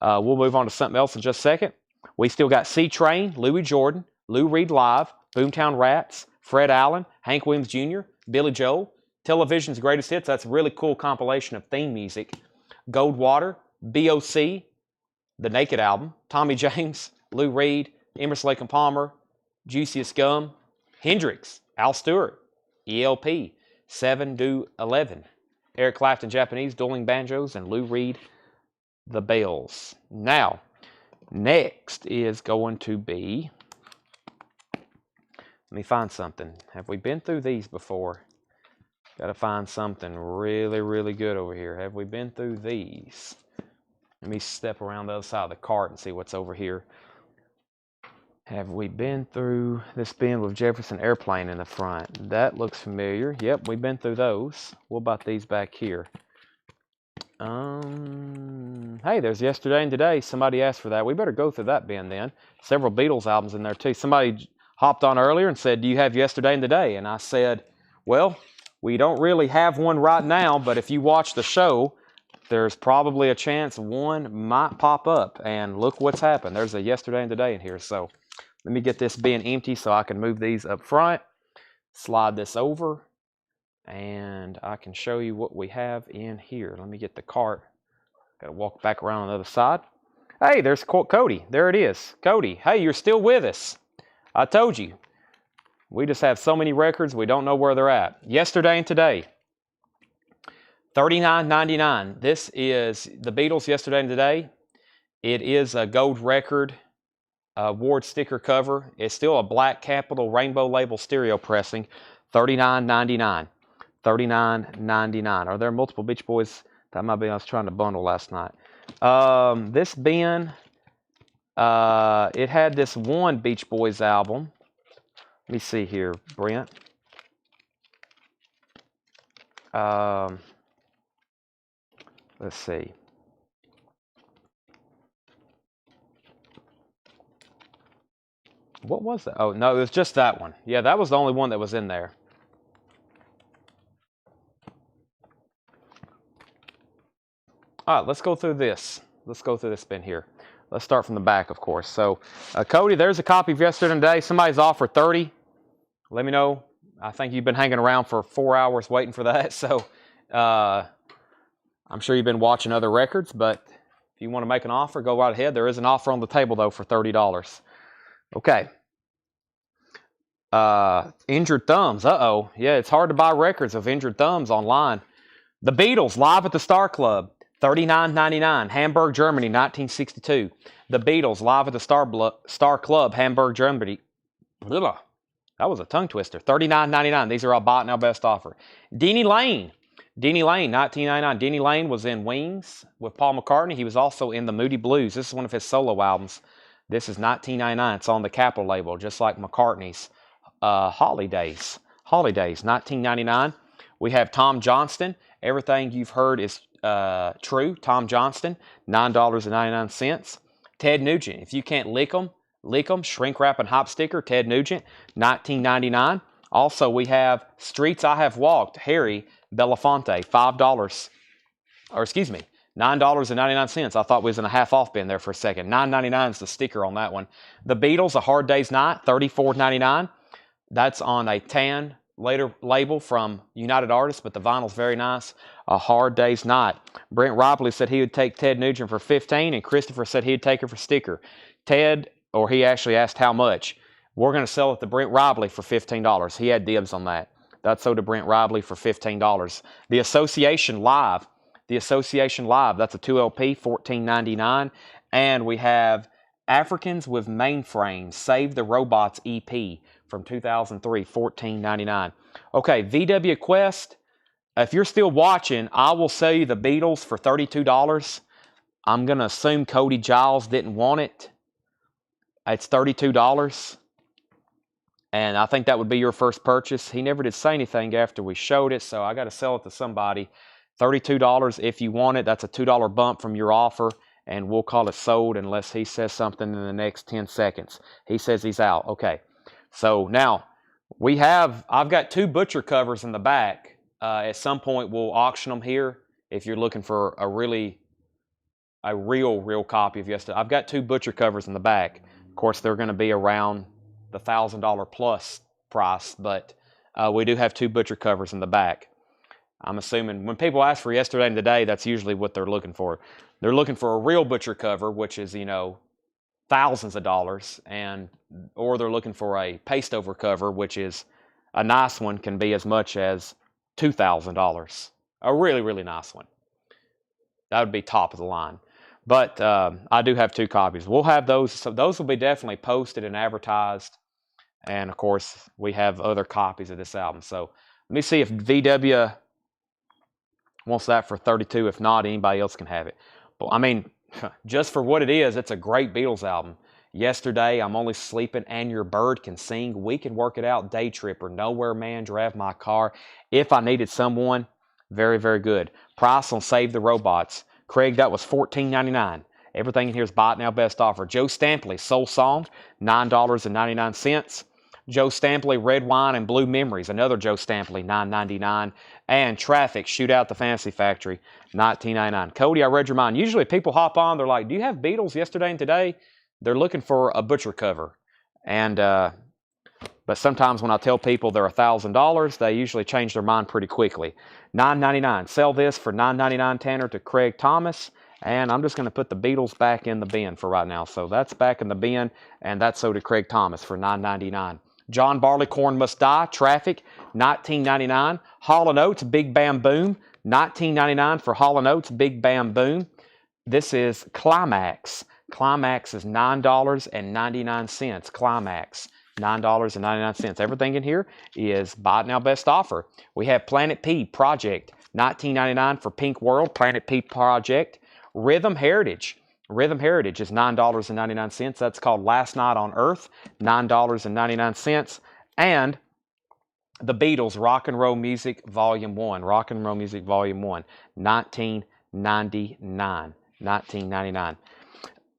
we'll move on to something else in just a second. We still got C-Train, Louis Jordan, Lou Reed Live, Boomtown Rats, Fred Allen, Hank Williams Jr., Billy Joel, Television's Greatest Hits. That's a really cool compilation of theme music. Goldwater, B.O.C., The Naked Album, Tommy James, Lou Reed, Emerson, Lake and Palmer, Juiciest Gum, Hendrix, Al Stewart, ELP, 7 do 11, Eric Clapton Japanese, Dueling Banjos, and Lou Reed, The Bells. Now, next is going to be, let me find something. Have we been through these before? Got to find something really, really good over here. Have we been through these? Let me step around the other side of the cart and see what's over here. Have we been through this bin with Jefferson Airplane in the front? That looks familiar. Yep, we've been through those. What about these back here? Hey, there's Yesterday and Today. Somebody asked for that. We better go through that bin then. Several Beatles albums in there too. Somebody hopped on earlier and said, do you have Yesterday and Today? And I said, well, we don't really have one right now, but if you watch the show, there's probably a chance one might pop up. And look what's happened. There's a Yesterday and Today in here. So let me get this bin empty so I can move these up front. Slide this over. And I can show you what we have in here. Let me get the cart. Got to walk back around on the other side. Hey, there's Cody. There it is. Cody, hey, you're still with us. I told you. We just have so many records, we don't know where they're at. Yesterday and Today. $39.99. This is the Beatles, Yesterday and Today. It is a gold record. Ward sticker cover. It's still a black Capitol rainbow label stereo pressing. $39.99. $39.99. Are there multiple Beach Boys? That might be I was trying to bundle last night. This bin, it had this one Beach Boys album. Let me see here, Brent. Let's see. What was that? Oh, no, it was just that one. Yeah, that was the only one that was in there. All right, let's go through this. Let's go through this bin here. Let's start from the back, of course. So, Cody, there's a copy of Yesterday and Today. Somebody's offered $30. Let me know. I think you've been hanging around for 4 hours waiting for that. So I'm sure you've been watching other records, but if you want to make an offer, go right ahead. There is an offer on the table, though, for $30. Okay. Injured Thumbs. Uh-oh. Yeah, it's hard to buy records of Injured Thumbs online. The Beatles, live at the Star Club, $39.99. Hamburg, Germany, 1962. The Beatles, live at the Star Club, Hamburg, Germany. Ugh, that was a tongue twister. $39.99. These are all bought now, best offer. Denny Lane. Denny Lane, 1999. Denny Lane was in Wings with Paul McCartney. He was also in the Moody Blues. This is one of his solo albums. This is 1999. It's on the Capitol label, just like McCartney's Holidays. Holidays, 1999. We have Tom Johnston. Everything you've heard is true. Tom Johnston, $9.99. Ted Nugent. If you can't lick them, shrink wrap and hop sticker. Ted Nugent, $19.99. Also, we have Streets I Have Walked. Harry Belafonte, $5. Or excuse me, $9.99. I thought we was in a half off bin there for a second. $9.99 is the sticker on that one. The Beatles, A Hard Day's Night, $34.99. That's on a tan later label from United Artists, but the vinyl's very nice. A Hard Day's Night. Brent Robley said he would take Ted Nugent for $15, and Christopher said he'd take her for sticker. Ted, or he actually asked how much. We're going to sell it to Brent Robley for $15. He had dibs on that. That's sold to Brent Robley for $15. The Association Live. The Association Live, that's a 2LP, $14.99. And we have Africans with Mainframes, Save the Robots EP from 2003, $14.99. Okay, VW Quest. If you're still watching, I will sell you the Beatles for $32. I'm going to assume Cody Giles didn't want it. It's $32. And I think that would be your first purchase. He never did say anything after we showed it, so I got to sell it to somebody. $32 if you want it. That's a $2 bump from your offer, and we'll call it sold unless he says something in the next 10 seconds. He says he's out. Okay. So now I've got 2 butcher covers in the back. At some point, we'll auction them here if you're looking for a real copy of yesterday. I've got 2 butcher covers in the back. Of course, they're going to be around the $1,000 plus price, but we do have 2 butcher covers in the back. I'm assuming when people ask for yesterday and today, that's usually what they're looking for. They're looking for a real butcher cover, which is, thousands of dollars, or they're looking for a paste over cover, which is a nice one, can be as much as $2,000. A really, really nice one. That would be top of the line. But I do have 2 copies. We'll have those. So those will be definitely posted and advertised. And, of course, we have other copies of this album. So let me see if VW wants that for $32. If not, anybody else can have it. But, I mean, just for what it is, it's a great Beatles album. Yesterday, I'm Only Sleeping, and Your Bird Can Sing. We Can Work It Out, Day Tripper, Nowhere Man, Drive My Car. If I Needed Someone, very, very good. Price on Save the Robots. Craig, that was $14.99. Everything in here is bought now, best offer. Joe Stampley, Soul Song, $9.99. Joe Stampley, Red Wine and Blue Memories, another Joe Stampley, $9.99. And Traffic, Shootout the Fantasy Factory, $19.99. Cody, I read your mind. Usually people hop on, they're like, do you have Beatles yesterday and today? They're looking for a butcher cover. And but sometimes when I tell people they're $1,000, they usually change their mind pretty quickly. $9.99. Sell this for $9.99, Tanner, to Craig Thomas. And I'm just going to put the Beatles back in the bin for right now. So that's back in the bin, and that's so to Craig Thomas for $9.99. John Barleycorn Must Die, Traffic, $19.99. Hall & Oates, Big Bam Boom, $19.99 for Hall & Oates, Big Bam Boom. This is Climax. Climax is $9.99. Climax, $9.99. Everything in here is buy it now, best offer. We have Planet P Project, $19.99 for Pink World, Planet P Project. Rhythm Heritage. Rhythm Heritage is $9.99. That's called Last Night on Earth, $9.99. And the Beatles, Rock and Roll Music Volume 1. Rock and Roll Music Volume 1, $19.99.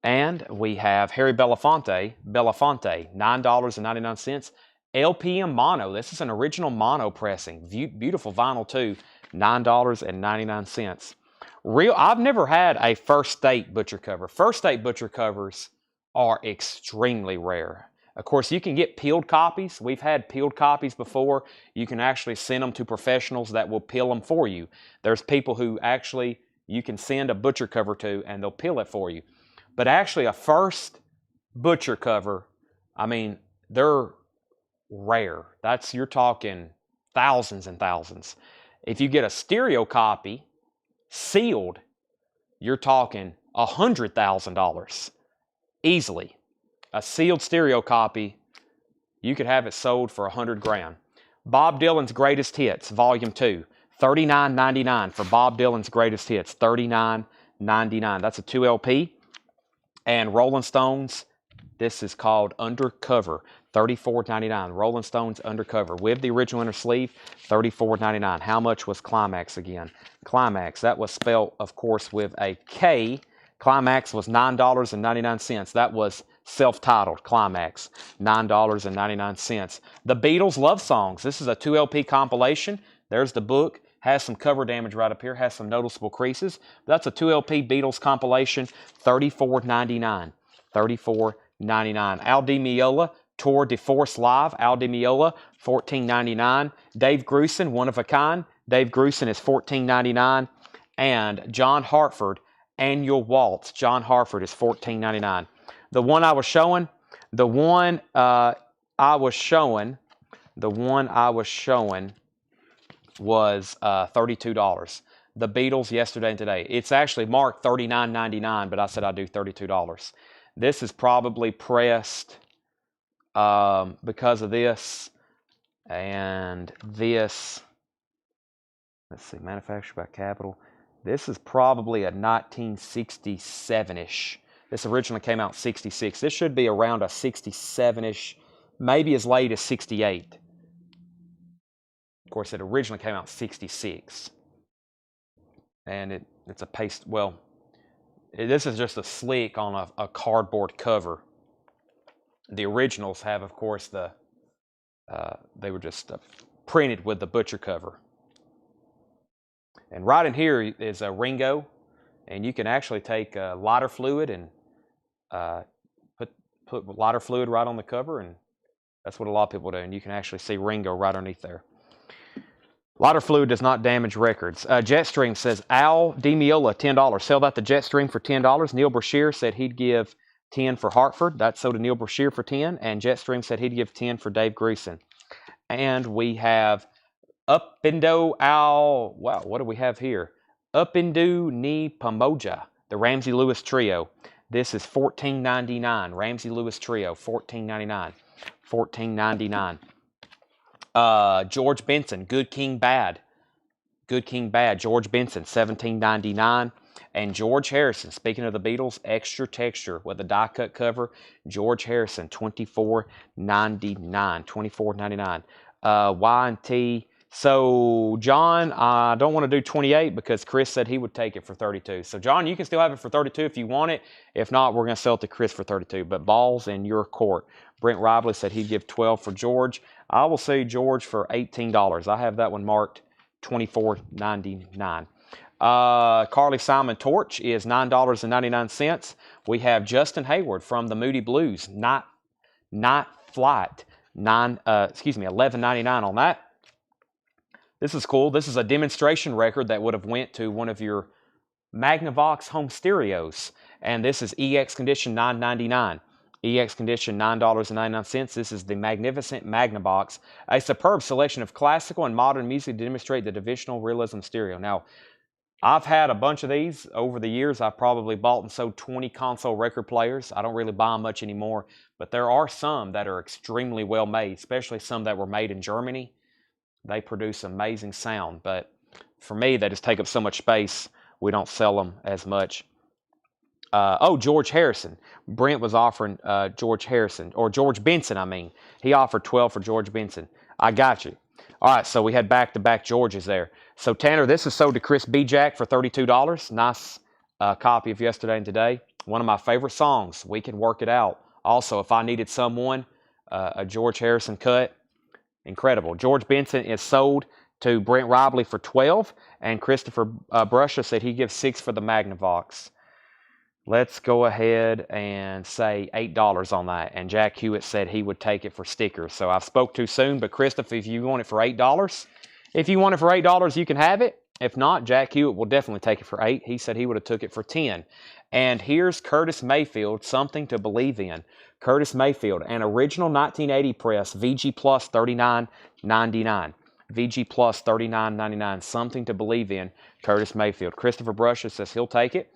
And we have Harry Belafonte, $9.99. LPM Mono. This is an original mono pressing. Beautiful vinyl too, $9.99. I've never had a First State butcher cover. First State butcher covers are extremely rare. Of course, you can get peeled copies. We've had peeled copies before. You can actually send them to professionals that will peel them for you. There's people who actually you can send a butcher cover to, and they'll peel it for you. But actually, a first butcher cover, I mean, they're rare. You're talking thousands and thousands. If you get a stereo copy sealed, you're talking $100,000 easily. A sealed stereo copy, you could have it sold for $100,000. Bob Dylan's Greatest Hits, Volume 2, $39.99 for Bob Dylan's Greatest Hits, $39.99. That's a 2 LP. And Rolling Stones, this is called Undercover, $34.99. Rolling Stones Undercover with the original inner sleeve, $34.99. How much was Climax again? Climax, that was spelled, of course, with a K. Climax was $9.99. That was self-titled Climax, $9.99. The Beatles Love Songs. This is a 2 LP compilation. There's the book. Has some cover damage right up here. Has some noticeable creases. That's a 2 LP Beatles compilation, $34.99. $34.99. Al Di Meola, Tour de Force Live. Al Di Meola, $14.99. Dave Grusin, One of a Kind. Dave Grusin is $14.99. And John Hartford, Annual Waltz. John Hartford is $14.99. The one I was showing was $32. The Beatles yesterday and today. It's actually marked $39.99, but I said I'd do $32. This is probably pressed because of this and this. Let's see, manufactured by Capitol. This is probably a 1967-ish. This originally came out in 66. This should be around a 67-ish, maybe as late as 68. Of course, it originally came out in 66. And it's a paste, well, this is just a slick on a cardboard cover. The originals have, of course, they were just printed with the butcher cover. And right in here is a Ringo, and you can actually take lighter fluid and put lighter fluid right on the cover, and that's what a lot of people do. And you can actually see Ringo right underneath there. Lighter fluid does not damage records. Jetstream says, Al Di Meola, $10. Sell that to Jetstream for $10. Neil Brashear said he'd give 10 for Hartford. That's sold to Neil Brashear for 10. And Jetstream said he'd give 10 for Dave Grusin. And we have Upindo Al, wow, what do we have here? Upindo Ni Pamoja, the Ramsey Lewis Trio. This is $14.99. Ramsey Lewis Trio, $14.99. $14.99. George Benson, Good King Bad. Good King Bad, George Benson, $17.99. And George Harrison, speaking of the Beatles, Extra Texture with a die-cut cover. George Harrison, $24.99. $24.99. Y&T. So, John, I don't want to do 28 because Chris said he would take it for 32. So, John, you can still have it for 32 if you want it. If not, we're going to sell it to Chris for 32. But ball's in your court. Brent Ribley said he'd give 12 for George. I will say George for $18. I have that one marked $24.99. Carly Simon Torch is $9.99. We have Justin Hayward from the Moody Blues, Night Flight, $11.99 on that. This is cool. This is a demonstration record that would have went to one of your Magnavox home stereos. And this is EX Condition $9.99. EX Condition $9.99. This is the Magnificent Magnavox, a superb selection of classical and modern music to demonstrate the divisional realism stereo. Now, I've had a bunch of these over the years. I've probably bought and sold 20 console record players. I don't really buy them much anymore, but there are some that are extremely well made, especially some that were made in Germany. They produce amazing sound, but for me, they just take up so much space, we don't sell them as much. George Harrison. Brent was offering George Harrison, or George Benson, I mean. He offered 12 for George Benson. I got you. All right, so we had back-to-back Georges there. So, Tanner, this is sold to Chris B. Jack for $32. Nice copy of Yesterday and Today. One of my favorite songs, We Can Work It Out. Also, if I needed someone, a George Harrison cut, incredible. George Benson is sold to Brent Ribley for $12, and Christopher Brusha said he gives $6 for the Magnavox. Let's go ahead and say $8 on that. And Jack Hewitt said he would take it for stickers. So I spoke too soon, but Christopher, if you want it for $8, you can have it. If not, Jack Hewitt will definitely take it for $8. He said he would have took it for $10. And here's Curtis Mayfield, something to believe in. Curtis Mayfield, an original 1980 press, VG Plus $39.99. VG Plus $39.99, something to believe in. Curtis Mayfield. Christopher Brushes says he'll take it.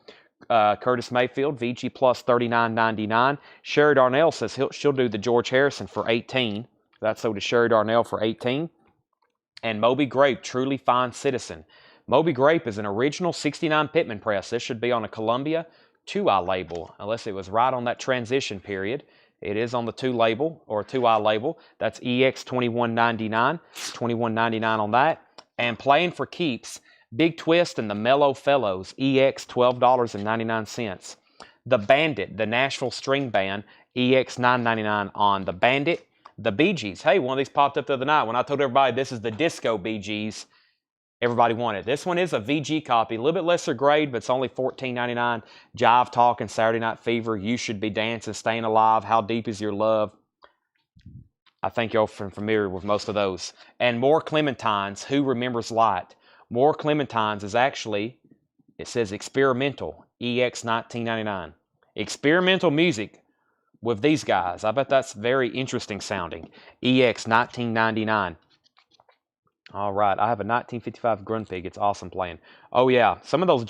Curtis Mayfield, VG Plus $39.99. Sherry Darnell says she'll do the George Harrison for $18. That's so to Sherry Darnell for $18. And Moby Grape, Truly Fine Citizen. Moby Grape is an original 69 Pittman press. This should be on a Columbia 2i label, unless it was right on that transition period. It is on the 2 label, or 2i label. That's EX $21.99. $21.99 on that. And playing for keeps, Big Twist and the Mellow Fellows, EX $12.99. The Bandit, the Nashville String Band, EX $9.99 on the Bandit. The Bee Gees, hey, one of these popped up the other night. When I told everybody this is the Disco Bee Gees, everybody wanted it. This one is a VG copy, a little bit lesser grade, but it's only $14.99. Jive Talking, Saturday Night Fever, You Should Be Dancing, Staying Alive, How Deep Is Your Love. I think y'all are familiar with most of those. And More Clementines, Who Remembers Light. More Clementines is actually, it says experimental, EX $19.99. Experimental music with these guys. I bet that's very interesting sounding. EX $19.99. All right, I have a 1955 Grundpig. It's awesome playing. Oh, yeah, some of those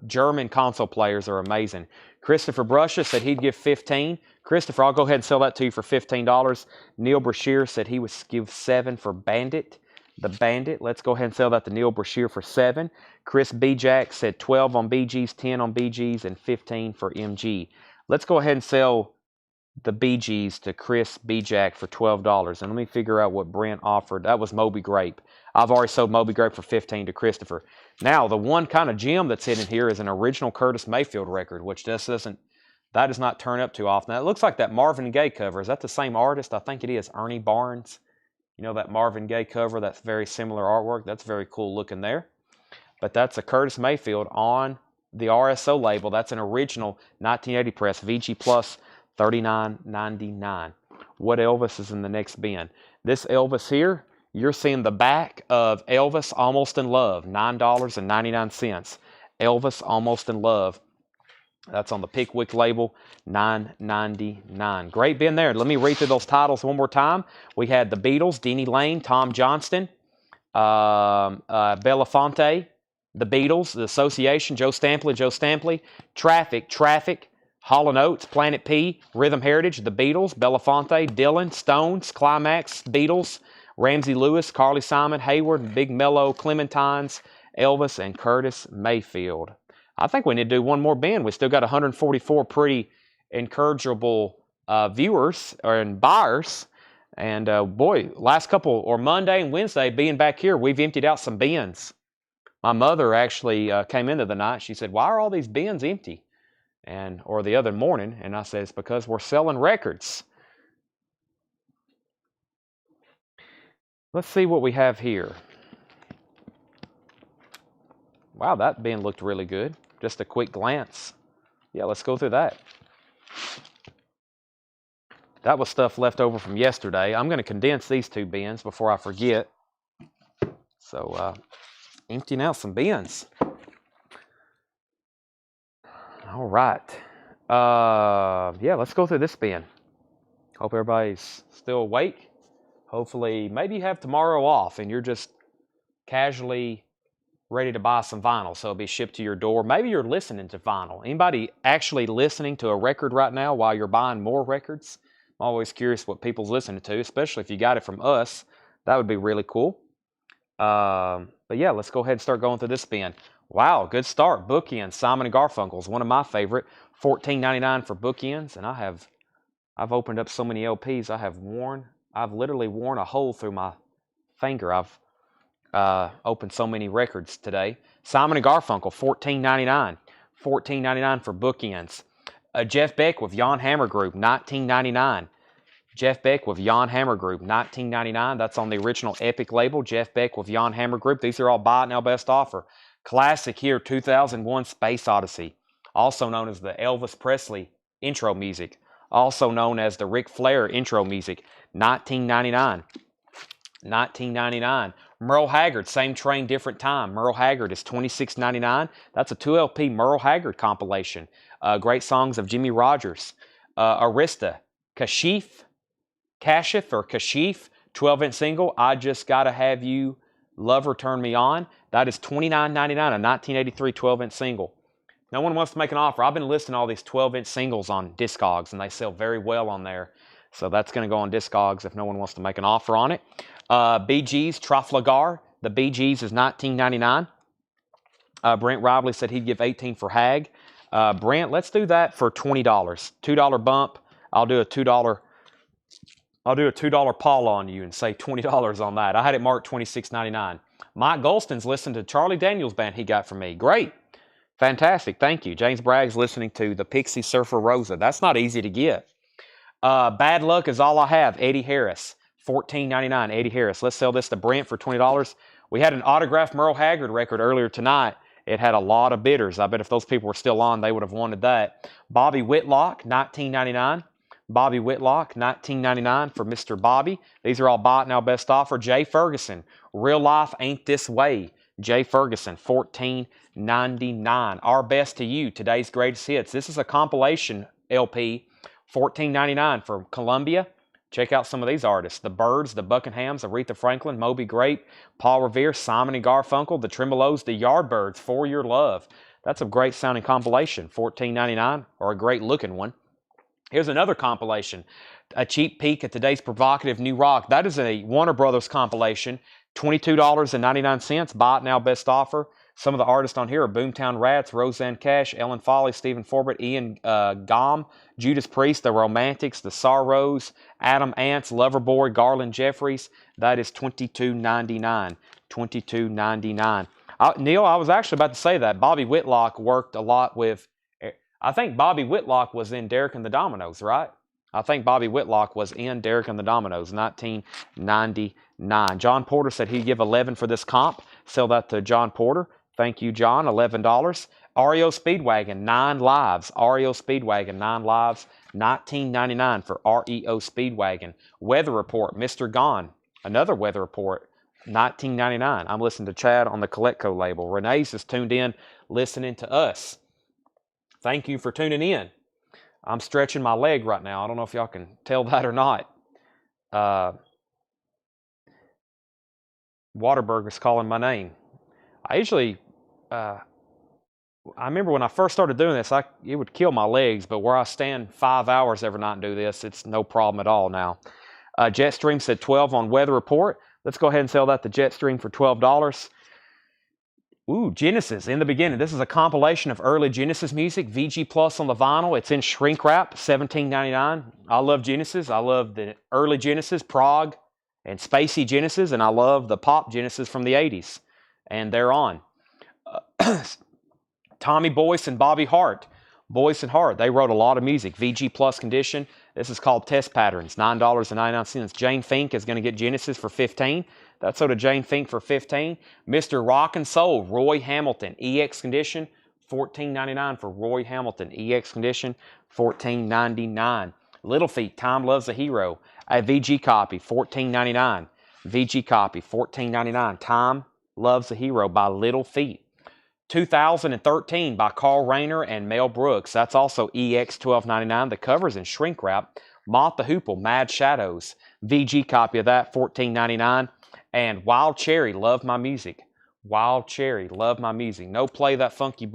German console players are amazing. Christopher Brushes said he'd give $15. Christopher, I'll go ahead and sell that to you for $15. Neil Brashear said he would give $7 for Bandit. The Bandit, let's go ahead and sell that to Neil Brashear for $7. Chris B. Jack said 12 on BGs, 10 on BGs, and 15 for MG. Let's go ahead and sell the BGs to Chris B. Jack for $12. And let me figure out what Brent offered. That was Moby Grape. I've already sold Moby Grape for $15 to Christopher. Now, the one kind of gem that's hidden here is an original Curtis Mayfield record, which that does not turn up too often. Now, it looks like that Marvin Gaye cover. Is that the same artist? I think it is, Ernie Barnes. You know that Marvin Gaye cover, that's very similar artwork. That's very cool looking there. But that's a Curtis Mayfield on the RSO label. That's an original 1980 press, VG Plus $39.99. What Elvis is in the next bin? This Elvis here, you're seeing the back of Elvis Almost in Love, $9.99. Elvis Almost in Love. That's on the Pickwick label, $9.99. Great bin there. Let me read through those titles one more time. We had the Beatles, Denny Lane, Tom Johnston, Belafonte, the Beatles, the Association, Joe Stampley, Traffic, Hall & Oates, Planet P, Rhythm Heritage, the Beatles, Belafonte, Dylan, Stones, Climax, Beatles, Ramsey Lewis, Carly Simon, Hayward, Big Mellow, Clementines, Elvis, and Curtis Mayfield. I think we need to do one more bin. We still got 144 pretty encourageable viewers and buyers. And boy, last couple, or Monday and Wednesday, being back here, we've emptied out some bins. My mother actually came into the night. She said, "Why are all these bins empty?" Or the other morning, and I said, "It's because we're selling records." Let's see what we have here. Wow, that bin looked really good. Just a quick glance. Yeah, let's go through that. That was stuff left over from yesterday. I'm going to condense these two bins before I forget. So, emptying out some bins. All right. Yeah, let's go through this bin. Hope everybody's still awake. Hopefully, maybe you have tomorrow off and you're just casually ready to buy some vinyl, so it'll be shipped to your door. Maybe you're listening to vinyl. Anybody actually listening to a record right now while you're buying more records? I'm always curious what people's listening to, especially if you got it from us. That would be really cool. But yeah, let's go ahead and start going through this bin. Wow, good start. Bookends, Simon & Garfunkel's one of my favorite. $14.99 for Bookends, and I've opened up so many LPs. I've literally worn a hole through my finger. I've opened so many records today. Simon & Garfunkel, $14.99. $14.99 for Bookends. Jeff Beck with Jan Hammer Group, $19.99. Jeff Beck with Jan Hammer Group, $19.99. That's on the original Epic label. Jeff Beck with Jan Hammer Group. These are all buy it now best offer. Classic here, 2001 Space Odyssey also known as the Elvis Presley intro music, also known as the Ric Flair intro music, 1999. 1999. Merle Haggard, same train, different time. Merle Haggard is $26.99. That's a 2 LP Merle Haggard compilation. Great songs of Jimmy Rogers. Arista, Kashif, 12-inch single, I Just Gotta Have You, Lover Turn Me On. That is $29.99, a 1983 12-inch single. No one wants to make an offer. I've been listing all these 12-inch singles on Discogs, and they sell very well on there. So that's going to go on Discogs if no one wants to make an offer on it. Bee Gees, Trafalgar. The Bee Gees is $19.99. Brent Rively said he'd give $18 for Hag. Brent, let's do that for $20. $2 bump. I'll do a $2 Paul on you and say $20 on that. I had it marked $26.99. Mike Golston's listening to Charlie Daniels Band he got from me. Great. Fantastic. Thank you. James Bragg's listening to the Pixie Surfer Rosa. That's not easy to get. Bad Luck Is All I Have. Eddie Harris. $14.99. Eddie Harris. Let's sell this to Brent for $20. We had an autographed Merle Haggard record earlier tonight. It had a lot of bidders. I bet if those people were still on, they would have wanted that. Bobby Whitlock, $19.99. Bobby Whitlock, $19.99 for Mr. Bobby. These are all buy it now best offer. Jay Ferguson, Real Life Ain't This Way. Jay Ferguson, $14.99. Our Best to You, Today's Greatest Hits. This is a compilation LP, $14.99 for Columbia. Check out some of these artists. The Byrds, the Buckinghams, Aretha Franklin, Moby Grape, Paul Revere, Simon and Garfunkel, the Tremolos, the Yardbirds, For Your Love. That's a great sounding compilation, $14.99, or a great looking one. Here's another compilation, a cheap peek at today's provocative new rock. That is a Warner Brothers compilation, $22.99. Buy it now, best offer. Some of the artists on here are Boomtown Rats, Roseanne Cash, Ellen Foley, Stephen Forbert, Ian Gom, Judas Priest, The Romantics, The Sorrows, Adam Ants, Loverboy, Garland Jeffries. That is $22.99. $22.99. Neil, I was actually about to say that. Bobby Whitlock worked a lot with... I think Bobby Whitlock was in Derek and the Dominoes, right? I think Bobby Whitlock was in Derek and the Dominoes, 1999. John Porter said he'd give $11 for this comp. Sell that to John Porter. Thank you, John. $11. REO Speedwagon, 9 lives. REO Speedwagon, 9 lives. $19.99 for REO Speedwagon. Weather Report, Mr. Gone. Another Weather Report, $19.99. I'm listening to Chad on the Colectco label. Renee's is tuned in, listening to us. Thank you for tuning in. I'm stretching my leg right now. I don't know if y'all can tell that or not. Waterburger's calling my name. I usually, I remember when I first started doing this, it would kill my legs, but where I stand 5 hours every night and do this, it's no problem at all now. Jetstream said 12 on Weather Report. Let's go ahead and sell that to Jetstream for $12. Ooh, Genesis, In the Beginning. This is a compilation of early Genesis music, VG Plus on the vinyl. It's in shrink wrap, $17.99. I love Genesis. I love the early Genesis, prog and spacey Genesis, and I love the pop Genesis from the 80s. And they're on. Tommy Boyce and Bobby Hart. Boyce and Hart, they wrote a lot of music. VG Plus condition. This is called Test Patterns, $9.99. Jane Fink is going to get Genesis for $15. That's sold to Jane Fink for $15. Mr. Rock and Soul, Roy Hamilton, EX condition, $14.99 for Roy Hamilton, EX condition, $14.99. Little Feat, Time Loves a Hero, a VG copy, $14.99. VG copy, $14.99. Time Loves a Hero by Little Feat. 2013 by Carl Rayner and Mel Brooks. That's also EX $12.99. The cover's in shrink wrap. Moth the Hoople, Mad Shadows. VG copy of that, $14.99. And Wild Cherry, Love My Music. Wild Cherry, Love My Music. No play that funky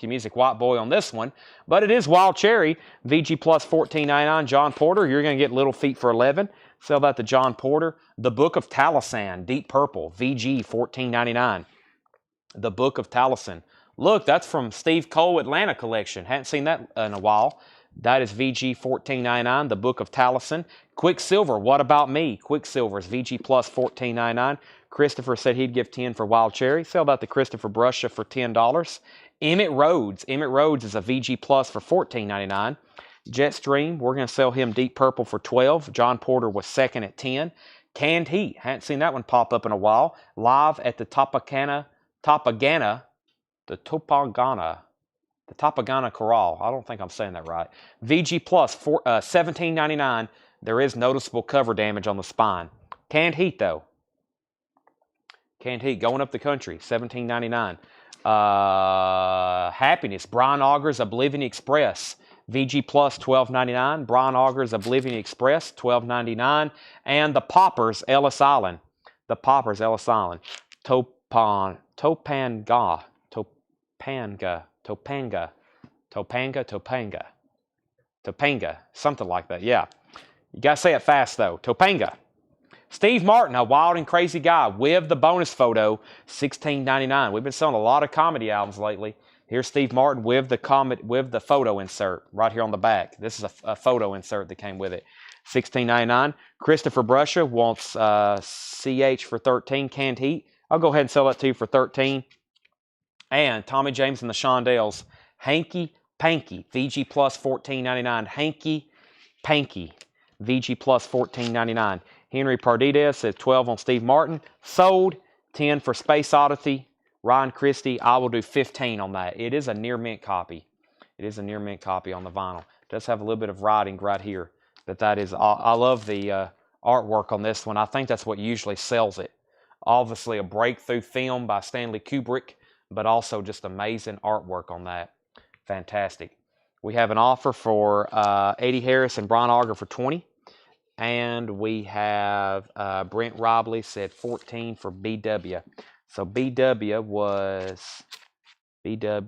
music, white boy on this one. But it is Wild Cherry. VG Plus $14.99. John Porter, you're going to get Little Feat for $11. Sell that to John Porter. The Book of Taliesin, Deep Purple. VG $14.99. The Book of Taliesin. Look, that's from Steve Cole Atlanta collection. Hadn't seen that in a while. That is VG $14.99. The Book of Taliesin. Quicksilver, What About Me? Quicksilver is VG Plus $14.99. Christopher said he'd give $10 for Wild Cherry. Sell that to Christopher Brusha for $10. Emmett Rhodes. Emmett Rhodes is a VG Plus for $14.99. Jetstream, we're going to sell him Deep Purple for $12. John Porter was second at $10. Canned Heat. Hadn't seen that one pop up in a while. Live at the Topagana The Tapagana Corral. I don't think I'm saying that right. VG Plus, $17.99. There is noticeable cover damage on the spine. Canned heat, though. Canned heat, going up the country, $17.99. Happiness, Brian Auger's Oblivion Express. VG Plus, $12.99. Brian Auger's Oblivion Express, $12.99. And the Poppers, Ellis Island. The Poppers, Ellis Island. Topanga, something like that, yeah. You got to say it fast, though. Topanga. Steve Martin, a wild and crazy guy, with the bonus photo, $16.99. We've been selling a lot of comedy albums lately. Here's Steve Martin with the photo insert right here on the back. This is a photo insert that came with it. $16.99. Christopher Brusha wants CH for $13, Canned Heat. I'll go ahead and sell that to you for $13. And Tommy James and the Shondells, Hanky Panky, VG Plus $14.99. Hanky Panky, VG Plus $14.99. Henry Pardidez says 12 on Steve Martin. Sold. 10 for Space Oddity. Ryan Christie, I will do 15 on that. It is a near mint copy. It is a near mint copy on the vinyl. It does have a little bit of writing right here. But that is, I love the artwork on this one. I think that's what usually sells it. Obviously a breakthrough film by Stanley Kubrick, but also just amazing artwork on that. Fantastic. We have an offer for Eddie Harris and Brian Auger for 20. And we have Brent Robley said 14 for BW. So BW was, let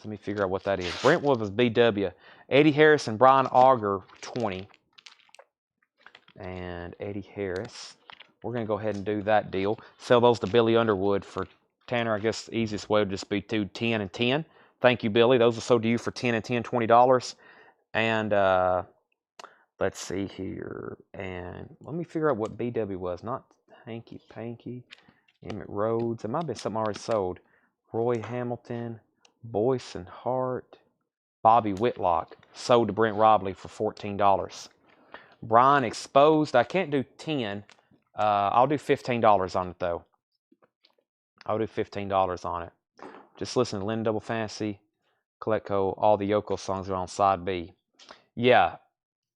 me figure out what that is. Brentwood was BW. Eddie Harris and Brian Auger, 20. And Eddie Harris, we're going to go ahead and do that deal. Sell those to Billy Underwood for Tanner. I guess the easiest way would just be to 10 and 10. Thank you, Billy. Those are sold to you for 10 and 10, $20. And let's see here. And let me figure out what BW was. Not Hanky Panky. Emmett Rhodes. It might have been something already sold. Roy Hamilton. Boyce and Hart. Bobby Whitlock. Sold to Brent Robley for $14. Brian Exposed. I can't do 10. I'll do $15 on it, though. I'll do $15 on it. Just listen to Lynn Double Fantasy, Coletco, all the Yoko songs are on side B. Yeah,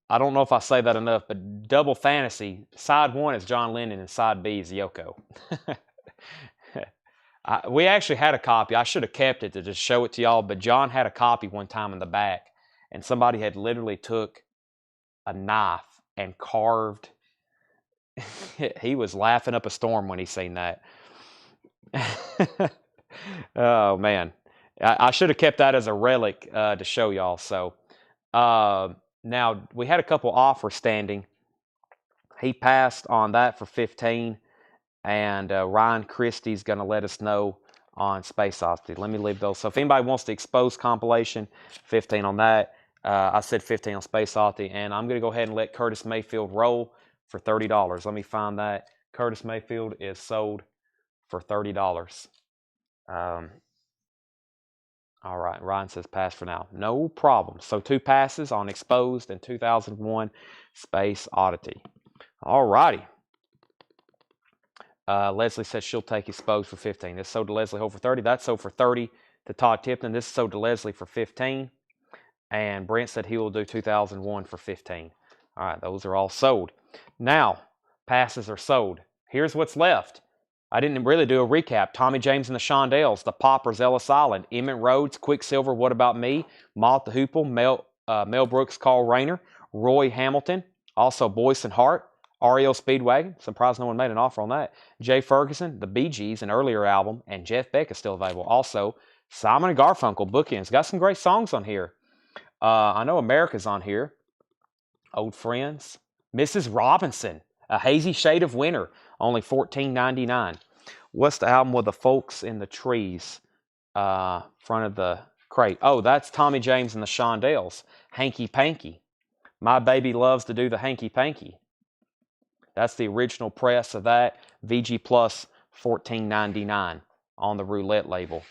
I don't know if I say that enough, but Double Fantasy, side 1 is John Lennon and side B is Yoko. We actually had a copy. I should have kept it to just show it to y'all, but John had a copy one time in the back, and somebody had literally took a knife and carved. He was laughing up a storm when he seen that. Oh, man. I should have kept that as a relic to show y'all. So now we had a couple offers standing. He passed on that for 15, and Ryan Christie's going to let us know on Space Oddity. Let me leave those. So if anybody wants the Exposed compilation, 15 on that. I said 15 on Space Oddity, and I'm going to go ahead and let Curtis Mayfield roll for $30. Let me find that. Curtis Mayfield is sold for $30. All right, Ryan says pass for now. No problem. So 2 passes on Exposed and 2001 Space Oddity. All righty. Leslie says she'll take Exposed for 15. This sold to Leslie Holt for 30. That's sold for 30 to Todd Tipton. This is sold to Leslie for 15. And Brent said he will do 2001 for 15. All right, those are all sold. Now, passes are sold. Here's what's left. I didn't really do a recap. Tommy James and the Shondells, the Poppers, Ellis Island, Emmett Rhodes, Quicksilver, What About Me, Moth the Hoople, Mel Brooks, Carl Rayner, Roy Hamilton, also Boyce and Hart, REO Speedwagon, surprised no one made an offer on that, Jay Ferguson, the Bee Gees, an earlier album, and Jeff Beck is still available. Also, Simon & Garfunkel, Bookends, got some great songs on here. I know America's on here. Old Friends, Mrs. Robinson, A Hazy Shade of Winter, only $14.99. What's the album with the folks in the trees? Front of the crate. Oh, that's Tommy James and the Shondells. Hanky Panky. My Baby Loves to Do the Hanky Panky. That's the original press of that. VG Plus $14.99 on the Roulette label.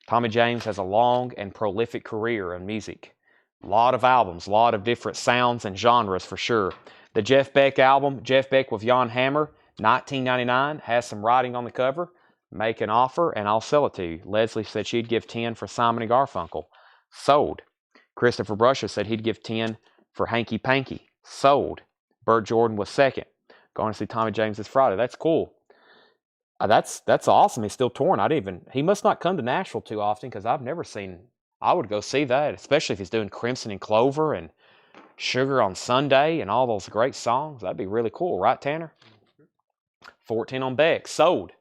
Tommy James has a long and prolific career in music. A lot of albums, a lot of different sounds and genres for sure. The Jeff Beck album, Jeff Beck with Jan Hammer, $19.99, has some writing on the cover. Make an offer and I'll sell it to you. Leslie said she'd give 10 for Simon and Garfunkel. Sold. Christopher Brusha said he'd give 10 for Hanky Panky. Sold. Bert Jordan was second. Going to see Tommy James this Friday. That's cool. That's awesome. He's still touring. He must not come to Nashville too often because I've never seen. I would go see that, especially if he's doing Crimson and Clover and Sugar on Sunday and all those great songs. That'd be really cool, right, Tanner? 14 on Beck. Sold.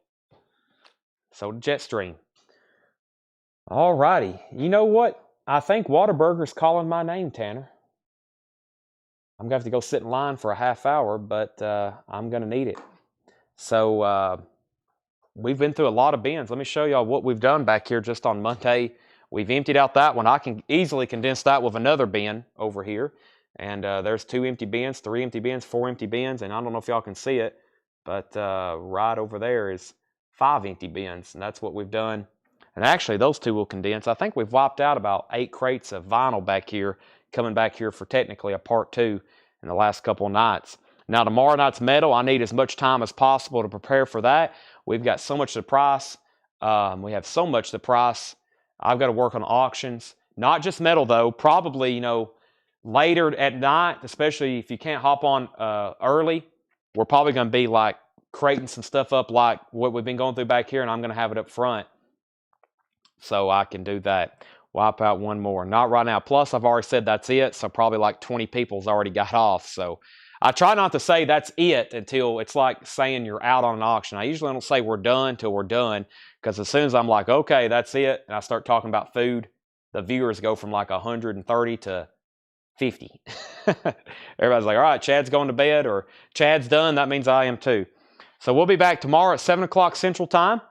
Sold to Jetstream. All righty. You know what? I think Whataburger's calling my name, Tanner. I'm going to have to go sit in line for a half hour, but I'm going to need it. So we've been through a lot of bins. Let me show y'all what we've done back here just on Monday. We've emptied out that one. I can easily condense that with another bin over here. And there's 2 empty bins, 3 empty bins, 4 empty bins. And I don't know if y'all can see it, but right over there is 5 empty bins. And that's what we've done. And actually, those 2 will condense. I think we've wiped out about 8 crates of vinyl back here, coming back here for technically a part 2 in the last couple of nights. Now, tomorrow night's metal, I need as much time as possible to prepare for that. We've got so much to price. We have so much to price. I've got to work on auctions. Not just metal, though. Probably, you know, later at night, especially if you can't hop on early, we're probably going to be like crating some stuff up like what we've been going through back here, and I'm going to have it up front so I can do that. Wipe out one more. Not right now. Plus, I've already said that's it, so probably like 20 people's already got off. So I try not to say that's it until it's like saying you're out on an auction. I usually don't say we're done till we're done, because as soon as I'm like, okay, that's it, and I start talking about food, the viewers go from like 130 to 50. Everybody's like, all right, Chad's going to bed, or Chad's done. That means I am too. So we'll be back tomorrow at 7 o'clock Central Time.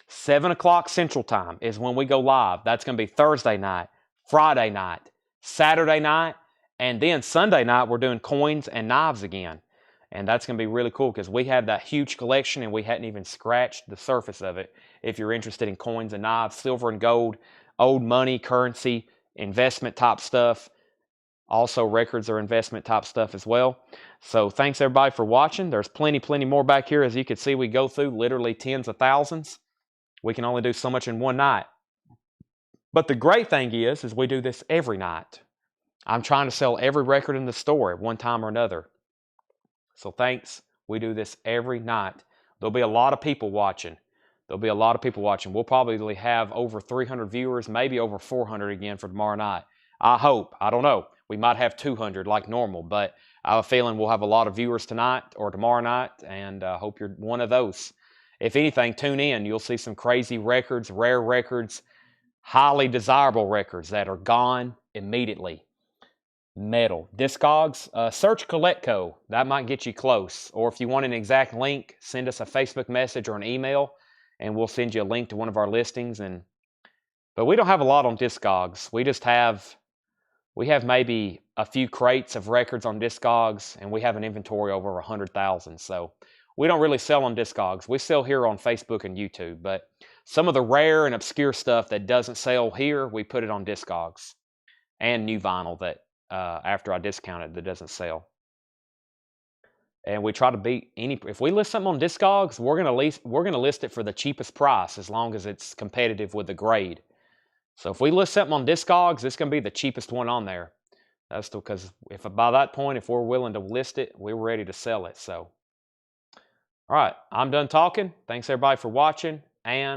7 o'clock Central Time is when we go live. That's going to be Thursday night, Friday night, Saturday night, and then Sunday night we're doing coins and knives again. And that's going to be really cool because we have that huge collection and we hadn't even scratched the surface of it. If you're interested in coins and knives, silver and gold, old money, currency, investment type stuff. Also, records are investment type stuff as well. So thanks everybody for watching. There's plenty more back here. As you can see, we go through literally tens of thousands. We can only do so much in one night. But the great thing is we do this every night. I'm trying to sell every record in the store at one time or another. So thanks. We do this every night. There'll be a lot of people watching. We'll probably have over 300 viewers, maybe over 400 again for tomorrow night. I hope. I don't know. We might have 200 like normal, but I have a feeling we'll have a lot of viewers tonight or tomorrow night, and I hope you're one of those. If anything, tune in. You'll see some crazy records, rare records, highly desirable records that are gone immediately. Metal. Discogs, search Collectco. That might get you close. Or if you want an exact link, send us a Facebook message or an email, and we'll send you a link to one of our listings. But we don't have a lot on Discogs. We have maybe a few crates of records on Discogs, and we have an inventory over 100,000. So we don't really sell on Discogs. We sell here on Facebook and YouTube, but some of the rare and obscure stuff that doesn't sell here, we put it on Discogs. And new vinyl that after I discount it, that doesn't sell. And we try to beat if we list something on Discogs, we're gonna list it for the cheapest price as long as it's competitive with the grade. So if we list something on Discogs, it's gonna be the cheapest one on there. That's because if by that point, if we're willing to list it, we're ready to sell it. So, all right, I'm done talking. Thanks everybody for watching, and